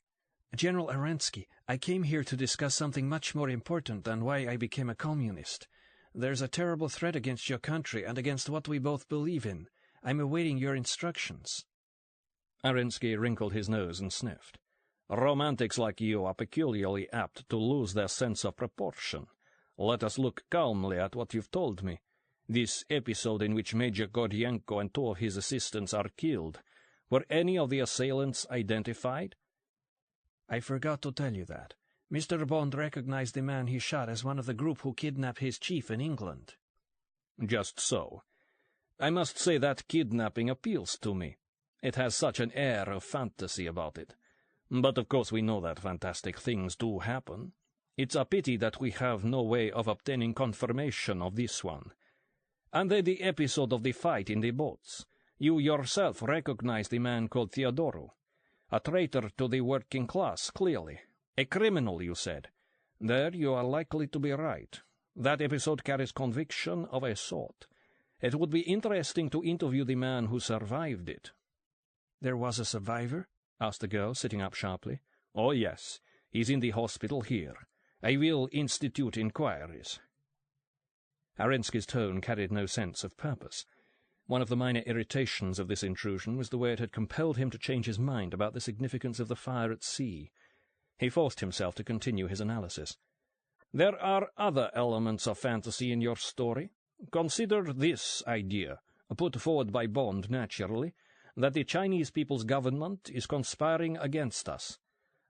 "General Arensky, I came here to discuss something much more important than why I became a communist. There's a terrible threat against your country and against what we both believe in. I'm awaiting your instructions." Arensky wrinkled his nose and sniffed. "Romantics like you are peculiarly apt to lose their sense of proportion. Let us look calmly at what you've told me. This episode in which Major Gordienko and 2 of his assistants are killed, were any of the assailants identified?" "I forgot to tell you that. Mr. Bond recognized the man he shot as one of the group who kidnapped his chief in England. Just so. I must say that kidnapping appeals to me. It has such an air of fantasy about it. But of course we know that fantastic things do happen. It's a pity that we have no way of obtaining confirmation of this one. And then the episode of the fight in the boats. You yourself recognize the man called Theodoro. A traitor to the working class, clearly. A criminal, you said. There you are likely to be right. That episode carries conviction of a sort. It would be interesting to interview the man who survived it. There was a survivor? Asked the girl, sitting up sharply. Oh, yes. He's in the hospital here. I will institute inquiries. Arensky's tone carried no sense of purpose. One of the minor irritations of this intrusion was the way it had compelled him to change his mind about the significance of the fire at sea. He forced himself to continue his analysis. There are other elements of fantasy in your story. Consider this idea, put forward by Bond naturally, that the Chinese People's Government is conspiring against us.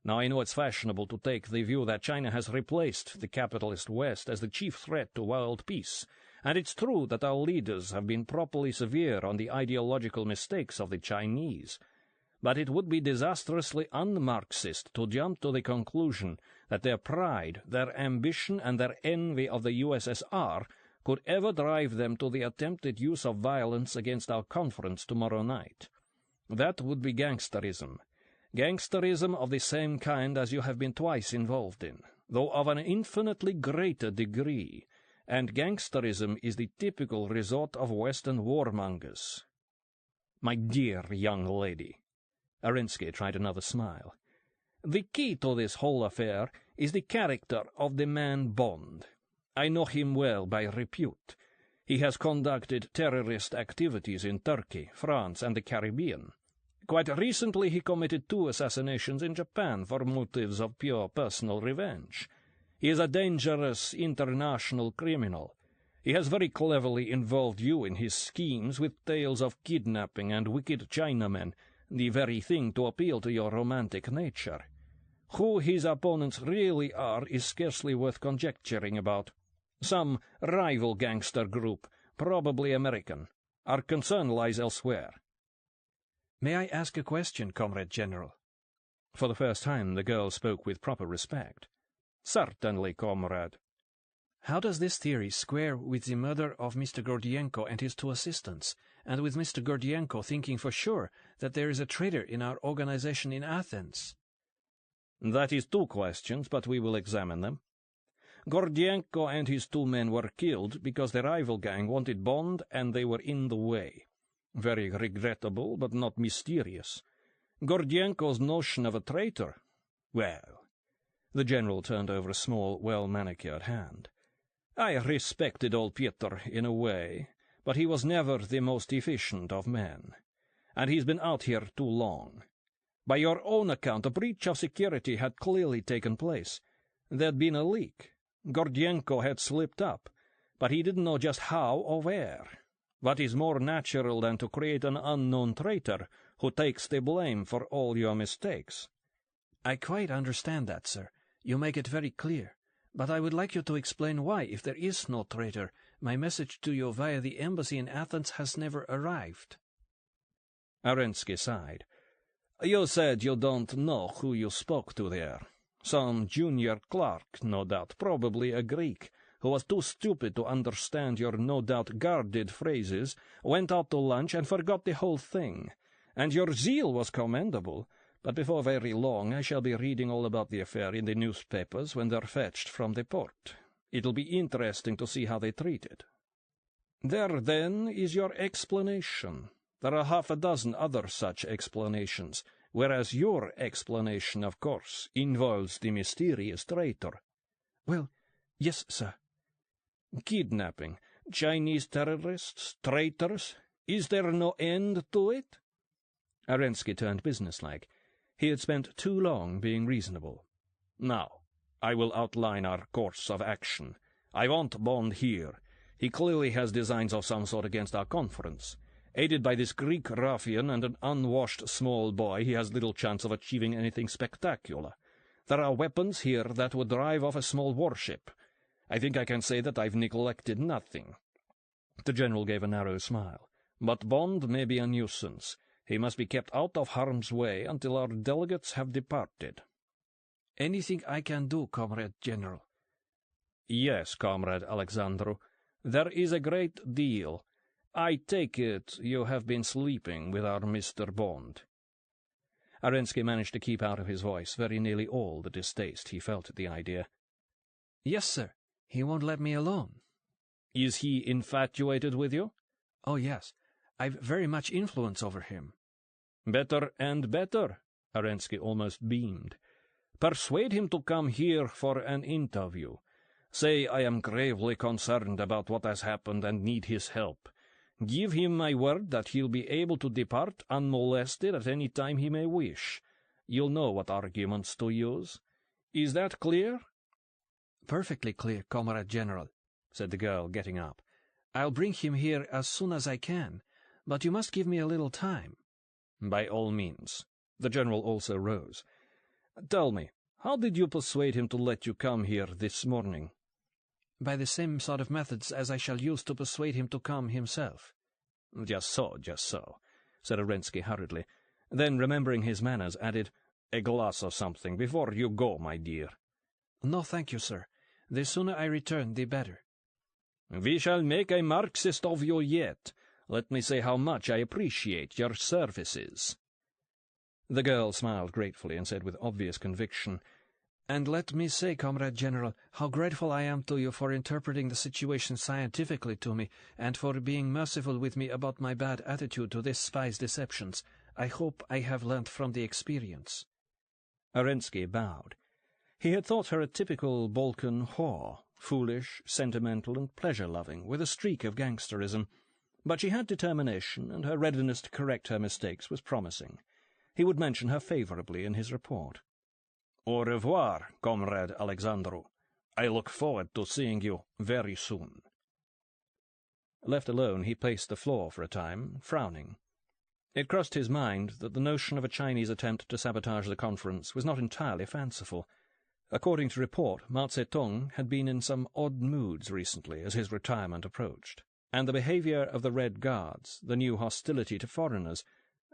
Now I know it's fashionable to take the view that China has replaced the capitalist West as the chief threat to world peace, and it's true that our leaders have been properly severe on the ideological mistakes of the Chinese. But it would be disastrously un-Marxist to jump to the conclusion that their pride, their ambition, and their envy of the USSR could ever drive them to the attempted use of violence against our conference tomorrow night. That would be gangsterism. Gangsterism of the same kind as you have been twice involved in, though of an infinitely greater degree, and gangsterism is the typical resort of Western warmongers. My dear young lady, Arensky tried another smile, the key to this whole affair is the character of the man Bond. I know him well by repute. He has conducted terrorist activities in Turkey, France, and the Caribbean. Quite recently he committed 2 assassinations in Japan for motives of pure personal revenge. He is a dangerous international criminal. He has very cleverly involved you in his schemes with tales of kidnapping and wicked Chinamen, the very thing to appeal to your romantic nature. Who his opponents really are is scarcely worth conjecturing about. Some rival gangster group, probably American. Our concern lies elsewhere. May I ask a question, Comrade General? For the first time the girl spoke with proper respect. Certainly, comrade. How does this theory square with the murder of Mr. Gordienko and his 2 assistants, and with Mr. Gordienko thinking for sure that there is a traitor in our organization in Athens? That is 2 questions, but we will examine them. Gordienko and his 2 men were killed because the rival gang wanted Bond and they were in the way. Very regrettable, but not mysterious. Gordienko's notion of a traitor? Well, the general turned over a small, well-manicured hand. I respected old Piotr in a way, but he was never the most efficient of men. And he's been out here too long. By your own account, a breach of security had clearly taken place. There'd been a leak. Gordienko had slipped up, but he didn't know just how or where. What is more natural than to create an unknown traitor who takes the blame for all your mistakes? I quite understand that, sir. You make it very clear. But I would like you to explain why, if there is no traitor, my message to you via the embassy in Athens has never arrived. Arensky sighed. You said you don't know who you spoke to there. Some junior clerk, no doubt, probably a Greek, who was too stupid to understand your no doubt guarded phrases, went out to lunch and forgot the whole thing. And your zeal was commendable, but before very long I shall be reading all about the affair in the newspapers when they're fetched from the port. It'll be interesting to see how they treat it. There, then, is your explanation. There are 6 other such explanations, whereas your explanation, of course, involves the mysterious traitor. Well, yes, sir. Kidnapping, Chinese terrorists, traitors, is there no end to it? Arensky turned businesslike. He had spent too long being reasonable. Now, I will outline our course of action. I want Bond here. He clearly has designs of some sort against our conference. Aided by this Greek ruffian and an unwashed small boy, he has little chance of achieving anything spectacular. There are weapons here that would drive off a small warship. I think I can say that I've neglected nothing." The general gave a narrow smile. "But Bond may be a nuisance. He must be kept out of harm's way until our delegates have departed." "Anything I can do, Comrade General?" "Yes, Comrade Alexandru. There is a great deal. I take it you have been sleeping with our Mr. Bond." Arensky managed to keep out of his voice very nearly all the distaste he felt at the idea. "Yes, sir. He won't let me alone." "Is he infatuated with you?" "Oh, yes. I've very much influence over him." "Better and better," Arensky almost beamed. "Persuade him to come here for an interview. Say I am gravely concerned about what has happened and need his help. Give him my word that he'll be able to depart unmolested at any time he may wish. You'll know what arguments to use. Is that clear?" "Perfectly clear, Comrade General," said the girl, getting up. "I'll bring him here as soon as I can, but you must give me a little time." "By all means." The general also rose. "Tell me, how did you persuade him to let you come here this morning?" "By the same sort of methods as I shall use to persuade him to come himself." Just so," said Arensky hurriedly. Then, remembering his manners, added, "A glass of something before you go, my dear." "No, thank you, sir. The sooner I return, the better." "We shall make a Marxist of you yet. Let me say how much I appreciate your services." The girl smiled gratefully and said with obvious conviction, "And let me say, Comrade General, how grateful I am to you for interpreting the situation scientifically to me, and for being merciful with me about my bad attitude to this spy's deceptions. I hope I have learnt from the experience." Arensky bowed. He had thought her a typical Balkan whore, foolish, sentimental, and pleasure-loving, with a streak of gangsterism. But she had determination, and her readiness to correct her mistakes was promising. He would mention her favourably in his report. "Au revoir, Comrade Alexandru. I look forward to seeing you very soon." Left alone, he paced the floor for a time, frowning. It crossed his mind that the notion of a Chinese attempt to sabotage the conference was not entirely fanciful. According to report, Mao Zedong had been in some odd moods recently as his retirement approached, and the behaviour of the Red Guards, the new hostility to foreigners.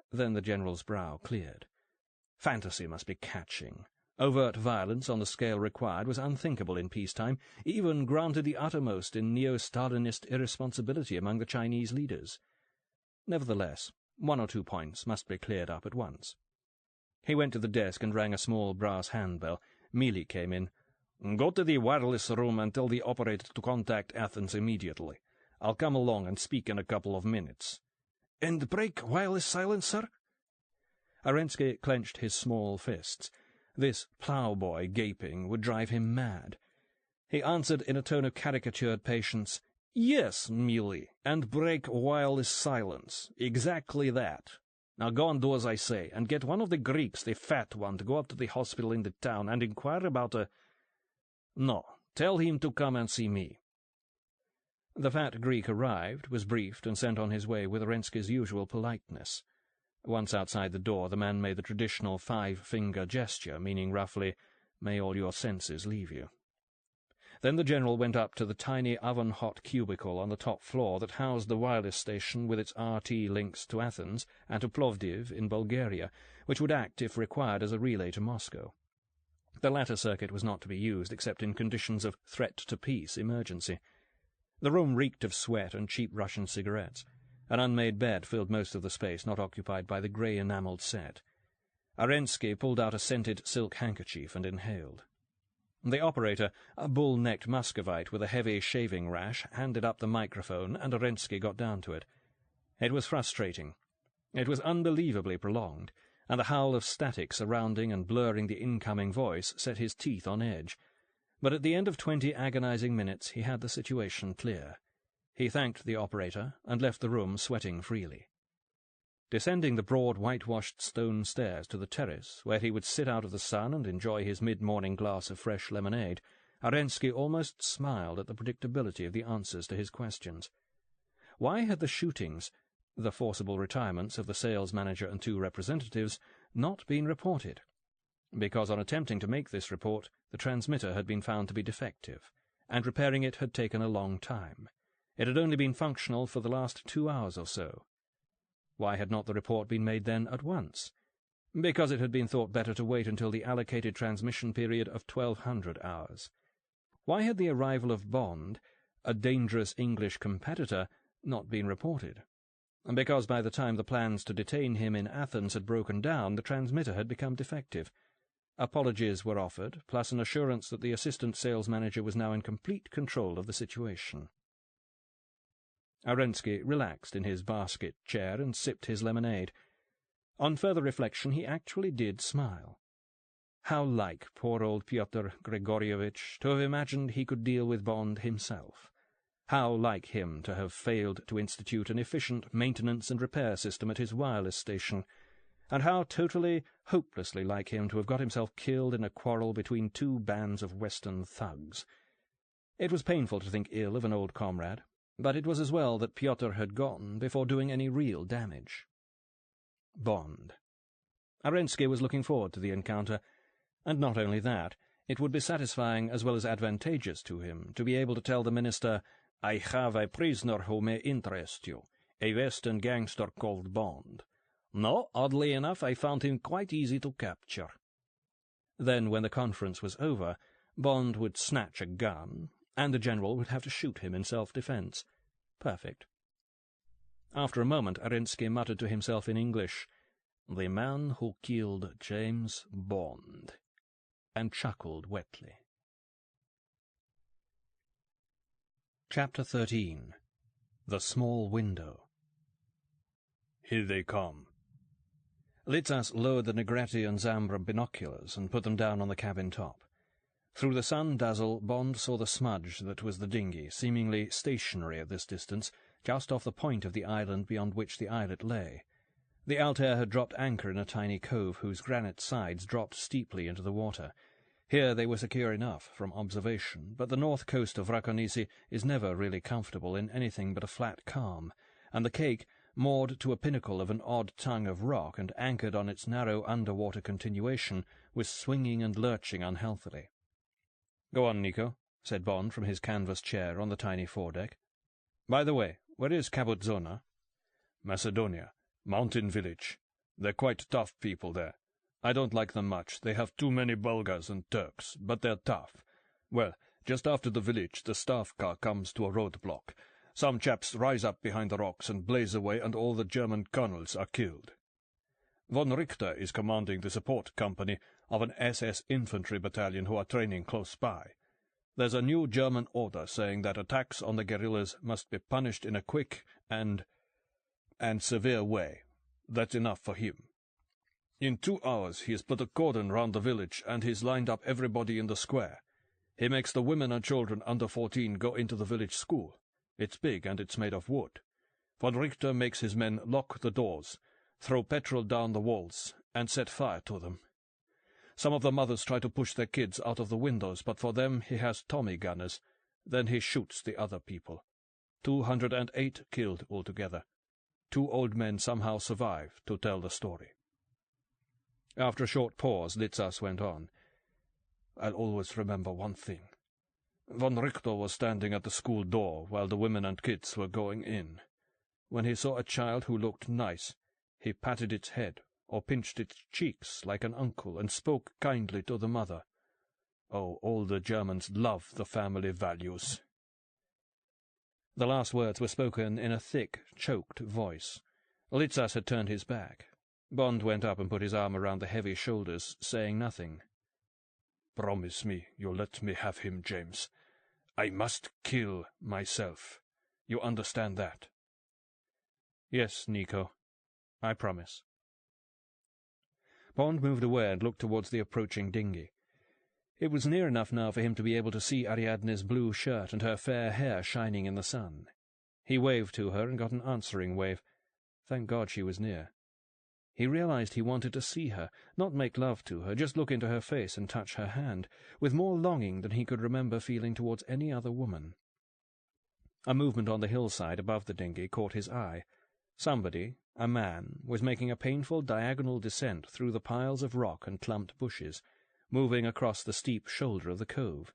Then the general's brow cleared. Fantasy must be catching. Overt violence on the scale required was unthinkable in peacetime, even granted the uttermost in neo-Stalinist irresponsibility among the Chinese leaders. Nevertheless, one or two points must be cleared up at once. He went to the desk and rang a small brass handbell. Mealy came in. "Go to the wireless room and tell the operator to contact Athens immediately. I'll come along and speak in a couple of minutes." "And break wireless silence, sir?" Arensky clenched his small fists. This ploughboy gaping would drive him mad. He answered in a tone of caricatured patience, "Yes, Mealy, and break wireless silence. Exactly that. Now go and do as I say, and get one of the Greeks, the fat one, to go up to the hospital in the town and inquire about a— No, tell him to come and see me." The fat Greek arrived, was briefed, and sent on his way with Arensky's usual politeness. Once outside the door, the man made the traditional 5-finger gesture, meaning roughly, "May all your senses leave you." Then the general went up to the tiny oven-hot cubicle on the top floor that housed the wireless station with its RT links to Athens and to Plovdiv in Bulgaria, which would act, if required, as a relay to Moscow. The latter circuit was not to be used except in conditions of threat-to-peace emergency. The room reeked of sweat and cheap Russian cigarettes. An unmade bed filled most of the space not occupied by the grey-enamelled set. Arensky pulled out a scented silk handkerchief and inhaled. The operator, a bull-necked Muscovite with a heavy shaving rash, handed up the microphone, and Arensky got down to it. It was frustrating. It was unbelievably prolonged, and the howl of static surrounding and blurring the incoming voice set his teeth on edge. But at the end of 20 agonizing minutes he had the situation clear. He thanked the operator and left the room sweating freely. Descending the broad whitewashed stone stairs to the terrace, where he would sit out of the sun and enjoy his mid-morning glass of fresh lemonade, Arensky almost smiled at the predictability of the answers to his questions. Why had the shootings, the forcible retirements of the sales manager and 2 representatives, not been reported? because on attempting to make this report, the transmitter had been found to be defective, and repairing it had taken a long time. It had only been functional for the last 2 hours or so. Why had not the report been made then at once? Because it had been thought better to wait until the allocated transmission period of 1200 hours. Why had the arrival of Bond, a dangerous English competitor, not been reported? Because by the time the plans to detain him in Athens had broken down, the transmitter had become defective. Apologies were offered, plus an assurance that the assistant sales manager was now in complete control of the situation. Arensky relaxed in his basket chair and sipped his lemonade. On further reflection, he actually did smile. How like poor old Pyotr Gregorievich to have imagined he could deal with Bond himself. How like him to have failed to institute an efficient maintenance and repair system at his wireless station, and how totally, hopelessly like him to have got himself killed in a quarrel between 2 bands of Western thugs. It was painful to think ill of an old comrade, but it was as well that Pyotr had gone before doing any real damage. Bond. Arensky was looking forward to the encounter, and not only that, it would be satisfying as well as advantageous to him to be able to tell the minister, "I have a prisoner who may interest you, a Western gangster called Bond. No, oddly enough, I found him quite easy to capture." Then, when the conference was over, Bond would snatch a gun, and the general would have to shoot him in self-defence. Perfect. After a moment, Arensky muttered to himself in English, "The man who killed James Bond," and chuckled wetly. Chapter 13. The Small Window. Here they come. Litzas lowered the Negretti and Zambra binoculars and put them down on the cabin top. Through the sun dazzle, Bond saw the smudge that was the dinghy, seemingly stationary at this distance, just off the point of the island beyond which the islet lay. The Altair had dropped anchor in a tiny cove whose granite sides dropped steeply into the water. Here they were secure enough from observation, but the north coast of Rakonisi is never really comfortable in anything but a flat calm, and the cake, moored to a pinnacle of an odd tongue of rock and anchored on its narrow underwater continuation, was swinging and lurching unhealthily. "Go on, Nico," said Bond from his canvas chair on the tiny foredeck. "By the way, where is Kabutzona?" "Macedonia. Mountain village. They're quite tough people there. I don't like them much. They have too many Bulgars and Turks, but they're tough. Well, just after the village, the staff car comes to a roadblock. Some chaps rise up behind the rocks and blaze away, and all the German colonels are killed. Von Richter is commanding the support company of an SS infantry battalion who are training close by. There's a new German order saying that attacks on the guerrillas must be punished in a quick and severe way. That's enough for him. In 2 hours he has put a cordon round the village, and he's lined up everybody in the square. He makes the women and children under 14 go into the village school. It's big, and it's made of wood. Von Richter makes his men lock the doors, throw petrol down the walls, and set fire to them. Some of the mothers try to push their kids out of the windows, but for them he has Tommy gunners. Then he shoots the other people. 208 killed altogether. 2 old men somehow survive to tell the story." After a short pause, Litzas went on. "I'll always remember one thing. Von Richter was standing at the school door while the women and kids were going in. When he saw a child who looked nice, he patted its head or pinched its cheeks like an uncle and spoke kindly to the mother. Oh, all the Germans love the family values." The last words were spoken in a thick, choked voice. Litzas had turned his back. Bond went up and put his arm around the heavy shoulders, saying nothing. "Promise me you'll let me have him, James. I must kill myself. You understand that?" "Yes, Nico. I promise." Bond moved away and looked towards the approaching dinghy. It was near enough now for him to be able to see Ariadne's blue shirt and her fair hair shining in the sun. He waved to her and got an answering wave. Thank God she was near. He realized he wanted to see her, not make love to her, just look into her face and touch her hand, with more longing than he could remember feeling towards any other woman. A movement on the hillside above the dinghy caught his eye. Somebody, a man, was making a painful diagonal descent through the piles of rock and clumped bushes, moving across the steep shoulder of the cove.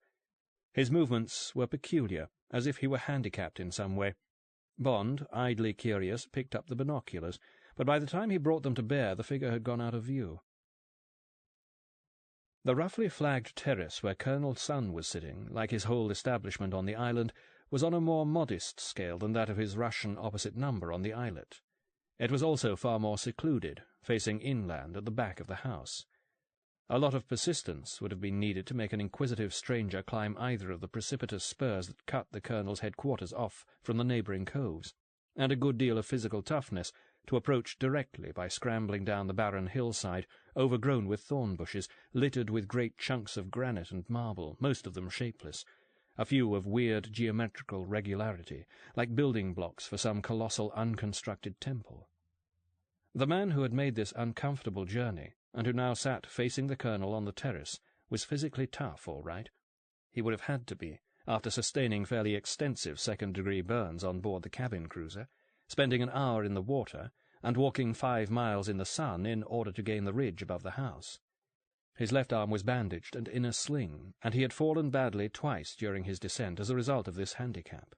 His movements were peculiar, as if he were handicapped in some way. Bond, idly curious, picked up the binoculars, but by the time he brought them to bear, the figure had gone out of view. The roughly flagged terrace where Colonel Sun was sitting, like his whole establishment on the island, was on a more modest scale than that of his Russian opposite number on the islet. It was also far more secluded, facing inland at the back of the house. A lot of persistence would have been needed to make an inquisitive stranger climb either of the precipitous spurs that cut the Colonel's headquarters off from the neighbouring coves, and a good deal of physical toughness to approach directly by scrambling down the barren hillside, overgrown with thorn bushes, littered with great chunks of granite and marble, most of them shapeless, a few of weird geometrical regularity, like building blocks for some colossal unconstructed temple. The man who had made this uncomfortable journey, and who now sat facing the Colonel on the terrace, was physically tough, all right. He would have had to be, after sustaining fairly extensive second-degree burns on board the cabin cruiser, spending an hour in the water, and walking 5 miles in the sun in order to gain the ridge above the house. His left arm was bandaged and in a sling, and he had fallen badly twice during his descent as a result of this handicap.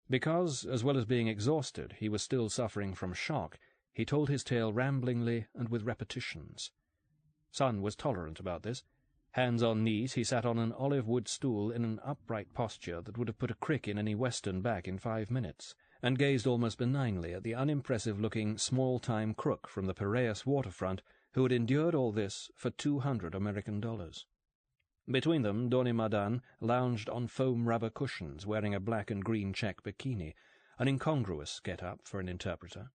Because, as well as being exhausted, he was still suffering from shock, he told his tale ramblingly and with repetitions. Sun was tolerant about this. Hands on knees, he sat on an olive-wood stool in an upright posture that would have put a crick in any Western back in 5 minutes, and gazed almost benignly at the unimpressive-looking small-time crook from the Piraeus waterfront who had endured all this for $200 American. Between them, Doni Madan lounged on foam rubber cushions, wearing a black and green check bikini, an incongruous get-up for an interpreter.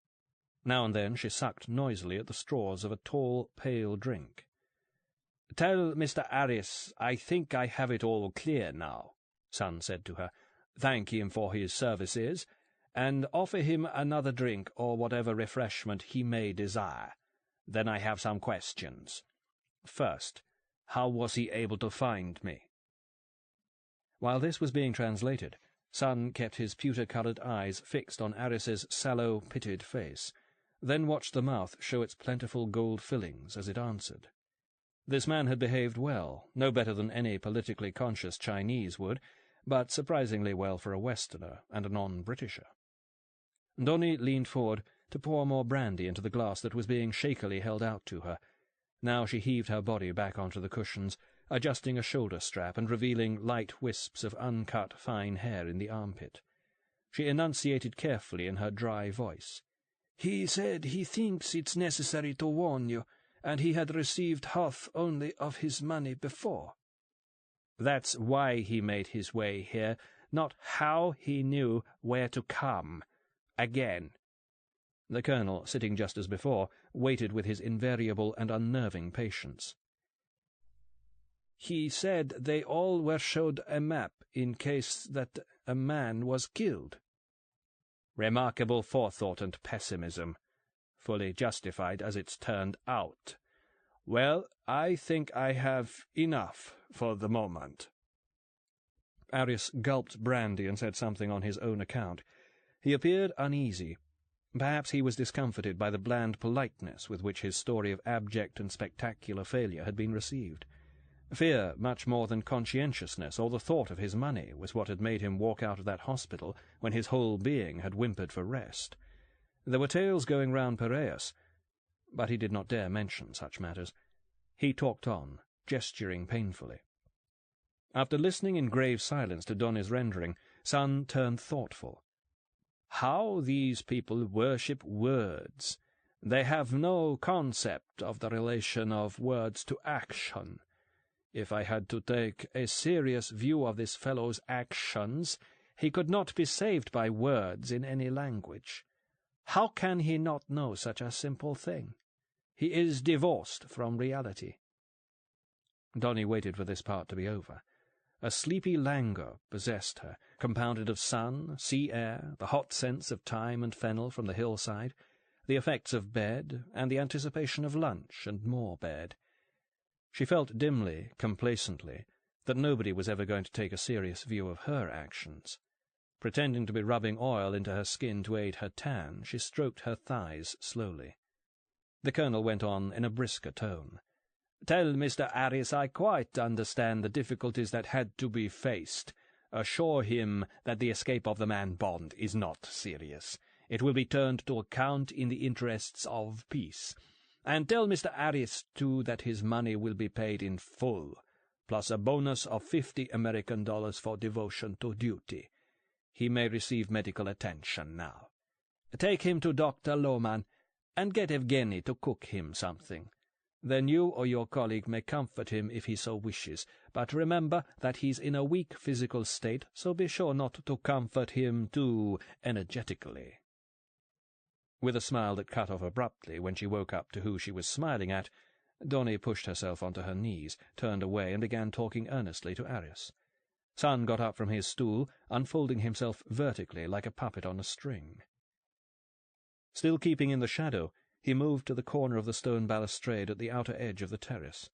Now and then she sucked noisily at the straws of a tall, pale drink. "Tell Mr. Harris I think I have it all clear now," Sun said to her. "Thank him for his services, and offer him another drink or whatever refreshment he may desire. Then I have some questions. First, how was he able to find me?" While this was being translated, Sun kept his pewter-coloured eyes fixed on Aris's sallow, pitted face, then watched the mouth show its plentiful gold fillings as it answered. This man had behaved well, no better than any politically conscious Chinese would, but surprisingly well for a Westerner and a non-Britisher. Doni leaned forward to pour more brandy into the glass that was being shakily held out to her. Now she heaved her body back onto the cushions, adjusting a shoulder strap and revealing light wisps of uncut fine hair in the armpit. She enunciated carefully in her dry voice. "He said he thinks it's necessary to warn you, and he had received half only of his money before." "That's why he made his way here, not how he knew where to come. Again." The Colonel, sitting just as before, waited with his invariable and unnerving patience. "He said they all were showed a map in case that a man was killed." "Remarkable forethought and pessimism, fully justified as it's turned out. Well, I think I have enough for the moment." Aris gulped brandy and said something on his own account. He appeared uneasy. Perhaps he was discomforted by the bland politeness with which his story of abject and spectacular failure had been received. Fear, much more than conscientiousness or the thought of his money, was what had made him walk out of that hospital when his whole being had whimpered for rest. There were tales going round Piraeus, but he did not dare mention such matters. He talked on, gesturing painfully. After listening in grave silence to Doni's rendering, Sun turned thoughtful. "How these people worship words! They have no concept of the relation of words to action. If I had to take a serious view of this fellow's actions, he could not be saved by words in any language. How can he not know such a simple thing? He is divorced from reality." Doni waited for this part to be over. A sleepy languor possessed her, compounded of sun, sea air, the hot scents of thyme and fennel from the hillside, the effects of bed, and the anticipation of lunch and more bed. She felt dimly, complacently, that nobody was ever going to take a serious view of her actions. Pretending to be rubbing oil into her skin to aid her tan, she stroked her thighs slowly. The Colonel went on in a brisker tone. "Tell Mr. Harris I quite understand the difficulties that had to be faced. Assure him that the escape of the man Bond is not serious. It will be turned to account in the interests of peace. And tell Mr. Harris, too, that his money will be paid in full, plus a bonus of $50 American for devotion to duty. He may receive medical attention now. Take him to Dr. Lohman, and get Evgeny to cook him something. Then you or your colleague may comfort him if he so wishes, but remember that he's in a weak physical state, so be sure not to comfort him too energetically." With a smile that cut off abruptly when she woke up to who she was smiling at, Donny pushed herself onto her knees, turned away, and began talking earnestly to Arius. Son got up from his stool, unfolding himself vertically like a puppet on a string. Still keeping in the shadow, he moved to the corner of the stone balustrade at the outer edge of the terrace.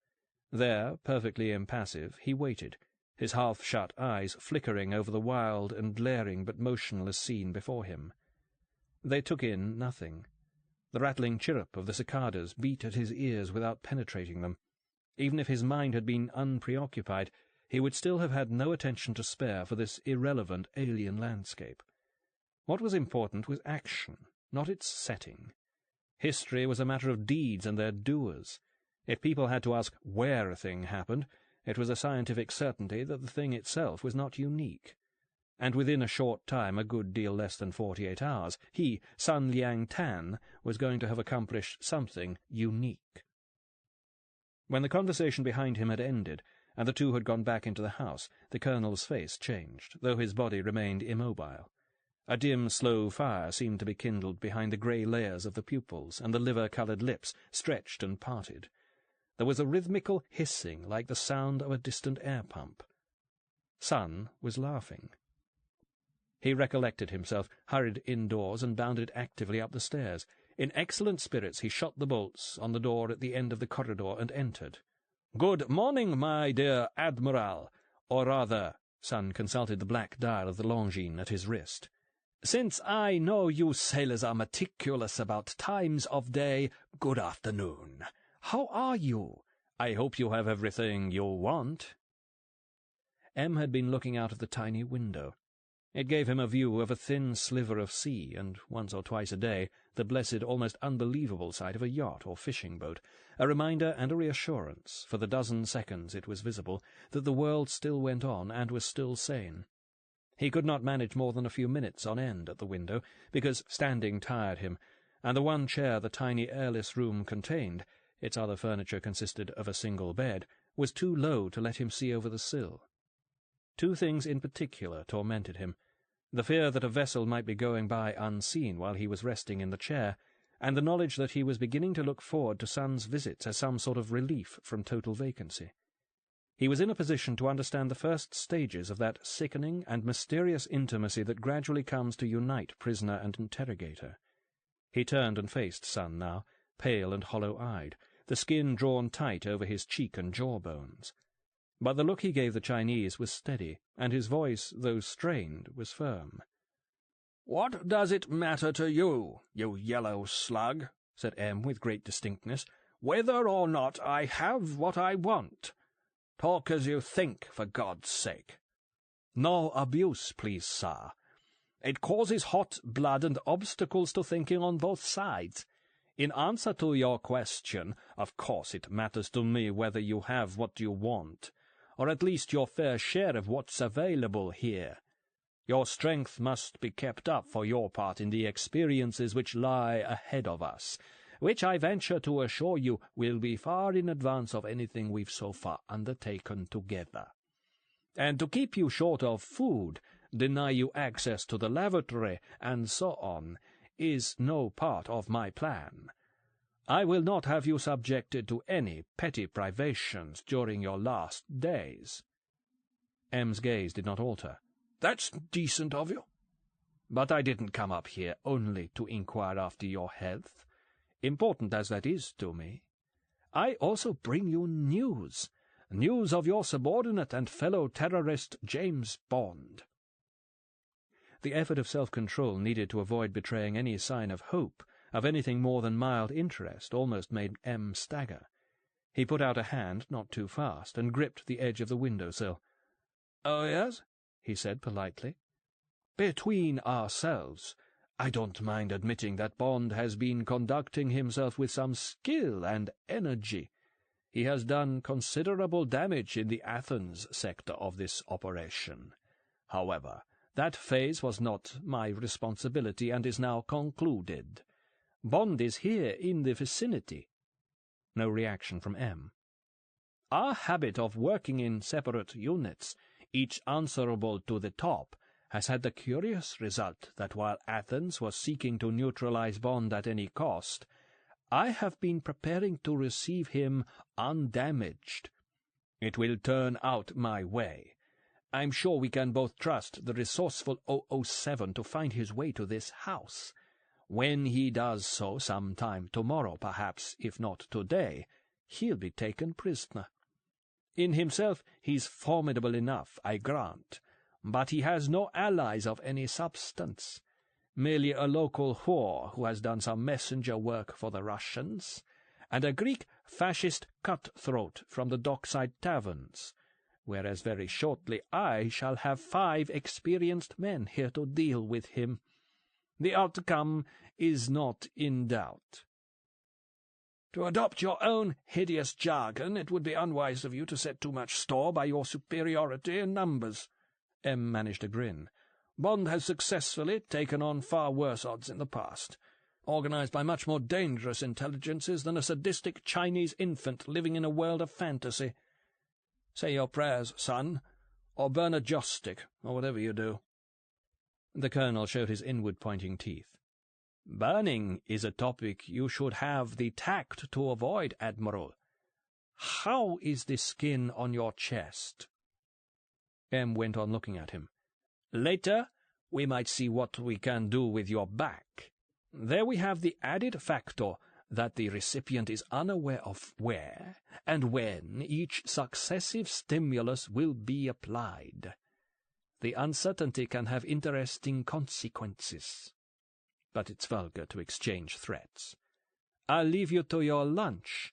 There, perfectly impassive, he waited, his half-shut eyes flickering over the wild and glaring but motionless scene before him. They took in nothing. The rattling chirrup of the cicadas beat at his ears without penetrating them. Even if his mind had been unpreoccupied, he would still have had no attention to spare for this irrelevant alien landscape. What was important was action, not its setting. History was a matter of deeds and their doers. If people had to ask where a thing happened, it was a scientific certainty that the thing itself was not unique. And within a short time, a good deal less than 48 hours, he, Sun Liang Tan, was going to have accomplished something unique. When the conversation behind him had ended, and the two had gone back into the house, the Colonel's face changed, though his body remained immobile. A dim, slow fire seemed to be kindled behind the grey layers of the pupils, and the liver-coloured lips stretched and parted. There was a rhythmical hissing like the sound of a distant air-pump. Sun was laughing. He recollected himself, hurried indoors, and bounded actively up the stairs. In excellent spirits he shot the bolts on the door at the end of the corridor and entered. "Good morning, my dear Admiral, or rather," Sun consulted the black dial of the Longines at his wrist. "Since I know you sailors are meticulous about times of day, good afternoon. How are you? I hope you have everything you want." M had been looking out of the tiny window. It gave him a view of a thin sliver of sea, and once or twice a day the blessed, almost unbelievable sight of a yacht or fishing boat, a reminder and a reassurance, for the dozen seconds it was visible, that the world still went on and was still sane. He could not manage more than a few minutes on end at the window, because standing tired him, and the one chair the tiny airless room contained, its other furniture consisted of a single bed, was too low to let him see over the sill. Two things in particular tormented him: the fear that a vessel might be going by unseen while he was resting in the chair, and the knowledge that he was beginning to look forward to Sun's visits as some sort of relief from total vacancy. He was in a position to understand the first stages of that sickening and mysterious intimacy that gradually comes to unite prisoner and interrogator. He turned and faced Sun now, pale and hollow-eyed, the skin drawn tight over his cheek and jawbones. But the look he gave the Chinese was steady, and his voice, though strained, was firm. "What does it matter to you, you yellow slug," said M with great distinctness, "whether or not I have what I want? Talk as you think, for God's sake. No abuse, please, sir. It causes hot blood and obstacles to thinking on both sides. In answer to your question, of course it matters to me whether you have what you want, or at least your fair share of what's available here. Your strength must be kept up for your part in the experiences which lie ahead of us, which I venture to assure you will be far in advance of anything we've so far undertaken together. And to keep you short of food, deny you access to the lavatory, and so on, is no part of my plan. I will not have you subjected to any petty privations during your last days." M's gaze did not alter. "That's decent of you. But I didn't come up here only to inquire after your health, important as that is to me. I also bring you news of your subordinate and fellow terrorist James Bond." The effort of self-control needed to avoid betraying any sign of hope, of anything more than mild interest, almost made M stagger. He put out a hand, not too fast, and gripped the edge of the window-sill. "Oh, yes?" he said politely. "Between ourselves, I don't mind admitting that Bond has been conducting himself with some skill and energy. He has done considerable damage in the Athens sector of this operation. However, that phase was not my responsibility and is now concluded. Bond is here in the vicinity." No reaction from M. "Our habit of working in separate units, each answerable to the top, has had the curious result that while Athens was seeking to neutralize Bond at any cost, I have been preparing to receive him undamaged. It will turn out my way. I'm sure we can both trust the resourceful 007 to find his way to this house. When he does so sometime tomorrow, perhaps, if not today, he'll be taken prisoner. In himself he's formidable enough, I grant, but he has no allies of any substance. Merely a local whore who has done some messenger work for the Russians, and a Greek fascist cutthroat from the dockside taverns, whereas very shortly I shall have 5 experienced men here to deal with him. The outcome is not in doubt." "To adopt your own hideous jargon, it would be unwise of you to set too much store by your superiority in numbers." M managed to grin. "Bond has successfully taken on far worse odds in the past, organized by much more dangerous intelligences than a sadistic Chinese infant living in a world of fantasy. Say your prayers, son, or burn a joss stick, or whatever you do." The Colonel showed his inward-pointing teeth. "Burning is a topic you should have the tact to avoid, Admiral. How is the skin on your chest?" M went on looking at him. "Later, we might see what we can do with your back. There we have the added factor that the recipient is unaware of where and when each successive stimulus will be applied. The uncertainty can have interesting consequences. But it's vulgar to exchange threats. I'll leave you to your lunch.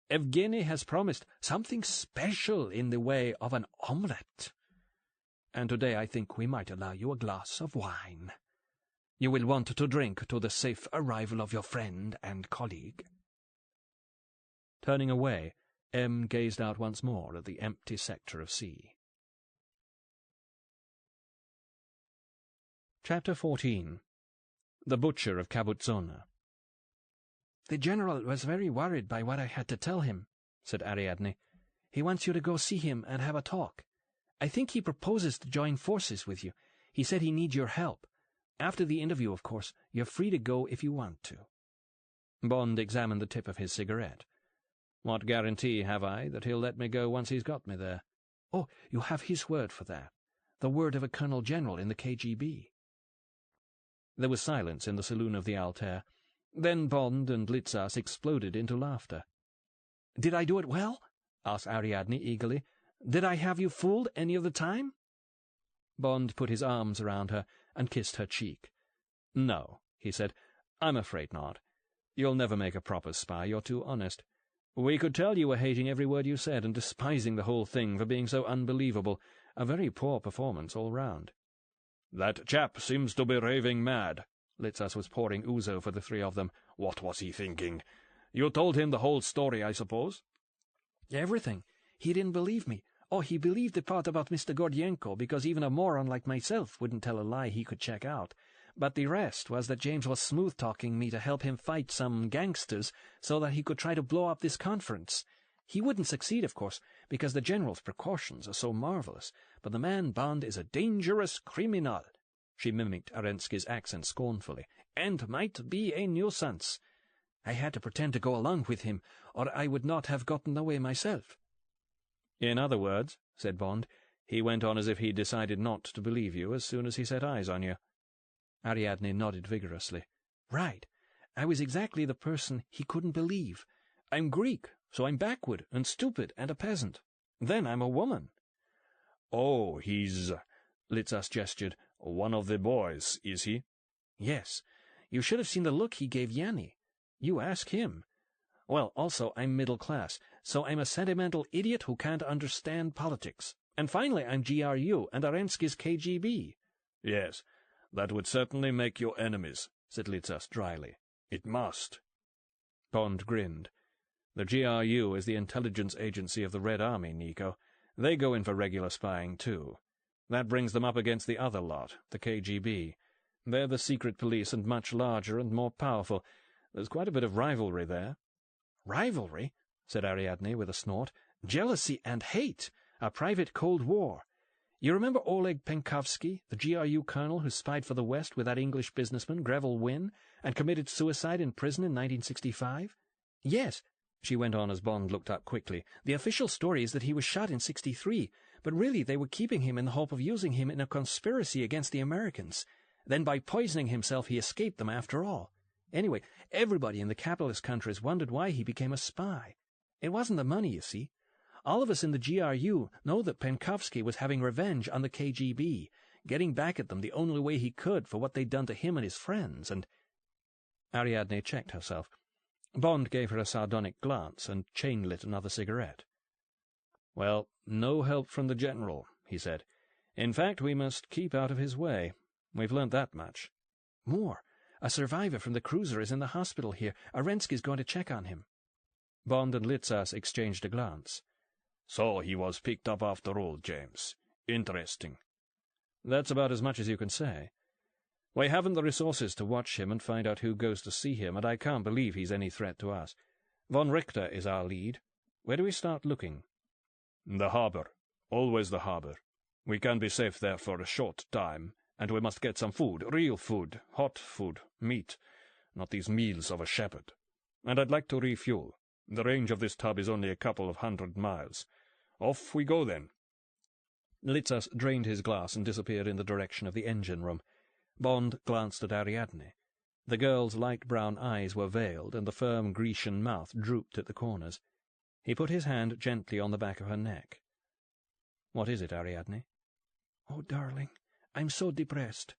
Evgeny has promised something special in the way of an omelette. And today I think we might allow you a glass of wine. You will want to drink to the safe arrival of your friend and colleague." Turning away, M gazed out once more at the empty sector of sea. Chapter 14. The Butcher of Kabutsona. "The General was very worried by what I had to tell him," said Ariadne. "He wants you to go see him and have a talk. I think he proposes to join forces with you. He said he needs your help. After the interview, of course, you're free to go if you want to." Bond examined the tip of his cigarette. "What guarantee have I that he'll let me go once he's got me there?" "Oh, you have his word for that. The word of a Colonel General in the KGB. There was silence in the saloon of the Altair. Then Bond and Litzas exploded into laughter. "Did I do it well?" asked Ariadne eagerly. "Did I have you fooled any of the time?" Bond put his arms around her and kissed her cheek. "No," he said, "I'm afraid not. You'll never make a proper spy, you're too honest. We could tell you were hating every word you said and despising the whole thing for being so unbelievable. A very poor performance all round." "That chap seems to be raving mad." Litzas was pouring ouzo for the 3 of them. "What was he thinking? You told him the whole story, I suppose?" "Everything. He didn't believe me. Oh, he believed the part about Mr. Gordienko, because even a moron like myself wouldn't tell a lie he could check out. But the rest was that James was smooth-talking me to help him fight some gangsters so that he could try to blow up this conference. He wouldn't succeed, of course, because the General's precautions are so marvelous, but the man Bond is a dangerous criminal," she mimicked Arensky's accent scornfully, "and might be a nuisance. I had to pretend to go along with him, or I would not have gotten away myself." "In other words," said Bond, "he went on as if he'd decided not to believe you as soon as he set eyes on you." Ariadne nodded vigorously. "Right. I was exactly the person he couldn't believe. I'm Greek, so I'm backward and stupid and a peasant. Then I'm a woman." "Oh, he's—" Litzas gestured. One of the boys, is he? Yes. You should have seen the look he gave Yanni. You ask him. Well, also, I'm middle class, so I'm a sentimental idiot who can't understand politics. And finally, I'm GRU and Arensky's KGB. Yes, that would certainly make you enemies, said Litzas dryly. It must. Bond grinned. The GRU is the intelligence agency of the Red Army, Nico. They go in for regular spying, too. That brings them up against the other lot, the KGB. They're the secret police and much larger and more powerful. There's quite a bit of rivalry there. Rivalry? Said Ariadne with a snort. Jealousy and hate. A private Cold War. You remember Oleg Penkovsky, the GRU colonel who spied for the West with that English businessman, Greville Wynne, and committed suicide in prison in 1965? Yes, she went on as Bond looked up quickly. The official story is that he was shot in 63, but really they were keeping him in the hope of using him in a conspiracy against the Americans. Then by poisoning himself he escaped them after all. Anyway, everybody in the capitalist countries wondered why he became a spy. It wasn't the money, you see. All of us in the GRU know that Penkovsky was having revenge on the KGB, getting back at them the only way he could for what they'd done to him and his friends, and— Ariadne checked herself. Bond gave her a sardonic glance and chain-lit another cigarette. "Well, no help from the General," he said. "In fact, we must keep out of his way. We've learnt that much." "More. A survivor from the cruiser is in the hospital here. Arensky's going to check on him." Bond and Litzas exchanged a glance. So he was picked up after all, James. Interesting. "That's about as much as you can say. We haven't the resources to watch him and find out who goes to see him, and I can't believe he's any threat to us. Von Richter is our lead. Where do we start looking?" "The harbour. Always the harbour. We can be safe there for a short time, and we must get some food, real food, hot food, meat, not these meals of a shepherd. And I'd like to refuel. The range of this tub is only a couple of 100 miles. Off we go, then." Litzas drained his glass and disappeared in the direction of the engine room. Bond glanced at Ariadne. The girl's light brown eyes were veiled, and the firm Grecian mouth drooped at the corners. He put his hand gently on the back of her neck. "What is it, Ariadne?" "Oh, darling, I'm so depressed.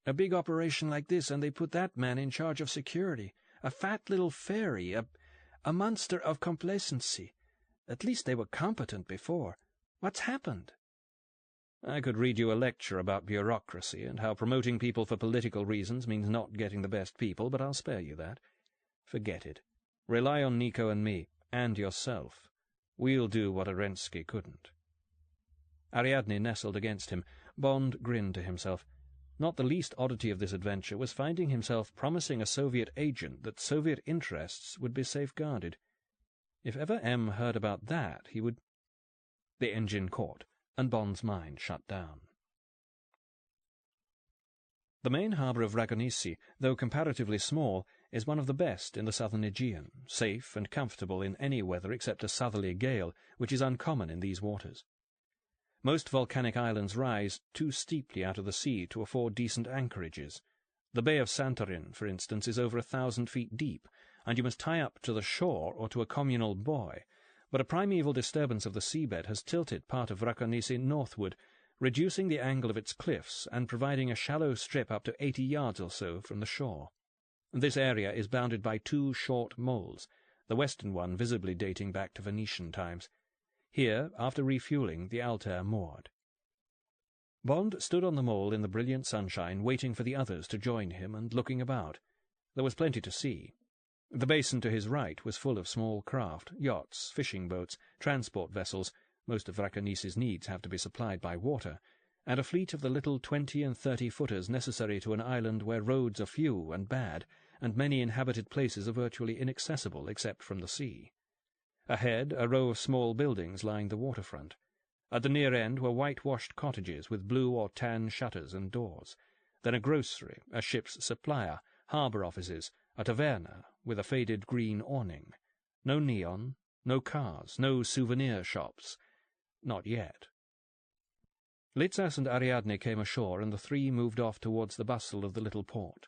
A big operation like this, and they put that man in charge of security. A fat little fairy, a monster of complacency. At least they were competent before. What's happened?" "I could read you a lecture about bureaucracy and how promoting people for political reasons means not getting the best people, but I'll spare you that. Forget it. Rely on Nico and me, and yourself. We'll do what Arensky couldn't." Ariadne nestled against him. Bond grinned to himself. Not the least oddity of this adventure was finding himself promising a Soviet agent that Soviet interests would be safeguarded. If ever M heard about that, he would— The engine caught, and Bond's mind shut down. The main harbour of Rakonisi, though comparatively small, is one of the best in the southern Aegean, safe and comfortable in any weather except a southerly gale, which is uncommon in these waters. Most volcanic islands rise too steeply out of the sea to afford decent anchorages. The Bay of Santorin, for instance, is over 1,000 feet deep, and you must tie up to the shore or to a communal buoy, but a primeval disturbance of the seabed has tilted part of Rakonisi northward, reducing the angle of its cliffs and providing a shallow strip up to 80 yards or so from the shore. This area is bounded by two short moles, the western one visibly dating back to Venetian times. Here, after refuelling, the Altair moored. Bond stood on the mole in the brilliant sunshine, waiting for the others to join him and looking about. There was plenty to see. The basin to his right was full of small craft, yachts, fishing boats, transport vessels — most of Rakonisi's needs have to be supplied by water — and a fleet of the little 20 and 30-footers necessary to an island where roads are few and bad, and many inhabited places are virtually inaccessible except from the sea. Ahead, a row of small buildings lined the waterfront. At the near end were whitewashed cottages with blue or tan shutters and doors. Then a grocery, a ship's supplier, harbour offices, a taverna with a faded green awning. No neon, no cars, no souvenir shops. Not yet. Litzas and Ariadne came ashore, and the three moved off towards the bustle of the little port.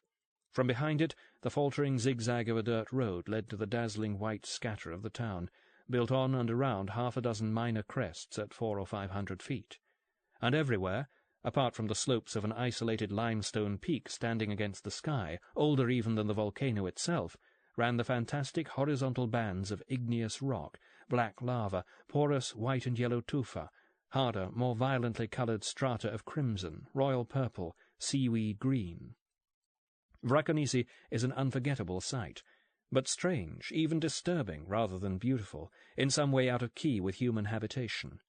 From behind it, the faltering zigzag of a dirt road led to the dazzling white scatter of the town, built on and around 6 minor crests at 400 or 500 feet. And everywhere, Apart from the slopes of an isolated limestone peak standing against the sky, older even than the volcano itself, ran the fantastic horizontal bands of igneous rock, black lava, porous white and yellow tufa, harder, more violently coloured strata of crimson, royal purple, seaweed green. Vrakonisi is an unforgettable sight, but strange, even disturbing rather than beautiful, in some way out of key with human habitation.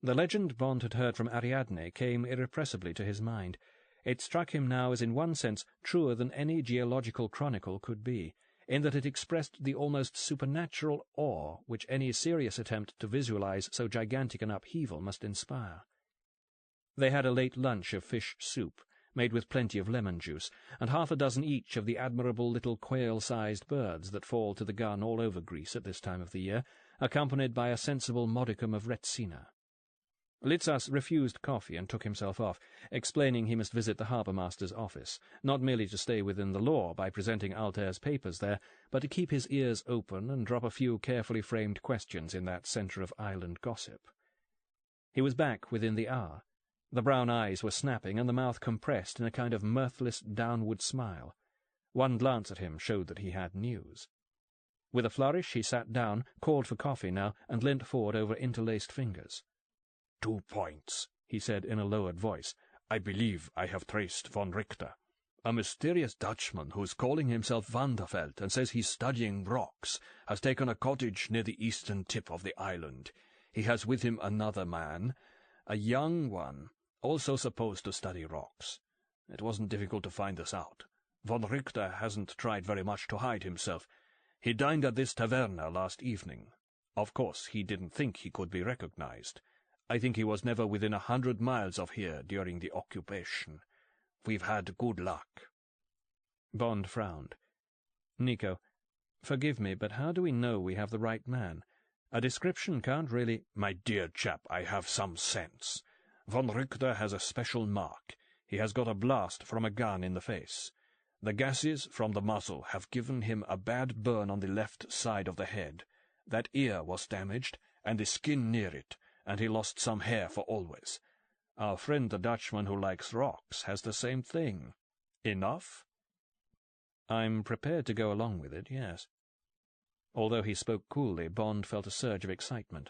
The legend Bond had heard from Ariadne came irrepressibly to his mind. It struck him now as in one sense truer than any geological chronicle could be, in that it expressed the almost supernatural awe which any serious attempt to visualize so gigantic an upheaval must inspire. They had a late lunch of fish soup, made with plenty of lemon juice, and half a dozen each of the admirable little quail-sized birds that fall to the gun all over Greece at this time of the year, accompanied by a sensible modicum of retsina. Litsas refused coffee and took himself off, explaining he must visit the harbour-master's office, not merely to stay within the law by presenting Altair's papers there, but to keep his ears open and drop a few carefully framed questions in that centre of island gossip. He was back within the hour. The brown eyes were snapping and the mouth compressed in a kind of mirthless downward smile. One glance at him showed that he had news. With a flourish he sat down, called for coffee now, and leant forward over interlaced fingers. 2 points, he said in a lowered voice. I believe I have traced von Richter. A mysterious Dutchman who's calling himself Vanderveld and says he's studying rocks has taken a cottage near the eastern tip of the island. He has with him another man, a young one, also supposed to study rocks. It wasn't difficult to find this out. Von Richter hasn't tried very much to hide himself. He dined at this taverna last evening. Of course, he didn't think he could be recognized. I think he was never within 100 miles of here during the occupation. We've had good luck. Bond frowned. Nico, forgive me, but how do we know we have the right man? A description can't really— My dear chap, I have some sense. Von Richter has a special mark. He has got a blast from a gun in the face. The gases from the muzzle have given him a bad burn on the left side of the head. That ear was damaged, and the skin near it, and he lost some hair for always. Our friend the Dutchman who likes rocks has the same thing. Enough? I'm prepared to go along with it, yes. Although he spoke coolly, Bond felt a surge of excitement.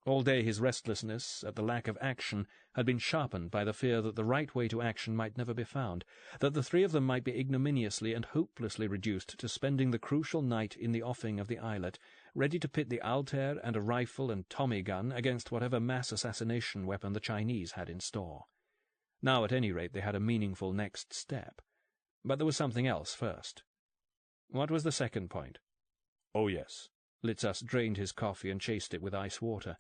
All day his restlessness at the lack of action had been sharpened by the fear that the right way to action might never be found, that the three of them might be ignominiously and hopelessly reduced to spending the crucial night in the offing of the islet, ready to pit the Altair and a rifle and Tommy gun against whatever mass assassination weapon the Chinese had in store. Now, at any rate, they had a meaningful next step. But there was something else first. What was the second point? Oh, yes. Litsas drained his coffee and chased it with ice water.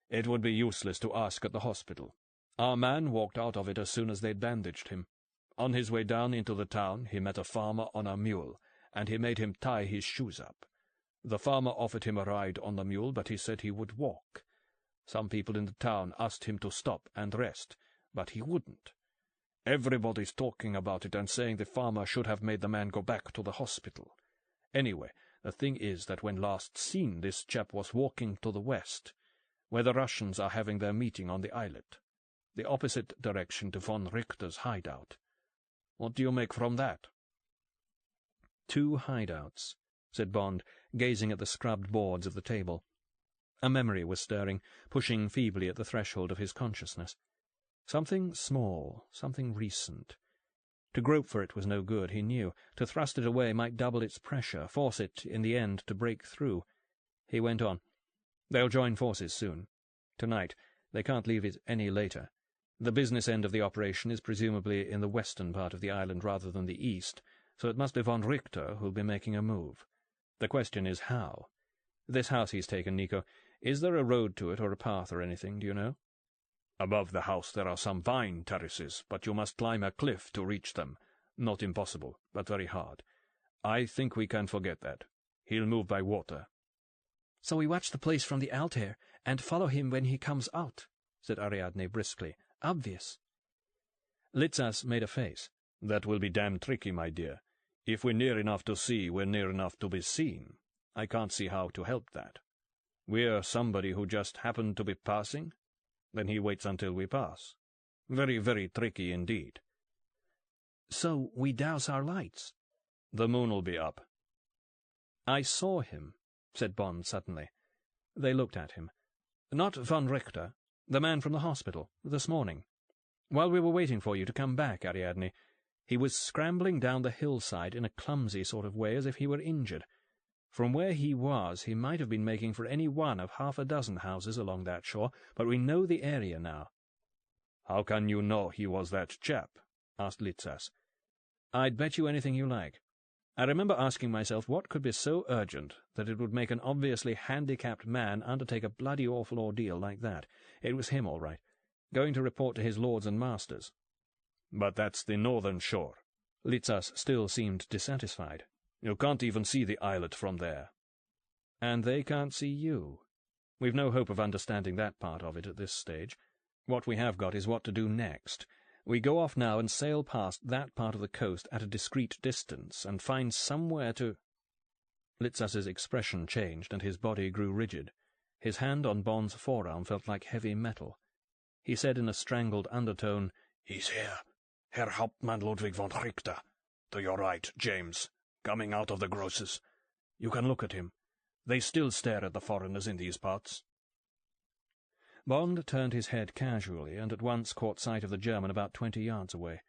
It would be useless to ask at the hospital. Our man walked out of it as soon as they'd bandaged him. On his way down into the town, he met a farmer on a mule, and he made him tie his shoes up. The farmer offered him a ride on the mule, but he said he would walk. Some people in the town asked him to stop and rest, but he wouldn't. Everybody's talking about it and saying the farmer should have made the man go back to the hospital. Anyway, the thing is that when last seen this chap was walking to the west, where the Russians are having their meeting on the islet, the opposite direction to von Richter's hideout. What do you make from that? 2 hideouts, said Bond, gazing at the scrubbed boards of the table. A memory was stirring, pushing feebly at the threshold of his consciousness. Something small, something recent. To grope for it was no good, he knew. To thrust it away might double its pressure, force it, in the end, to break through. He went on. They'll join forces soon. Tonight. They can't leave it any later. The business end of the operation is presumably in the western part of the island rather than the east, so it must be von Richter who'll be making a move. The question is how. This house he's taken, Nico, is there a road to it or a path or anything, do you know? Above the house there are some vine terraces, but you must climb a cliff to reach them. Not impossible, but very hard. I think we can forget that. He'll move by water. So we watch the place from the Altair, and follow him when he comes out, said Ariadne briskly. Obvious. Litsas made a face. That will be damn tricky, my dear. If we're near enough to see, we're near enough to be seen. I can't see how to help that. We're somebody who just happened to be passing? Then he waits until we pass. Very, very tricky indeed. So we douse our lights. The moon'll be up. I saw him, said Bond suddenly. They looked at him. Not von Richter, the man from the hospital, this morning. While we were waiting for you to come back, Ariadne, he was scrambling down the hillside in a clumsy sort of way as if he were injured. From where he was, he might have been making for any one of 6 houses along that shore, but we know the area now. How can you know he was that chap? Asked Litzas. I'd bet you anything you like. I remember asking myself what could be so urgent that it would make an obviously handicapped man undertake a bloody awful ordeal like that. It was him, all right, going to report to his lords and masters. But that's the northern shore. Litzas still seemed dissatisfied. You can't even see the islet from there. And they can't see you. We've no hope of understanding that part of it at this stage. What we have got is what to do next. We go off now and sail past that part of the coast at a discreet distance, and find somewhere to— Litzas's expression changed, and his body grew rigid. His hand on Bond's forearm felt like heavy metal. He said in a strangled undertone, "He's here, Herr Hauptmann Ludwig von Richter. To your right, James, coming out of the grocers. You can look at him. They still stare at the foreigners in these parts." Bond turned his head casually and at once caught sight of the German about 20 yards away.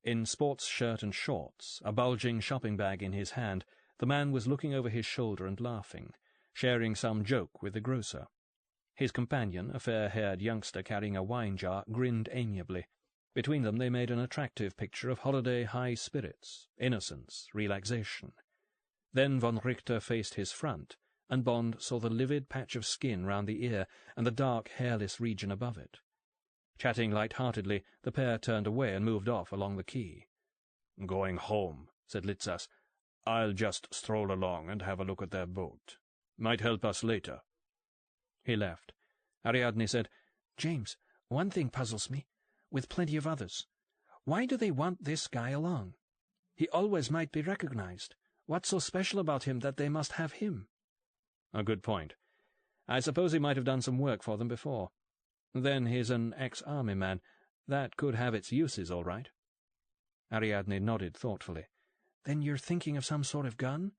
In sports shirt and shorts, a bulging shopping bag in his hand, the man was looking over his shoulder and laughing, sharing some joke with the grocer. His companion, a fair-haired youngster carrying a wine-jar, grinned amiably. Between them they made an attractive picture of holiday high spirits, innocence, relaxation. Then von Richter faced his front, and Bond saw the livid patch of skin round the ear and the dark, hairless region above it. Chatting light-heartedly, the pair turned away and moved off along the quay. "Going home," said Litzas. "I'll just stroll along and have a look at their boat. Might help us later." He left. Ariadne said, "James, one thing puzzles me, with plenty of others. Why do they want this guy along? He always might be recognized. What's so special about him that they must have him?" "A good point. I suppose he might have done some work for them before. Then he's an ex-army man. That could have its uses, all right." Ariadne nodded thoughtfully. "Then you're thinking of some sort of gun?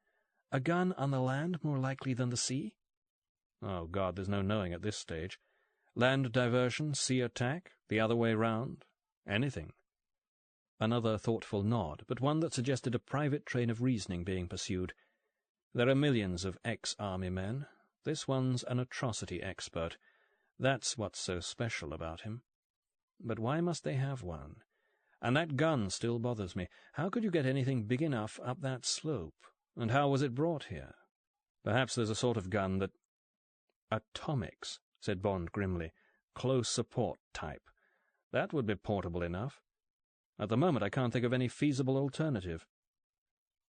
A gun on the land more likely than the sea?" "Oh, God, there's no knowing at this stage. Land diversion, sea attack, the other way round, anything." Another thoughtful nod, but one that suggested a private train of reasoning being pursued. There are millions of ex-army men. This one's an atrocity expert. That's what's so special about him. But why must they have one? And that gun still bothers me. How could you get anything big enough up that slope? And how was it brought here? Perhaps there's a sort of gun that— "Atomics," said Bond grimly. "Close support type. That would be portable enough. At the moment I can't think of any feasible alternative."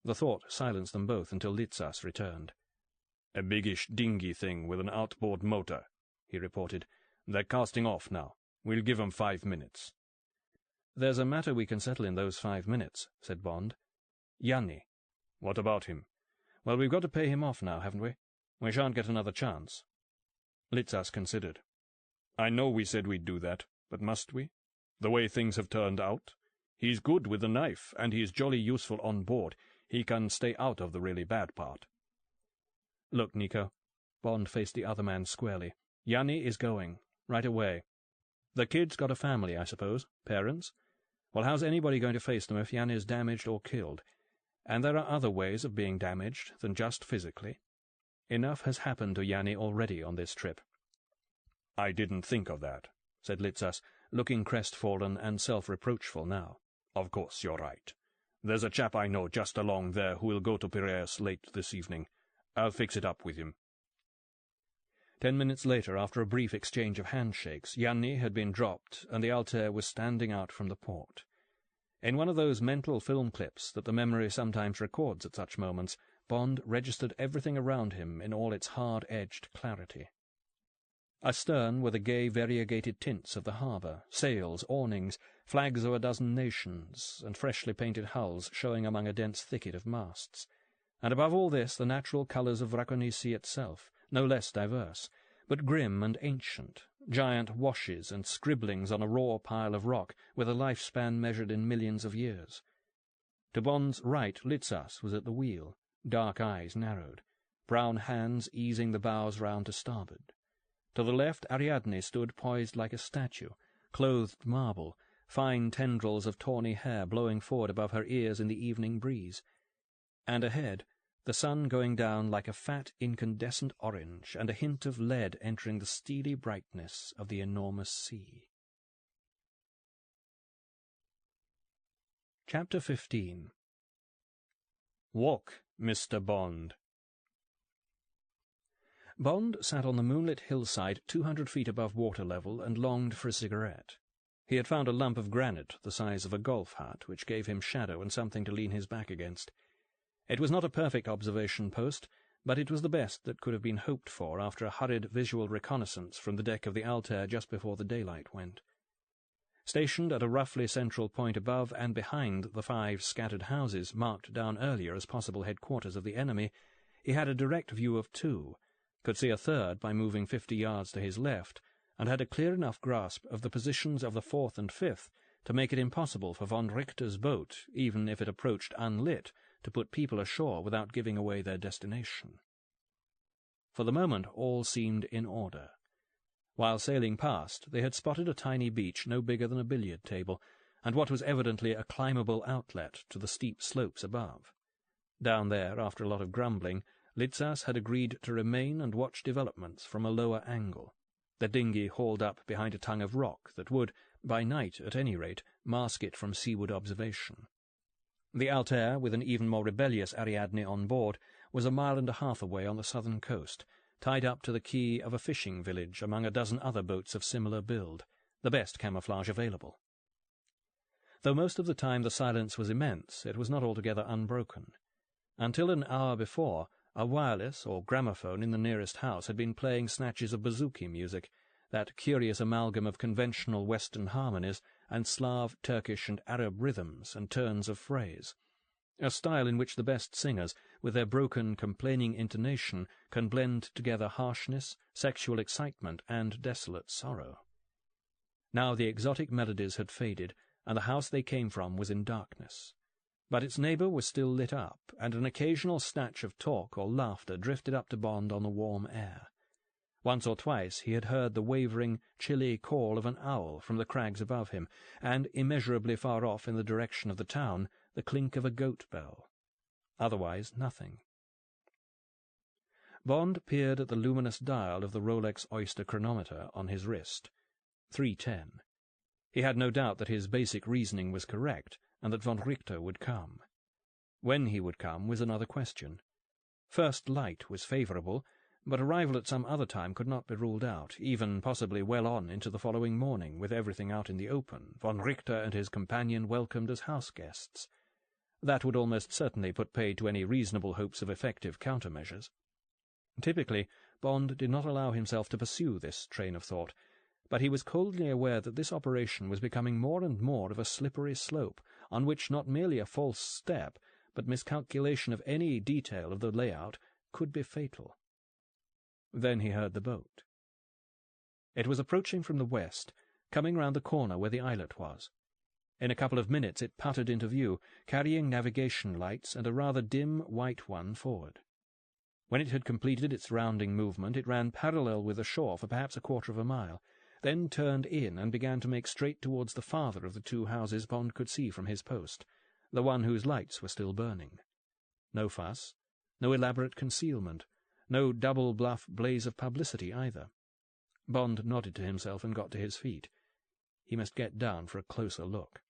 The thought silenced them both until Litzas returned. "A biggish dinghy thing with an outboard motor," he reported. "They're casting off now. We'll give 'em 5 minutes." "There's a matter we can settle in those 5 minutes," said Bond. "Yanni." "What about him?" "Well, we've got to pay him off now, haven't we? We shan't get another chance." Litzas considered. "I know we said we'd do that, but must we? The way things have turned out? He's good with the knife, and he's jolly useful on board. He can stay out of the really bad part." "Look, Nico." Bond faced the other man squarely. "Yanni is going. Right away. The kid's got a family, I suppose. Parents? Well, how's anybody going to face them if Yanni's damaged or killed? And there are other ways of being damaged than just physically. Enough has happened to Yanni already on this trip." "I didn't think of that," said Litzas, looking crestfallen and self-reproachful now. "Of course, you're right. There's a chap I know just along there who will go to Piraeus late this evening. I'll fix it up with him." 10 minutes later, after a brief exchange of handshakes, Yanni had been dropped, and the Altair was standing out from the port. In one of those mental film clips that the memory sometimes records at such moments, Bond registered everything around him in all its hard-edged clarity. Astern were the gay variegated tints of the harbour, sails, awnings, flags of a dozen nations, and freshly painted hulls showing among a dense thicket of masts. And above all this the natural colours of Racconisi itself, no less diverse, but grim and ancient, giant washes and scribblings on a raw pile of rock with a lifespan measured in millions of years. To Bond's right, Litzas was at the wheel, dark eyes narrowed, brown hands easing the bows round to starboard. To the left, Ariadne stood poised like a statue, clothed marble, fine tendrils of tawny hair blowing forward above her ears in the evening breeze. And ahead, the sun going down like a fat incandescent orange, and a hint of lead entering the steely brightness of the enormous sea. Chapter 15. Walk, Mr. Bond. Bond sat on the moonlit hillside 200 feet above water level and longed for a cigarette. He had found a lump of granite the size of a golf hut, which gave him shadow and something to lean his back against. It was not a perfect observation post, but it was the best that could have been hoped for after a hurried visual reconnaissance from the deck of the Altair just before the daylight went. Stationed at a roughly central point above and behind the 5 scattered houses marked down earlier as possible headquarters of the enemy, he had a direct view of 2, could see a third by moving 50 yards to his left, and had a clear enough grasp of the positions of the 4th and 5th to make it impossible for von Richter's boat, even if it approached unlit, to put people ashore without giving away their destination. For the moment all seemed in order. While sailing past, they had spotted a tiny beach no bigger than a billiard table, and what was evidently a climbable outlet to the steep slopes above. Down there, after a lot of grumbling, Litzas had agreed to remain and watch developments from a lower angle, the dinghy hauled up behind a tongue of rock that would, by night at any rate, mask it from seaward observation. The Altair, with an even more rebellious Ariadne on board, was 1.5 miles away on the southern coast, tied up to the quay of a fishing village among a dozen other boats of similar build, the best camouflage available. Though most of the time the silence was immense, it was not altogether unbroken. Until an hour before, a wireless or gramophone in the nearest house had been playing snatches of bouzouki music, that curious amalgam of conventional Western harmonies and Slav, Turkish, and Arab rhythms and turns of phrase, a style in which the best singers, with their broken, complaining intonation, can blend together harshness, sexual excitement, and desolate sorrow. Now the exotic melodies had faded, and the house they came from was in darkness. But its neighbour was still lit up, and an occasional snatch of talk or laughter drifted up to Bond on the warm air. Once or twice he had heard the wavering, chilly call of an owl from the crags above him, and immeasurably far off in the direction of the town, the clink of a goat bell. Otherwise, nothing. Bond peered at the luminous dial of the Rolex Oyster chronometer on his wrist. 3:10. He had no doubt that his basic reasoning was correct, and that von Richter would come. When he would come was another question. First light was favourable, but arrival at some other time could not be ruled out, even possibly well on into the following morning, with everything out in the open, von Richter and his companion welcomed as house guests. That would almost certainly put paid to any reasonable hopes of effective countermeasures. Typically, Bond did not allow himself to pursue this train of thought, but he was coldly aware that this operation was becoming more and more of a slippery slope, on which not merely a false step, but miscalculation of any detail of the layout could be fatal. Then he heard the boat. It was approaching from the west, coming round the corner where the islet was. In a couple of minutes it puttered into view, carrying navigation lights and a rather dim white one forward. When it had completed its rounding movement, it ran parallel with the shore for perhaps 1/4 mile, then turned in and began to make straight towards the farther of the 2 houses Bond could see from his post, the one whose lights were still burning. No fuss, no elaborate concealment, no double-bluff blaze of publicity either. Bond nodded to himself and got to his feet. He must get down for a closer look.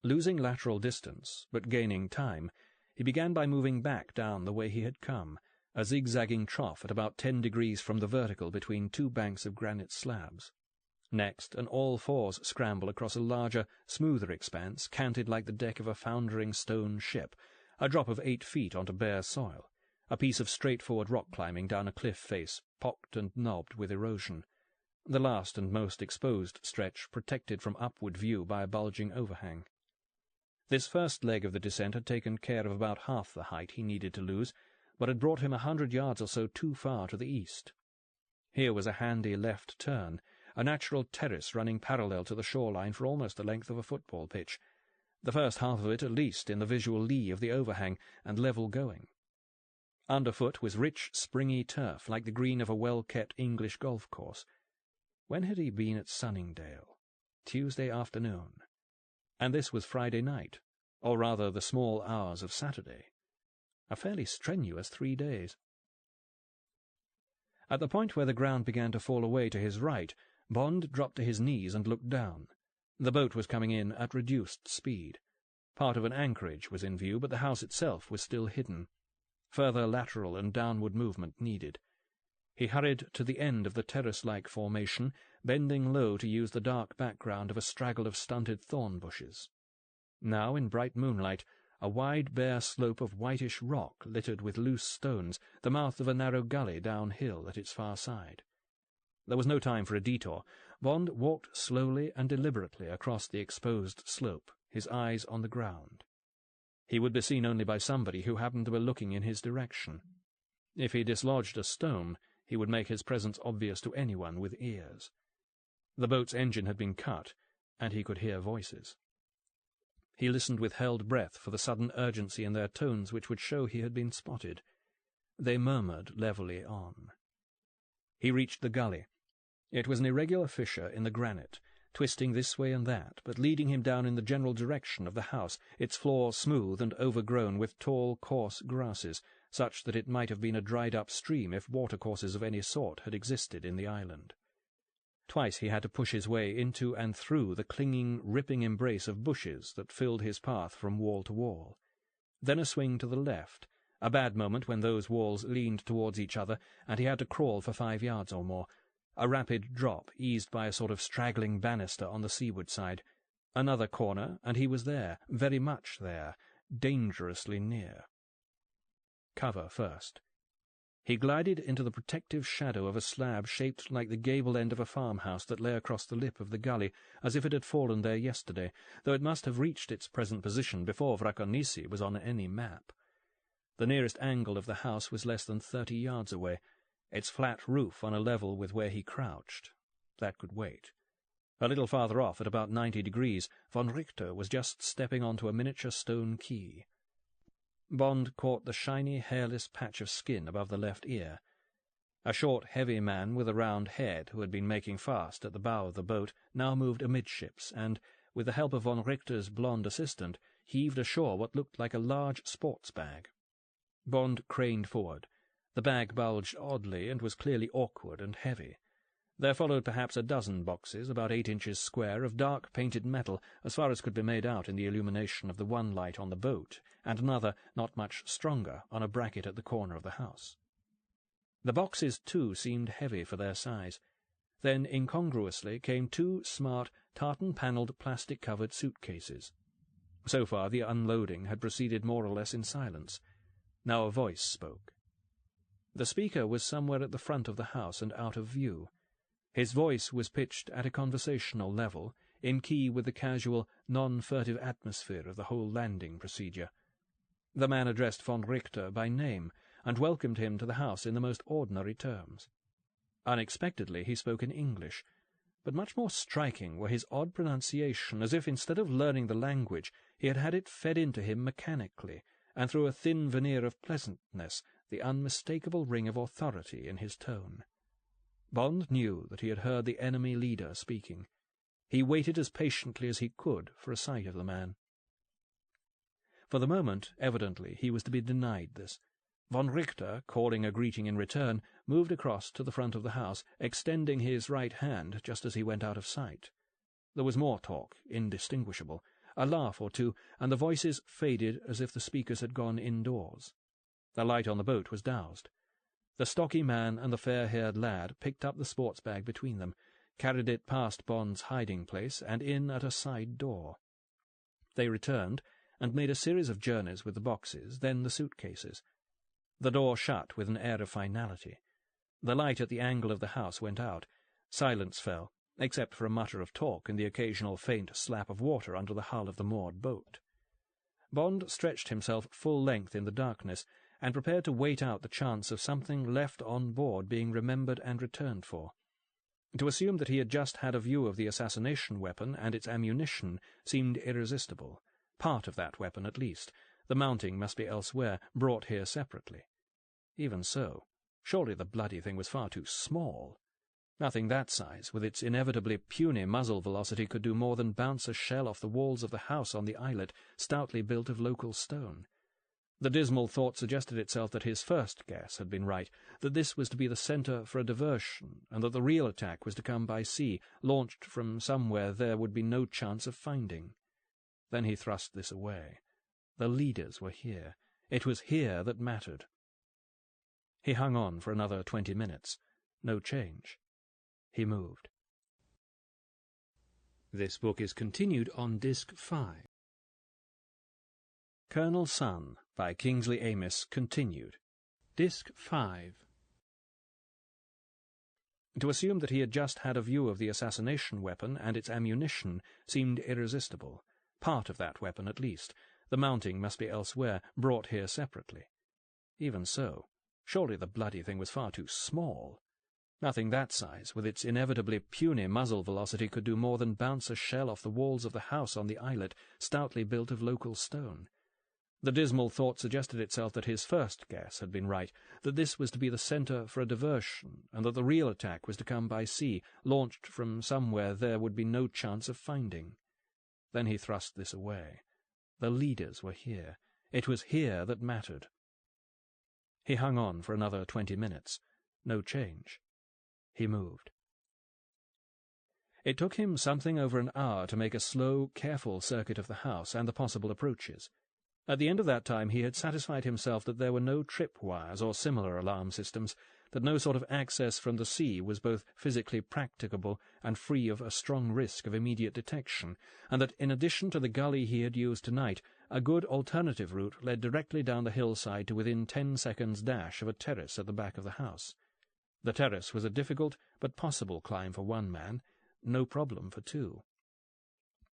Losing lateral distance, but gaining time, he began by moving back down the way he had come, a zigzagging trough at about 10 degrees from the vertical between 2 banks of granite slabs. Next, an all-fours scramble across a larger, smoother expanse, canted like the deck of a foundering stone ship, a drop of 8 feet onto bare soil, a piece of straightforward rock climbing down a cliff face, pocked and knobbed with erosion, the last and most exposed stretch protected from upward view by a bulging overhang. This first leg of the descent had taken care of about half the height he needed to lose, but had brought him 100 yards or so too far to the east. Here was a handy left turn, a natural terrace running parallel to the shoreline for almost the length of a football pitch, the first half of it at least in the visual lee of the overhang, and level going. Underfoot was rich, springy turf, like the green of a well-kept English golf course. When had he been at Sunningdale? Tuesday afternoon. And this was Friday night, or rather the small hours of Saturday. A fairly strenuous 3 days. At the point where the ground began to fall away to his right, Bond dropped to his knees and looked down. The boat was coming in at reduced speed. Part of an anchorage was in view, but the house itself was still hidden. Further lateral and downward movement needed. He hurried to the end of the terrace-like formation, bending low to use the dark background of a straggle of stunted thorn bushes. Now, in bright moonlight, a wide bare slope of whitish rock littered with loose stones, the mouth of a narrow gully downhill at its far side. There was no time for a detour. Bond walked slowly and deliberately across the exposed slope, his eyes on the ground. He would be seen only by somebody who happened to be looking in his direction. If he dislodged a stone, he would make his presence obvious to anyone with ears. The boat's engine had been cut, and he could hear voices. He listened with held breath for the sudden urgency in their tones which would show he had been spotted. They murmured levelly on. He reached the gully. It was an irregular fissure in the granite, twisting this way and that, but leading him down in the general direction of the house, its floor smooth and overgrown with tall, coarse grasses, such that it might have been a dried-up stream if watercourses of any sort had existed in the island. Twice he had to push his way into and through the clinging, ripping embrace of bushes that filled his path from wall to wall. Then a swing to the left, a bad moment when those walls leaned towards each other, and he had to crawl for 5 yards or more. A rapid drop, eased by a sort of straggling banister on the seaward side. Another corner, and he was there, very much there, dangerously near. Cover first. He glided into the protective shadow of a slab shaped like the gable end of a farmhouse that lay across the lip of the gully, as if it had fallen there yesterday, though it must have reached its present position before Vraconisi was on any map. The nearest angle of the house was less than 30 yards away, its flat roof on a level with where he crouched. That could wait. A little farther off, at about 90 degrees, von Richter was just stepping onto a miniature stone quay. Bond caught the shiny, hairless patch of skin above the left ear. A short, heavy man with a round head, who had been making fast at the bow of the boat, now moved amidships, and, with the help of von Richter's blonde assistant, heaved ashore what looked like a large sports bag. Bond craned forward. The bag bulged oddly and was clearly awkward and heavy. There followed perhaps a dozen boxes, about 8 inches square, of dark painted metal, as far as could be made out in the illumination of the one light on the boat, and another, not much stronger, on a bracket at the corner of the house. The boxes, too, seemed heavy for their size. Then, incongruously, came 2 smart, tartan-panelled, plastic-covered suitcases. So far, the unloading had proceeded more or less in silence. Now a voice spoke. The speaker was somewhere at the front of the house and out of view. His voice was pitched at a conversational level, in key with the casual, non-furtive atmosphere of the whole landing procedure. The man addressed von Richter by name, and welcomed him to the house in the most ordinary terms. Unexpectedly he spoke in English, but much more striking were his odd pronunciation, as if instead of learning the language he had had it fed into him mechanically, and through a thin veneer of pleasantness, the unmistakable ring of authority in his tone. Bond knew that he had heard the enemy leader speaking. He waited as patiently as he could for a sight of the man. For the moment, evidently, he was to be denied this. Von Richter, calling a greeting in return, moved across to the front of the house, extending his right hand just as he went out of sight. There was more talk, indistinguishable, a laugh or two, and the voices faded as if the speakers had gone indoors. The light on the boat was doused. The stocky man and the fair-haired lad picked up the sports bag between them, carried it past Bond's hiding-place, and in at a side door. They returned, and made a series of journeys with the boxes, then the suitcases. The door shut with an air of finality. The light at the angle of the house went out. Silence fell, except for a mutter of talk and the occasional faint slap of water under the hull of the moored boat. Bond stretched himself full length in the darkness, and prepared to wait out the chance of something left on board being remembered and returned for. To assume that he had just had a view of the assassination weapon and its ammunition seemed irresistible. Part of that weapon, at least. The mounting must be elsewhere, brought here separately. Even so, surely the bloody thing was far too small. Nothing that size, with its inevitably puny muzzle velocity, could do more than bounce a shell off the walls of the house on the islet, stoutly built of local stone. The dismal thought suggested itself that his first guess had been right, that this was to be the centre for a diversion, and that the real attack was to come by sea, launched from somewhere there would be no chance of finding. Then he thrust this away. The leaders were here. It was here that mattered. He hung on for another 20 minutes. No change. He moved. This book is continued on Disc 5. Colonel Sun by Kingsley Amis continued. Disc 5. To assume that he had just had a view of the assassination weapon and its ammunition seemed irresistible. Part of that weapon, at least. The mounting must be elsewhere, brought here separately. Even so, surely the bloody thing was far too small. Nothing that size, with its inevitably puny muzzle velocity, could do more than bounce a shell off the walls of the house on the islet, stoutly built of local stone. The dismal thought suggested itself that his first guess had been right, that this was to be the centre for a diversion, and that the real attack was to come by sea, launched from somewhere there would be no chance of finding. Then he thrust this away. The leaders were here. It was here that mattered. He hung on for another 20 minutes. No change. He moved. It took him something over an hour to make a slow, careful circuit of the house and the possible approaches. At the end of that time he had satisfied himself that there were no tripwires or similar alarm systems, that no sort of access from the sea was both physically practicable and free of a strong risk of immediate detection, and that in addition to the gully he had used tonight, a good alternative route led directly down the hillside to within 10 seconds' dash of a terrace at the back of the house. The terrace was a difficult but possible climb for one man, no problem for two.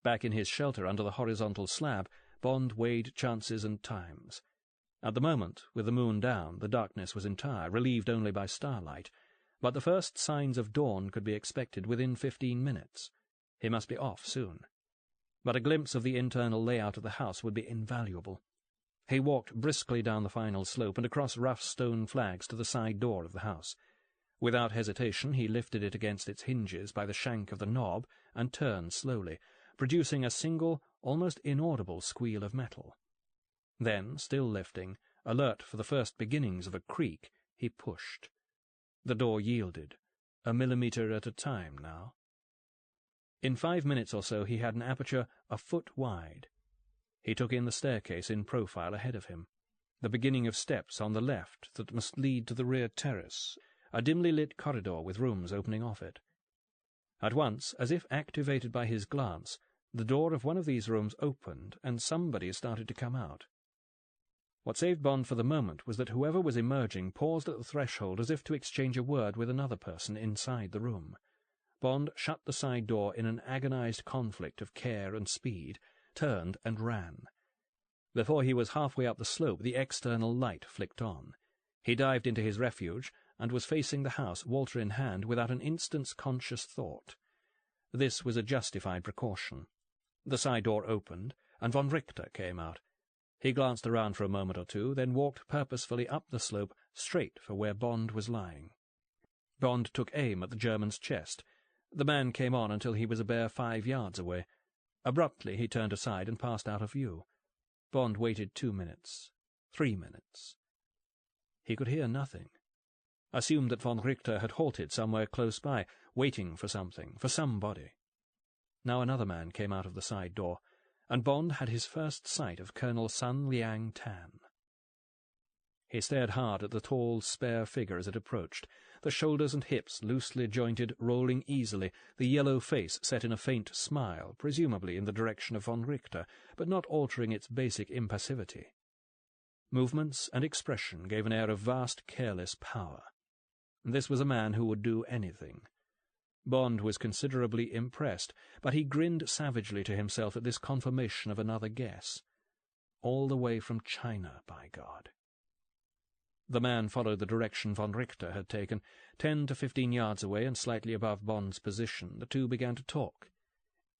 Back in his shelter under the horizontal slab, Bond weighed chances and times. At the moment, with the moon down, the darkness was entire, relieved only by starlight, but the first signs of dawn could be expected within 15 minutes. He must be off soon. But a glimpse of the internal layout of the house would be invaluable. He walked briskly down the final slope and across rough stone flags to the side door of the house. Without hesitation he lifted it against its hinges by the shank of the knob and turned slowly, producing a single, almost inaudible squeal of metal. Then, still lifting, alert for the first beginnings of a creak, he pushed. The door yielded, a millimetre at a time now. In 5 minutes or so he had an aperture a foot wide. He took in the staircase in profile ahead of him, the beginning of steps on the left that must lead to the rear terrace, a dimly lit corridor with rooms opening off it. At once, as if activated by his glance, the door of one of these rooms opened, and somebody started to come out. What saved Bond for the moment was that whoever was emerging paused at the threshold as if to exchange a word with another person inside the room. Bond shut the side door in an agonized conflict of care and speed, turned and ran. Before he was halfway up the slope, the external light flicked on. He dived into his refuge, and was facing the house, Walter in hand, without an instant's conscious thought. This was a justified precaution. The side door opened, and von Richter came out. He glanced around for a moment or two, then walked purposefully up the slope, straight for where Bond was lying. Bond took aim at the German's chest. The man came on until he was a bare 5 yards away. Abruptly he turned aside and passed out of view. Bond waited 2 minutes, 3 minutes. He could hear nothing. Assumed that von Richter had halted somewhere close by, waiting for something, for somebody. Now another man came out of the side door, and Bond had his first sight of Colonel Sun Liang Tan. He stared hard at the tall, spare figure as it approached, the shoulders and hips loosely jointed, rolling easily, the yellow face set in a faint smile, presumably in the direction of von Richter, but not altering its basic impassivity. Movements and expression gave an air of vast, careless power. This was a man who would do anything. Bond was considerably impressed, but he grinned savagely to himself at this confirmation of another guess. All the way from China, by God. The man followed the direction von Richter had taken. 10 to 15 yards away and slightly above Bond's position, the two began to talk.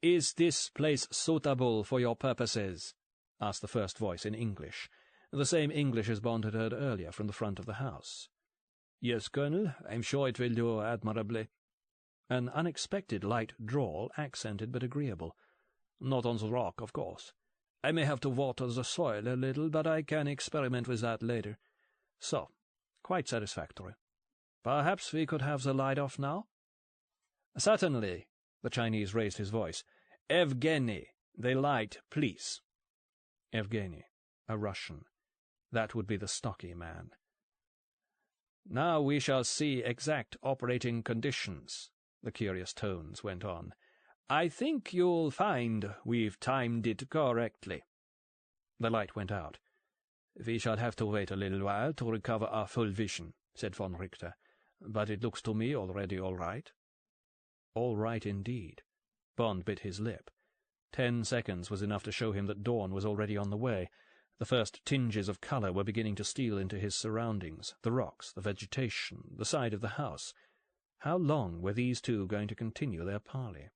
"Is this place suitable for your purposes?" asked the first voice in English, the same English as Bond had heard earlier from the front of the house. "Yes, Colonel, I'm sure it will do admirably." An unexpected light drawl, accented but agreeable. "Not on the rock, of course. I may have to water the soil a little, but I can experiment with that later. So, quite satisfactory. Perhaps we could have the light off now?" "Certainly." The Chinese raised his voice. "Evgeny, the light, please." Evgeny, a Russian. That would be the stocky man. "Now we shall see exact operating conditions," the curious tones went on. "I think you'll find we've timed it correctly." The light went out. "We shall have to wait a little while to recover our full vision," said von Richter. "But it looks to me already all right." All right indeed. Bond bit his lip. 10 seconds was enough to show him that dawn was already on the way. The first tinges of colour were beginning to steal into his surroundings, the rocks, the vegetation, the side of the house. How long were these two going to continue their parley?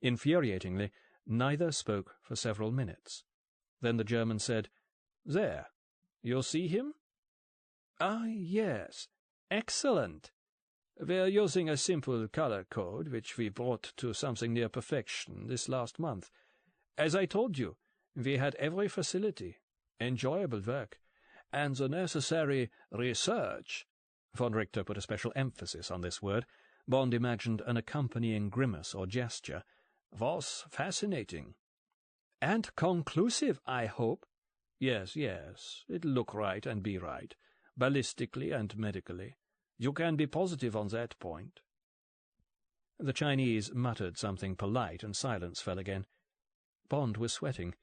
Infuriatingly, neither spoke for several minutes. Then the German said, "There, you see him?" "Ah, yes. Excellent." "We're using a simple color code, which we brought to something near perfection this last month. As I told you, we had every facility, enjoyable work, and the necessary research." Von Richter put a special emphasis on this word. Bond imagined an accompanying grimace or gesture. "Was fascinating." "And conclusive, I hope." Yes, it'll look right and be right, ballistically and medically. You can be positive on that point." The Chinese muttered something polite, and silence fell again. Bond was sweating.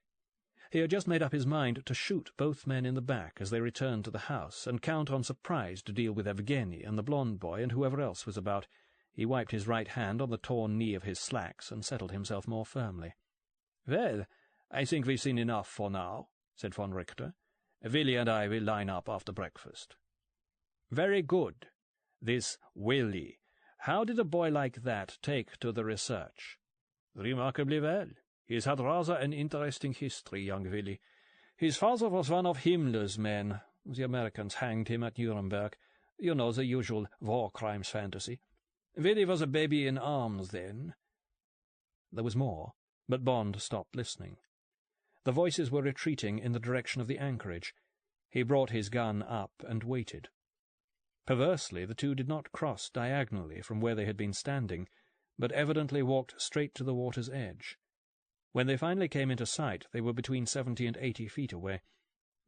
He had just made up his mind to shoot both men in the back as they returned to the house, and count on surprise to deal with Evgeny and the blonde boy and whoever else was about. He wiped his right hand on the torn knee of his slacks and settled himself more firmly. "Well, I think we've seen enough for now," said von Richter. "Willie and I will line up after breakfast." "Very good. This Willie. How did a boy like that take to the research?" "Remarkably well. He's had rather an interesting history, young Willie. His father was one of Himmler's men. The Americans hanged him at Nuremberg. You know, the usual war crimes fantasy. Willie was a baby in arms then." There was more, but Bond stopped listening. The voices were retreating in the direction of the anchorage. He brought his gun up and waited. Perversely, the two did not cross diagonally from where they had been standing, but evidently walked straight to the water's edge. When they finally came into sight, they were between 70 and 80 feet away.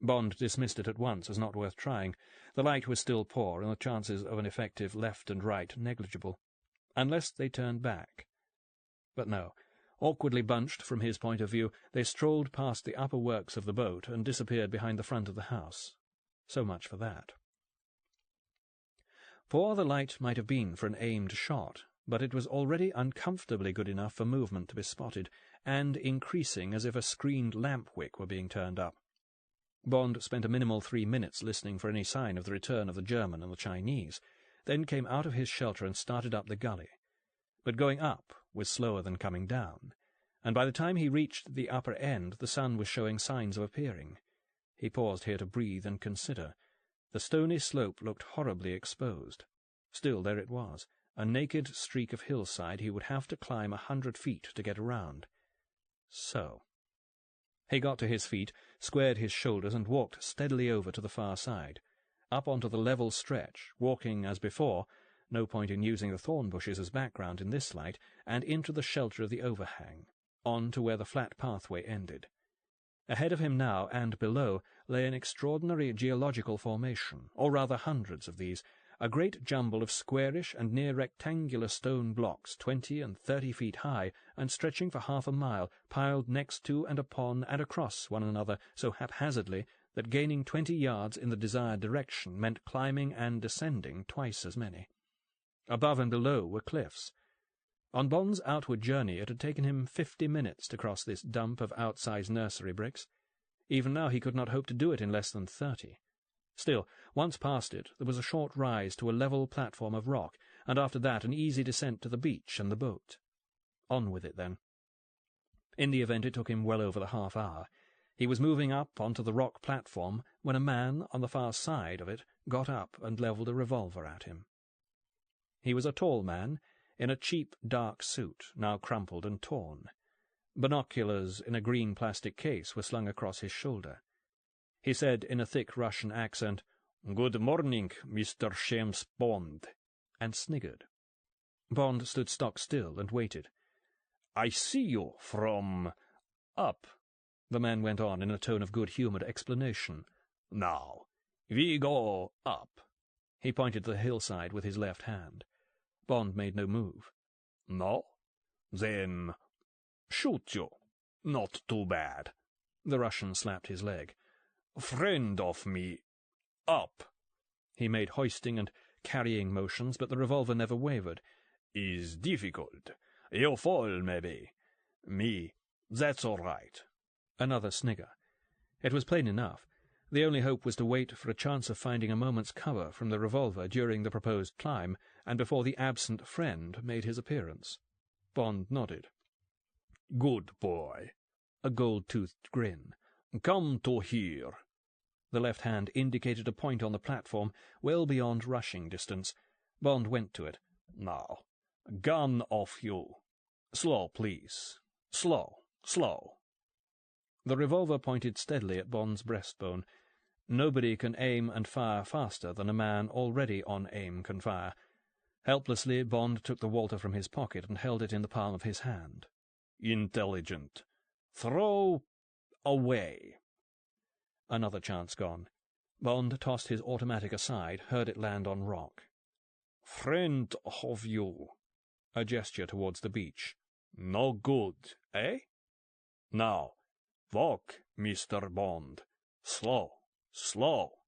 Bond dismissed it at once as not worth trying. The light was still poor, and the chances of an effective left and right negligible. Unless they turned back. But no. Awkwardly bunched from his point of view, they strolled past the upper works of the boat and disappeared behind the front of the house. So much for that. Poor the light might have been for an aimed shot, but it was already uncomfortably good enough for movement to be spotted, and increasing as if a screened lamp-wick were being turned up. Bond spent a minimal 3 minutes listening for any sign of the return of the German and the Chinese, then came out of his shelter and started up the gully. But going up was slower than coming down, and by the time he reached the upper end the sun was showing signs of appearing. He paused here to breathe and consider. The stony slope looked horribly exposed. Still, there it was, a naked streak of hillside he would have to climb 100 feet to get around. So. He got to his feet, squared his shoulders, and walked steadily over to the far side, up onto the level stretch, walking as before, no point in using the thorn bushes as background in this light, and into the shelter of the overhang, on to where the flat pathway ended. Ahead of him now, and below, lay an extraordinary geological formation, or rather hundreds of these, a great jumble of squarish and near rectangular stone blocks 20 and 30 feet high, and stretching for half a mile, piled next to and upon and across one another so haphazardly that gaining 20 yards in the desired direction meant climbing and descending twice as many. Above and below were cliffs. On Bond's outward journey it had taken him 50 minutes to cross this dump of outsized nursery bricks. Even now he could not hope to do it in less than 30. Still, once past it, there was a short rise to a level platform of rock, and after that an easy descent to the beach and the boat. On with it, then. In the event, it took him well over the half-hour. He was moving up onto the rock platform when a man on the far side of it got up and levelled a revolver at him. He was a tall man, in a cheap dark suit, now crumpled and torn. Binoculars in a green plastic case were slung across his shoulder. He said in a thick Russian accent, "Good morning, Mr. James Bond," and sniggered. Bond stood stock still and waited. "I see you from up," the man went on in a tone of good-humoured explanation. "Now, we go up." He pointed to the hillside with his left hand. Bond made no move. "No? Then shoot you. Not too bad." The Russian slapped his leg. "Friend of me. Up." He made hoisting and carrying motions, but the revolver never wavered. "Is difficult. You fall, maybe. Me, that's all right." Another snigger. It was plain enough. The only hope was to wait for a chance of finding a moment's cover from the revolver during the proposed climb, and before the absent friend made his appearance. Bond nodded. "Good boy." A gold-toothed grin. "Come to here." The left hand indicated a point on the platform, well beyond rushing distance. Bond went to it. "Now, gun off you. Slow, please. Slow, slow." The revolver pointed steadily at Bond's breastbone. Nobody can aim and fire faster than a man already on aim can fire. Helplessly, Bond took the Walter from his pocket and held it in the palm of his hand. "Intelligent. Throw away." Another chance gone. Bond tossed his automatic aside, heard it land on rock. "Friend of you." A gesture towards the beach. "No good, eh? Now, walk, Mr. Bond. Slow, slow."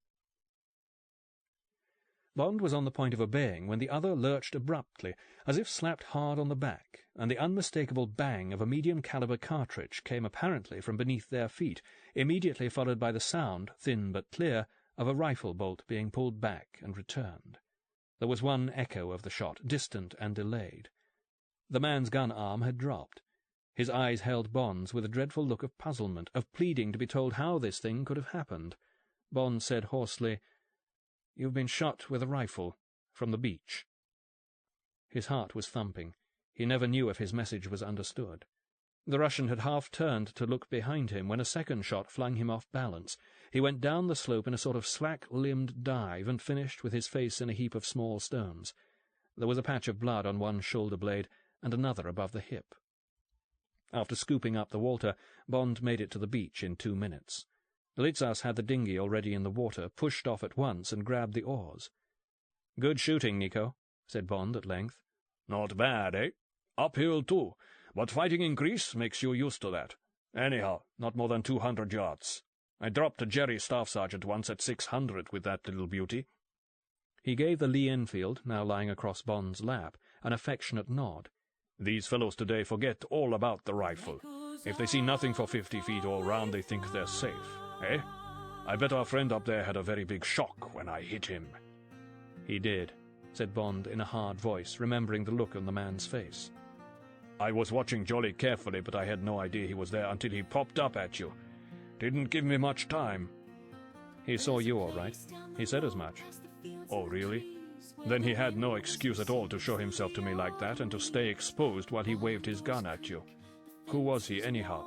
Bond was on the point of obeying when the other lurched abruptly, as if slapped hard on the back, and the unmistakable bang of a medium-caliber cartridge came apparently from beneath their feet, immediately followed by the sound, thin but clear, of a rifle bolt being pulled back and returned. There was one echo of the shot, distant and delayed. The man's gun arm had dropped. His eyes held Bond's with a dreadful look of puzzlement, of pleading to be told how this thing could have happened. Bond said hoarsely, "You've been shot with a rifle, from the beach." His heart was thumping. He never knew if his message was understood. The Russian had half turned to look behind him when a second shot flung him off balance. He went down the slope in a sort of slack-limbed dive and finished with his face in a heap of small stones. There was a patch of blood on one shoulder blade and another above the hip. After scooping up the Walter, Bond made it to the beach in 2 minutes. Litzas had the dinghy already in the water, pushed off at once, and grabbed the oars. "Good shooting, Nico," said Bond at length. "Not bad, eh? Uphill, too, but fighting in Greece makes you used to that. Anyhow, not more than 200 yards. I dropped a Jerry staff sergeant once at 600 with that little beauty." He gave the Lee Enfield, now lying across Bond's lap, an affectionate nod. "These fellows today forget all about the rifle. If they see nothing for 50 feet all round, they think they're safe, eh? I bet our friend up there had a very big shock when I hit him." "He did," said Bond in a hard voice, remembering the look on the man's face. "I was watching jolly carefully, but I had no idea he was there until he popped up at you. Didn't give me much time." "He saw you all right. He said as much." "Oh, really? Then he had no excuse at all to show himself to me like that and to stay exposed while he waved his gun at you. Who was he, anyhow?"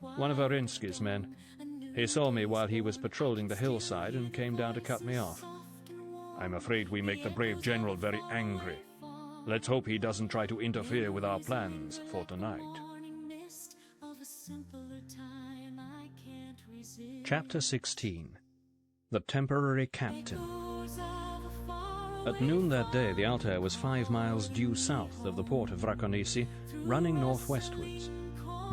"One of Arinsky's men. He saw me while he was patrolling the hillside and came down to cut me off." "I'm afraid we make the brave general very angry. Let's hope he doesn't try to interfere with our plans for tonight." Chapter 16. The Temporary Captain. At noon that day, the Altair was 5 miles due south of the port of Vrakonisi, running northwestwards.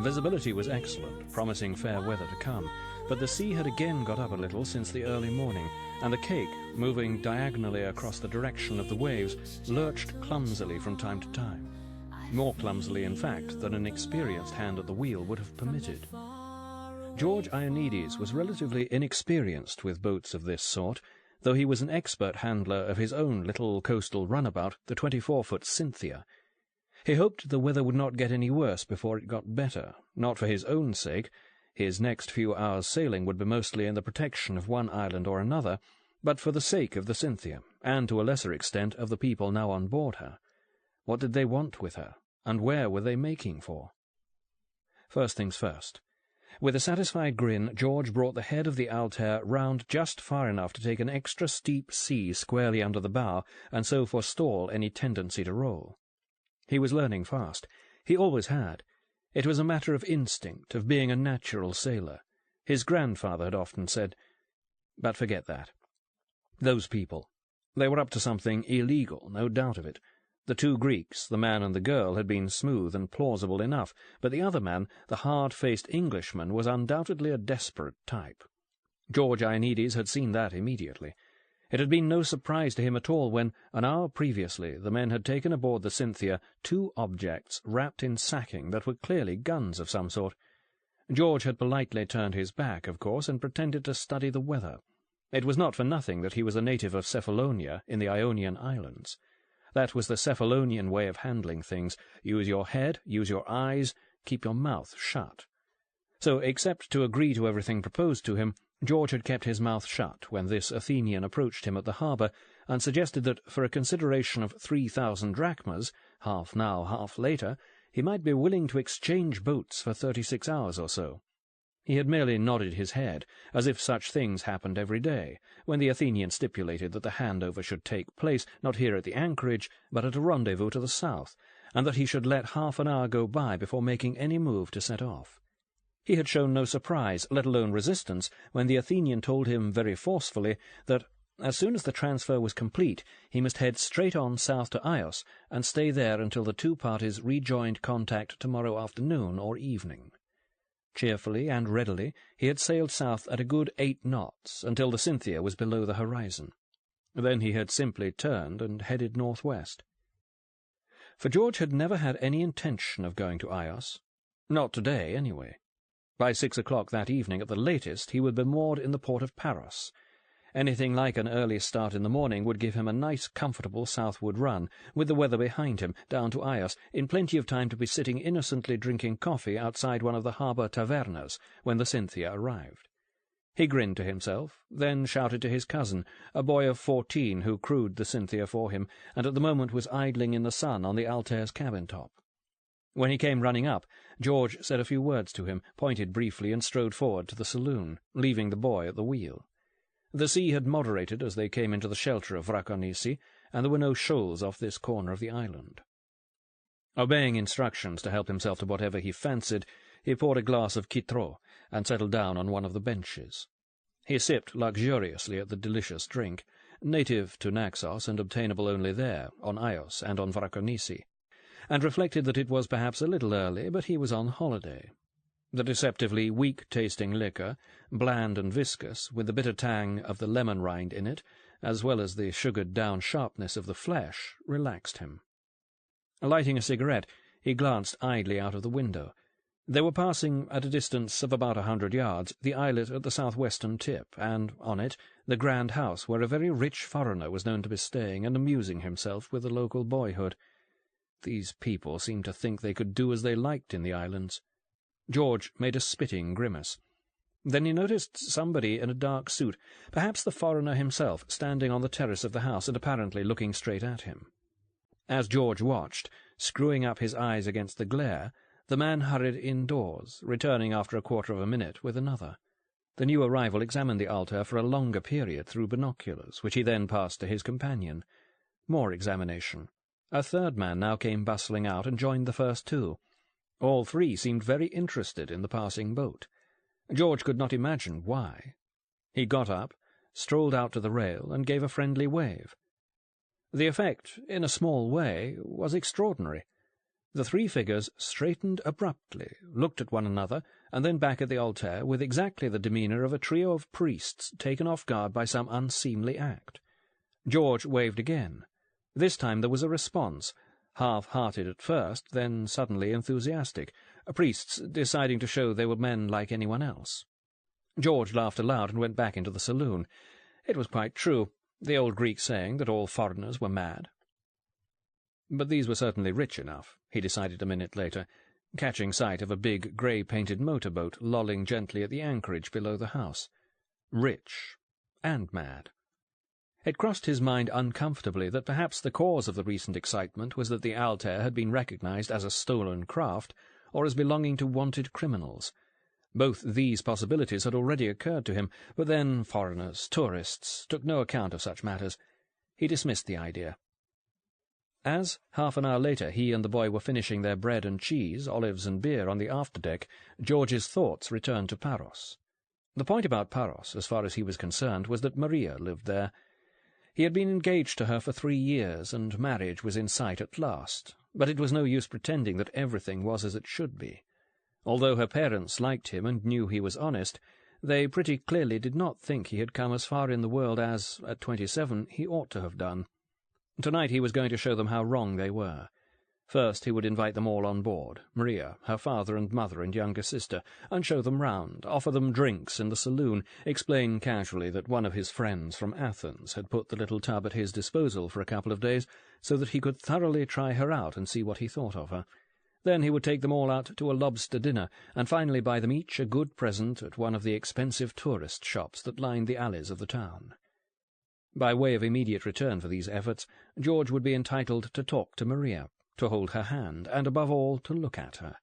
Visibility was excellent, promising fair weather to come, but the sea had again got up a little since the early morning, and the cake, moving diagonally across the direction of the waves, lurched clumsily from time to time. More clumsily, in fact, than an experienced hand at the wheel would have permitted. George Ionides was relatively inexperienced with boats of this sort, though he was an expert handler of his own little coastal runabout, the 24-foot Cynthia. He hoped the weather would not get any worse before it got better, not for his own sake. His next few hours' sailing would be mostly in the protection of one island or another, but for the sake of the Cynthia, and to a lesser extent of the people now on board her. What did they want with her, and where were they making for? First things first. With a satisfied grin, George brought the head of the Altair round just far enough to take an extra steep sea squarely under the bow, and so forestall any tendency to roll. He was learning fast. He always had. It was a matter of instinct, of being a natural sailor. His grandfather had often said. But forget that. Those people. They were up to something illegal, no doubt of it. The two Greeks, the man and the girl, had been smooth and plausible enough, but the other man, the hard-faced Englishman, was undoubtedly a desperate type. George Ionides had seen that immediately. It had been no surprise to him at all when, an hour previously, the men had taken aboard the Cynthia 2 objects wrapped in sacking that were clearly guns of some sort. George had politely turned his back, of course, and pretended to study the weather. It was not for nothing that he was a native of Cephalonia in the Ionian Islands. That was the Cephalonian way of handling things. Use your head, use your eyes, keep your mouth shut. So, except to agree to everything proposed to him, George had kept his mouth shut when this Athenian approached him at the harbour, and suggested that, for a consideration of 3,000 drachmas, half now, half later, he might be willing to exchange boats for 36 hours or so. He had merely nodded his head, as if such things happened every day, when the Athenian stipulated that the handover should take place not here at the anchorage, but at a rendezvous to the south, and that he should let half an hour go by before making any move to set off. He had shown no surprise, let alone resistance, when the Athenian told him very forcefully that, as soon as the transfer was complete, he must head straight on south to Ios, and stay there until the two parties rejoined contact tomorrow afternoon or evening. Cheerfully and readily he had sailed south at a good 8 knots until the Cynthia was below the horizon. Then he had simply turned and headed northwest. For George had never had any intention of going to Ios. Not today, anyway. By 6 o'clock that evening at the latest he would be moored in the port of Paros. Anything like an early start in the morning would give him a nice, comfortable southward run, with the weather behind him, down to Ios, in plenty of time to be sitting innocently drinking coffee outside one of the harbour tavernas when the Cynthia arrived. He grinned to himself, then shouted to his cousin, a boy of 14 who crewed the Cynthia for him, and at the moment was idling in the sun on the Altair's cabin-top. When he came running up, George said a few words to him, pointed briefly, and strode forward to the saloon, leaving the boy at the wheel. The sea had moderated as they came into the shelter of Vrakonisi, and there were no shoals off this corner of the island. Obeying instructions to help himself to whatever he fancied, he poured a glass of Kitro and settled down on one of the benches. He sipped luxuriously at the delicious drink, native to Naxos and obtainable only there, on Ios and on Vrakonisi, and reflected that it was perhaps a little early, but he was on holiday. The deceptively weak-tasting liquor, bland and viscous, with the bitter tang of the lemon rind in it, as well as the sugared-down sharpness of the flesh, relaxed him. Lighting a cigarette, he glanced idly out of the window. They were passing, at a distance of about 100 yards, the islet at the southwestern tip, and, on it, the grand house where a very rich foreigner was known to be staying and amusing himself with the local boyhood. These people seemed to think they could do as they liked in the islands. George made a spitting grimace. Then he noticed somebody in a dark suit, perhaps the foreigner himself, standing on the terrace of the house and apparently looking straight at him. As George watched, screwing up his eyes against the glare, the man hurried indoors, returning after a quarter of a minute with another. The new arrival examined the Altair for a longer period through binoculars, which he then passed to his companion. More examination. A third man now came bustling out and joined the first two. All three seemed very interested in the passing boat. George could not imagine why. He got up, strolled out to the rail, and gave a friendly wave. The effect, in a small way, was extraordinary. The three figures straightened abruptly, looked at one another, and then back at the Altair with exactly the demeanour of a trio of priests taken off guard by some unseemly act. George waved again. This time there was a response, half-hearted at first, then suddenly enthusiastic. priests deciding to show they were men like anyone else. George laughed aloud and went back into the saloon. It was quite true, the old Greek saying that all foreigners were mad. But these were certainly rich enough, he decided a minute later, catching sight of a big grey-painted motorboat lolling gently at the anchorage below the house. Rich and mad. It crossed his mind uncomfortably that perhaps the cause of the recent excitement was that the Altair had been recognised as a stolen craft, or as belonging to wanted criminals. Both these possibilities had already occurred to him, but then foreigners, tourists, took no account of such matters. He dismissed the idea. As, half an hour later, he and the boy were finishing their bread and cheese, olives and beer on the afterdeck, George's thoughts returned to Paros. The point about Paros, as far as he was concerned, was that Maria lived there. He had been engaged to her for 3 years, and marriage was in sight at last, but it was no use pretending that everything was as it should be. Although her parents liked him and knew he was honest, they pretty clearly did not think he had come as far in the world as, at 27, he ought to have done. Tonight he was going to show them how wrong they were. First he would invite them all on board, Maria, her father and mother and younger sister, and show them round, offer them drinks in the saloon, explain casually that one of his friends from Athens had put the little tub at his disposal for a couple of days, so that he could thoroughly try her out and see what he thought of her. Then he would take them all out to a lobster dinner, and finally buy them each a good present at one of the expensive tourist shops that lined the alleys of the town. By way of immediate return for these efforts, George would be entitled to talk to Maria, to hold her hand, and above all to look at her.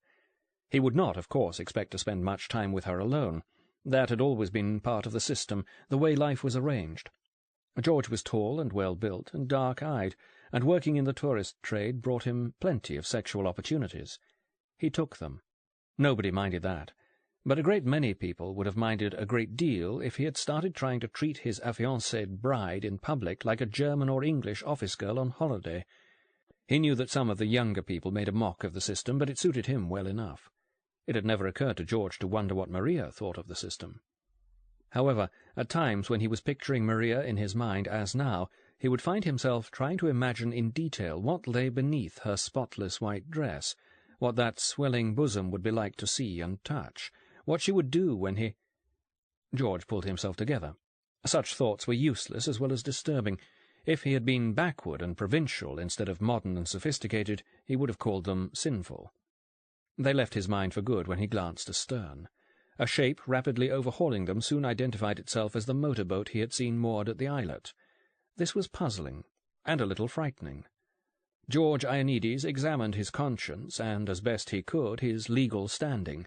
He would not, of course, expect to spend much time with her alone. That had always been part of the system, the way life was arranged. George was tall and well-built and dark-eyed, and working in the tourist trade brought him plenty of sexual opportunities. He took them. Nobody minded that. But a great many people would have minded a great deal if he had started trying to treat his affianced bride in public like a German or English office girl on holiday. He knew that some of the younger people made a mock of the system, but it suited him well enough. It had never occurred to George to wonder what Maria thought of the system. However, at times when he was picturing Maria in his mind, as now, he would find himself trying to imagine in detail what lay beneath her spotless white dress, what that swelling bosom would be like to see and touch, what she would do when he— George pulled himself together. Such thoughts were useless as well as disturbing. If he had been backward and provincial instead of modern and sophisticated, he would have called them sinful. They left his mind for good when he glanced astern. A shape rapidly overhauling them soon identified itself as the motorboat he had seen moored at the islet. This was puzzling, and a little frightening. George Ionides examined his conscience and, as best he could, his legal standing.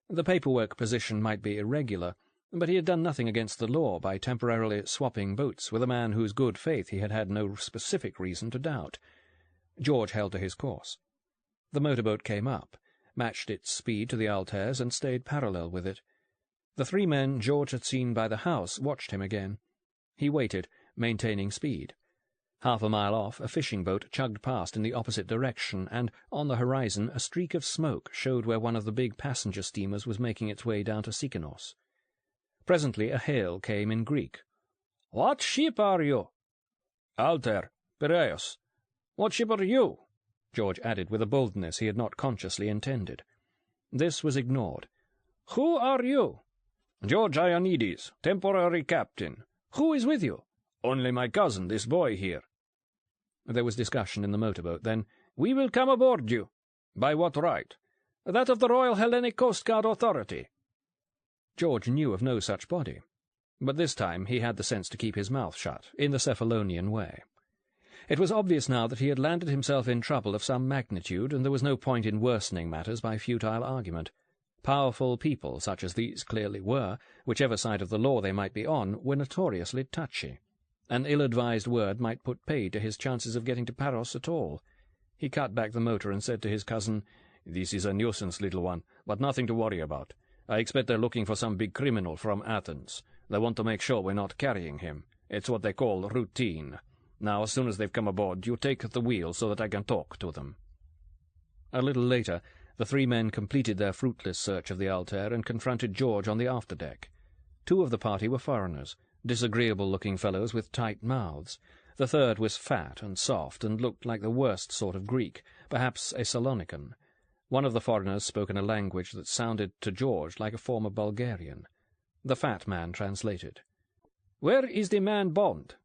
The paperwork position might be irregular, but he had done nothing against the law by temporarily swapping boats with a man whose good faith he had had no specific reason to doubt. George held to his course. The motorboat came up, matched its speed to the Altair's, and stayed parallel with it. The 3 men George had seen by the house watched him again. He waited, maintaining speed. Half a mile off, a fishing boat chugged past in the opposite direction, and, on the horizon, a streak of smoke showed where one of the big passenger steamers was making its way down to Sikanos. Presently a hail came in Greek. "What ship are you?" "Altair, Piraeus." "What ship are you?" George added with a boldness he had not consciously intended. This was ignored. "Who are you?" "George Ionides, temporary captain." "Who is with you?" "Only my cousin, this boy here." There was discussion in the motorboat. Then, "We will come aboard you." "By what right?" "That of the Royal Hellenic Coast Guard Authority." George knew of no such body, but this time he had the sense to keep his mouth shut, in the Cephalonian way. It was obvious now that he had landed himself in trouble of some magnitude, and there was no point in worsening matters by futile argument. Powerful people, such as these clearly were, whichever side of the law they might be on, were notoriously touchy. An ill-advised word might put paid to his chances of getting to Paros at all. He cut back the motor and said to his cousin, "This is a nuisance, little one, but nothing to worry about. I expect they're looking for some big criminal from Athens. They want to make sure we're not carrying him. It's what they call routine. Now, as soon as they've come aboard, you take the wheel so that I can talk to them." A little later, the 3 men completed their fruitless search of the Altair and confronted George on the afterdeck. 2 of the party were foreigners, disagreeable-looking fellows with tight mouths. The third was fat and soft and looked like the worst sort of Greek, perhaps a Salonican. One of the foreigners spoke in a language that sounded to George like a form of Bulgarian. The fat man translated. "Where is the man Bond?"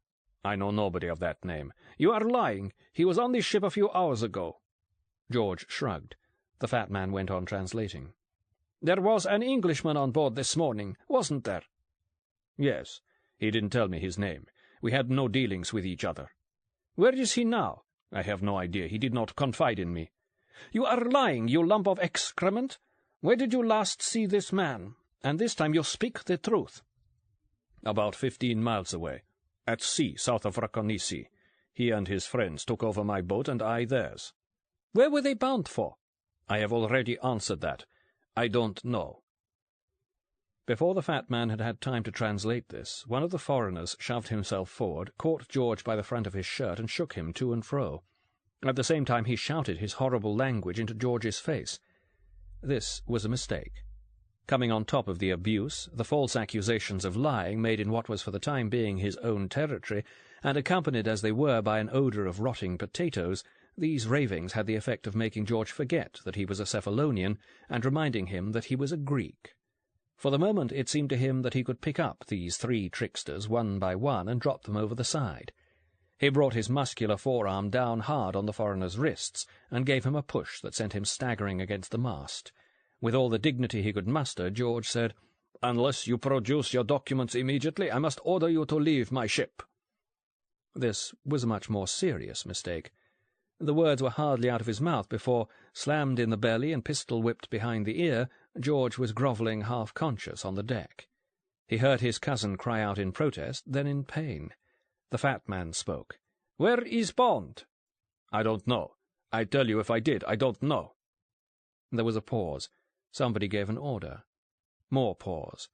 "I know nobody of that name." "You are lying. He was on this ship a few hours ago." George shrugged. The fat man went on translating. "There was an Englishman on board this morning, wasn't there?" "Yes. He didn't tell me his name. We had no dealings with each other." "Where is he now?" "I have no idea. He did not confide in me." "You are lying, you lump of excrement. Where did you last see this man? And this time you speak the truth." "About 15 miles away. At sea, south of Rakonisi. He and his friends took over my boat and I theirs." "Where were they bound for?" "I have already answered that. I don't know." Before the fat man had had time to translate this, one of the foreigners shoved himself forward, caught George by the front of his shirt, and shook him to and fro. At the same time he shouted his horrible language into George's face. This was a mistake. Coming on top of the abuse, the false accusations of lying made in what was for the time being his own territory, and accompanied as they were by an odour of rotting potatoes, these ravings had the effect of making George forget that he was a Cephalonian, and reminding him that he was a Greek. For the moment it seemed to him that he could pick up these 3 tricksters one by one and drop them over the side. He brought his muscular forearm down hard on the foreigner's wrists, and gave him a push that sent him staggering against the mast. With all the dignity he could muster, George said, "Unless you produce your documents immediately, I must order you to leave my ship." This was a much more serious mistake. The words were hardly out of his mouth before, slammed in the belly and pistol-whipped behind the ear, George was grovelling half-conscious on the deck. He heard his cousin cry out in protest, then in pain. The fat man spoke. "Where is Bond?" "I don't know. I tell you if I did, I don't know." There was a pause. Somebody gave an order. More pause.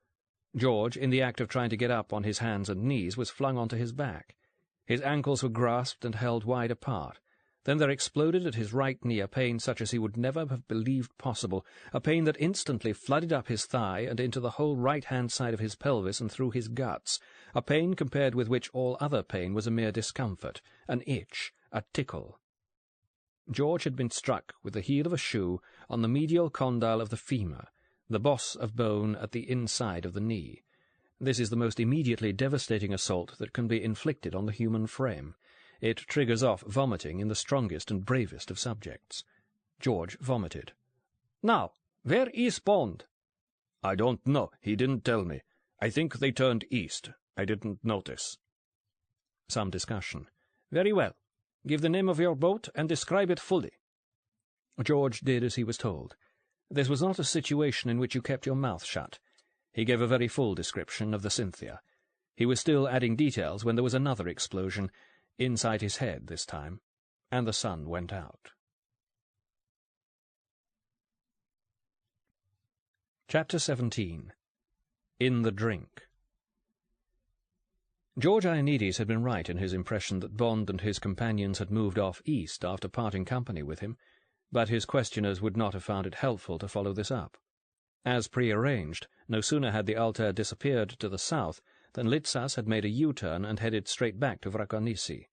George, in the act of trying to get up on his hands and knees, was flung onto his back. His ankles were grasped and held wide apart. Then there exploded at his right knee a pain such as he would never have believed possible, a pain that instantly flooded up his thigh and into the whole right-hand side of his pelvis and through his guts, a pain compared with which all other pain was a mere discomfort, an itch, a tickle. George had been struck with the heel of a shoe on the medial condyle of the femur, the boss of bone at the inside of the knee. This is the most immediately devastating assault that can be inflicted on the human frame. It triggers off vomiting in the strongest and bravest of subjects. George vomited. "Now, where is Bond?" "I don't know. He didn't tell me. I think they turned east. I didn't notice." Some discussion. "Very well. Give the name of your boat and describe it fully." George did as he was told. This was not a situation in which you kept your mouth shut. He gave a very full description of the Cynthia. He was still adding details when there was another explosion, inside his head this time, and the sun went out. Chapter 17. In the Drink. George Ioannidis had been right in his impression that Bond and his companions had moved off east after parting company with him, but his questioners would not have found it helpful to follow this up. As prearranged, no sooner had the Altair disappeared to the south than Litsas had made a U-turn and headed straight back to Vrakonisi.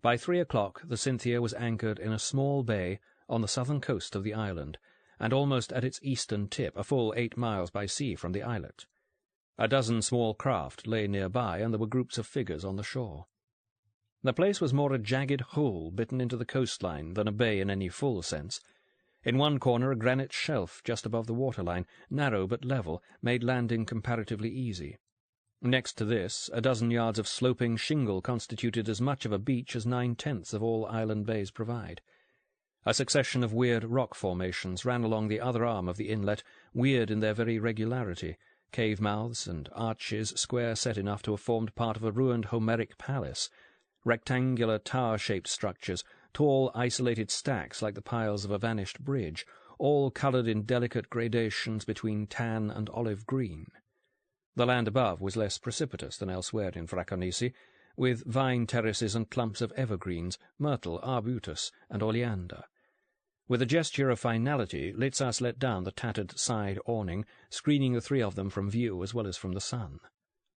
By 3 o'clock the Cynthia was anchored in a small bay on the southern coast of the island, and almost at its eastern tip, a full 8 miles by sea from the islet. A dozen small craft lay nearby, and there were groups of figures on the shore. The place was more a jagged hole bitten into the coastline than a bay in any full sense. In one corner a granite shelf just above the waterline, narrow but level, made landing comparatively easy. Next to this, a dozen yards of sloping shingle constituted as much of a beach as 9/10 of all island bays provide. A succession of weird rock formations ran along the other arm of the inlet, weird in their very regularity, cave mouths and arches square set enough to have formed part of a ruined Homeric palace, rectangular tower-shaped structures, tall isolated stacks like the piles of a vanished bridge, all coloured in delicate gradations between tan and olive green. The land above was less precipitous than elsewhere in Vrakonisi, with vine terraces and clumps of evergreens, myrtle, arbutus, and oleander. With a gesture of finality, Litsas let down the tattered side awning, screening the 3 of them from view as well as from the sun.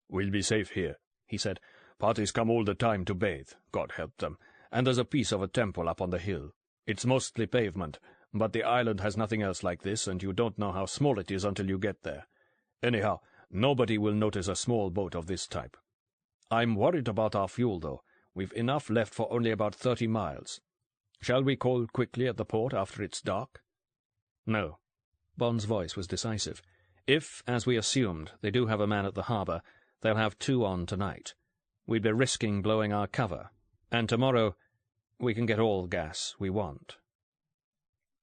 "We'll be safe here," he said. "Parties come all the time to bathe, God help them, and there's a piece of a temple up on the hill. It's mostly pavement, but the island has nothing else like this, and you don't know how small it is until you get there. Anyhow, nobody will notice a small boat of this type. I'm worried about our fuel, though. We've enough left for only about 30 miles. Shall we call quickly at the port after it's dark?" "No." Bond's voice was decisive. "If, as we assumed, they do have a man at the harbour, they'll have 2 on tonight. We'd be risking blowing our cover, and tomorrow we can get all gas we want."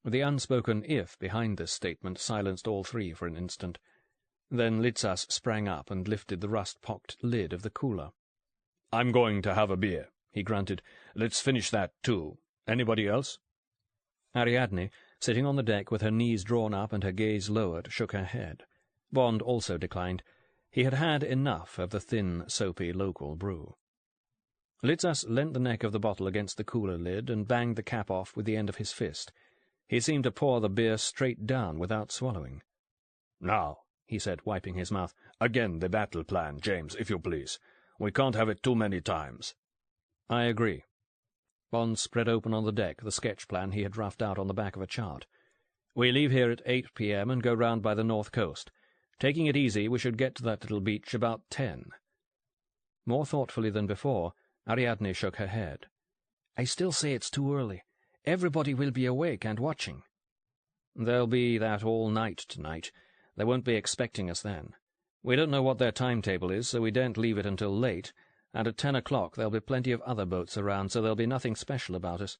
The unspoken "if" behind this statement silenced all 3 for an instant. Then Litsas sprang up and lifted the rust-pocked lid of the cooler. "I'm going to have a beer," he grunted. "Let's finish that, too. Anybody else?" Ariadne, sitting on the deck with her knees drawn up and her gaze lowered, shook her head. Bond also declined. He had had enough of the thin, soapy local brew. Litsas leant the neck of the bottle against the cooler lid and banged the cap off with the end of his fist. He seemed to pour the beer straight down without swallowing. "Now," he said, wiping his mouth, "again the battle plan, James, if you please. We can't have it too many times." "I agree." Bond spread open on the deck the sketch plan he had roughed out on the back of a chart. "We leave here at 8 p.m. and go round by the north coast. Taking it easy, we should get to that little beach about 10. More thoughtfully than before, Ariadne shook her head. "I still say it's too early. Everybody will be awake and watching." "They'll be that all night tonight. They won't be expecting us then. We don't know what their timetable is, so we daren't leave it until late, and at 10 o'clock there'll be plenty of other boats around, so there'll be nothing special about us."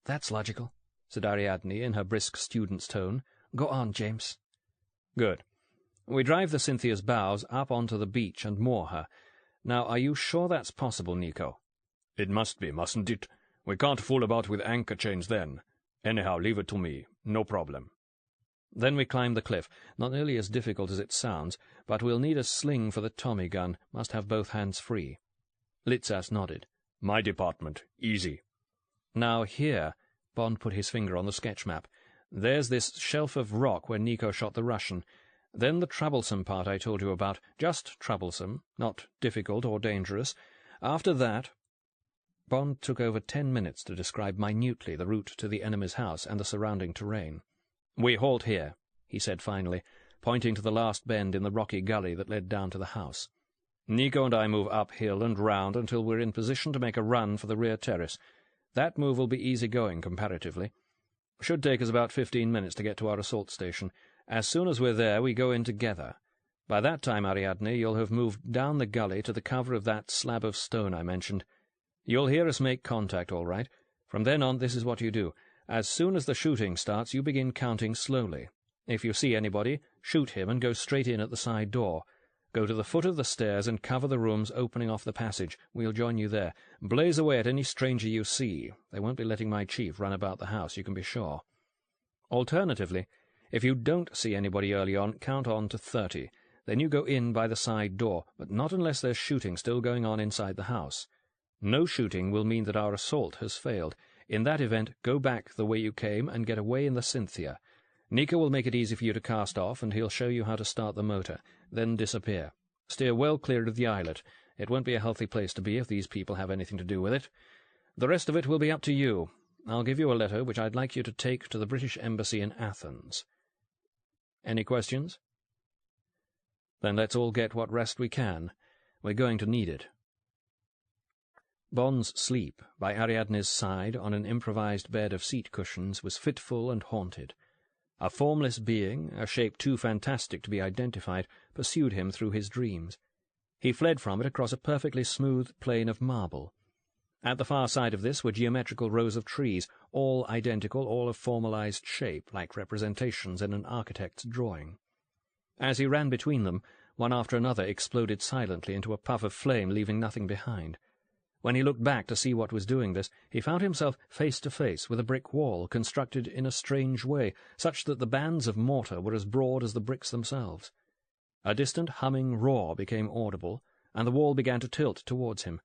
"That's logical," said Ariadne in her brisk student's tone. "Go on, James." "Good. We drive the Cynthia's bows up onto the beach and moor her. Now, are you sure that's possible, Nico?" "It must be, mustn't it? We can't fool about with anchor chains then. Anyhow, leave it to me. No problem." "Then we climb the cliff. Not nearly as difficult as it sounds, but we'll need a sling for the Tommy gun. Must have both hands free." Litsas nodded. "My department. Easy." "Now here," Bond put his finger on the sketch map. "There's this shelf of rock where Nico shot the Russian. Then the troublesome part I told you about. Just troublesome, not difficult or dangerous. After that—" Bond took over 10 minutes to describe minutely the route to the enemy's house and the surrounding terrain. "We halt here," he said finally, pointing to the last bend in the rocky gully that led down to the house. "Nico and I move uphill and round until we're in position to make a run for the rear terrace. That move will be easy going comparatively. Should take us about 15 minutes to get to our assault station. As soon as we're there, we go in together. By that time, Ariadne, you'll have moved down the gully to the cover of that slab of stone I mentioned. You'll hear us make contact, all right. From then on, this is what you do. As soon as the shooting starts, you begin counting slowly. If you see anybody, shoot him and go straight in at the side door. Go to the foot of the stairs and cover the rooms opening off the passage. We'll join you there. Blaze away at any stranger you see. They won't be letting my chief run about the house, you can be sure. Alternatively, if you don't see anybody early on, count on to 30. Then you go in by the side door, but not unless there's shooting still going on inside the house. No shooting will mean that our assault has failed. In that event, go back the way you came and get away in the Cynthia. Nico will make it easy for you to cast off, and he'll show you how to start the motor. Then disappear. Steer well clear of the islet. It won't be a healthy place to be if these people have anything to do with it. The rest of it will be up to you. I'll give you a letter which I'd like you to take to the British Embassy in Athens. Any questions? Then let's all get what rest we can. We're going to need it." Bond's sleep by Ariadne's side on an improvised bed of seat cushions was fitful and haunted. A formless being, a shape too fantastic to be identified, pursued him through his dreams. He fled from it across a perfectly smooth plain of marble. At the far side of this were geometrical rows of trees, all identical, all of formalized shape, like representations in an architect's drawing. As he ran between them, one after another exploded silently into a puff of flame, leaving nothing behind. When he looked back to see what was doing this, he found himself face to face with a brick wall constructed in a strange way, such that the bands of mortar were as broad as the bricks themselves. A distant humming roar became audible, and the wall began to tilt towards him.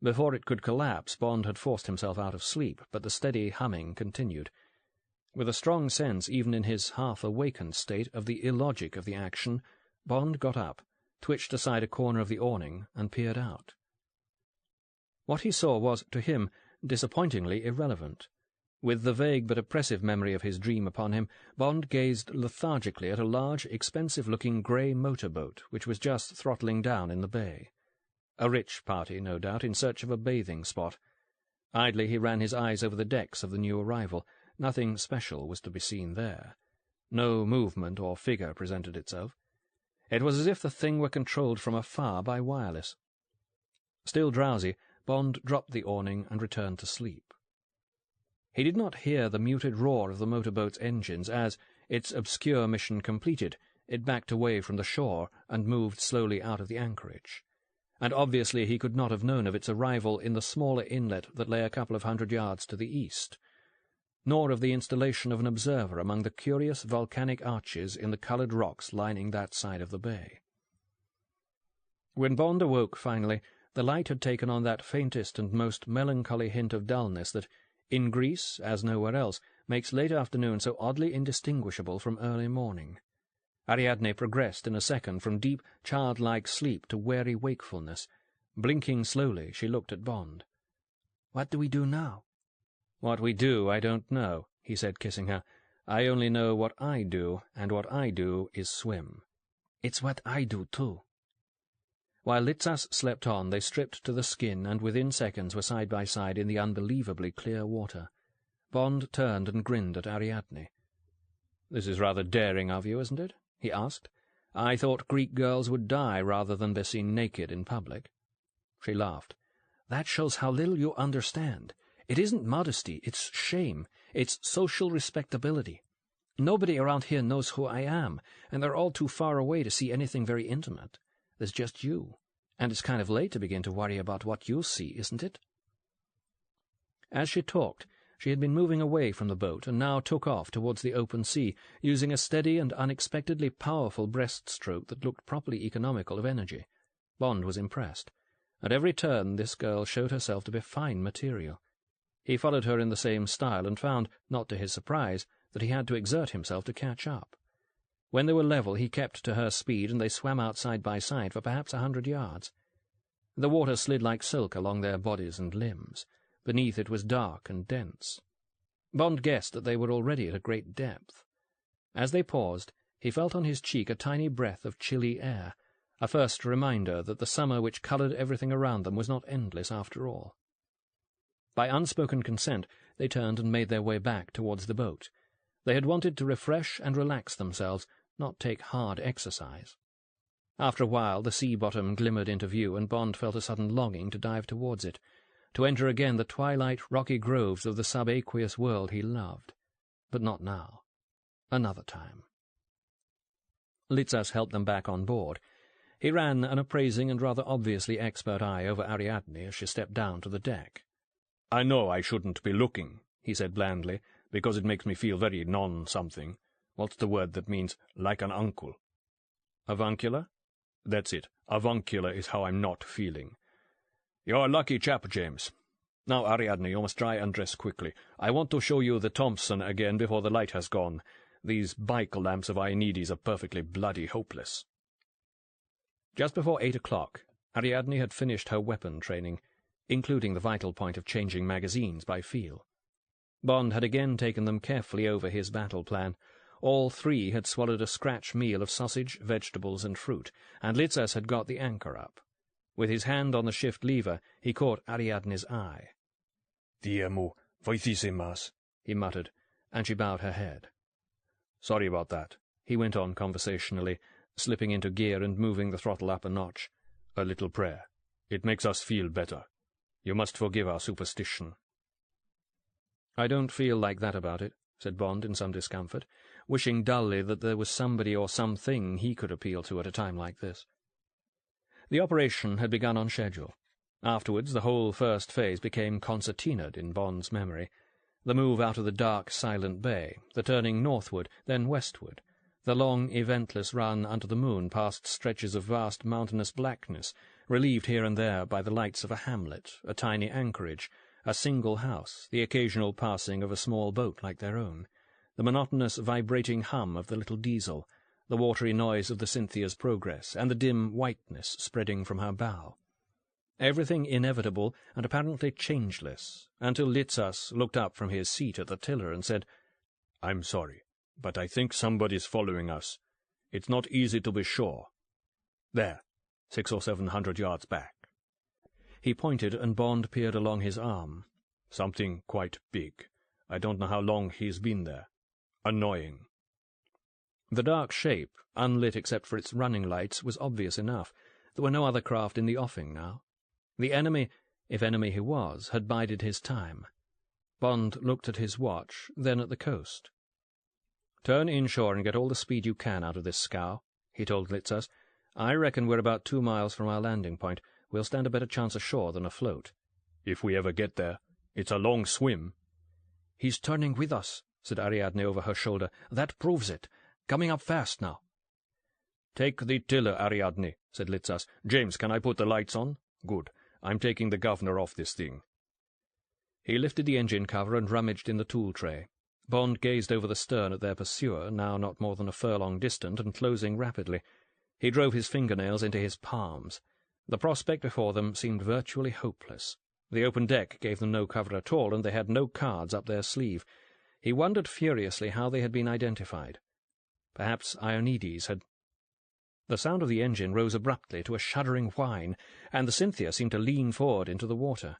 Before it could collapse, Bond had forced himself out of sleep, but the steady humming continued. With a strong sense, even in his half-awakened state, of the illogic of the action, Bond got up, twitched aside a corner of the awning, and peered out. What he saw was, to him, disappointingly irrelevant. With the vague but oppressive memory of his dream upon him, Bond gazed lethargically at a large, expensive-looking grey motorboat which was just throttling down in the bay. A rich party, no doubt, in search of a bathing spot. Idly he ran his eyes over the decks of the new arrival. Nothing special was to be seen there. No movement or figure presented itself. It was as if the thing were controlled from afar by wireless. Still drowsy, Bond dropped the awning and returned to sleep. He did not hear the muted roar of the motorboat's engines as, its obscure mission completed, it backed away from the shore and moved slowly out of the anchorage. And obviously he could not have known of its arrival in the smaller inlet that lay a couple of 100 yards to the east, nor of the installation of an observer among the curious volcanic arches in the coloured rocks lining that side of the bay. When Bond awoke finally, the light had taken on that faintest and most melancholy hint of dullness that, in Greece, as nowhere else, makes late afternoon so oddly indistinguishable from early morning. Ariadne progressed in a second from deep, childlike sleep to wary wakefulness. Blinking slowly, she looked at Bond. "What do we do now?" "What we do, I don't know," he said, kissing her. "I only know what I do, and what I do is swim." "It's what I do, too." While Litzas slept on, they stripped to the skin and within seconds were side by side in the unbelievably clear water. Bond turned and grinned at Ariadne. "This is rather daring of you, isn't it?" he asked. "I thought Greek girls would die rather than be seen naked in public." She laughed. "That shows how little you understand. It isn't modesty, it's shame. It's social respectability. Nobody around here knows who I am, and they're all too far away to see anything very intimate. There's just you, and it's kind of late to begin to worry about what you see, isn't it?" As she talked, she had been moving away from the boat and now took off towards the open sea, using a steady and unexpectedly powerful breaststroke that looked properly economical of energy. Bond was impressed. At every turn this girl showed herself to be fine material. He followed her in the same style and found, not to his surprise, that he had to exert himself to catch up. When they were level, he kept to her speed, and they swam out side by side for perhaps 100 yards. The water slid like silk along their bodies and limbs. Beneath it was dark and dense. Bond guessed that they were already at a great depth. As they paused, he felt on his cheek a tiny breath of chilly air, a first reminder that the summer which coloured everything around them was not endless after all. By unspoken consent, they turned and made their way back towards the boat. They had wanted to refresh and relax themselves, not take hard exercise. After a while the sea bottom glimmered into view, and Bond felt a sudden longing to dive towards it, to enter again the twilight rocky groves of the subaqueous world he loved. But not now. Another time. Litzas helped them back on board. He ran an appraising and rather obviously expert eye over Ariadne as she stepped down to the deck. "I know I shouldn't be looking," he said blandly, "because it makes me feel very non-something. What's the word that means like an uncle?" "Avuncular?" "That's it. Avuncular is how I'm not feeling. You're a lucky chap, James. Now, Ariadne, you must try and dress quickly. I want to show you the Thompson again before the light has gone. These bike lamps of Aeneas are perfectly bloody hopeless." Just before 8 o'clock, Ariadne had finished her weapon training, including the vital point of changing magazines by feel. Bond had again taken them carefully over his battle plan. All three had swallowed a scratch meal of sausage, vegetables, and fruit, and Litzas had got the anchor up. With his hand on the shift lever, he caught Ariadne's eye. "Diemo, voithissimas," he muttered, and she bowed her head. "Sorry about that," he went on conversationally, slipping into gear and moving the throttle up a notch. "A little prayer. It makes us feel better. You must forgive our superstition." "I don't feel like that about it," said Bond in some discomfort, wishing dully that there was somebody or something he could appeal to at a time like this. The operation had begun on schedule. Afterwards the whole first phase became concertinaed in Bond's memory. The move out of the dark, silent bay, the turning northward, then westward, the long, eventless run under the moon past stretches of vast mountainous blackness, relieved here and there by the lights of a hamlet, a tiny anchorage, a single house, the occasional passing of a small boat like their own, the monotonous vibrating hum of the little diesel, the watery noise of the Cynthia's progress, and the dim whiteness spreading from her bow. everything inevitable and apparently changeless, until Litzas looked up from his seat at the tiller and said, "I'm sorry, but I think somebody's following us. It's not easy to be sure. There, 600 or 700 yards back." He pointed, and Bond peered along his arm. "Something quite big. I don't know how long he's been there. Annoying." The dark shape, unlit except for its running lights, was obvious enough. There were no other craft in the offing now. The enemy, if enemy he was, had bided his time. Bond looked at his watch, then at the coast. "Turn inshore and get all the speed you can out of this scow," he told Litzas. "I reckon we're about 2 miles from our landing point. We'll stand a better chance ashore than afloat." "If we ever get there. It's a long swim." "He's turning with us," said Ariadne over her shoulder. "That proves it. Coming up fast now." "Take the tiller, Ariadne," said Litzas. "James, can I put the lights on? Good. I'm taking the governor off this thing." He lifted the engine cover and rummaged in the tool tray. Bond gazed over the stern at their pursuer, now not more than a furlong distant and closing rapidly. He drove his fingernails into his palms. The prospect before them seemed virtually hopeless. The open deck gave them no cover at all, and they had no cards up their sleeve. He wondered furiously how they had been identified. Perhaps Ionides had... The sound of the engine rose abruptly to a shuddering whine, and the Cynthia seemed to lean forward into the water.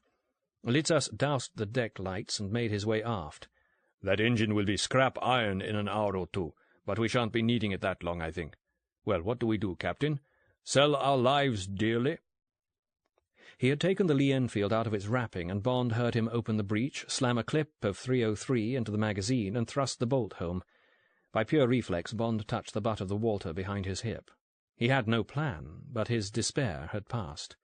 Litzas doused the deck lights and made his way aft. "That engine will be scrap iron in an hour or two, but we shan't be needing it that long, I think. Well, what do we do, Captain? Sell our lives dearly?" He had taken the Lee-Enfield out of its wrapping, and Bond heard him open the breech, slam a clip of .303 into the magazine, and thrust the bolt home. By pure reflex, Bond touched the butt of the Walter behind his hip. He had no plan, but his despair had passed.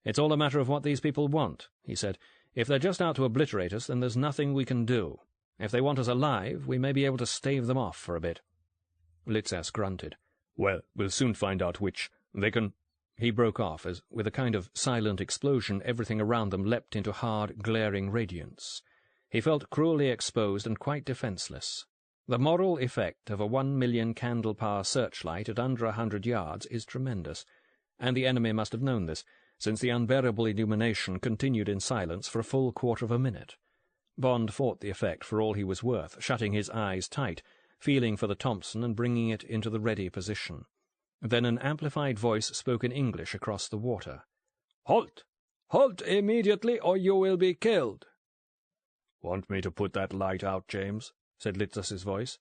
"It's all a matter of what these people want," he said. "If they're just out to obliterate us, then there's nothing we can do. If they want us alive, we may be able to stave them off for a bit." Litzas grunted. "Well, we'll soon find out which. They can—" He broke off as, with a kind of silent explosion, everything around them leapt into hard, glaring radiance. He felt cruelly exposed and quite defenceless. The moral effect of a 1,000,000 candle-power searchlight at under 100 yards is tremendous, and the enemy must have known this, since the unbearable illumination continued in silence for a full quarter of a minute. Bond fought the effect for all he was worth, shutting his eyes tight, feeling for the Thompson and bringing it into the ready position. Then an amplified voice spoke in English across the water. "Halt! Halt immediately, or you will be killed." "Want me to put that light out, James?" said Litzas's voice.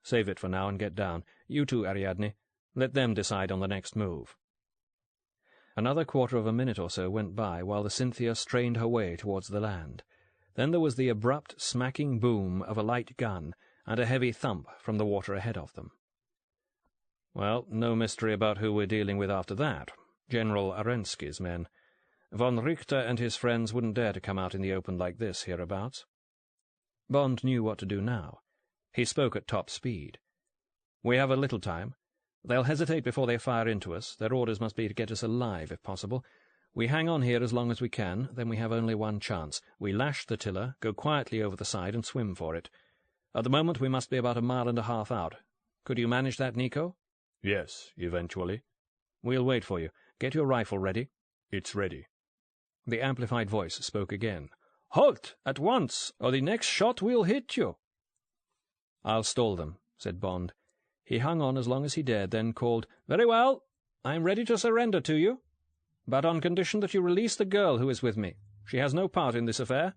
"Save it for now and get down. You too, Ariadne. Let them decide on the next move." Another quarter of a minute or so went by while the Cynthia strained her way towards the land. Then there was the abrupt, smacking boom of a light gun and a heavy thump from the water ahead of them. Well, no mystery about who we're dealing with after that. General Arensky's men. Von Richter and his friends wouldn't dare to come out in the open like this hereabouts. Bond knew what to do now. He spoke at top speed. "We have a little time. They'll hesitate before they fire into us. Their orders must be to get us alive, if possible. We hang on here as long as we can, then we have only one chance. We lash the tiller, go quietly over the side, and swim for it. At the moment we must be about 1.5 miles out. Could you manage that, Nico?" "Yes, eventually." "We'll wait for you. Get your rifle ready." "It's ready." The amplified voice spoke again. "Halt! At once, or the next shot will hit you." "I'll stall them," said Bond. He hung on as long as he dared, then called, "Very well. I'm ready to surrender to you, but on condition that you release the girl who is with me. She has no part in this affair."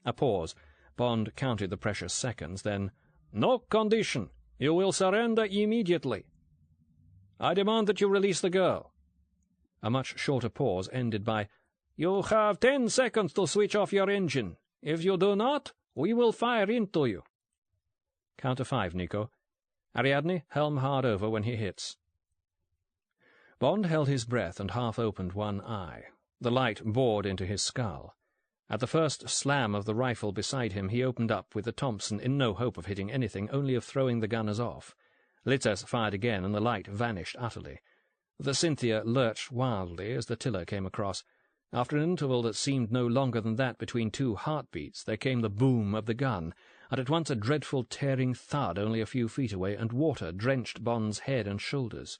A pause. Bond counted the precious seconds, then, "No condition. You will surrender immediately." "I demand that you release the girl." A much shorter pause ended by, "You have 10 seconds to switch off your engine. If you do not, we will fire into you." "Count to 5, Nico. Ariadne, helm hard over when he hits." Bond held his breath and half-opened one eye. The light bored into his skull. At the first slam of the rifle beside him, he opened up with the Thompson, in no hope of hitting anything, only of throwing the gunners off. Litzas fired again, and the light vanished utterly. The Cynthia lurched wildly as the tiller came across. After an interval that seemed no longer than that between 2 heartbeats, there came the boom of the gun, and at once a dreadful tearing thud only a few feet away, and water drenched Bond's head and shoulders.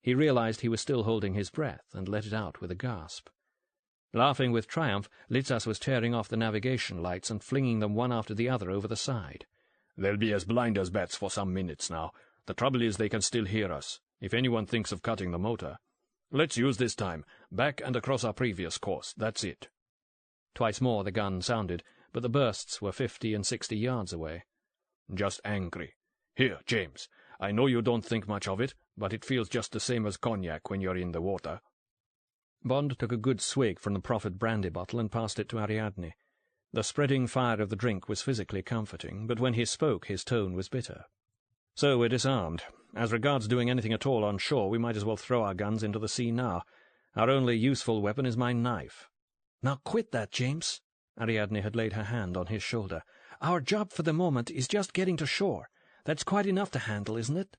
He realized he was still holding his breath, and let it out with a gasp. Laughing with triumph, Litzas was tearing off the navigation lights and flinging them one after the other over the side. "They'll be as blind as bats for some minutes now. The trouble is they can still hear us, if anyone thinks of cutting the motor. Let's use this time. Back and across our previous course. That's it." Twice more the gun sounded, but the bursts were 50 and 60 yards away. "Just angry. Here, James, I know you don't think much of it, but it feels just the same as cognac when you're in the water." Bond took a good swig from the proffered brandy bottle and passed it to Ariadne. The spreading fire of the drink was physically comforting, but when he spoke his tone was bitter. "So we're disarmed. As regards doing anything at all on shore, we might as well throw our guns into the sea now. Our only useful weapon is my knife." "Now quit that, James." Ariadne had laid her hand on his shoulder. "Our job for the moment is just getting to shore. That's quite enough to handle, isn't it?"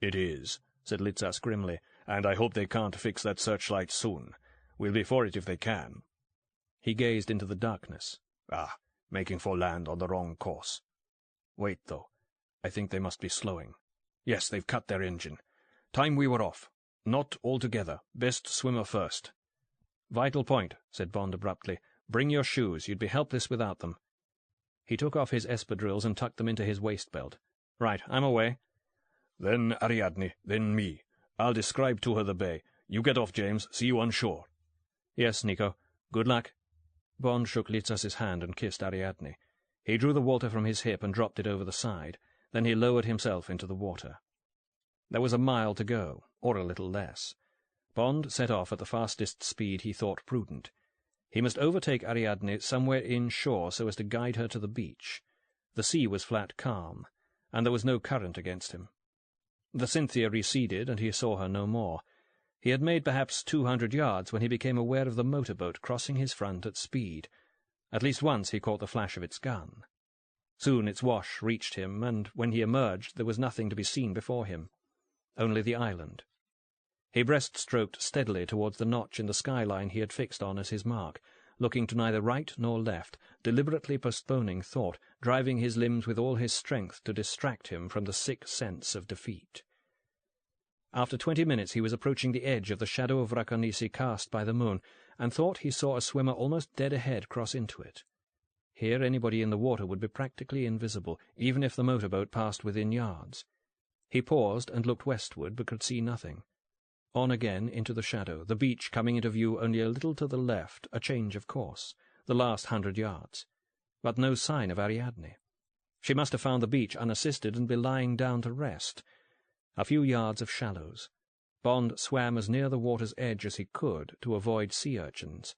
"It is," said Litzas grimly, "and I hope they can't fix that searchlight soon. We'll be for it if they can." He gazed into the darkness. Making for land on the wrong course. Wait, though. I think they must be slowing. Yes, they've cut their engine. Time we were off. Not altogether. Best swimmer first." "Vital point," said Bond abruptly. "Bring your shoes. You'd be helpless without them." He took off his espadrilles and tucked them into his waist-belt. "Right, I'm away." "Then Ariadne, then me. I'll describe to her the bay. You get off, James. See you on shore." "Yes, Nico. Good luck." Bond shook Litzas's hand and kissed Ariadne. He drew the Walter from his hip and dropped it over the side. Then he lowered himself into the water. There was a mile to go, or a little less. Bond set off at the fastest speed he thought prudent. He must overtake Ariadne somewhere inshore so as to guide her to the beach. The sea was flat calm, and there was no current against him. The Cynthia receded, and he saw her no more. He had made perhaps 200 yards when he became aware of the motorboat crossing his front at speed. At least once he caught the flash of its gun. Soon its wash reached him, and when he emerged there was nothing to be seen before him. Only the island. He breast-stroked steadily towards the notch in the skyline he had fixed on as his mark, looking to neither right nor left, deliberately postponing thought, driving his limbs with all his strength to distract him from the sick sense of defeat. After 20 minutes he was approaching the edge of the shadow of Rakonisi cast by the moon, and thought he saw a swimmer almost dead ahead cross into it. Here anybody in the water would be practically invisible, even if the motorboat passed within yards. He paused and looked westward, but could see nothing. On again into the shadow, the beach coming into view only a little to the left, a change of course, the last 100 yards. But no sign of Ariadne. She must have found the beach unassisted and be lying down to rest. A few yards of shallows. Bond swam as near the water's edge as he could to avoid sea urchins.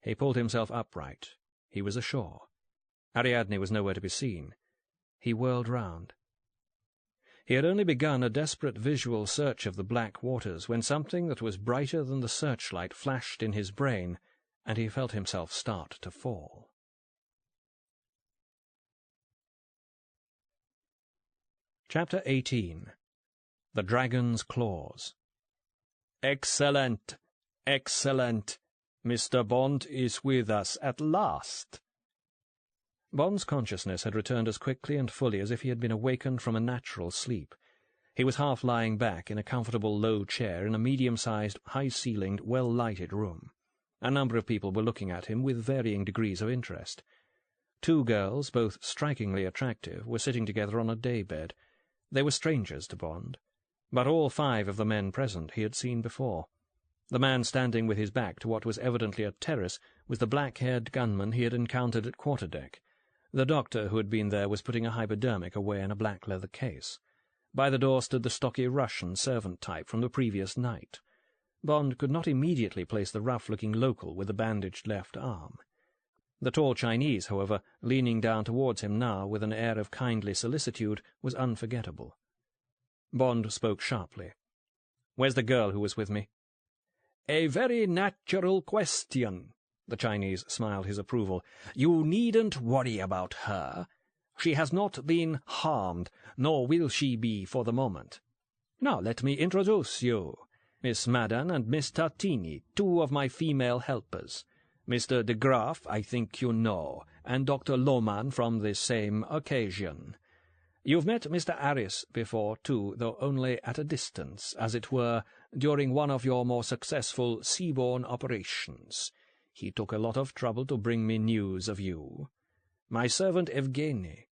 He pulled himself upright. He was ashore. Ariadne was nowhere to be seen. He whirled round. He had only begun a desperate visual search of the black waters when something that was brighter than the searchlight flashed in his brain, and he felt himself start to fall. Chapter 18. The Dragon's Claws. "Excellent! Excellent! Mr. Bond is with us at last." Bond's consciousness had returned as quickly and fully as if he had been awakened from a natural sleep. He was half lying back in a comfortable low chair in a medium-sized, high-ceilinged, well-lighted room. A number of people were looking at him with varying degrees of interest. 2 girls, both strikingly attractive, were sitting together on a day-bed. They were strangers to Bond. But all 5 of the men present he had seen before. The man standing with his back to what was evidently a terrace was the black-haired gunman he had encountered at quarterdeck. The doctor who had been there was putting a hypodermic away in a black leather case. By the door stood the stocky Russian servant type from the previous night. Bond could not immediately place the rough-looking local with the bandaged left arm. The tall Chinese, however, leaning down towards him now with an air of kindly solicitude, was unforgettable. Bond spoke sharply. "Where's the girl who was with me?" "A very natural question." The Chinese smiled his approval. "You needn't worry about her. She has not been harmed, nor will she be for the moment. Now let me introduce you. Miss Madden and Miss Tartini, 2 of my female helpers. Mr. de Graaf, I think you know, and Dr. Lohmann from the same occasion. You've met Mr. Harris before, too, though only at a distance, as it were, during one of your more successful seaborne operations. He took a lot of trouble to bring me news of you. My servant Evgeny."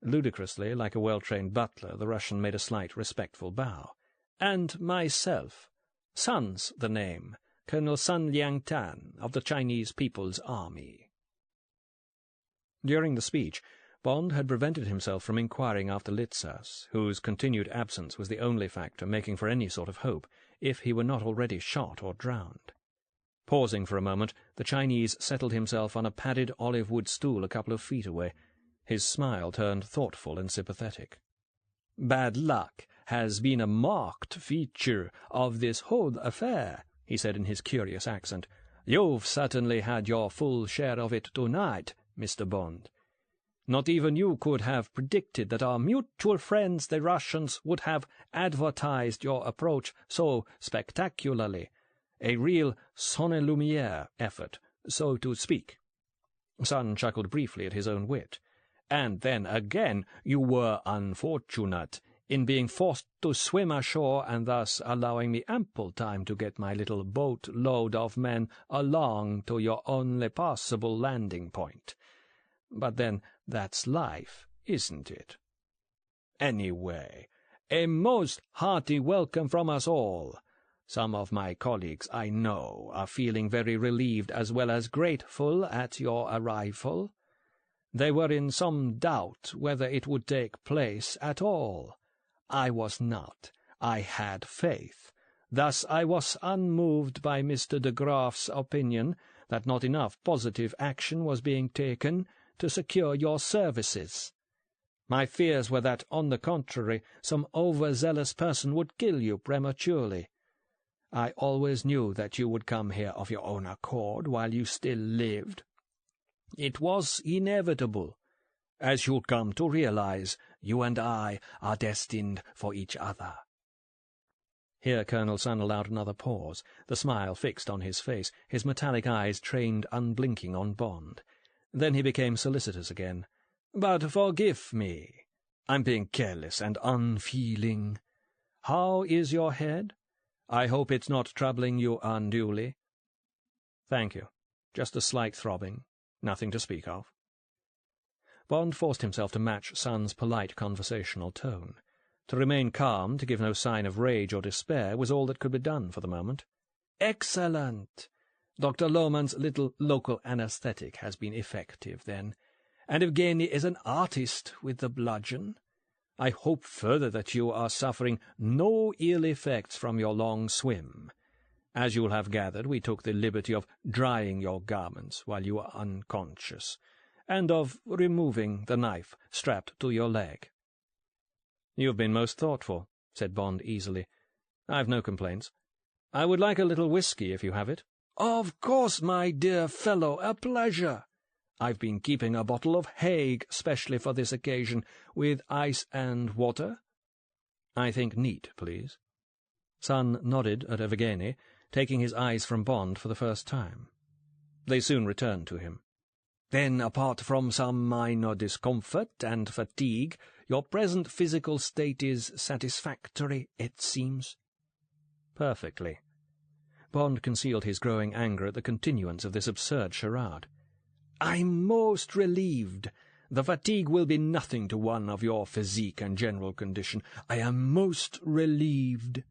Ludicrously, like a well-trained butler, the Russian made a slight, respectful bow. "And myself. Sun's the name. Colonel Sun Liang-tan, of the Chinese People's Army." During the speech, Bond had prevented himself from inquiring after Litzas, whose continued absence was the only factor making for any sort of hope, if he were not already shot or drowned. Pausing for a moment, the Chinese settled himself on a padded olive-wood stool a couple of feet away. His smile turned thoughtful and sympathetic. "Bad luck has been a marked feature of this whole affair," he said in his curious accent. "You've certainly had your full share of it tonight, Mr. Bond. Not even you could have predicted that our mutual friends, the Russians, would have advertised your approach so spectacularly. A real sonne-lumière effort, so to speak." Sun chuckled briefly at his own wit. "And then again, you were unfortunate in being forced to swim ashore and thus allowing me ample time to get my little boat-load of men along to your only possible landing point. But then, that's life, isn't it? Anyway, a most hearty welcome from us all. Some of my colleagues, I know, are feeling very relieved as well as grateful at your arrival. They were in some doubt whether it would take place at all. I was not. I had faith. Thus I was unmoved by Mr. de Graaf's opinion that not enough positive action was being taken to secure your services. My fears were that, on the contrary, some overzealous person would kill you prematurely. I always knew that you would come here of your own accord while you still lived. It was inevitable. As you'll come to realize, you and I are destined for each other." Here Colonel Sun allowed another pause, the smile fixed on his face, his metallic eyes trained unblinking on Bond. Then he became solicitous again. "But forgive me. I'm being careless and unfeeling. How is your head? I hope it's not troubling you unduly." "Thank you. Just a slight throbbing. Nothing to speak of." Bond forced himself to match Sun's polite conversational tone. To remain calm, to give no sign of rage or despair, was all that could be done for the moment. "Excellent! Dr. Lohmann's little local anesthetic has been effective, then, and Evgeny is an artist with the bludgeon. I hope further that you are suffering no ill effects from your long swim. As you'll have gathered, we took the liberty of drying your garments while you were unconscious, and of removing the knife strapped to your leg." "You've been most thoughtful," said Bond easily. "I've no complaints. I would like a little whiskey, if you have it." "Of course, my dear fellow, a pleasure. I've been keeping a bottle of Hague specially for this occasion, with ice and water." "I think neat, please." Sun nodded at Evgeny, taking his eyes from Bond for the first time. They soon returned to him. "Then, apart from some minor discomfort and fatigue, your present physical state is satisfactory, it seems?" "Perfectly." Bond concealed his growing anger at the continuance of this absurd charade. "I'm most relieved. The fatigue will be nothing to one of your physique and general condition. I am most relieved."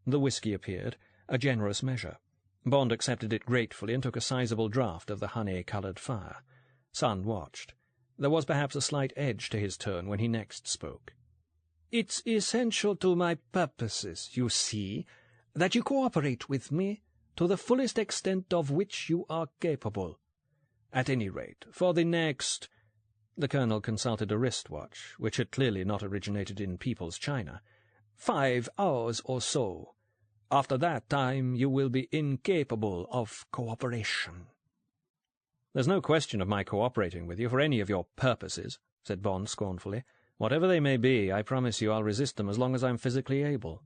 The whiskey appeared, a generous measure. Bond accepted it gratefully and took a sizable draught of the honey-coloured fire. Sun watched. There was perhaps a slight edge to his tone when he next spoke. "It's essential to my purposes, you see, that you cooperate with me to the fullest extent of which you are capable. At any rate, for the next—" The Colonel consulted a wristwatch, which had clearly not originated in People's China. "5 hours or so. After that time you will be incapable of cooperation." "There's no question of my cooperating with you for any of your purposes," said Bond scornfully. "Whatever they may be, I promise you I'll resist them as long as I'm physically able."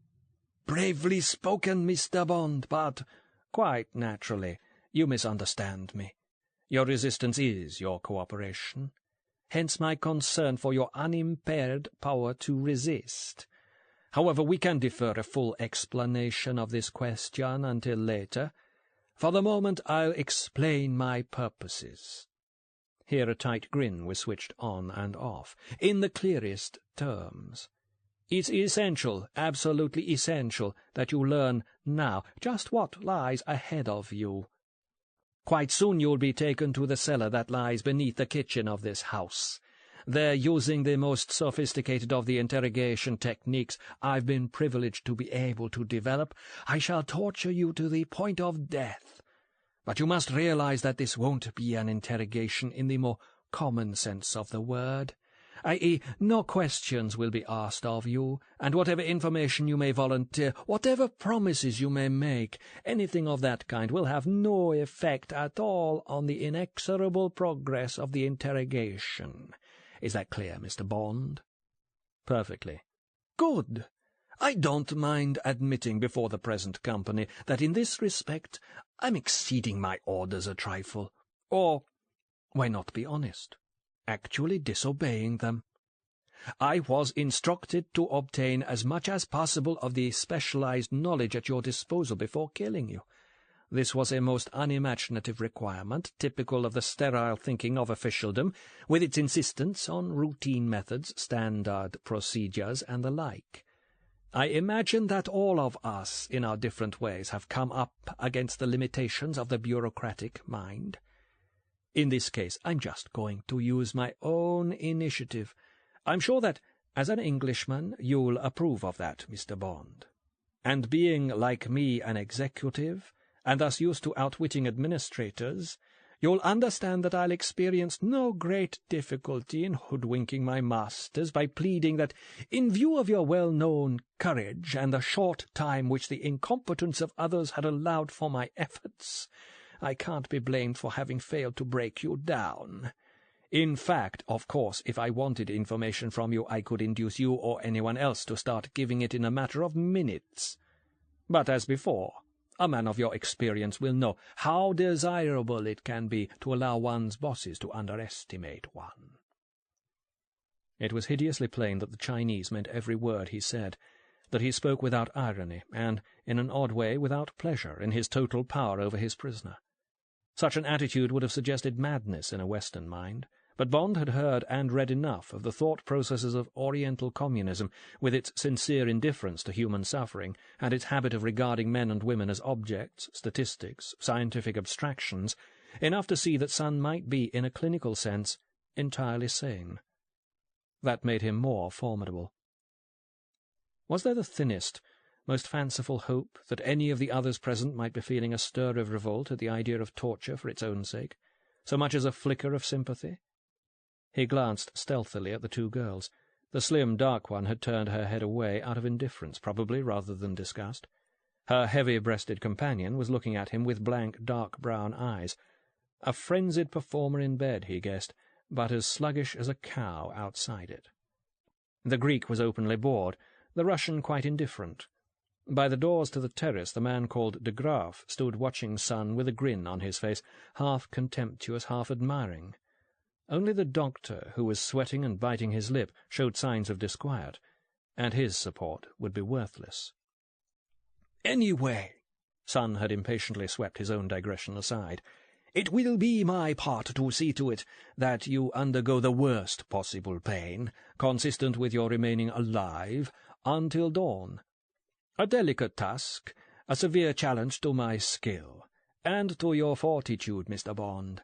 "Bravely spoken, Mr. Bond, but, quite naturally, you misunderstand me. Your resistance is your cooperation. hence my concern for your unimpaired power to resist. However, we can defer a full explanation of this question until later. For the moment, I'll explain my purposes." Here a tight grin was switched on and off, in the clearest terms. "It's essential, absolutely essential, that you learn now just what lies ahead of you. Quite soon you'll be taken to the cellar that lies beneath the kitchen of this house. There, using the most sophisticated of the interrogation techniques I've been privileged to be able to develop, I shall torture you to the point of death. But you must realize that this won't be an interrogation in the more common sense of the word, i.e., no questions will be asked of you, and whatever information you may volunteer, whatever promises you may make, anything of that kind will have no effect at all on the inexorable progress of the interrogation. Is that clear, Mr. Bond?" "Perfectly." "Good. I don't mind admitting before the present company that in this respect I'm exceeding my orders a trifle, or, why not be honest, actually disobeying them. I was instructed to obtain as much as possible of the specialized knowledge at your disposal before killing you. This was a most unimaginative requirement, typical of the sterile thinking of officialdom, with its insistence on routine methods, standard procedures, and the like. I imagine that all of us, in our different ways, have come up against the limitations of the bureaucratic mind. In this case, I'm just going to use my own initiative. I'm sure that, as an Englishman, you'll approve of that, Mr. Bond. And being, like me, an executive, and thus used to outwitting administrators, you'll understand that I'll experience no great difficulty in hoodwinking my masters by pleading that, in view of your well-known courage and the short time which the incompetence of others had allowed for my efforts, I can't be blamed for having failed to break you down. In fact, of course, if I wanted information from you, I could induce you or anyone else to start giving it in a matter of minutes. But as before, a man of your experience will know how desirable it can be to allow one's bosses to underestimate one." It was hideously plain that the Chinese meant every word he said, that he spoke without irony, and, in an odd way, without pleasure in his total power over his prisoner. Such an attitude would have suggested madness in a Western mind, but Bond had heard and read enough of the thought processes of Oriental communism, with its sincere indifference to human suffering, and its habit of regarding men and women as objects, statistics, scientific abstractions, enough to see that Sun might be, in a clinical sense, entirely sane. That made him more formidable. Was there the thinnest, most fanciful hope that any of the others present might be feeling a stir of revolt at the idea of torture for its own sake, so much as a flicker of sympathy? He glanced stealthily at the two girls. The slim, dark one had turned her head away out of indifference, probably, rather than disgust. Her heavy-breasted companion was looking at him with blank, dark brown eyes. A frenzied performer in bed, he guessed, but as sluggish as a cow outside it. The Greek was openly bored, the Russian quite indifferent. By the doors to the terrace the man called de Graaf stood watching Sun with a grin on his face, half contemptuous, half admiring. Only the doctor, who was sweating and biting his lip, showed signs of disquiet, and his support would be worthless. "Anyway," Sun had impatiently swept his own digression aside, "it will be my part to see to it that you undergo the worst possible pain, consistent with your remaining alive, until dawn. A delicate task, a severe challenge to my skill, and to your fortitude, Mr. Bond.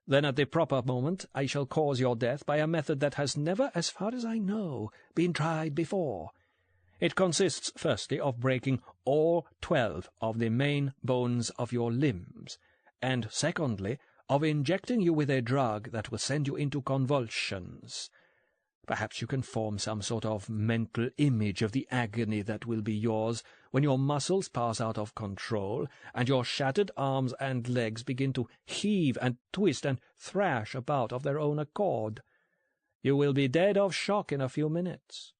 Then at the proper moment I shall cause your death by a method that has never, as far as I know, been tried before. It consists, firstly, of breaking all 12 of the main bones of your limbs, and, secondly, of injecting you with a drug that will send you into convulsions. Perhaps you can form some sort of mental image of the agony that will be yours when your muscles pass out of control and your shattered arms and legs begin to heave and twist and thrash about of their own accord. You will be dead of shock in a few minutes.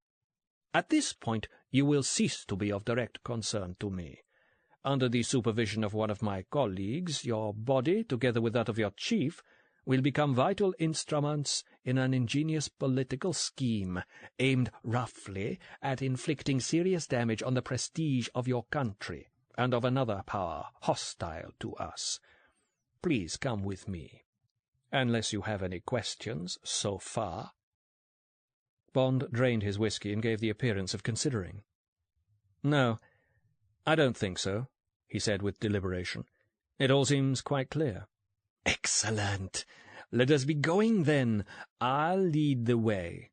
At this point you will cease to be of direct concern to me. Under the supervision of one of my colleagues, your body, together with that of your chief, will become vital instruments in an ingenious political scheme aimed roughly at inflicting serious damage on the prestige of your country and of another power hostile to us. Please come with me, unless you have any questions so far." Bond drained his whisky and gave the appearance of considering. "No, I don't think so," he said with deliberation. "It all seems quite clear." "Excellent. Let us be going, then. I'll lead the way."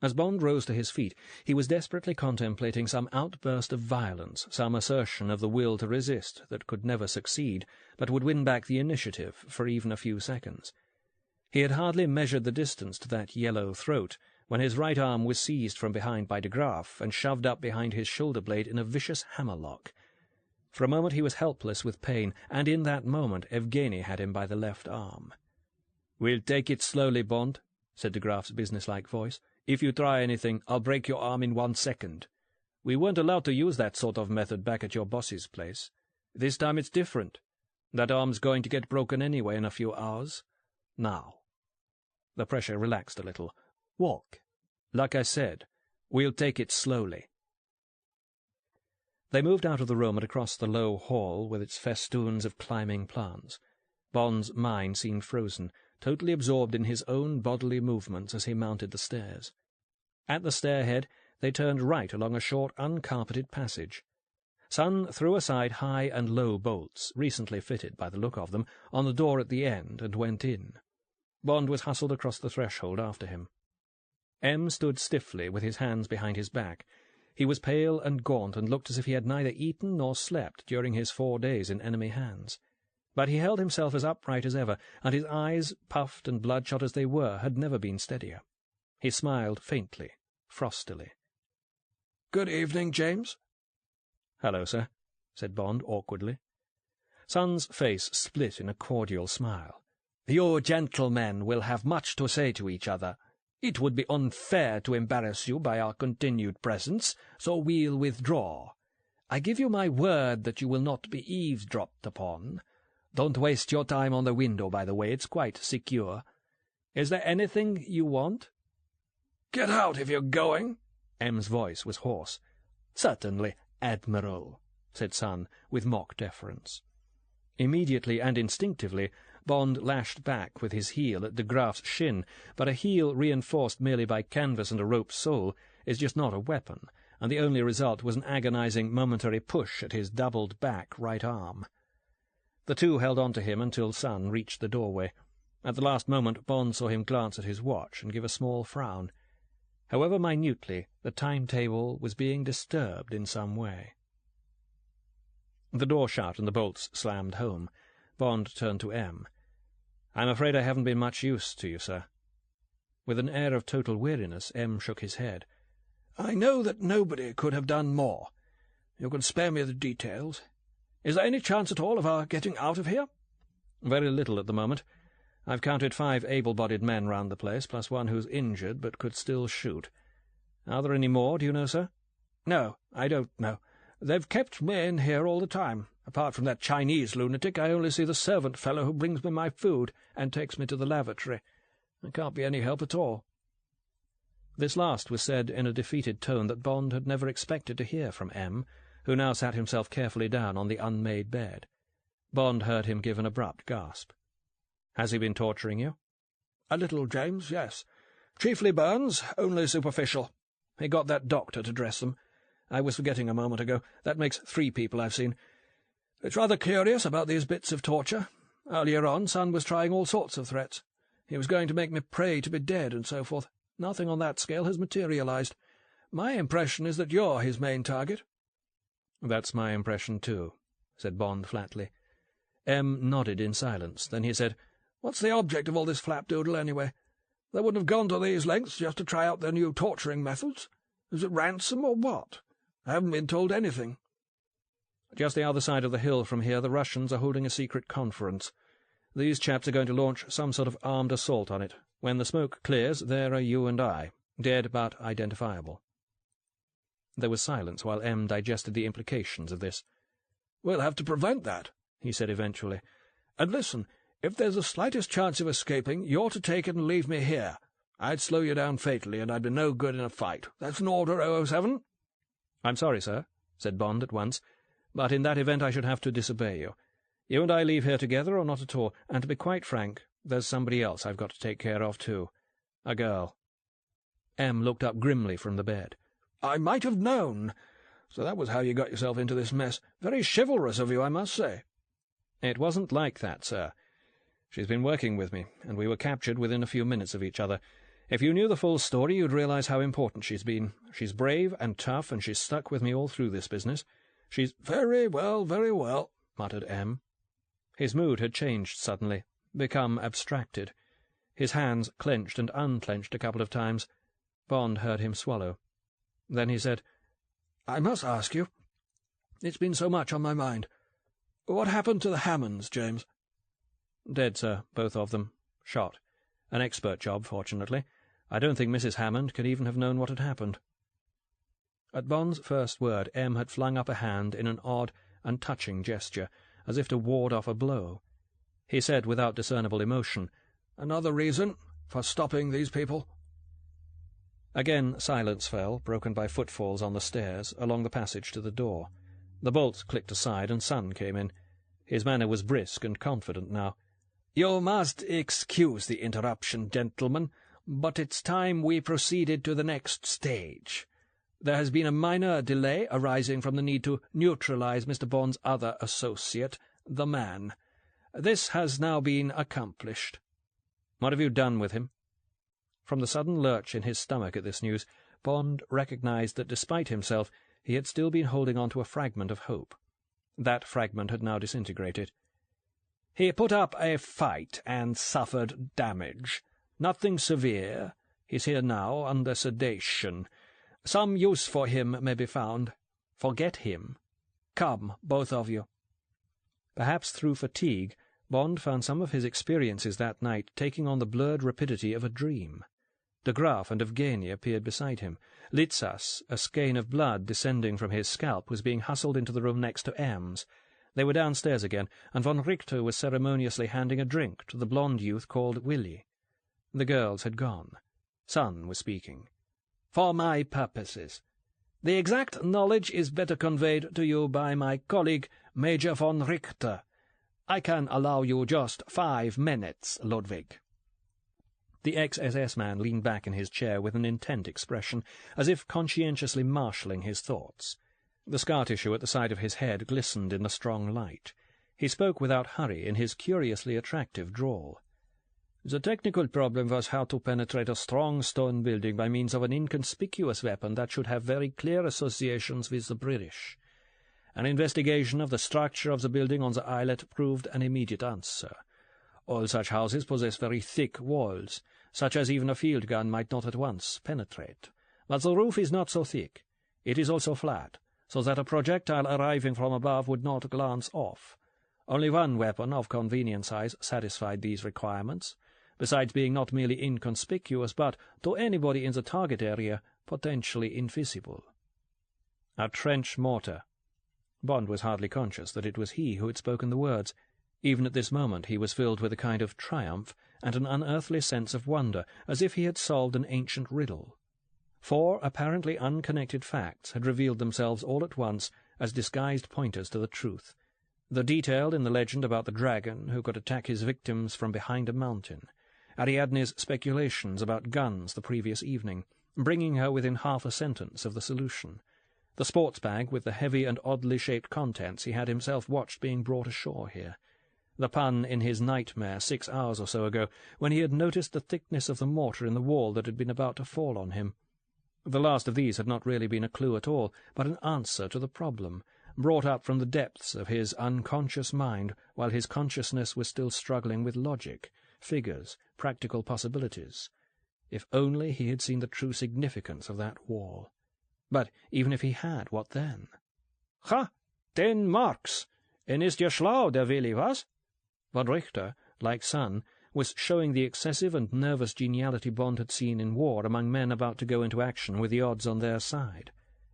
As Bond rose to his feet, he was desperately contemplating some outburst of violence, some assertion of the will to resist that could never succeed, but would win back the initiative for even a few seconds. He had hardly measured the distance to that yellow throat when his right arm was seized from behind by de Graaf and shoved up behind his shoulder-blade in a vicious hammerlock. For a moment he was helpless with pain, and in that moment Evgeny had him by the left arm. "We'll take it slowly, Bond," said de Graaf's businesslike voice. "If you try anything, I'll break your arm in 1 second. We weren't allowed to use that sort of method back at your boss's place. This time it's different. That arm's going to get broken anyway in a few hours. Now." The pressure relaxed a little. "Walk. Like I said, we'll take it slowly." They moved out of the room and across the low hall with its festoons of climbing plants. Bond's mind seemed frozen, totally absorbed in his own bodily movements as he mounted the stairs. At the stairhead they turned right along a short, uncarpeted passage. Sun threw aside high and low bolts, recently fitted by the look of them, on the door at the end and went in. Bond was hustled across the threshold after him. M stood stiffly with his hands behind his back. He was pale and gaunt and looked as if he had neither eaten nor slept during his 4 days in enemy hands. But he held himself as upright as ever, and his eyes, puffed and bloodshot as they were, had never been steadier. He smiled faintly, frostily. "Good evening, James." "Hello, sir," said Bond awkwardly. Sun's face split in a cordial smile. "You gentlemen will have much to say to each other. It would be unfair to embarrass you by our continued presence, so we'll withdraw. I give you my word that you will not be eavesdropped upon. Don't waste your time on the window, by the way. It's quite secure. Is there anything you want?" "Get out if you're going." M's voice was hoarse. "Certainly, Admiral," said Sun, with mock deference. Immediately and instinctively, Bond lashed back with his heel at de Graaf's shin, but a heel reinforced merely by canvas and a rope sole is just not a weapon, and the only result was an agonizing momentary push at his doubled-back right arm. The two held on to him until Sun reached the doorway. At the last moment Bond saw him glance at his watch and give a small frown. However minutely, the timetable was being disturbed in some way. The door shut and the bolts slammed home. Bond turned to M. "I'm afraid I haven't been much use to you, sir." With an air of total weariness, M shook his head. "I know that nobody could have done more. You can spare me the details. Is there any chance at all of our getting out of here?" "Very little at the moment. I've counted 5 able-bodied men round the place, plus one who's injured but could still shoot. Are there any more, do you know, sir?" "No, I don't know. They've kept me in here all the time. Apart from that Chinese lunatic, I only see the servant fellow who brings me my food and takes me to the lavatory. I can't be any help at all." This last was said in a defeated tone that Bond had never expected to hear from M, who now sat himself carefully down on the unmade bed. Bond heard him give an abrupt gasp. "Has he been torturing you?" "A little, James, yes. Chiefly burns, only superficial. He got that doctor to dress them. I was forgetting a moment ago. That makes 3 people I've seen. It's rather curious about these bits of torture. Earlier on, Sun was trying all sorts of threats. He was going to make me pray to be dead and so forth. Nothing on that scale has materialized. My impression is that you're his main target." "That's my impression, too," said Bond flatly. M nodded in silence. Then he said, "What's the object of all this flapdoodle, anyway? They wouldn't have gone to these lengths just to try out their new torturing methods. Is it ransom or what? I haven't been told anything." "Just the other side of the hill from here, the Russians are holding a secret conference. These chaps are going to launch some sort of armed assault on it. When the smoke clears, there are you and I, dead but identifiable." There was silence while M digested the implications of this. "We'll have to prevent that," he said eventually. "And listen, If there's the slightest chance of escaping, you're to take it and leave me here. I'd slow you down fatally, and I'd be no good in a fight. That's an order, 007? "I'm sorry, sir," said Bond at once, "but in that event I should have to disobey you. You and I leave here together or not at all, and to be quite frank, there's somebody else I've got to take care of too. A girl." M looked up grimly from the bed. "I might have known. So that was how you got yourself into this mess. Very chivalrous of you, I must say." "It wasn't like that, sir. She's been working with me, and we were captured within a few minutes of each other. If you knew the full story, you'd realize how important she's been. She's brave and tough, and she's stuck with me all through this business. She's—" Very well, muttered M. His mood had changed suddenly, become abstracted. His hands clenched and unclenched a couple of times. Bond heard him swallow. Then he said, "I must ask you. It's been so much on my mind. What happened to the Hammonds, James?" "Dead, sir, both of them. Shot. An expert job, fortunately. I don't think Mrs. Hammond could even have known what had happened." At Bond's first word, M had flung up a hand in an odd and touching gesture, as if to ward off a blow. He said without discernible emotion, "Another reason for stopping these people?" Again silence fell, broken by footfalls on the stairs, along the passage to the door. The bolts clicked aside, and Sun came in. His manner was brisk and confident now. "You must excuse the interruption, gentlemen, but it's time we proceeded to the next stage. There has been a minor delay arising from the need to neutralize Mr. Bond's other associate, the Man. This has now been accomplished." "What have you done with him?" From the sudden lurch in his stomach at this news, Bond recognized that despite himself he had still been holding on to a fragment of hope. That fragment had now disintegrated. "He put up a fight and suffered damage. Nothing severe. He's here now, under sedation. Some use for him may be found. Forget him. Come, both of you." Perhaps through fatigue, Bond found some of his experiences that night taking on the blurred rapidity of a dream. De Graaf and Evgeny appeared beside him. Litzas, a skein of blood descending from his scalp, was being hustled into the room next to M's. They were downstairs again, and von Richter was ceremoniously handing a drink to the blonde youth called Willie. The girls had gone. Sun was speaking. "For my purposes. The exact knowledge is better conveyed to you by my colleague, Major von Richter. I can allow you just 5 minutes, Ludwig." The ex-SS man leaned back in his chair with an intent expression, as if conscientiously marshalling his thoughts. The scar tissue at the side of his head glistened in the strong light. He spoke without hurry, in his curiously attractive drawl. "The technical problem was how to penetrate a strong stone building by means of an inconspicuous weapon that should have very clear associations with the British. An investigation of the structure of the building on the islet proved an immediate answer. All such houses possess very thick walls, such as even a field gun might not at once penetrate. But the roof is not so thick. It is also flat, so that a projectile arriving from above would not glance off. Only one weapon of convenient size satisfied these requirements, besides being not merely inconspicuous, but, to anybody in the target area, potentially invisible." "A trench mortar." Bond was hardly conscious that it was he who had spoken the words. Even at this moment he was filled with a kind of triumph and an unearthly sense of wonder, as if he had solved an ancient riddle. 4 apparently unconnected facts had revealed themselves all at once as disguised pointers to the truth. The detail in the legend about the dragon who could attack his victims from behind a mountain, Ariadne's speculations about guns the previous evening, bringing her within half a sentence of the solution, the sports bag with the heavy and oddly shaped contents he had himself watched being brought ashore here, the pun in his nightmare 6 hours or so ago, when he had noticed the thickness of the mortar in the wall that had been about to fall on him. The last of these had not really been a clue at all, but an answer to the problem, brought up from the depths of his unconscious mind while his consciousness was still struggling with logic, figures, practical possibilities. If only he had seen the true significance of that wall. But even if he had, what then? "Ha! 10 marks! En ist ja schlau, der Willi, was?" Von Richter, like Sun, was showing the excessive and nervous geniality Bond had seen in war among men about to go into action with the odds on their side.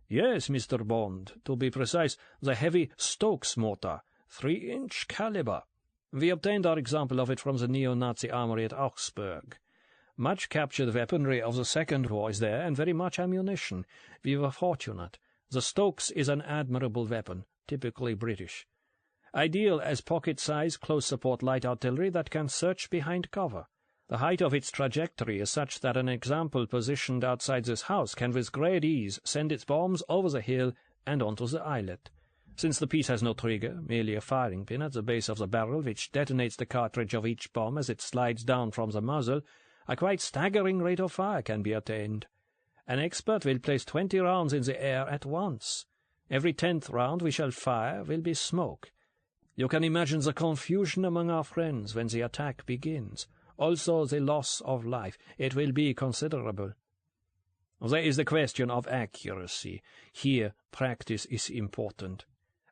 "Yes, Mr. Bond, to be precise, the heavy Stokes mortar, 3-inch caliber. We obtained our example of it from the neo-Nazi armory at Augsburg. Much captured weaponry of the Second War is there, and very much ammunition. We were fortunate. The Stokes is an admirable weapon, typically British. Ideal as pocket-size, close-support light artillery that can search behind cover. The height of its trajectory is such that an example positioned outside this house can with great ease send its bombs over the hill and onto the islet. Since the piece has no trigger, merely a firing pin at the base of the barrel which detonates the cartridge of each bomb as it slides down from the muzzle, a quite staggering rate of fire can be attained. An expert will place 20 rounds in the air at once. Every 10th round we shall fire will be smoke. You can imagine the confusion among our friends when the attack begins. Also the loss of life. It will be considerable. There is the question of accuracy. Here practice is important.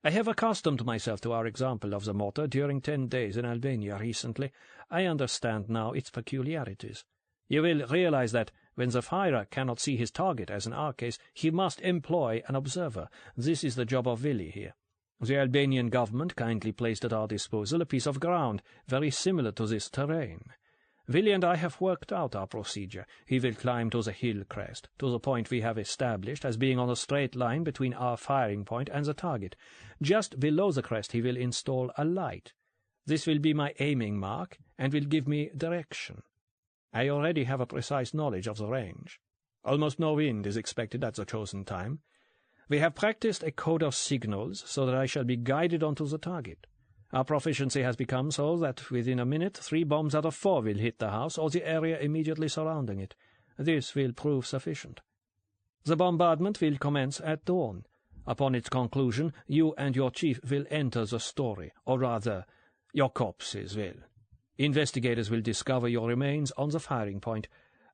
I have accustomed myself to our example of the mortar during 10 days in Albania recently. I understand now its peculiarities. You will realize that when the firer cannot see his target, as in our case, he must employ an observer. This is the job of Willi here. The Albanian government kindly placed at our disposal a piece of ground very similar to this terrain. Willi and I have worked out our procedure. He will climb to the hill crest, to the point we have established as being on a straight line between our firing point and the target. Just below the crest he will install a light. This will be my aiming mark, and will give me direction. I already have a precise knowledge of the range. Almost no wind is expected at the chosen time. We have practiced a code of signals, so that I shall be guided onto the target. Our proficiency has become so that within a minute 3 bombs out of 4 will hit the house or the area immediately surrounding it. This will prove sufficient. The bombardment will commence at dawn. Upon its conclusion, you and your chief will enter the story, or rather, your corpses will. Investigators will discover your remains on the firing point.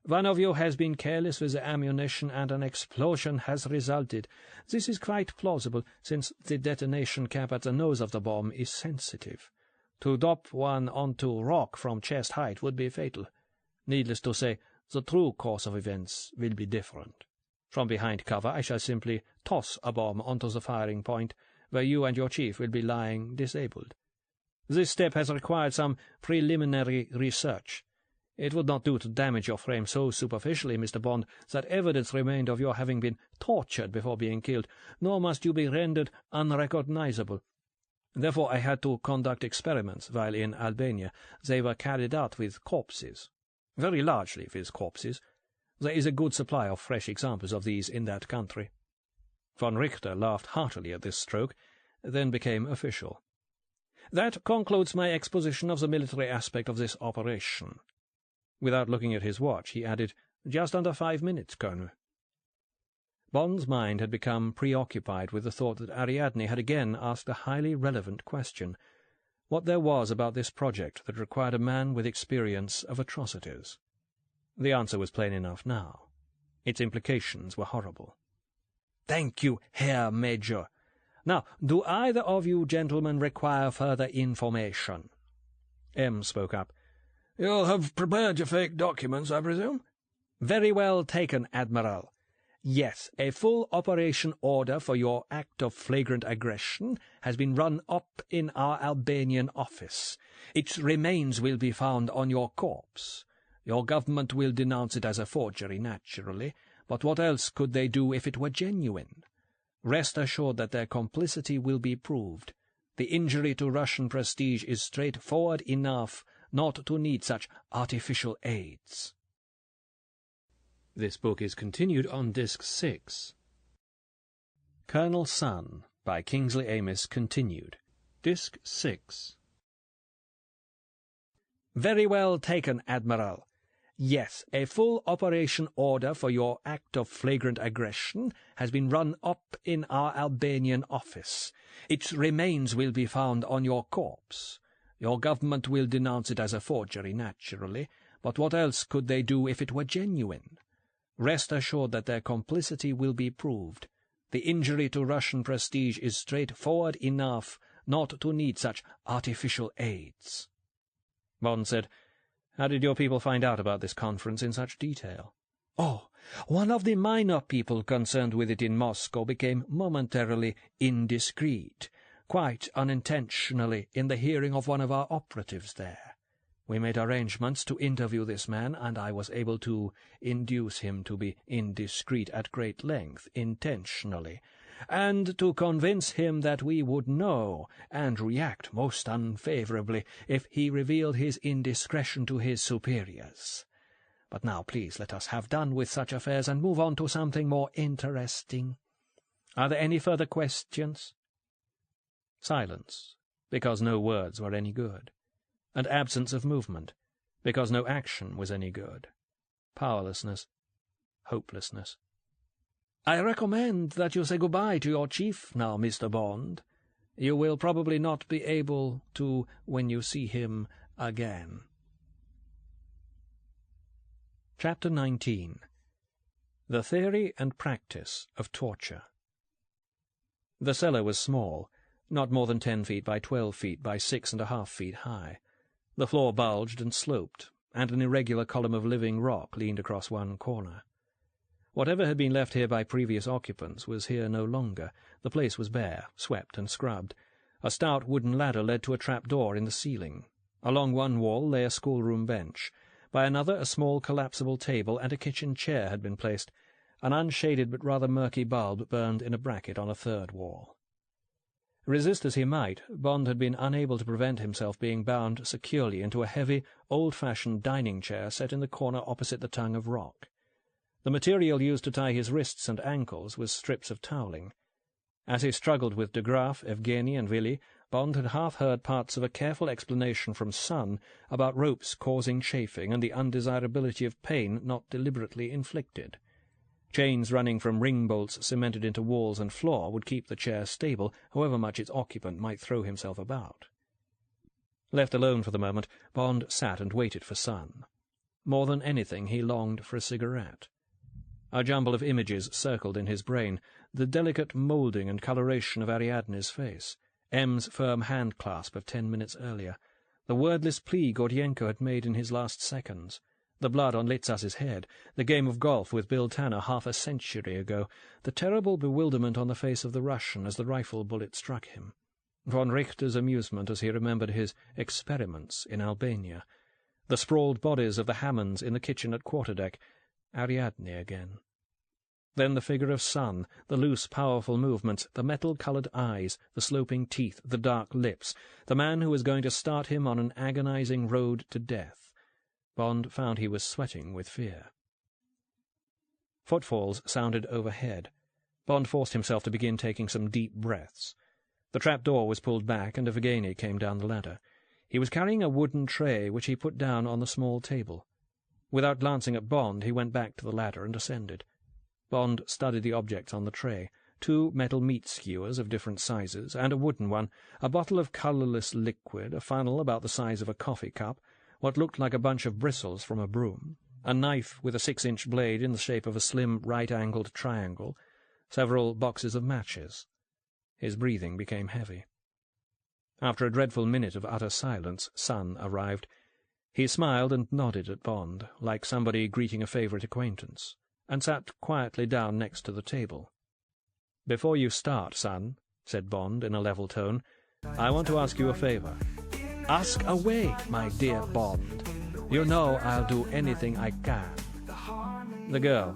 One of you has been careless with the ammunition and an explosion has resulted. This is quite plausible, since the detonation cap at the nose of the bomb is sensitive. To drop one onto rock from chest height would be fatal. Needless to say, the true course of events will be different. From behind cover I shall simply toss a bomb onto the firing point, where you and your chief will be lying disabled. This step has required some preliminary research. It would not do to damage your frame so superficially, Mr. Bond, that evidence remained of your having been tortured before being killed, nor must you be rendered unrecognizable. Therefore I had to conduct experiments while in Albania. They were carried out with corpses. Very largely with corpses. There is a good supply of fresh examples of these in that country. Von Richter laughed heartily at this stroke, then became official. That concludes my exposition of the military aspect of this operation. Without looking at his watch, he added, "Just under 5 minutes, Colonel." Bond's mind had become preoccupied with the thought that Ariadne had again asked a highly relevant question, what there was about this project that required a man with experience of atrocities. The answer was plain enough now. Its implications were horrible. "Thank you, Herr Major. Now, do either of you gentlemen require further information?" M spoke up. "You'll have prepared your fake documents, I presume?" "Very well taken, Admiral. Yes, a full operation order for your act of flagrant aggression has been run up in our Albanian office. Its remains will be found on your corpse. Your government will denounce it as a forgery, naturally, but what else could they do if it were genuine? Rest assured that their complicity will be proved. The injury to Russian prestige is straightforward enough not to need such artificial aids." This book is continued on Disc 6. Colonel Sun by Kingsley Amis continued. Disc 6. "Very well taken, Admiral. Yes, a full operation order for your act of flagrant aggression has been run up in our Albanian office. Its remains will be found on your corpse. Your government will denounce it as a forgery, naturally, but what else could they do if it were genuine? Rest assured that their complicity will be proved. The injury to Russian prestige is straightforward enough not to need such artificial aids." Bond said, "How did your people find out about this conference in such detail?" "Oh, one of the minor people concerned with it in Moscow became momentarily indiscreet. quite unintentionally, in the hearing of one of our operatives there. We made arrangements to interview this man, and I was able to induce him to be indiscreet at great length, intentionally, and to convince him that we would know and react most unfavourably if he revealed his indiscretion to his superiors. But now please let us have done with such affairs and move on to something more interesting. Are there any further questions?" Silence, because no words were any good, and absence of movement, because no action was any good. Powerlessness, hopelessness. "I recommend that you say goodbye to your chief now, Mr. Bond. You will probably not be able to when you see him again." Chapter 19. The Theory and Practice of Torture. The cellar was small, not more than 10 feet by 12 feet by 6.5 feet high. The floor bulged and sloped, and an irregular column of living rock leaned across one corner. Whatever had been left here by previous occupants was here no longer. The place was bare, swept and scrubbed. A stout wooden ladder led to a trap-door in the ceiling. Along one wall lay a schoolroom bench. By another, a small collapsible table and a kitchen chair had been placed. An unshaded but rather murky bulb burned in a bracket on a third wall. Resist as he might, Bond had been unable to prevent himself being bound securely into a heavy, old-fashioned dining chair set in the corner opposite the tongue of rock. The material used to tie his wrists and ankles was strips of toweling. As he struggled with de Graaf, Evgeny, and Willy, Bond had half heard parts of a careful explanation from Sun about ropes causing chafing and the undesirability of pain not deliberately inflicted. Chains running from ring bolts cemented into walls and floor would keep the chair stable, however much its occupant might throw himself about. Left alone for the moment, Bond sat and waited for Sun. More than anything, he longed for a cigarette. A jumble of images circled in his brain, the delicate moulding and coloration of Ariadne's face, M's firm hand-clasp of 10 minutes earlier, the wordless plea Gordienko had made in his last seconds, the blood on Litzas's head, the game of golf with Bill Tanner half a century ago, the terrible bewilderment on the face of the Russian as the rifle bullet struck him, von Richter's amusement as he remembered his experiments in Albania, the sprawled bodies of the Hammonds in the kitchen at quarterdeck, Ariadne again. Then the figure of Sun, the loose, powerful movements, the metal-coloured eyes, the sloping teeth, the dark lips, the man who was going to start him on an agonizing road to death. Bond found he was sweating with fear. Footfalls sounded overhead. Bond forced himself to begin taking some deep breaths. The trap-door was pulled back, and Evgeny came down the ladder. He was carrying a wooden tray, which he put down on the small table. Without glancing at Bond, he went back to the ladder and ascended. Bond studied the objects on the tray, 2 metal meat skewers of different sizes, and a wooden one, a bottle of colourless liquid, a funnel about the size of a coffee cup, what looked like a bunch of bristles from a broom, a knife with a 6-inch blade in the shape of a slim right-angled triangle, several boxes of matches. His breathing became heavy. After a dreadful minute of utter silence, Sun arrived. He smiled and nodded at Bond, like somebody greeting a favourite acquaintance, and sat quietly down next to the table. "Before you start, Sun," said Bond in a level tone, "I want to ask you a favour." "Ask away, my dear Bond. You know I'll do anything I can." "The girl.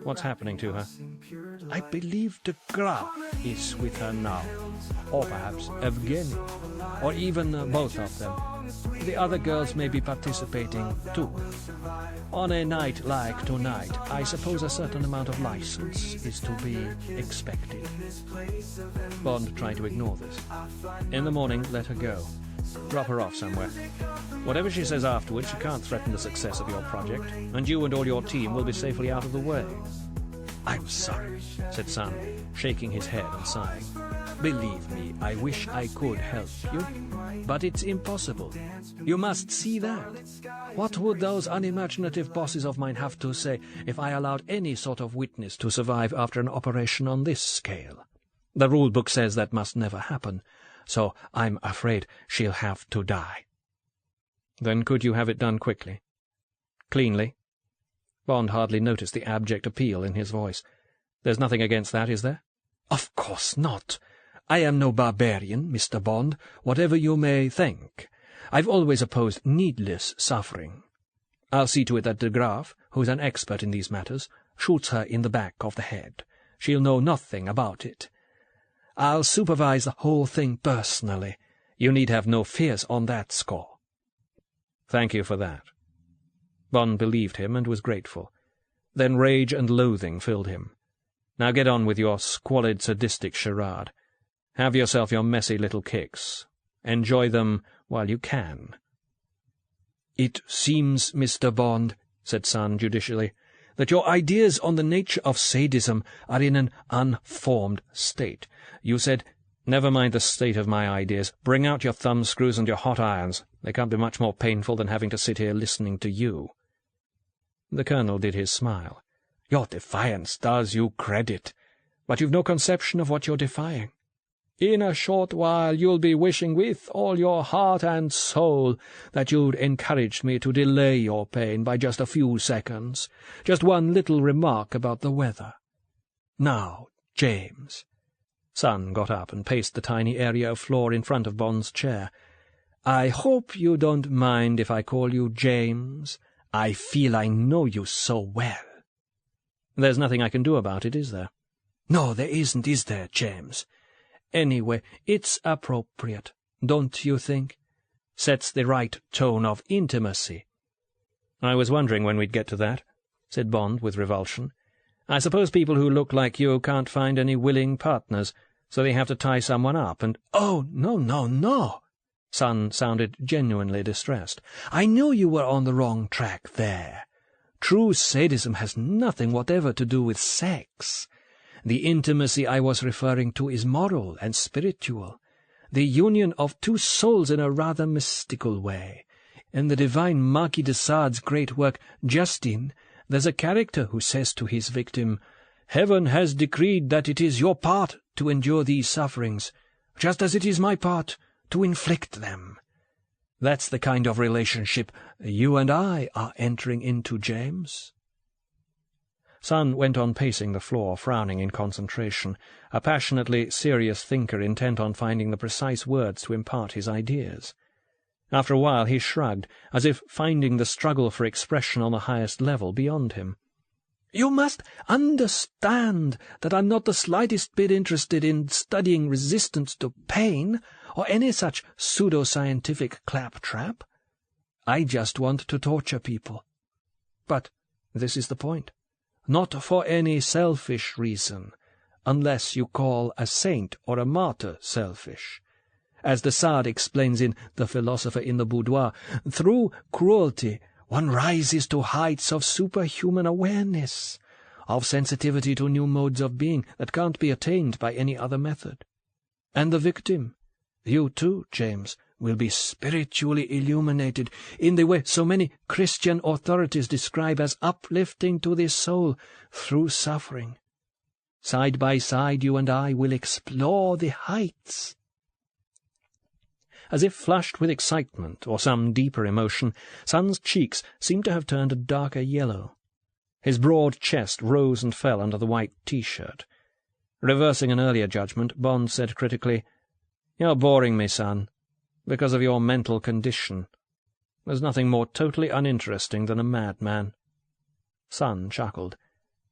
What's happening to her?" "I believe de Graaf is with her now. Or perhaps Evgeny. Or even both of them. The other girls may be participating too. On a night like tonight, I suppose a certain amount of license is to be expected." Bond tried to ignore this. "In the morning, let her go. Drop her off somewhere. Whatever she says afterwards, she can't threaten the success of your project, and you and all your team will be safely out of the way." "I'm sorry," said Sun, shaking his head and sighing. "Believe me, I wish I could help you, but it's impossible. You must see that. What would those unimaginative bosses of mine have to say if I allowed any sort of witness to survive after an operation on this scale? The rule book says that must never happen, so I'm afraid she'll have to die." "Then could you have it done quickly? Cleanly?" Bond hardly noticed the abject appeal in his voice. "There's nothing against that, is there?" "Of course not. I am no barbarian, Mr. Bond, whatever you may think. I've always opposed needless suffering. I'll see to it that de Graaf, who's an expert in these matters, shoots her in the back of the head. She'll know nothing about it. I'll supervise the whole thing personally. You need have no fears on that score." "Thank you for that." Bond believed him and was grateful. Then rage and loathing filled him. "Now get on with your squalid, sadistic charade. Have yourself your messy little kicks. Enjoy them while you can." "It seems, Mr. Bond," said Sun judicially, "that your ideas on the nature of sadism are in an unformed state. You said—" "Never mind the state of my ideas. Bring out your thumbscrews and your hot irons. They can't be much more painful than having to sit here listening to you." The Colonel did his smile. "Your defiance does you credit, but you've no conception of what you're defying. In a short while you'll be wishing with all your heart and soul that you'd encouraged me to delay your pain by just a few seconds, just one little remark about the weather. Now, James." Sun got up and paced the tiny area of floor in front of Bond's chair. "I hope you don't mind if I call you James. I feel I know you so well." "There's nothing I can do about it, is there?" "No, there isn't, is there, James? Anyway, it's appropriate, don't you think? Sets the right tone of intimacy." "I was wondering when we'd get to that," said Bond with revulsion. "I suppose people who look like you can't find any willing partners, so they have to tie someone up and—" "Oh, no. Sun sounded genuinely distressed. "I knew you were on the wrong track there. True sadism has nothing whatever to do with sex. The intimacy I was referring to is moral and spiritual, the union of two souls in a rather mystical way. In the divine Marquis de Sade's great work, Justine, there's a character who says to his victim, 'Heaven has decreed that it is your part to endure these sufferings, just as it is my part to inflict them.' That's the kind of relationship you and I are entering into, James." Sun went on pacing the floor, frowning in concentration, a passionately serious thinker intent on finding the precise words to impart his ideas. After a while he shrugged, as if finding the struggle for expression on the highest level beyond him. "You must understand that I'm not the slightest bit interested in studying resistance to pain, or any such pseudo-scientific claptrap. I just want to torture people. But this is the point. Not for any selfish reason, unless you call a saint or a martyr selfish. As de Sade explains in The Philosopher in the Boudoir, through cruelty one rises to heights of superhuman awareness, of sensitivity to new modes of being that can't be attained by any other method. And the victim, you too, James, will be spiritually illuminated in the way so many Christian authorities describe as uplifting to the soul through suffering. Side by side you and I will explore the heights." As if flushed with excitement or some deeper emotion, Sun's cheeks seemed to have turned a darker yellow. His broad chest rose and fell under the white T-shirt. Reversing an earlier judgment, Bond said critically, "You're boring me, Sun, because of your mental condition. There's nothing more totally uninteresting than a madman." Sun chuckled.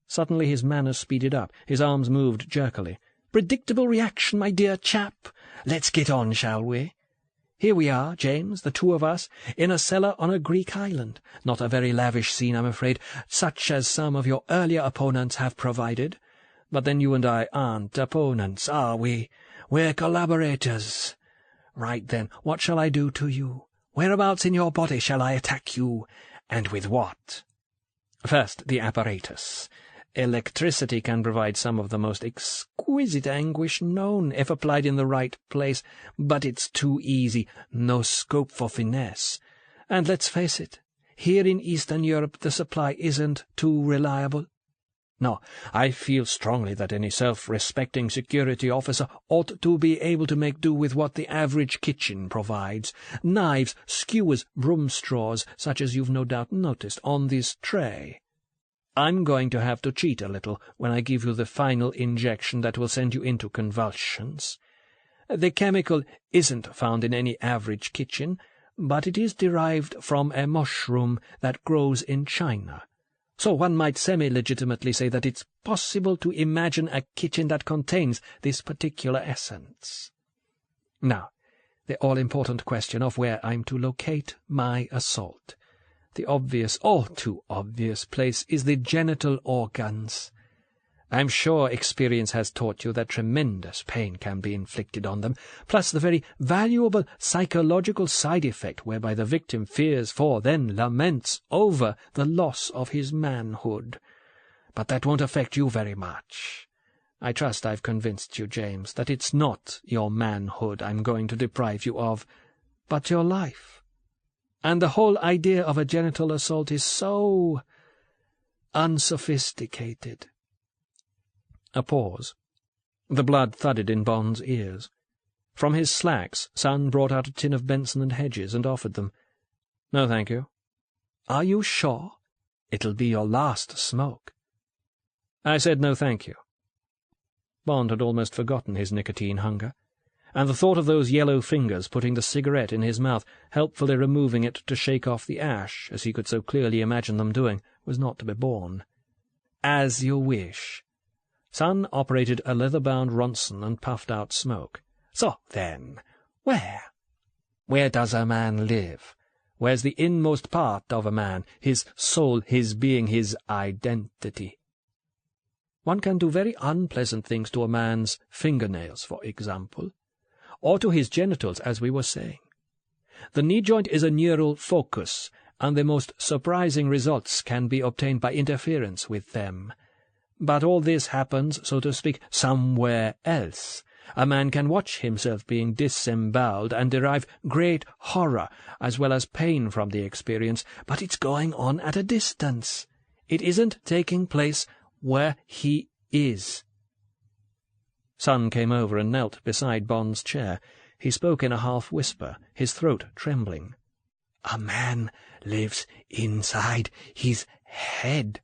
Suddenly his manner speeded up, his arms moved jerkily. "Predictable reaction, my dear chap. Let's get on, shall we? Here we are, James, the two of us, in a cellar on a Greek island. Not a very lavish scene, I'm afraid, such as some of your earlier opponents have provided. But then you and I aren't opponents, are we? We're collaborators. Right then, what shall I do to you? Whereabouts in your body shall I attack you, and with what?" "First, the apparatus. Electricity can provide some of the most exquisite anguish known, if applied in the right place, but it's too easy, no scope for finesse. And let's face it, here in Eastern Europe the supply isn't too reliable. No, I feel strongly that any self-respecting security officer ought to be able to make do with what the average kitchen provides. Knives, skewers, broom straws, such as you've no doubt noticed on this tray. I'm going to have to cheat a little when I give you the final injection that will send you into convulsions. The chemical isn't found in any average kitchen, but it is derived from a mushroom that grows in China. So one might semi-legitimately say that it's possible to imagine a kitchen that contains this particular essence. Now, the all-important question of where I'm to locate my assault. The obvious, all too obvious place is the genital organs. I'm sure experience has taught you that tremendous pain can be inflicted on them, plus the very valuable psychological side effect whereby the victim fears for, then laments over the loss of his manhood. But that won't affect you very much. I trust I've convinced you, James, that it's not your manhood I'm going to deprive you of, but your life. And the whole idea of a genital assault is so unsophisticated. A pause. The blood thudded in Bond's ears. From his slacks, Son brought out a tin of Benson and Hedges and offered them. "No, thank you." "Are you sure? It'll be your last smoke." "I said no, thank you." Bond had almost forgotten his nicotine hunger, and the thought of those yellow fingers putting the cigarette in his mouth, helpfully removing it to shake off the ash, as he could so clearly imagine them doing, was not to be borne. "As you wish." Son operated a leather-bound Ronson and puffed out smoke. "So, then, where? Where does a man live? Where's the inmost part of a man, his soul, his being, his identity? One can do very unpleasant things to a man's fingernails, for example, or to his genitals, as we were saying. The knee joint is a neural focus, and the most surprising results can be obtained by interference with them. But all this happens, so to speak, somewhere else. A man can watch himself being disemboweled and derive great horror as well as pain from the experience, but it's going on at a distance. It isn't taking place where he is. Son came over and knelt beside Bond's chair. He spoke in a half-whisper, his throat trembling. "A man lives inside his head.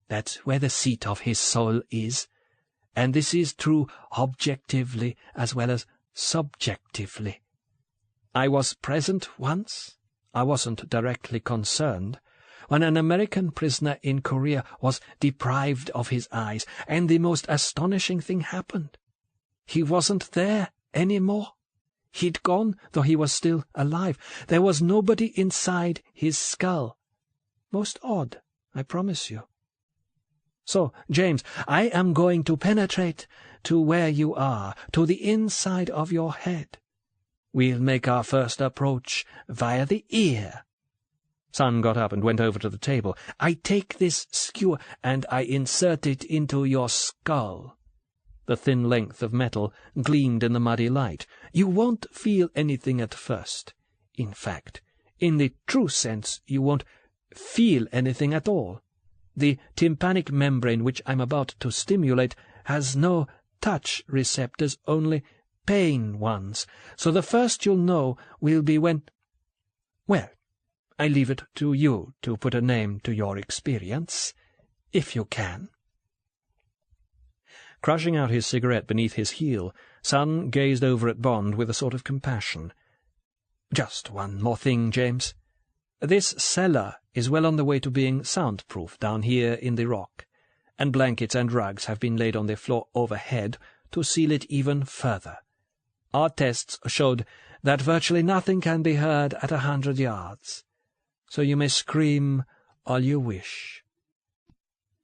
That's where the seat of his soul is, and this is true objectively as well as subjectively. I was present once, I wasn't directly concerned, when an American prisoner in Korea was deprived of his eyes, and the most astonishing thing happened. He wasn't there any more. He'd gone, though he was still alive. There was nobody inside his skull. Most odd, I promise you. So, James, I am going to penetrate to where you are, to the inside of your head. We'll make our first approach via the ear." Son got up and went over to the table. "I take this skewer and I insert it into your skull." The thin length of metal gleamed in the muddy light. "You won't feel anything at first. In fact, in the true sense, you won't feel anything at all. The tympanic membrane which I'm about to stimulate has no touch receptors, only pain ones. So the first you'll know will be when... Well, I leave it to you to put a name to your experience, if you can." Crushing out his cigarette beneath his heel, Son gazed over at Bond with a sort of compassion. "Just one more thing, James. This cellar is well on the way to being soundproof down here in the rock, and blankets and rugs have been laid on the floor overhead to seal it even further. Our tests showed that virtually nothing can be heard at 100 yards, so you may scream all you wish."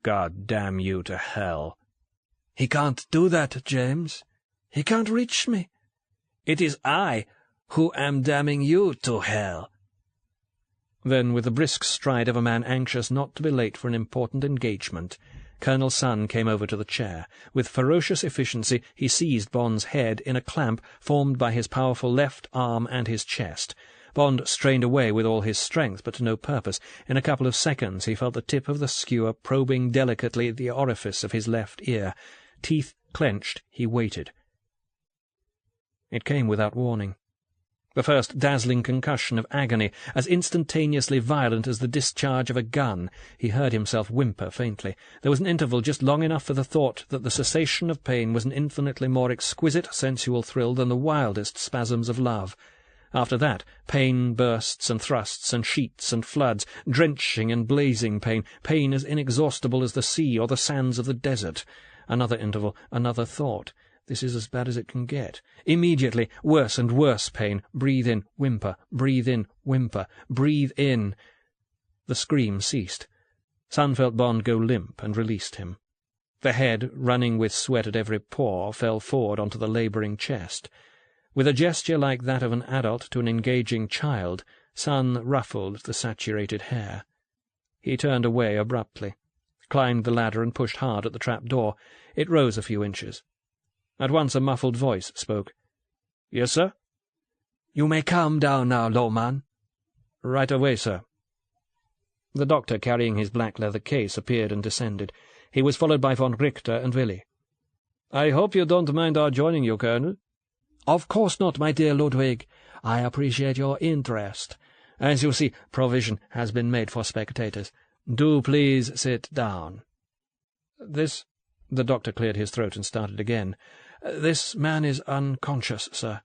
"God damn you to hell." "He can't do that, James. He can't reach me. It is I who am damning you to hell." Then, with the brisk stride of a man anxious not to be late for an important engagement, Colonel Son came over to the chair. With ferocious efficiency he seized Bond's head in a clamp formed by his powerful left arm and his chest. Bond strained away with all his strength, but to no purpose. In a couple of seconds he felt the tip of the skewer probing delicately the orifice of his left ear. Teeth clenched, he waited. It came without warning. The first dazzling concussion of agony, as instantaneously violent as the discharge of a gun. He heard himself whimper faintly. There was an interval just long enough for the thought that the cessation of pain was an infinitely more exquisite sensual thrill than the wildest spasms of love. After that, pain bursts and thrusts and sheets and floods, drenching and blazing pain, pain as inexhaustible as the sea or the sands of the desert. Another interval, another thought. This is as bad as it can get. Immediately, worse and worse pain. Breathe in, whimper, breathe in, whimper, breathe in. The scream ceased. Sun felt Bond go limp and released him. The head, running with sweat at every pore, fell forward onto the labouring chest. With a gesture like that of an adult to an engaging child, Sun ruffled the saturated hair. He turned away abruptly, climbed the ladder and pushed hard at the trap-door. It rose a few inches. At once a muffled voice spoke. "Yes, sir?" "You may calm down now, Lohmann." "Right away, sir." The doctor, carrying his black leather case, appeared and descended. He was followed by von Richter and Willi. "I hope you don't mind our joining you, Colonel." "Of course not, my dear Ludwig. I appreciate your interest. As you see, provision has been made for spectators. Do please sit down." "This—" The doctor cleared his throat and started again. "This man is unconscious, sir."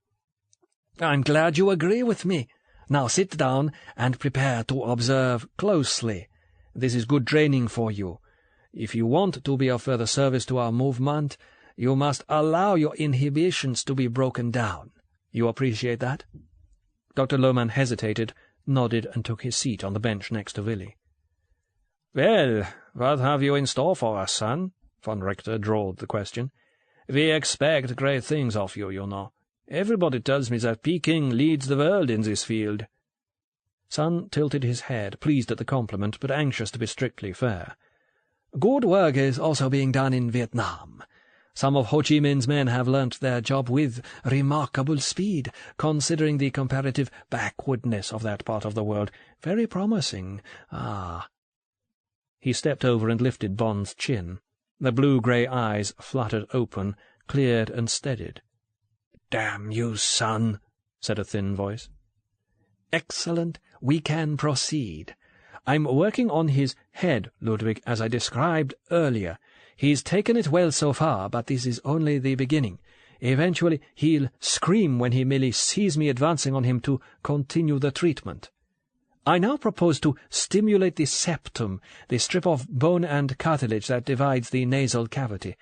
"I'm glad you agree with me. Now sit down and prepare to observe closely. This is good training for you. If you want to be of further service to our movement, you must allow your inhibitions to be broken down. You appreciate that?" Dr. Lohmann hesitated, nodded, and took his seat on the bench next to Willi. "Well, what have you in store for us, son?" Von Richter drawled the question. "We expect great things of you, you know. Everybody tells me that Peking leads the world in this field." Sun tilted his head, pleased at the compliment, but anxious to be strictly fair. "Good work is also being done in Vietnam. Some of Ho Chi Minh's men have learnt their job with remarkable speed, considering the comparative backwardness of that part of the world. Very promising. Ah." He stepped over and lifted Bond's chin. The blue-grey eyes fluttered open, cleared and steadied. "Damn you, son," said a thin voice. "Excellent. We can proceed. I'm working on his head, Ludwig, as I described earlier. He's taken it well so far, but this is only the beginning. Eventually he'll scream when he merely sees me advancing on him to continue the treatment. I now propose to stimulate the septum, the strip of bone and cartilage that divides the nasal cavity.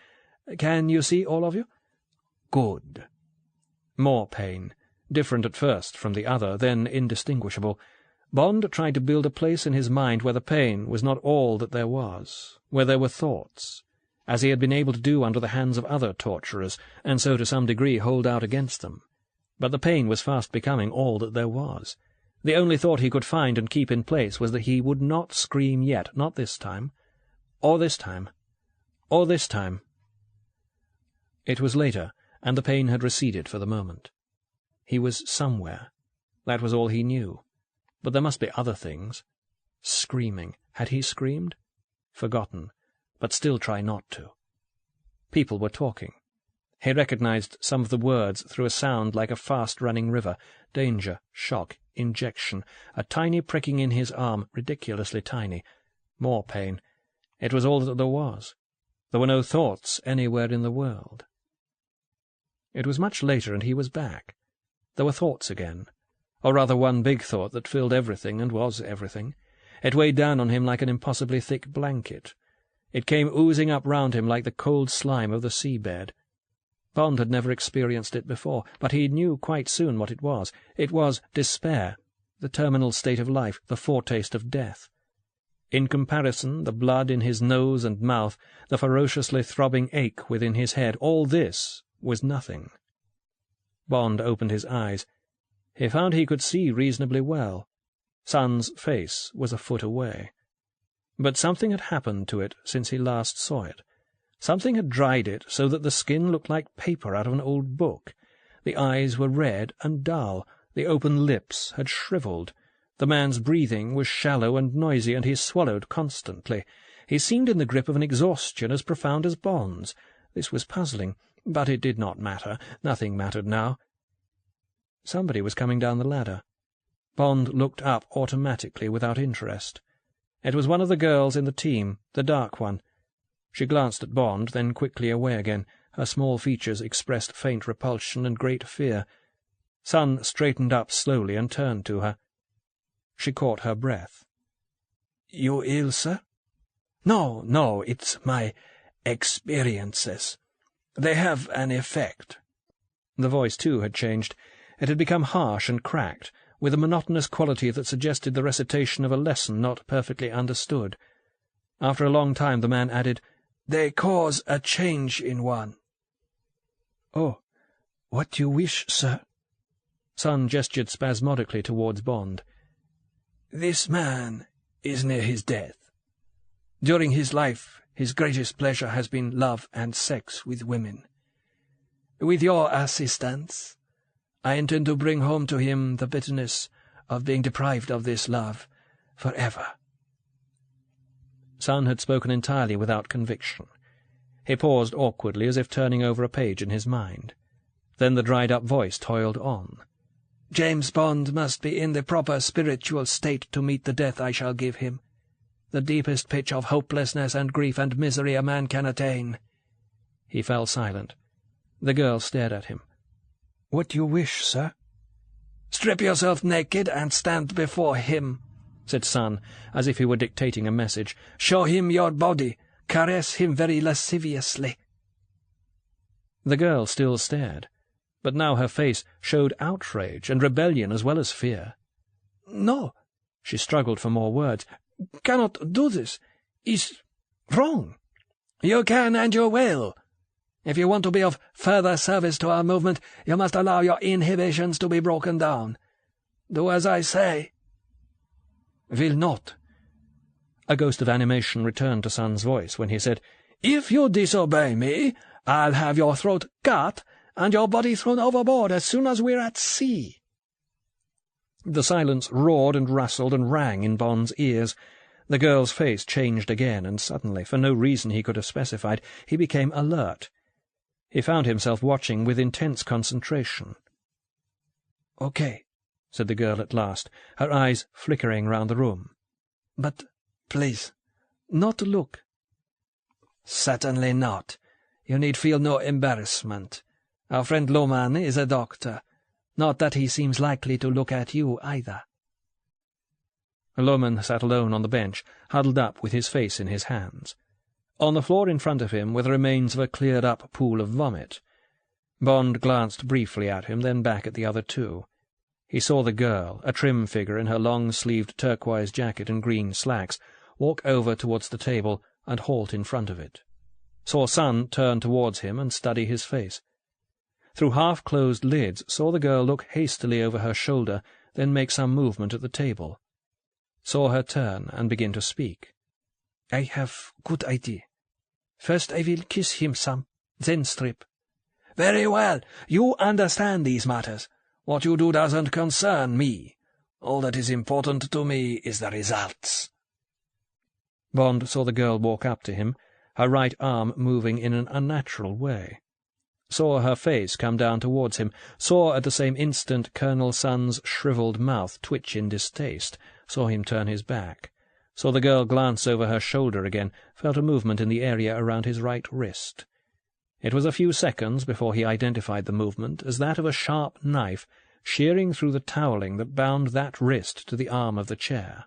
Can you see, all of you? Good." More pain, different at first from the other, then indistinguishable. Bond tried to build a place in his mind where the pain was not all that there was, where there were thoughts, as he had been able to do under the hands of other torturers, and so to some degree hold out against them. But the pain was fast becoming all that there was. The only thought he could find and keep in place was that he would not scream yet, not this time, or this time, or this time. It was later, and the pain had receded for the moment. He was somewhere. That was all he knew. But there must be other things. Screaming. Had he screamed? Forgotten, but still try not to. People were talking. He recognized some of the words through a sound like a fast-running river. Danger, shock, injection, a tiny pricking in his arm, ridiculously tiny. More pain. It was all that there was. There were no thoughts anywhere in the world. It was much later, and he was back. There were thoughts again, or rather one big thought that filled everything and was everything. It weighed down on him like an impossibly thick blanket. It came oozing up round him like the cold slime of the seabed. Bond had never experienced it before, but he knew quite soon what it was. It was despair, the terminal state of life, the foretaste of death. In comparison, the blood in his nose and mouth, the ferociously throbbing ache within his head, all this was nothing. Bond opened his eyes. He found he could see reasonably well. Sun's face was a foot away. But something had happened to it since he last saw it. Something had dried it so that the skin looked like paper out of an old book. The eyes were red and dull. The open lips had shriveled. The man's breathing was shallow and noisy, and he swallowed constantly. He seemed in the grip of an exhaustion as profound as Bond's. This was puzzling, but it did not matter. Nothing mattered now. Somebody was coming down the ladder. Bond looked up automatically without interest. It was one of the girls in the team, the dark one. She glanced at Bond, then quickly away again. Her small features expressed faint repulsion and great fear. Sun straightened up slowly and turned to her. She caught her breath. "You ill, sir?" No, it's my experiences. They have an effect." The voice, too, had changed. It had become harsh and cracked, with a monotonous quality that suggested the recitation of a lesson not perfectly understood. After a long time the man added, "They cause a change in one." "Oh, what do you wish, sir?" Sun gestured spasmodically towards Bond. "This man is near his death. During his life, his greatest pleasure has been love and sex with women. With your assistance, I intend to bring home to him the bitterness of being deprived of this love forever." Sun had spoken entirely without conviction. He paused awkwardly, as if turning over a page in his mind. Then the dried-up voice toiled on. "James Bond must be in the proper spiritual state to meet the death I shall give him. The deepest pitch of hopelessness and grief and misery a man can attain." He fell silent. The girl stared at him. "What do you wish, sir?" "Strip yourself naked and stand before him," said Sun, as if he were dictating a message. "Show him your body. Caress him very lasciviously." The girl still stared, but now her face showed outrage and rebellion as well as fear. "No," she struggled for more words. "Cannot do this. Is wrong." "You can and you will. If you want to be of further service to our movement, you must allow your inhibitions to be broken down. Do as I say." "Will not." A ghost of animation returned to Sun's voice when he said, "If you disobey me, I'll have your throat cut and your body thrown overboard as soon as we're at sea." The silence roared and rustled and rang in Bond's ears. The girl's face changed again, and suddenly, for no reason he could have specified, he became alert. He found himself watching with intense concentration. "Okay," said the girl at last, her eyes flickering round the room. "But, please, not to look." "Certainly not. You need feel no embarrassment. Our friend Loman is a doctor. Not that he seems likely to look at you, either." Loman sat alone on the bench, huddled up with his face in his hands. On the floor in front of him were the remains of a cleared-up pool of vomit. Bond glanced briefly at him, then back at the other two. He saw the girl, a trim figure in her long-sleeved turquoise jacket and green slacks, walk over towards the table and halt in front of it. Saw Sun turn towards him and study his face. Through half-closed lids saw the girl look hastily over her shoulder, then make some movement at the table. Saw her turn and begin to speak. "I have good idea. First I will kiss him some, then strip." "Very well. You understand these matters. What you do doesn't concern me. All that is important to me is the results." Bond saw the girl walk up to him, her right arm moving in an unnatural way. Saw her face come down towards him, saw at the same instant Colonel Sun's shriveled mouth twitch in distaste, saw him turn his back, saw the girl glance over her shoulder again, felt a movement in the area around his right wrist. It was a few seconds before he identified the movement as that of a sharp knife shearing through the toweling that bound that wrist to the arm of the chair.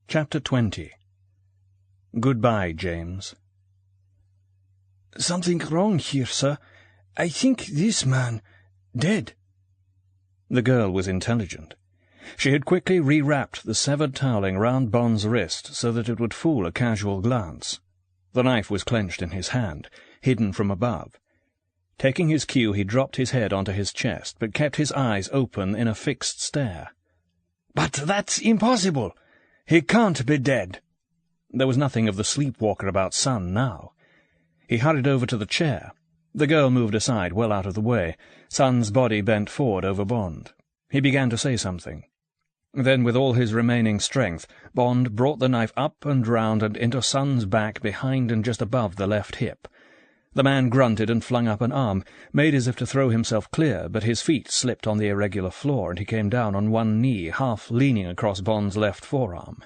Chapter 20. Goodbye, James. "Something wrong here, sir. I think this man dead." The girl was intelligent. She had quickly rewrapped the severed toweling round Bond's wrist so that it would fool a casual glance. The knife was clenched in his hand, hidden from above. Taking his cue, he dropped his head onto his chest, but kept his eyes open in a fixed stare. "But that's impossible. He can't be dead." There was nothing of the sleepwalker about Sun now. He hurried over to the chair. The girl moved aside, well out of the way. Sun's body bent forward over Bond. He began to say something. Then, with all his remaining strength, Bond brought the knife up and round and into Sun's back behind and just above the left hip. The man grunted and flung up an arm, made as if to throw himself clear, but his feet slipped on the irregular floor, and he came down on one knee, half leaning across Bond's left forearm.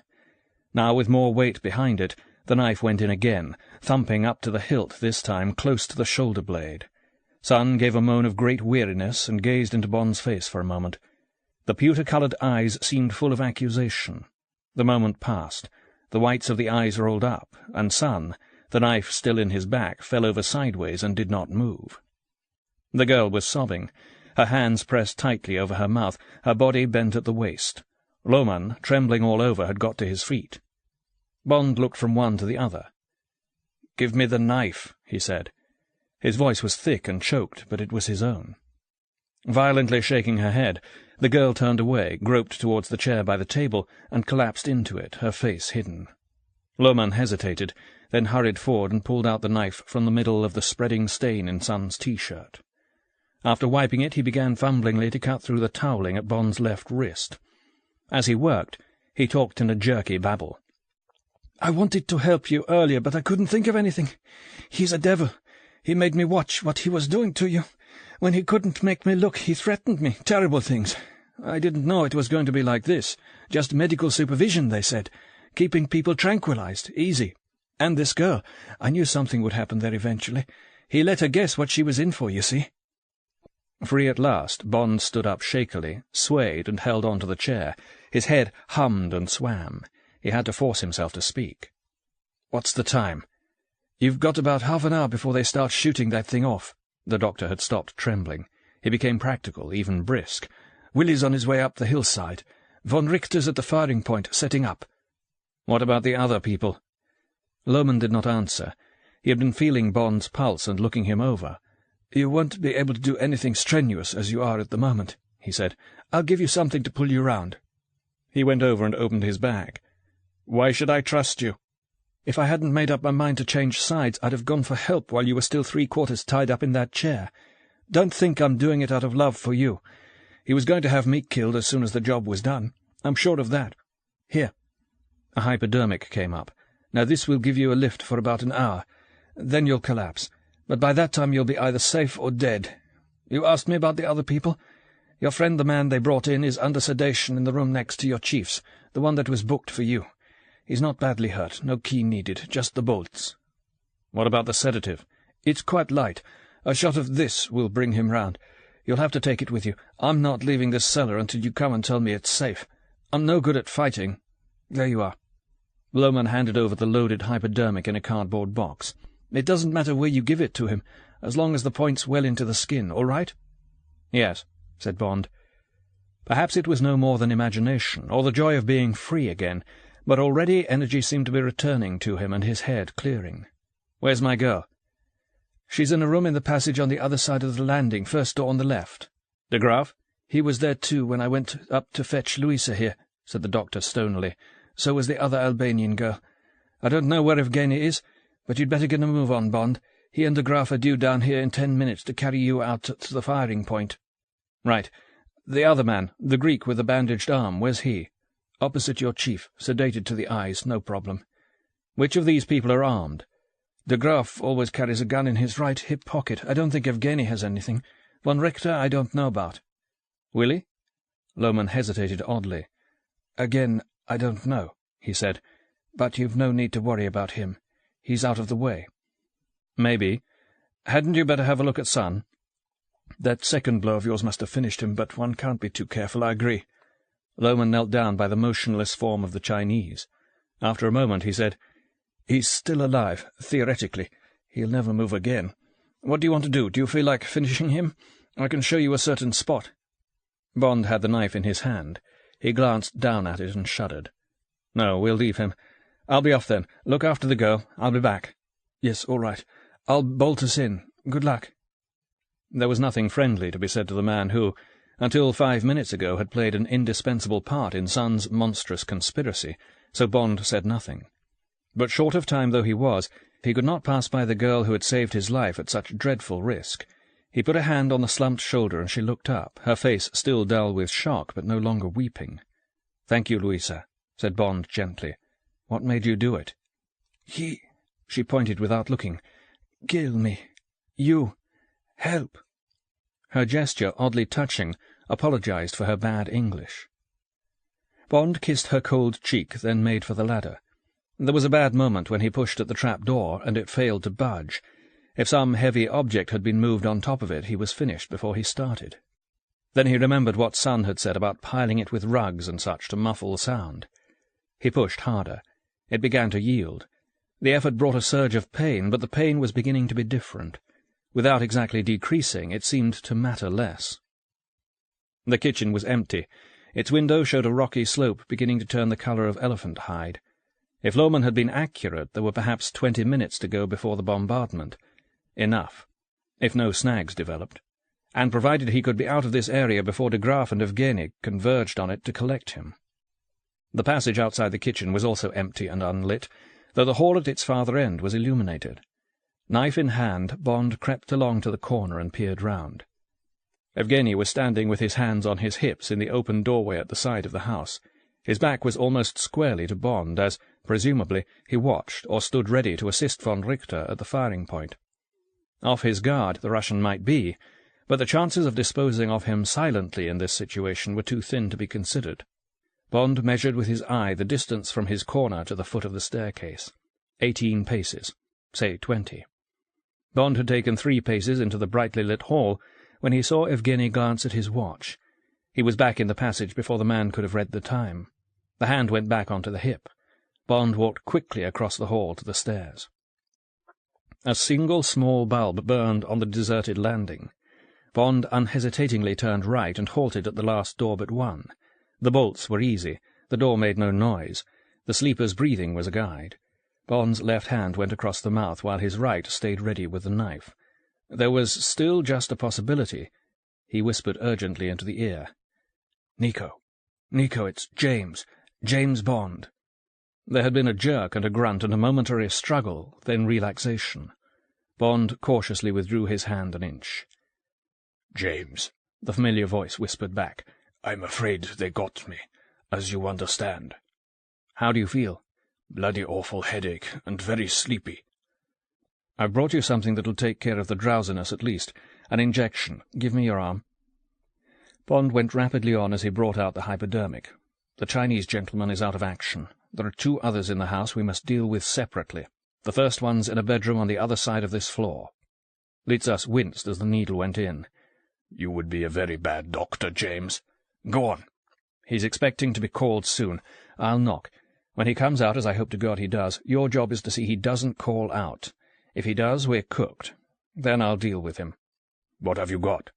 Now, with more weight behind it, the knife went in again, thumping up to the hilt this time, close to the shoulder blade. Sun gave a moan of great weariness and gazed into Bond's face for a moment. The pewter-coloured eyes seemed full of accusation. The moment passed. The whites of the eyes rolled up, and Sun, the knife still in his back, fell over sideways and did not move. The girl was sobbing, her hands pressed tightly over her mouth, her body bent at the waist. Lohmann, trembling all over, had got to his feet. Bond looked from one to the other. "Give me the knife," he said. His voice was thick and choked, but it was his own. Violently shaking her head, the girl turned away, groped towards the chair by the table, and collapsed into it, her face hidden. Lohmann hesitated, then hurried forward and pulled out the knife from the middle of the spreading stain in Sun's T-shirt. After wiping it, he began fumblingly to cut through the toweling at Bond's left wrist. As he worked, he talked in a jerky babble. "I wanted to help you earlier, but I couldn't think of anything. He's a devil. He made me watch what he was doing to you. When he couldn't make me look, he threatened me. Terrible things. I didn't know it was going to be like this. Just medical supervision, they said. Keeping people tranquilized. Easy. And this girl. I knew something would happen there eventually. He let her guess what she was in for, you see." Free at last, Bond stood up shakily, swayed, and held on to the chair. His head hummed and swam. He had to force himself to speak. "What's the time?" "You've got about half an hour before they start shooting that thing off." The doctor had stopped trembling. He became practical, even brisk. "Willie's on his way up the hillside. Von Richter's at the firing point, setting up." "What about the other people?" Lohmann did not answer. He had been feeling Bond's pulse and looking him over. "You won't be able to do anything strenuous as you are at the moment," he said. "I'll give you something to pull you round." He went over and opened his bag. "Why should I trust you?" "If I hadn't made up my mind to change sides, I'd have gone for help while you were still 3/4 tied up in that chair. Don't think I'm doing it out of love for you. He was going to have me killed as soon as the job was done. I'm sure of that. Here." A hypodermic came up. "Now this will give you a lift for about an hour. Then you'll collapse. But by that time you'll be either safe or dead. You asked me about the other people? Your friend, the man they brought in, is under sedation in the room next to your chief's, the one that was booked for you. He's not badly hurt, no key needed, just the bolts." "What about the sedative?" "It's quite light. A shot of this will bring him round. You'll have to take it with you. I'm not leaving this cellar until you come and tell me it's safe. I'm no good at fighting. There you are." Lohmann handed over the loaded hypodermic in a cardboard box. "It doesn't matter where you give it to him, as long as the point's well into the skin, all right?" "Yes," said Bond. Perhaps it was no more than imagination, or the joy of being free again, but already energy seemed to be returning to him and his head clearing. "Where's my girl?" "She's in a room in the passage on the other side of the landing, first door on the left." "De Graaf?" "He was there too when I went up to fetch Louisa here," said the doctor stonily. "So was the other Albanian girl. I don't know where Evgeny is, but you'd better get a move on, Bond. He and De Graaf are due down here in 10 minutes to carry you out to the firing point." "Right. The other man, the Greek with the bandaged arm, where's he?" "Opposite your chief, sedated to the eyes, no problem." "Which of these people are armed?" "De Graaf always carries a gun in his right hip pocket. I don't think Evgeny has anything. Von Richter I don't know about." "Willie?" Lohmann hesitated oddly. "Again, I don't know," he said. "But you've no need to worry about him. He's out of the way." "Maybe. Hadn't you better have a look at Sun?" "That second blow of yours must have finished him, but one can't be too careful, I agree." Lohmann knelt down by the motionless form of the Chinese. After a moment he said, "He's still alive, theoretically. He'll never move again. What do you want to do? Do you feel like finishing him? I can show you a certain spot." Bond had the knife in his hand. He glanced down at it and shuddered. "No, we'll leave him. I'll be off then. Look after the girl. I'll be back." "Yes, all right. I'll bolt us in. Good luck." There was nothing friendly to be said to the man who, until 5 minutes ago, had played an indispensable part in Sun's monstrous conspiracy, so Bond said nothing. But short of time though he was, he could not pass by the girl who had saved his life at such dreadful risk. He put a hand on the slumped shoulder, and she looked up, her face still dull with shock, but no longer weeping. "Thank you, Louisa," said Bond gently. "What made you do it?" He, she pointed without looking, "kill me." You. Help." Her gesture, oddly touching, apologized for her bad English. Bond kissed her cold cheek, then made for the ladder. There was a bad moment when he pushed at the trap door, and it failed to budge. If some heavy object had been moved on top of it, he was finished before he started. Then he remembered what Sun had said about piling it with rugs and such to muffle sound. He pushed harder. It began to yield. The effort brought a surge of pain, but the pain was beginning to be different. Without exactly decreasing, it seemed to matter less. The kitchen was empty. Its window showed a rocky slope beginning to turn the colour of elephant hide. If Lohmann had been accurate, there were perhaps 20 minutes to go before the bombardment. Enough, if no snags developed, and provided he could be out of this area before de Graaf and Evgeny converged on it to collect him. The passage outside the kitchen was also empty and unlit, though the hall at its farther end was illuminated. Knife in hand, Bond crept along to the corner and peered round. Evgeny was standing with his hands on his hips in the open doorway at the side of the house. His back was almost squarely to Bond, as, presumably, he watched or stood ready to assist von Richter at the firing point. Off his guard the Russian might be, but the chances of disposing of him silently in this situation were too thin to be considered. Bond measured with his eye the distance from his corner to the foot of the staircase. 18 paces, say 20. Bond had taken 3 paces into the brightly lit hall when he saw Evgeny glance at his watch. He was back in the passage before the man could have read the time. The hand went back onto the hip. Bond walked quickly across the hall to the stairs. A single small bulb burned on the deserted landing. Bond unhesitatingly turned right and halted at the last door but one. The bolts were easy. The door made no noise. The sleeper's breathing was a guide. Bond's left hand went across the mouth while his right stayed ready with the knife. There was still just a possibility. He whispered urgently into the ear. "Nico. Nico, it's James. James Bond." There had been a jerk and a grunt and a momentary struggle, then relaxation. Bond cautiously withdrew his hand an inch. "James," the familiar voice whispered back. "I'm afraid they got me, as you understand." "How do you feel?" "Bloody awful headache, and very sleepy." "I've brought you something that'll take care of the drowsiness at least. An injection. Give me your arm." Bond went rapidly on as he brought out the hypodermic. "The Chinese gentleman is out of action. There are 2 others in the house we must deal with separately. The first one's in a bedroom on the other side of this floor." Litzas winced as the needle went in. "You would be a very bad doctor, James. Go on." "He's expecting to be called soon. I'll knock. When he comes out, as I hope to God he does, your job is to see he doesn't call out. If he does, we're cooked. Then I'll deal with him." "What have you got?"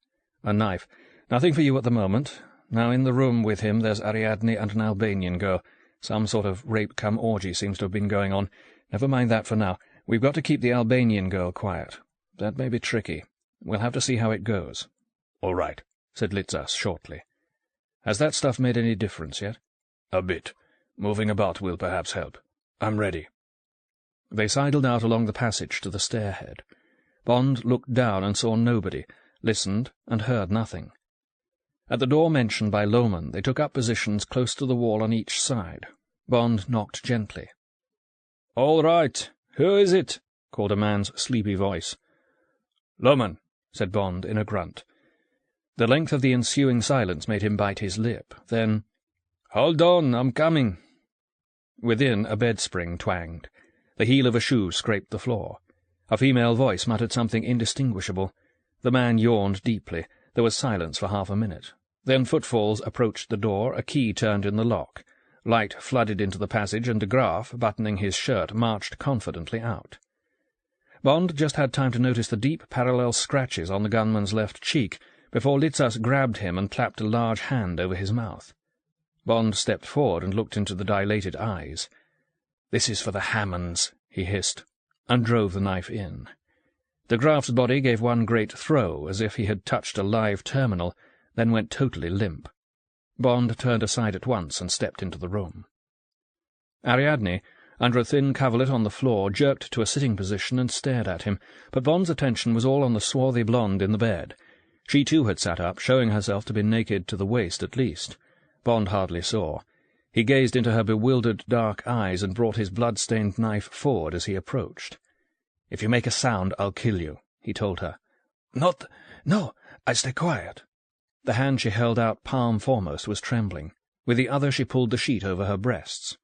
"A knife. Nothing for you at the moment. Now in the room with him there's Ariadne and an Albanian girl. Some sort of rape-cum-orgy seems to have been going on. Never mind that for now. We've got to keep the Albanian girl quiet. That may be tricky. We'll have to see how it goes." "All right," said Litzas shortly. "Has that stuff made any difference yet?" "A bit. Moving about will perhaps help. I'm ready." They sidled out along the passage to the stairhead. Bond looked down and saw nobody, listened and heard nothing. At the door mentioned by Lohmann, they took up positions close to the wall on each side. Bond knocked gently. "All right. Who is it?" called a man's sleepy voice. "Lohmann," said Bond in a grunt. The length of the ensuing silence made him bite his lip. Then, "Hold on, I'm coming." Within, a bed spring twanged. The heel of a shoe scraped the floor. A female voice muttered something indistinguishable. The man yawned deeply. There was silence for half a minute. Then footfalls approached the door, a key turned in the lock. Light flooded into the passage, and de Graaf, buttoning his shirt, marched confidently out. Bond just had time to notice the deep parallel scratches on the gunman's left cheek before Litzas grabbed him and clapped a large hand over his mouth. Bond stepped forward and looked into the dilated eyes. "This is for the Hammonds," he hissed, and drove the knife in. De Graaf's body gave one great throw, as if he had touched a live terminal, then went totally limp. Bond turned aside at once and stepped into the room. Ariadne, under a thin coverlet on the floor, jerked to a sitting position and stared at him, but Bond's attention was all on the swarthy blonde in the bed. She too had sat up, showing herself to be naked to the waist at least. Bond hardly saw. He gazed into her bewildered dark eyes and brought his blood-stained knife forward as he approached. "If you make a sound, I'll kill you," he told her. No, I stay quiet. The hand she held out palm foremost was trembling. With the other she pulled the sheet over her breasts.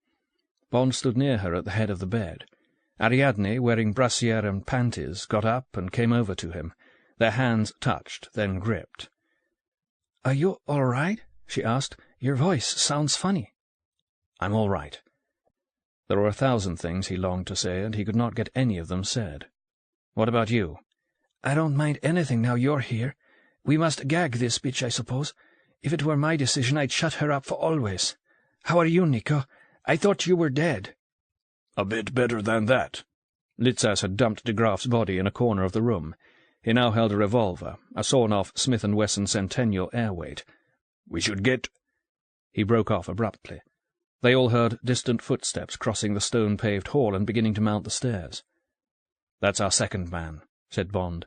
Bond stood near her at the head of the bed. Ariadne, wearing brassiere and panties, got up and came over to him. Their hands touched, then gripped. "Are you all right?" she asked. "Your voice sounds funny." "I'm all right." There were 1,000 things he longed to say, and he could not get any of them said. "What about you?" "I don't mind anything now you're here. We must gag this bitch, I suppose. If it were my decision, I'd shut her up for always. How are you, Nico? I thought you were dead." "A bit better than that." Litzas had dumped de Graaf's body in a corner of the room. He now held a revolver, a sawn-off Smith & Wesson Centennial airweight. "We should get—" He broke off abruptly. They all heard distant footsteps crossing the stone-paved hall and beginning to mount the stairs. "That's our second man," said Bond.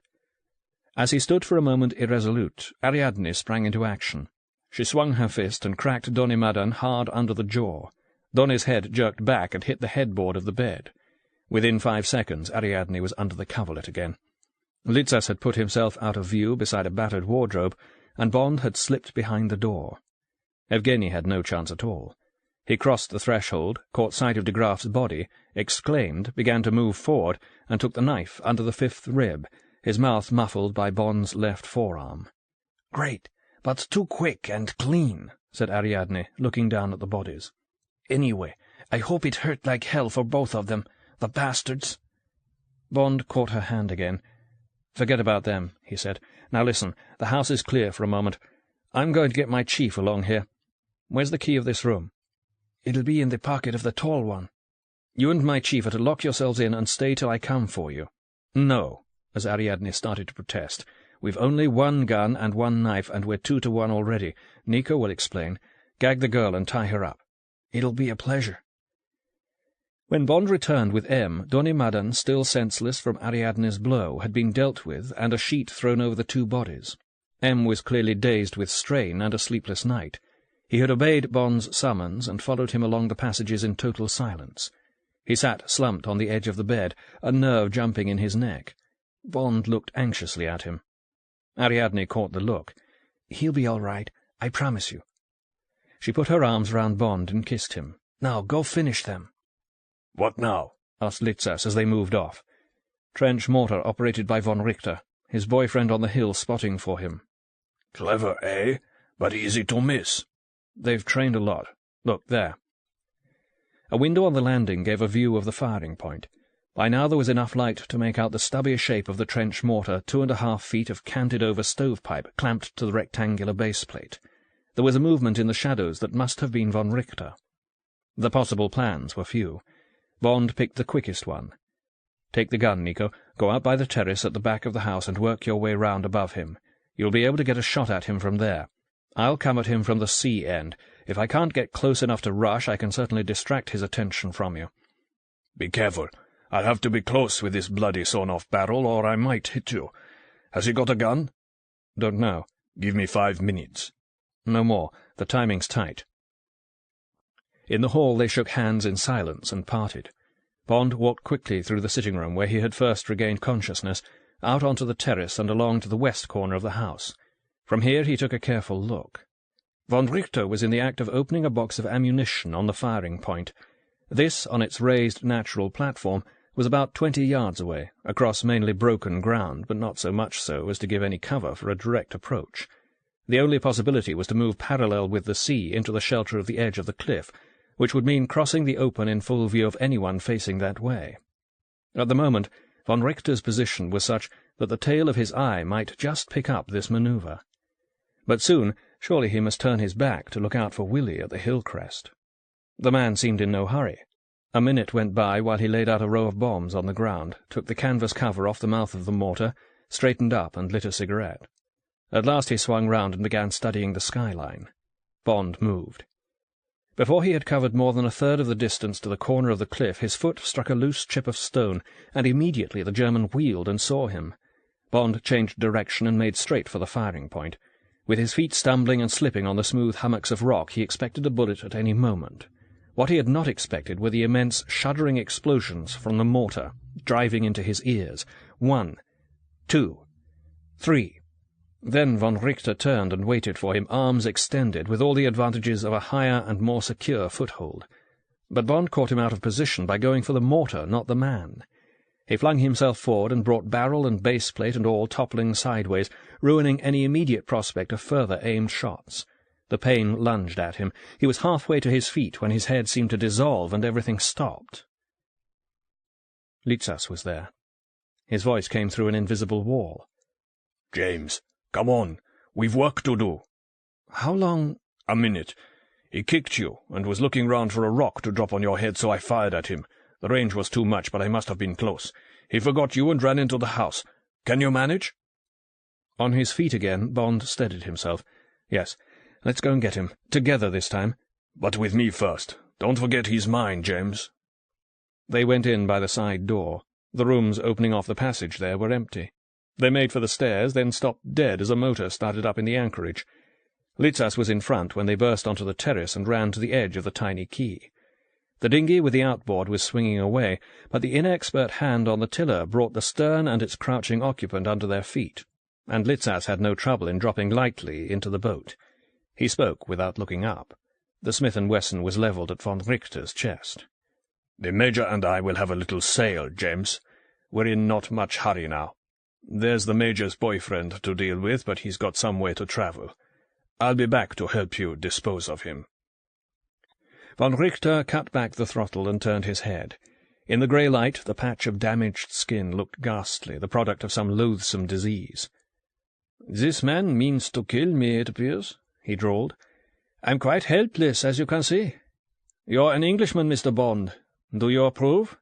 As he stood for a moment irresolute, Ariadne sprang into action. She swung her fist and cracked Donny Madden hard under the jaw. Donny's head jerked back and hit the headboard of the bed. Within 5 seconds, Ariadne was under the coverlet again. Litzas had put himself out of view beside a battered wardrobe, and Bond had slipped behind the door. Evgeny had no chance at all. He crossed the threshold, caught sight of de Graaf's body, exclaimed, began to move forward, and took the knife under the 5th rib, his mouth muffled by Bond's left forearm. "Great, but too quick and clean," said Ariadne, looking down at the bodies. "Anyway, I hope it hurt like hell for both of them, the bastards." Bond caught her hand again. "Forget about them," he said. "Now listen, the house is clear for a moment. I'm going to get my chief along here. Where's the key of this room?" "It'll be in the pocket of the tall one." "You and my chief are to lock yourselves in and stay till I come for you." "No," as Ariadne started to protest. "We've only 1 gun and 1 knife, and we're 2 to 1 already. Nico will explain. Gag the girl and tie her up." "It'll be a pleasure." When Bond returned with M, Donny Madden, still senseless from Ariadne's blow, had been dealt with and a sheet thrown over the 2 bodies. M was clearly dazed with strain and a sleepless night. He had obeyed Bond's summons and followed him along the passages in total silence. He sat slumped on the edge of the bed, a nerve jumping in his neck. Bond looked anxiously at him. Ariadne caught the look. "He'll be all right, I promise you." She put her arms round Bond and kissed him. "Now, go finish them." "What now?" asked Litzas as they moved off. "Trench mortar operated by von Richter, his boyfriend on the hill spotting for him." "Clever, eh? But easy to miss." "They've trained a lot. Look, there." A window on the landing gave a view of the firing point. By now there was enough light to make out the stubby shape of the trench mortar, 2½ feet of canted-over stovepipe clamped to the rectangular base plate. There was a movement in the shadows that must have been von Richter. The possible plans were few. Bond picked the quickest one. "Take the gun, Nico. Go out by the terrace at the back of the house and work your way round above him. You'll be able to get a shot at him from there. I'll come at him from the sea end. If I can't get close enough to rush, I can certainly distract his attention from you." "Be careful. I'll have to be close with this bloody sawn-off barrel, or I might hit you. Has he got a gun?" "Don't know." "Give me 5 minutes." "No more. The timing's tight." In the hall they shook hands in silence and parted. Bond walked quickly through the sitting-room where he had first regained consciousness, out onto the terrace and along to the west corner of the house. From here he took a careful look. Von Richter was in the act of opening a box of ammunition on the firing point. This, on its raised natural platform, was about 20 yards away, across mainly broken ground, but not so much so as to give any cover for a direct approach. The only possibility was to move parallel with the sea into the shelter of the edge of the cliff, which would mean crossing the open in full view of anyone facing that way. At the moment, von Richter's position was such that the tail of his eye might just pick up this manoeuvre. But soon, surely he must turn his back to look out for Willie at the hill crest. The man seemed in no hurry. A minute went by while he laid out a row of bombs on the ground, took the canvas cover off the mouth of the mortar, straightened up and lit a cigarette. At last he swung round and began studying the skyline. Bond moved. Before he had covered more than a third of the distance to the corner of the cliff, his foot struck a loose chip of stone, and immediately the German wheeled and saw him. Bond changed direction and made straight for the firing point. With his feet stumbling and slipping on the smooth hummocks of rock, he expected a bullet at any moment. What he had not expected were the immense, shuddering explosions from the mortar, driving into his ears. 1, 2, 3. Then von Richter turned and waited for him, arms extended, with all the advantages of a higher and more secure foothold. But Bond caught him out of position by going for the mortar, not the man. He flung himself forward and brought barrel and base plate and all toppling sideways, ruining any immediate prospect of further aimed shots. The pain lunged at him. He was halfway to his feet when his head seemed to dissolve and everything stopped. Litzas was there. His voice came through an invisible wall. "James, come on. We've work to do." "How long—" "A minute. He kicked you, and was looking round for a rock to drop on your head, so I fired at him. The range was too much, but I must have been close. He forgot you and ran into the house. Can you manage?" On his feet again, Bond steadied himself. "Yes, let's go and get him. Together this time." "But with me first. Don't forget he's mine, James." They went in by the side door. The rooms opening off the passage there were empty. They made for the stairs, then stopped dead as a motor started up in the anchorage. Litzas was in front when they burst onto the terrace and ran to the edge of the tiny quay. The dinghy with the outboard was swinging away, but the inexpert hand on the tiller brought the stern and its crouching occupant under their feet, and Litzas had no trouble in dropping lightly into the boat. He spoke without looking up. The Smith & Wesson was levelled at von Richter's chest. "The Major and I will have a little sail, James. We're in not much hurry now. There's the Major's boyfriend to deal with, but he's got some way to travel. I'll be back to help you dispose of him." Von Richter cut back the throttle and turned his head. In the grey light, the patch of damaged skin looked ghastly, the product of some loathsome disease. "This man means to kill me, it appears," he drawled. "I'm quite helpless, as you can see. You're an Englishman, Mr. Bond. Do you approve?"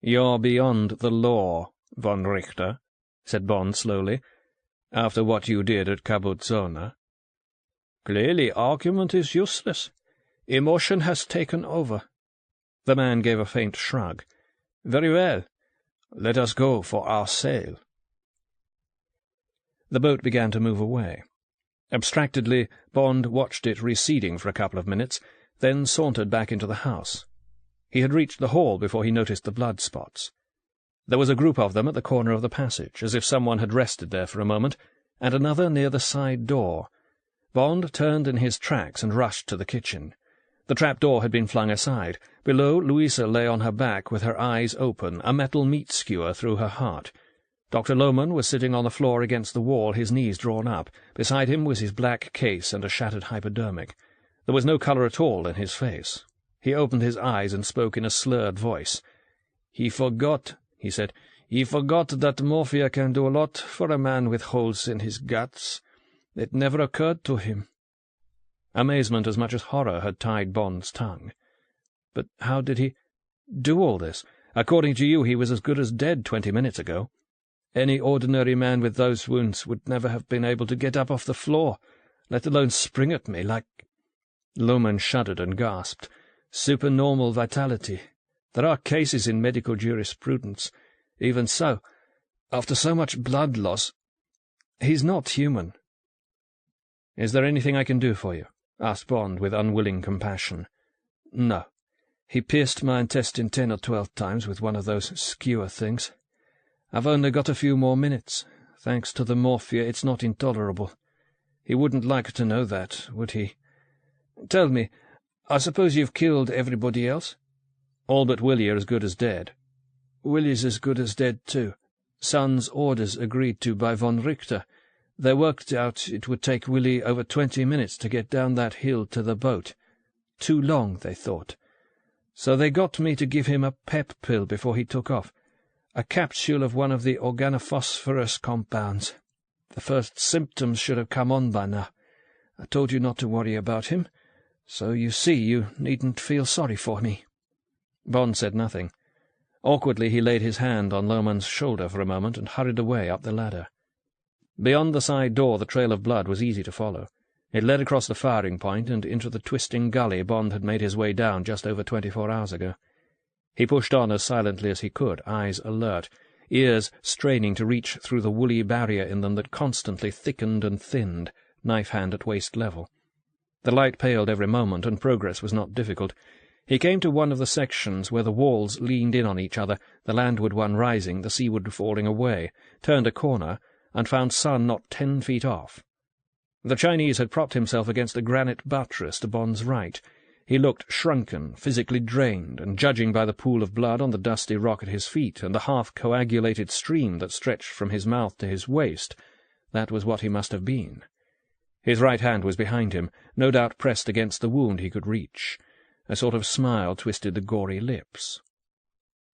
"You're beyond the law, von Richter," said Bond slowly, "after what you did at Cabuzzona." "Clearly argument is useless. Emotion has taken over." The man gave a faint shrug. "Very well. Let us go for our sail." The boat began to move away. Abstractedly, Bond watched it receding for a couple of minutes, then sauntered back into the house. He had reached the hall before he noticed the blood spots. There was a group of them at the corner of the passage, as if someone had rested there for a moment, and another near the side door. Bond turned in his tracks and rushed to the kitchen. The trap-door had been flung aside. Below, Louisa lay on her back with her eyes open, a metal meat-skewer through her heart. Dr. Lohmann was sitting on the floor against the wall, his knees drawn up. Beside him was his black case and a shattered hypodermic. There was no colour at all in his face. He opened his eyes and spoke in a slurred voice. "He forgot," he said. "He forgot that morphia can do a lot for a man with holes in his guts. It never occurred to him." Amazement as much as horror had tied Bond's tongue. "But how did he do all this? According to you, he was as good as dead 20 minutes ago." "Any ordinary man with those wounds would never have been able to get up off the floor, let alone spring at me like—" Lohmann shuddered and gasped. "Supernormal vitality. There are cases in medical jurisprudence. Even so, after so much blood loss, he's not human." "Is there anything I can do for you?" asked Bond with unwilling compassion. "No. He pierced my intestine 10 or 12 times with one of those skewer things. I've only got a few more minutes. Thanks to the morphia, it's not intolerable. He wouldn't like to know that, would he? Tell me, I suppose you've killed everybody else?" "All but Willie are as good as dead." "Willie's as good as dead, too. Son's orders agreed to by von Richter. They worked out it would take Willie over 20 minutes to get down that hill to the boat. Too long, they thought. So they got me to give him a pep pill before he took off. A capsule of one of the organophosphorus compounds. The first symptoms should have come on by now. I told you not to worry about him, so you see you needn't feel sorry for me." Bond said nothing. Awkwardly he laid his hand on Lohmann's shoulder for a moment and hurried away up the ladder. Beyond the side door the trail of blood was easy to follow. It led across the firing point and into the twisting gully Bond had made his way down just over 24 hours ago. He pushed on as silently as he could, eyes alert, ears straining to reach through the woolly barrier in them that constantly thickened and thinned, knife-hand at waist level. The light paled every moment, and progress was not difficult. He came to one of the sections where the walls leaned in on each other, the landward one rising, the seaward falling away, turned a corner, and found Sun not 10 feet off. The Chinese had propped himself against a granite buttress to Bond's right. He looked shrunken, physically drained, and judging by the pool of blood on the dusty rock at his feet and the half-coagulated stream that stretched from his mouth to his waist, that was what he must have been. His right hand was behind him, no doubt pressed against the wound he could reach. A sort of smile twisted the gory lips.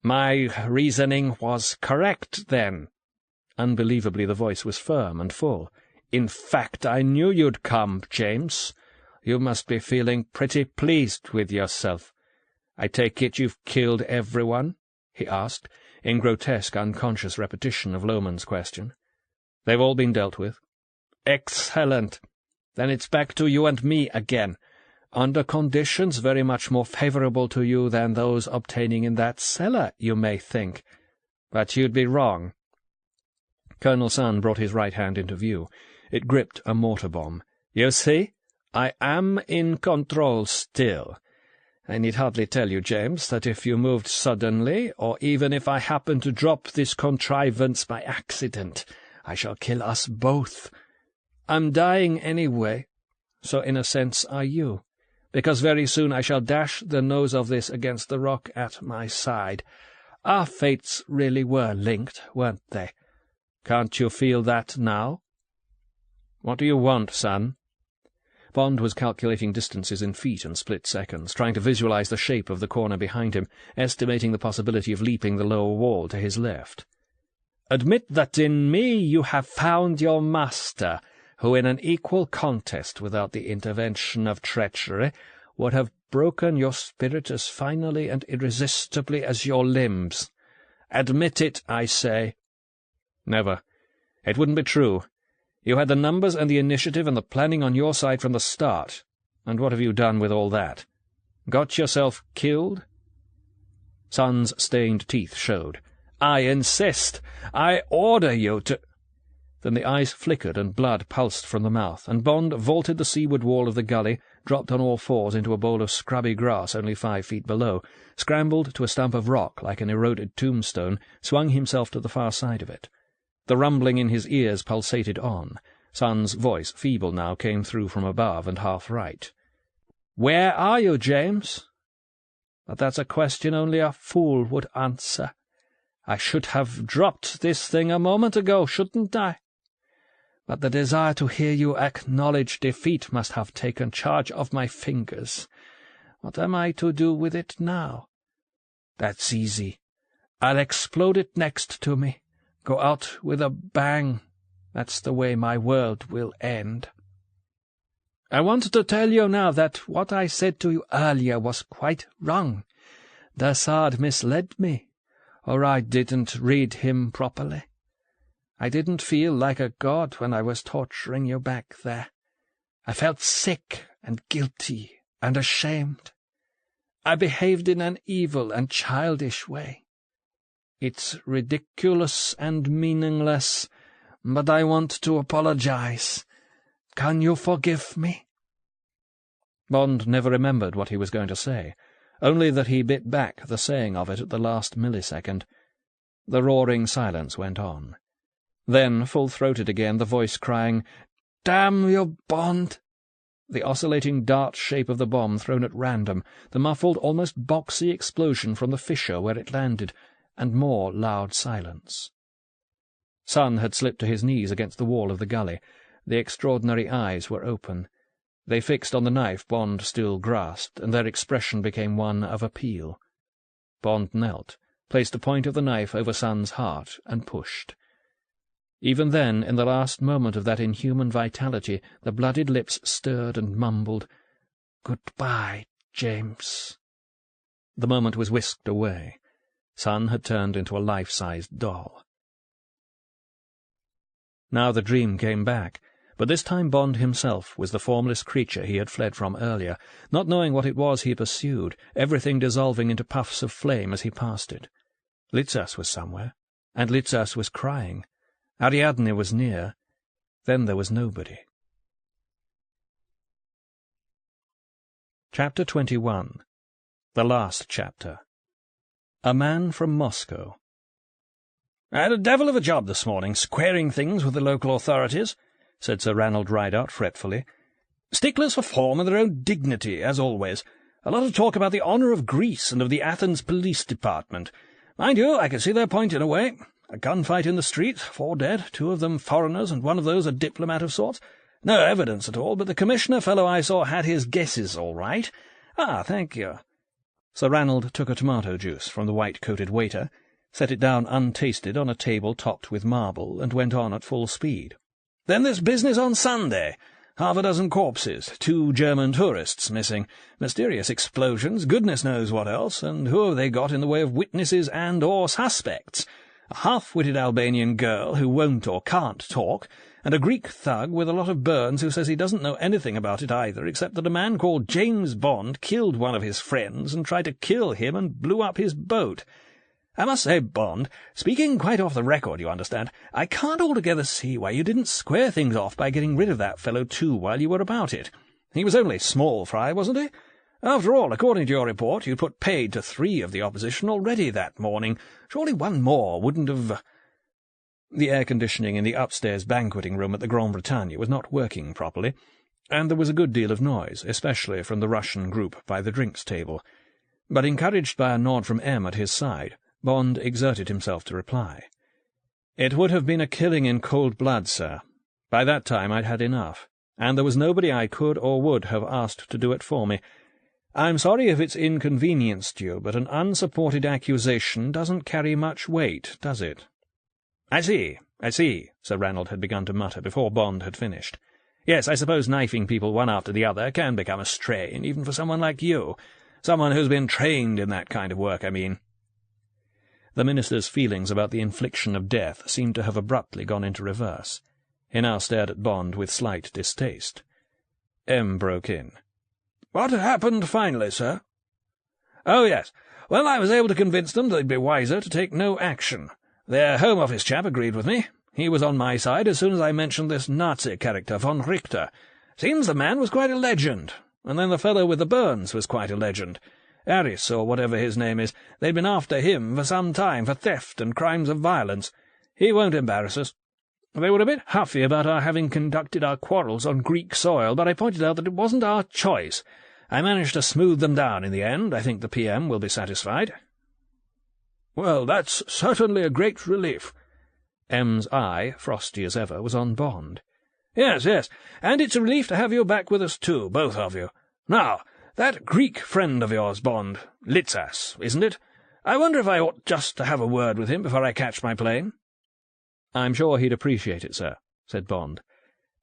"My reasoning was correct, then." Unbelievably, the voice was firm and full. "In fact, I knew you'd come, James. You must be feeling pretty pleased with yourself. I take it you've killed everyone?" he asked, in grotesque, unconscious repetition of Lohmann's question. "They've all been dealt with." "Excellent. Then it's back to you and me again, under conditions very much more favourable to you than those obtaining in that cellar, you may think. But you'd be wrong." Colonel Sun brought his right hand into view. It gripped a mortar bomb. "You see, I am in control still. I need hardly tell you, James, that if you moved suddenly, or even if I happen to drop this contrivance by accident, I shall kill us both. I'm dying anyway, so in a sense are you, because very soon I shall dash the nose of this against the rock at my side. Our fates really were linked, weren't they? Can't you feel that now?" "What do you want, son?" Bond was calculating distances in feet and split seconds, trying to visualize the shape of the corner behind him, estimating the possibility of leaping the lower wall to his left. "Admit that in me you have found your master, who in an equal contest without the intervention of treachery would have broken your spirit as finally and irresistibly as your limbs. Admit it, I say." "Never. It wouldn't be true. You had the numbers and the initiative and the planning on your side from the start. And what have you done with all that? Got yourself killed?" Sun's stained teeth showed. "I insist. I order you to—" Then the eyes flickered and blood pulsed from the mouth, and Bond vaulted the seaward wall of the gully, dropped on all fours into a bowl of scrubby grass only 5 feet below, scrambled to a stump of rock like an eroded tombstone, swung himself to the far side of it. The rumbling in his ears pulsated on. Sun's voice, feeble now, came through from above and half right. "Where are you, James?" "But that's a question only a fool would answer. I should have dropped this thing a moment ago, shouldn't I? But the desire to hear you acknowledge defeat must have taken charge of my fingers. What am I to do with it now? That's easy. I'll explode it next to me. Go out with a bang. That's the way my world will end. I want to tell you now that what I said to you earlier was quite wrong. Dersard misled me, or I didn't read him properly. I didn't feel like a god when I was torturing you back there. I felt sick and guilty and ashamed. I behaved in an evil and childish way. It's ridiculous and meaningless, but I want to apologize. Can you forgive me?" Bond never remembered what he was going to say, only that he bit back the saying of it at the last millisecond. The roaring silence went on. Then, full-throated again, the voice crying, "Damn you, Bond!" The oscillating dart shape of the bomb thrown at random, the muffled, almost boxy explosion from the fissure where it landed, and more loud silence. Sun had slipped to his knees against the wall of the gully. The extraordinary eyes were open. They fixed on the knife Bond still grasped, and their expression became one of appeal. Bond knelt, placed the point of the knife over Sun's heart, and pushed. Even then, in the last moment of that inhuman vitality, the blooded lips stirred and mumbled, "Goodbye, James." The moment was whisked away. Sun had turned into a life-sized doll. Now the dream came back, but this time Bond himself was the formless creature he had fled from earlier, not knowing what it was he pursued, everything dissolving into puffs of flame as he passed it. Litzas was somewhere, and Litzas was crying. Ariadne was near. Then there was nobody. Chapter 21. The last chapter. A man from Moscow. "I had a devil of a job this morning, squaring things with the local authorities," said Sir Ranald Rideout fretfully. "Sticklers for form and their own dignity, as always. A lot of talk about the honour of Greece and of the Athens Police Department. Mind you, I can see their point in a way. A gunfight in the street, 4 dead, 2 of them foreigners, and one of those a diplomat of sorts. No evidence at all, but the commissioner fellow I saw had his guesses all right. Ah, thank you." Sir Ranald took a tomato juice from the white-coated waiter, set it down untasted on a table topped with marble, and went on at full speed. "Then this business on Sunday. 6 corpses, 2 German tourists missing, mysterious explosions, goodness knows what else, and who have they got in the way of witnesses and/or suspects? A half-witted Albanian girl who won't or can't talk, and a Greek thug with a lot of burns who says he doesn't know anything about it either, except that a man called James Bond killed one of his friends and tried to kill him and blew up his boat. I must say, Bond, speaking quite off the record, you understand, I can't altogether see why you didn't square things off by getting rid of that fellow too while you were about it. He was only small fry, wasn't he? After all, according to your report, you'd put paid to 3 of the opposition already that morning. Surely one more wouldn't have—" The air-conditioning in the upstairs banqueting room at the Grand Bretagne was not working properly, and there was a good deal of noise, especially from the Russian group by the drinks table. But encouraged by a nod from M at his side, Bond exerted himself to reply. "It would have been a killing in cold blood, sir. By that time I'd had enough, and there was nobody I could or would have asked to do it for me. I'm sorry if it's inconvenienced you, but an unsupported accusation doesn't carry much weight, does it?" I see, Sir Ranald had begun to mutter before Bond had finished. "Yes, I suppose knifing people one after the other can become a strain, even for someone like you. Someone who's been trained in that kind of work, I mean." The minister's feelings about the infliction of death seemed to have abruptly gone into reverse. He now stared at Bond with slight distaste. M broke in. "What happened finally, sir?" "Oh, yes. Well, I was able to convince them they'd be wiser to take no action. Their Home Office chap agreed with me. He was on my side as soon as I mentioned this Nazi character, von Richter. Seems the man was quite a legend. And then the fellow with the burns was quite a legend. Harris, or whatever his name is, they'd been after him for some time for theft and crimes of violence. He won't embarrass us. They were a bit huffy about our having conducted our quarrels on Greek soil, but I pointed out that it wasn't our choice. I managed to smooth them down in the end. I think the PM will be satisfied." "Well, that's certainly a great relief." M's eye, frosty as ever, was on Bond. Yes, and it's a relief to have you back with us too, both of you. Now, that Greek friend of yours, Bond, Litzas, isn't it? I wonder if I ought just to have a word with him before I catch my plane." "I'm sure he'd appreciate it, sir," said Bond.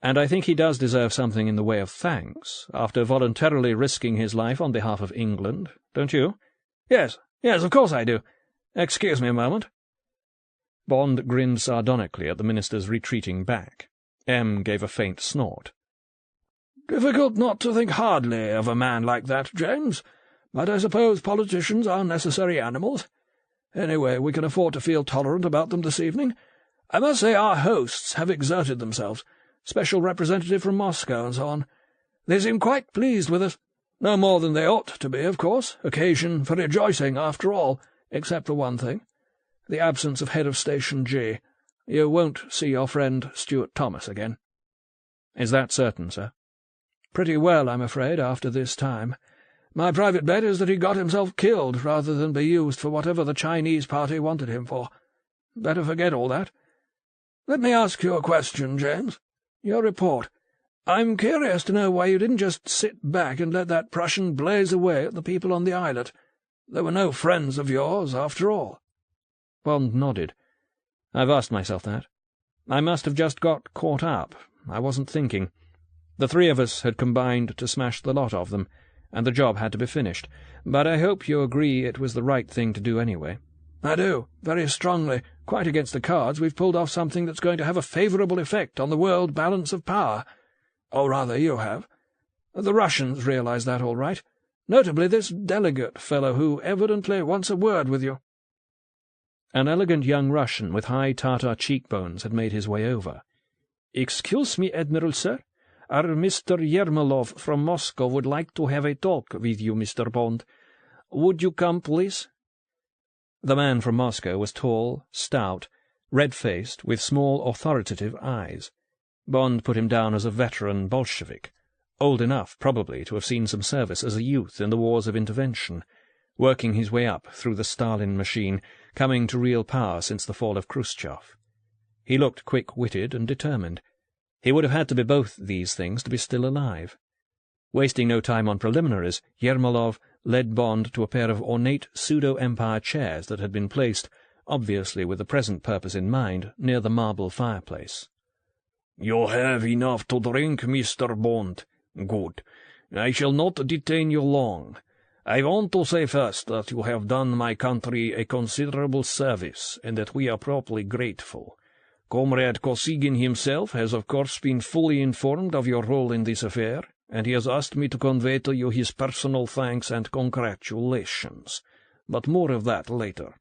"And I think he does deserve something in the way of thanks, after voluntarily risking his life on behalf of England, don't you?" Yes, of course I do. Excuse me a moment." Bond grinned sardonically at the minister's retreating back. M gave a faint snort. "Difficult not to think hardly of a man like that, James, but I suppose politicians are necessary animals. Anyway, we can afford to feel tolerant about them this evening. I must say our hosts have exerted themselves, special representative from Moscow and so on. They seem quite pleased with us. No more than they ought to be, of course. Occasion for rejoicing, after all, except for one thing. The absence of head of Station G. You won't see your friend Stuart Thomas again." "Is that certain, sir?" "Pretty well, I'm afraid, after this time. My private bet is that he got himself killed rather than be used for whatever the Chinese party wanted him for. Better forget all that. Let me ask you a question, James. Your report. I'm curious to know why you didn't just sit back and let that Prussian blaze away at the people on the islet. They were no friends of yours, after all." Bond nodded. "I've asked myself that. I must have just got caught up. I wasn't thinking. The 3 of us had combined to smash the lot of them, and the job had to be finished. But I hope you agree it was the right thing to do anyway." "I do, very strongly. Quite against the cards, we've pulled off something that's going to have a favourable effect on the world balance of power. Or rather, you have. The Russians realise that all right. Notably this delegate fellow who evidently wants a word with you." An elegant young Russian with high Tartar cheekbones had made his way over. "Excuse me, Admiral, sir. Our Mr. Yermolov from Moscow would like to have a talk with you, Mr. Bond. would you come, please?" The man from Moscow was tall, stout, red-faced, with small, authoritative eyes. Bond put him down as a veteran Bolshevik, old enough, probably, to have seen some service as a youth in the wars of intervention, working his way up through the Stalin machine, coming to real power since the fall of Khrushchev. He looked quick-witted and determined. He would have had to be both these things to be still alive. Wasting no time on preliminaries, Yermolov led Bond to a pair of ornate pseudo-empire chairs that had been placed, obviously with the present purpose in mind, near the marble fireplace. "You have enough to drink, Mr. Bond. Good. I shall not detain you long. I want to say first that you have done my country a considerable service, and that we are properly grateful. Comrade Kosygin himself has of course been fully informed of your role in this affair, and he has asked me to convey to you his personal thanks and congratulations. But more of that later.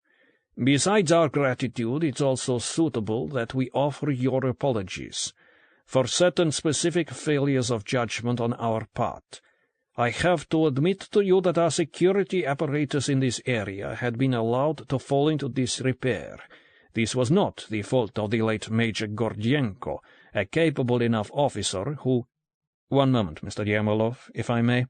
Besides our gratitude, it's also suitable that we offer your apologies for certain specific failures of judgment on our part. I have to admit to you that our security apparatus in this area had been allowed to fall into disrepair. This was not the fault of the late Major Gordienko, a capable enough officer who— "One moment, Mr. Yermolov, if I may."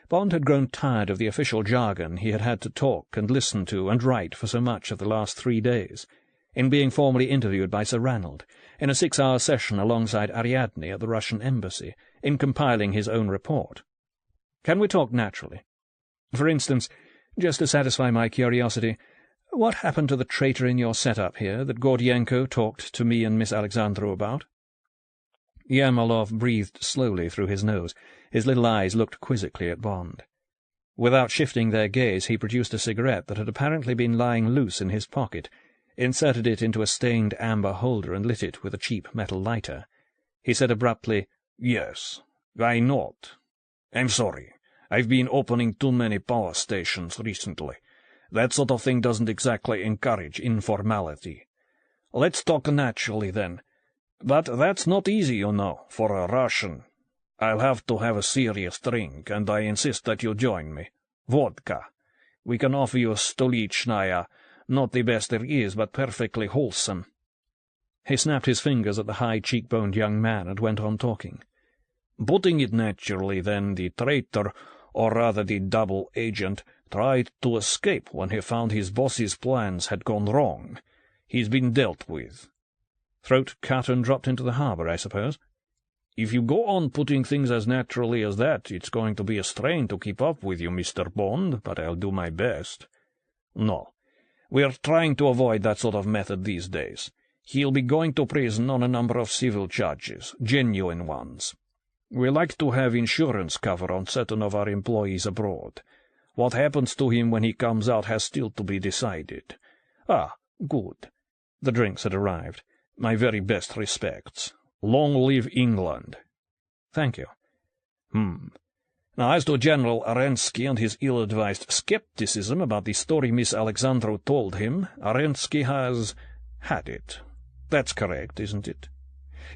Bond had grown tired of the official jargon he had had to talk and listen to and write for so much of the last 3 days, in being formally interviewed by Sir Ranald, in a 6-hour session alongside Ariadne at the Russian embassy, in compiling his own report. Can we talk naturally? For instance, just to satisfy my curiosity, what happened to the traitor in your setup here that Gordienko talked to me and Miss Alexandru about? Yermolov breathed slowly through his nose. His little eyes looked quizzically at Bond. Without shifting their gaze, he produced a cigarette that had apparently been lying loose in his pocket, inserted it into a stained amber holder and lit it with a cheap metal lighter. He said abruptly, "Yes, why not? I'm sorry. I've been opening too many power stations recently. That sort of thing doesn't exactly encourage informality. Let's talk naturally, then. But that's not easy, you know, for a Russian. I'll have to have a serious drink, and I insist that you join me. Vodka. We can offer you Stolichnaya, not the best there is, but perfectly wholesome." He snapped his fingers at the high-cheekboned young man and went on talking. "Putting it naturally, then, the traitor, or rather the double agent, tried to escape when he found his boss's plans had gone wrong. He's been dealt with." Throat cut and dropped into the harbour, I suppose? "If you go on putting things as naturally as that, it's going to be a strain to keep up with you, Mr. Bond, but I'll do my best. No, we're trying to avoid that sort of method these days. He'll be going to prison on a number of civil charges, genuine ones. We like to have insurance cover on certain of our employees abroad. What happens to him when he comes out has still to be decided. Ah, good." The drinks had arrived. "My very best respects. Long live England." "Thank you." Now, as to General Arensky and his ill-advised skepticism about the story Miss Alexandru told him, Arensky has had it. That's correct, isn't it?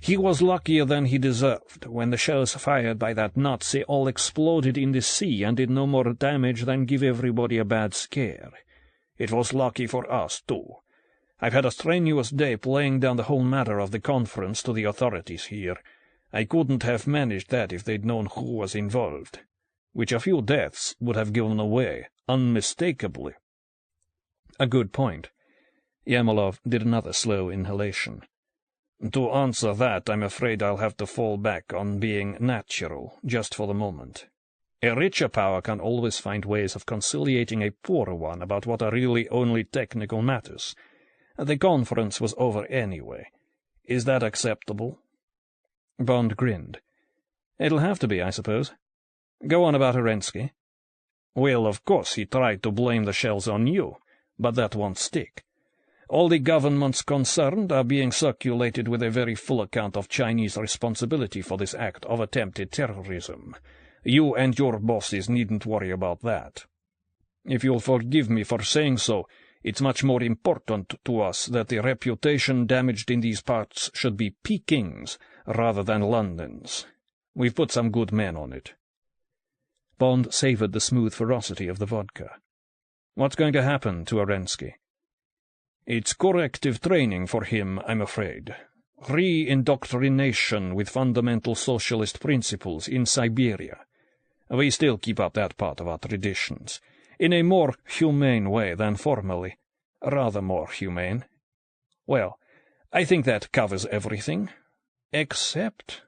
He was luckier than he deserved when the shells fired by that Nazi all exploded in the sea and did no more damage than give everybody a bad scare. It was lucky for us, too. I've had a strenuous day playing down the whole matter of the conference to the authorities here. I couldn't have managed that if they'd known who was involved, which a few deaths would have given away, unmistakably." A good point. Yermolov did another slow inhalation. "To answer that, I'm afraid I'll have to fall back on being natural, just for the moment. A richer power can always find ways of conciliating a poorer one about what are really only technical matters. The conference was over anyway. Is that acceptable?" Bond grinned. "It'll have to be, I suppose. Go on about Arensky." "Well, of course he tried to blame the shells on you, but that won't stick. All the governments concerned are being circulated with a very full account of Chinese responsibility for this act of attempted terrorism. You and your bosses needn't worry about that. If you'll forgive me for saying so, it's much more important to us that the reputation damaged in these parts should be Peking's rather than London's. We've put some good men on it." Bond savoured the smooth ferocity of the vodka. "What's going to happen to Orensky?" "It's corrective training for him, I'm afraid. Re-indoctrination with fundamental socialist principles in Siberia. We still keep up that part of our traditions, in a more humane way than formerly. Rather more humane. Well, I think that covers everything. Except—"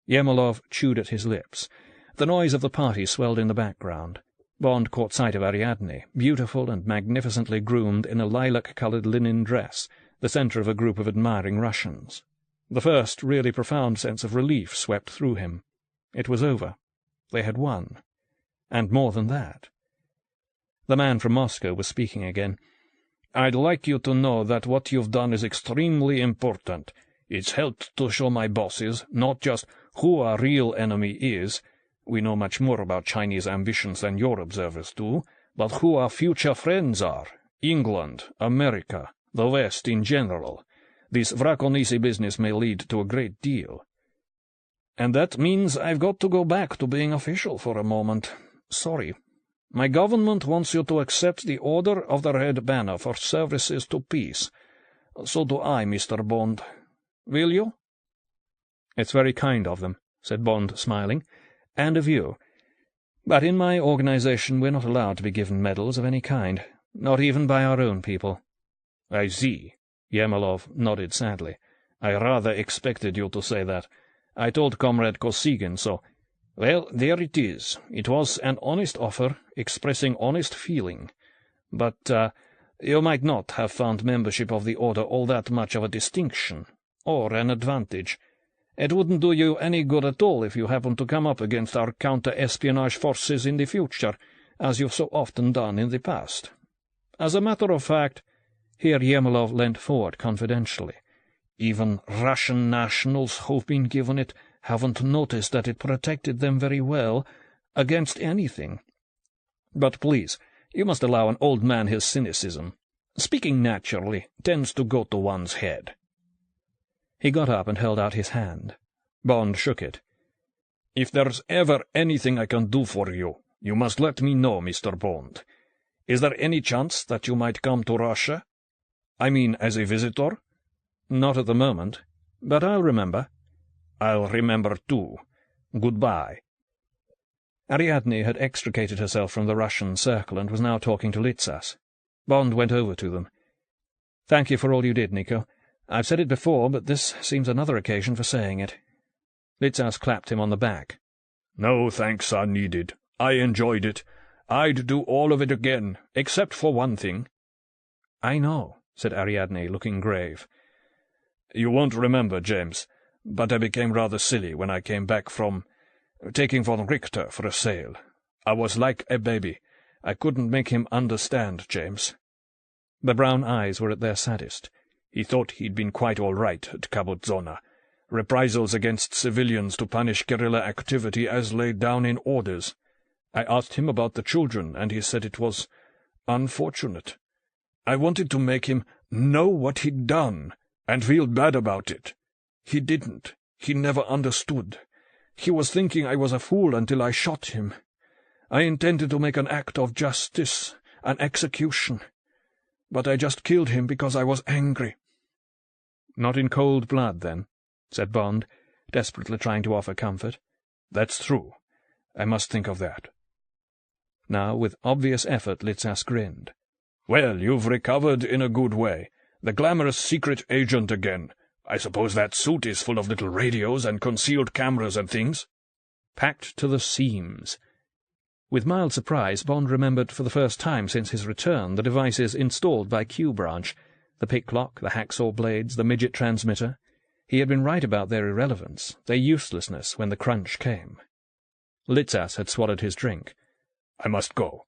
Yermolov chewed at his lips. The noise of the party swelled in the background. Bond caught sight of Ariadne, beautiful and magnificently groomed in a lilac-coloured linen dress, the centre of a group of admiring Russians. The first really profound sense of relief swept through him. It was over. They had won. And more than that. The man from Moscow was speaking again. "I'd like you to know that what you've done is extremely important. It's helped to show my bosses not just who our real enemy is— we know much more about Chinese ambitions than your observers do— but who our future friends are. England, America, the West in general. This Vrakonisi business may lead to a great deal. And that means I've got to go back to being official for a moment. Sorry. My government wants you to accept the Order of the Red Banner for services to peace. So do I, Mr. Bond. Will you?" "It's very kind of them," said Bond, smiling, "and of you. But in my organization we're not allowed to be given medals of any kind, not even by our own people." "I see." Yermolov nodded sadly. "I rather expected you to say that. I told Comrade Kosygin so. Well, there it is. It was an honest offer, expressing honest feeling. But you might not have found membership of the Order all that much of a distinction, or an advantage. It wouldn't do you any good at all if you happened to come up against our counter-espionage forces in the future, as you've so often done in the past. As a matter of fact—" Here Yermolov leant forward confidentially. "Even Russian nationals who've been given it haven't noticed that it protected them very well against anything. But please, you must allow an old man his cynicism. Speaking naturally tends to go to one's head." He got up and held out his hand. Bond shook it. "If there's ever anything I can do for you, you must let me know, Mr. Bond. Is there any chance that you might come to Russia? I mean, as a visitor?" "Not at the moment. But I'll remember." "I'll remember too. Goodbye." Ariadne had extricated herself from the Russian circle and was now talking to Litzas. Bond went over to them. "Thank you for all you did, Nico. I've said it before, but this seems another occasion for saying it." Litzas clapped him on the back. "No thanks are needed. I enjoyed it. I'd do all of it again, except for one thing." "I know," said Ariadne, looking grave. "You won't remember, James, but I became rather silly when I came back from taking von Richter for a sail. I was like a baby. I couldn't make him understand, James." The brown eyes were at their saddest. He thought he'd been quite all right at Kabutzona. Reprisals against civilians to punish guerrilla activity as laid down in orders. I asked him about the children, and he said it was unfortunate. I wanted to make him know what he'd done, and feel bad about it. He didn't. He never understood. He was thinking I was a fool until I shot him. I intended to make an act of justice, an execution. But I just killed him because I was angry." "Not in cold blood, then?" said Bond, desperately trying to offer comfort. "That's true. I must think of that." Now, with obvious effort, Litzas grinned. "Well, you've recovered in a good way. The glamorous secret agent again. I suppose that suit is full of little radios and concealed cameras and things?" "Packed to the seams." With mild surprise, Bond remembered for the first time since his return the devices installed by Q Branch, the pick lock, the hacksaw blades, the midget transmitter. He had been right about their irrelevance, their uselessness when the crunch came. Litzas had swallowed his drink. "I must go.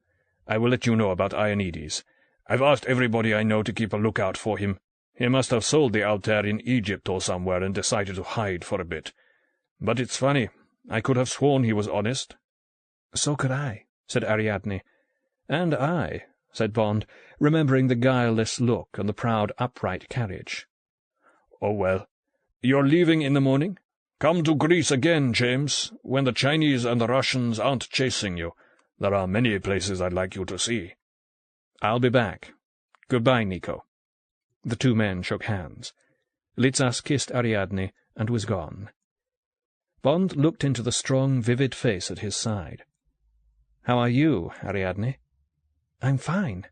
I will let you know about Ionides. I've asked everybody I know to keep a lookout for him. He must have sold the Altair in Egypt or somewhere and decided to hide for a bit. But it's funny. I could have sworn he was honest." "So could I," said Ariadne. "And I," said Bond, remembering the guileless look and the proud, upright carriage. "Oh, well. You're leaving in the morning? Come to Greece again, James, when the Chinese and the Russians aren't chasing you. There are many places I'd like you to see. I'll be back. Goodbye, Nico. The two men shook hands. Litzas kissed Ariadne and was gone. Bond looked into the strong, vivid face at his side. "How are you, Ariadne?" "I'm fine.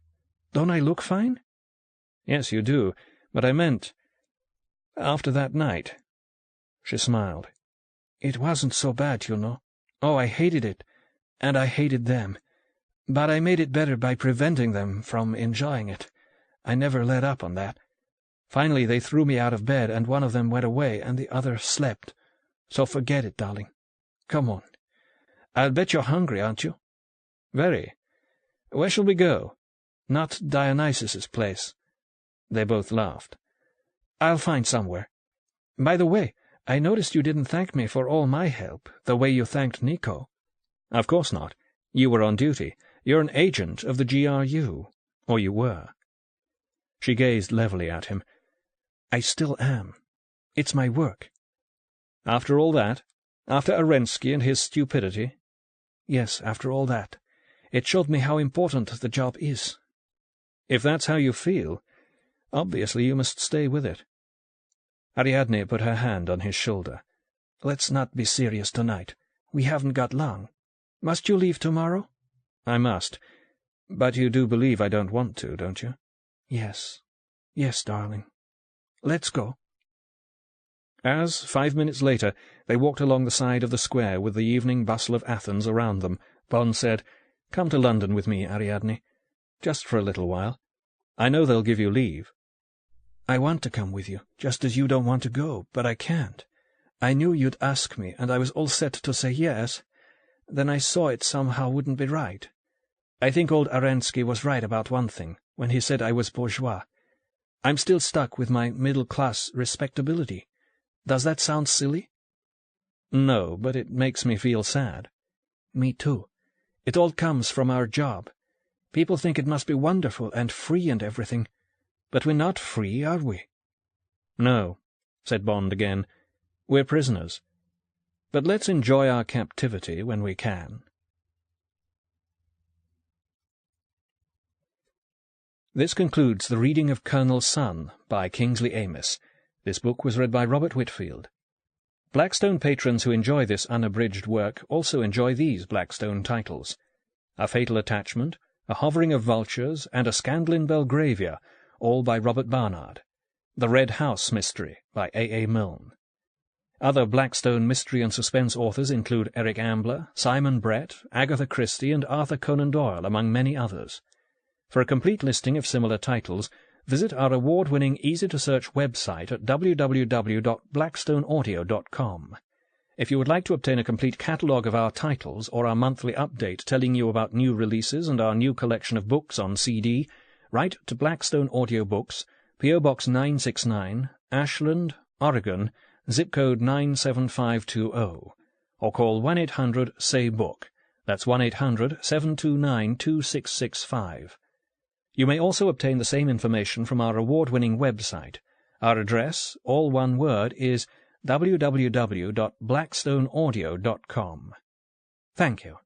Don't I look fine?" "Yes, you do, but I meant after that night." She smiled. "It wasn't so bad, you know. Oh, I hated it, and I hated them. But I made it better by preventing them from enjoying it. I never let up on that. Finally they threw me out of bed, and one of them went away, and the other slept. So forget it, darling. Come on. I'll bet you're hungry, aren't you?" "Very. Where shall we go?" "Not Dionysus's place." They both laughed. "I'll find somewhere. By the way, I noticed you didn't thank me for all my help, the way you thanked Nico." "Of course not. You were on duty. You're an agent of the GRU. Or you were." She gazed levelly at him. "I still am. It's my work." "After all that? After Arensky and his stupidity?" "Yes, after all that. It showed me how important the job is." "If that's how you feel, obviously you must stay with it." Ariadne put her hand on his shoulder. "Let's not be serious tonight. We haven't got long. Must you leave tomorrow?" "I must. But you do believe I don't want to, don't you?" "Yes. Yes, darling. Let's go." As, 5 minutes later, they walked along the side of the square with the evening bustle of Athens around them, Bond said, "Come to London with me, Ariadne. Just for a little while. I know they'll give you leave." "I want to come with you, just as you don't want to go, but I can't. I knew you'd ask me, and I was all set to say yes. Then I saw it somehow wouldn't be right. I think old Arensky was right about one thing, when he said I was bourgeois. I'm still stuck with my middle-class respectability. Does that sound silly?" "No, but it makes me feel sad." "Me too. It all comes from our job. People think it must be wonderful and free and everything. But we're not free, are we?" "No," said Bond again. "We're prisoners. But let's enjoy our captivity when we can." This concludes the reading of Colonel Sun by Kingsley Amis. This book was read by Robert Whitfield. Blackstone patrons who enjoy this unabridged work also enjoy these Blackstone titles: A Fatal Attachment, A Hovering of Vultures, and A Scandal in Belgravia, all by Robert Barnard. The Red House Mystery by A. A. Milne. Other Blackstone mystery and suspense authors include Eric Ambler, Simon Brett, Agatha Christie, and Arthur Conan Doyle, among many others. For a complete listing of similar titles, visit our award-winning, easy-to-search website at www.blackstoneaudio.com. If you would like to obtain a complete catalogue of our titles or our monthly update telling you about new releases and our new collection of books on CD, write to Blackstone Audiobooks, P.O. Box 969, Ashland, Oregon, zip code 97520, or call 1-800-SAY-BOOK. That's 1-800-729-2665. You may also obtain the same information from our award-winning website. Our address, all one word, is www.blackstoneaudio.com. Thank you.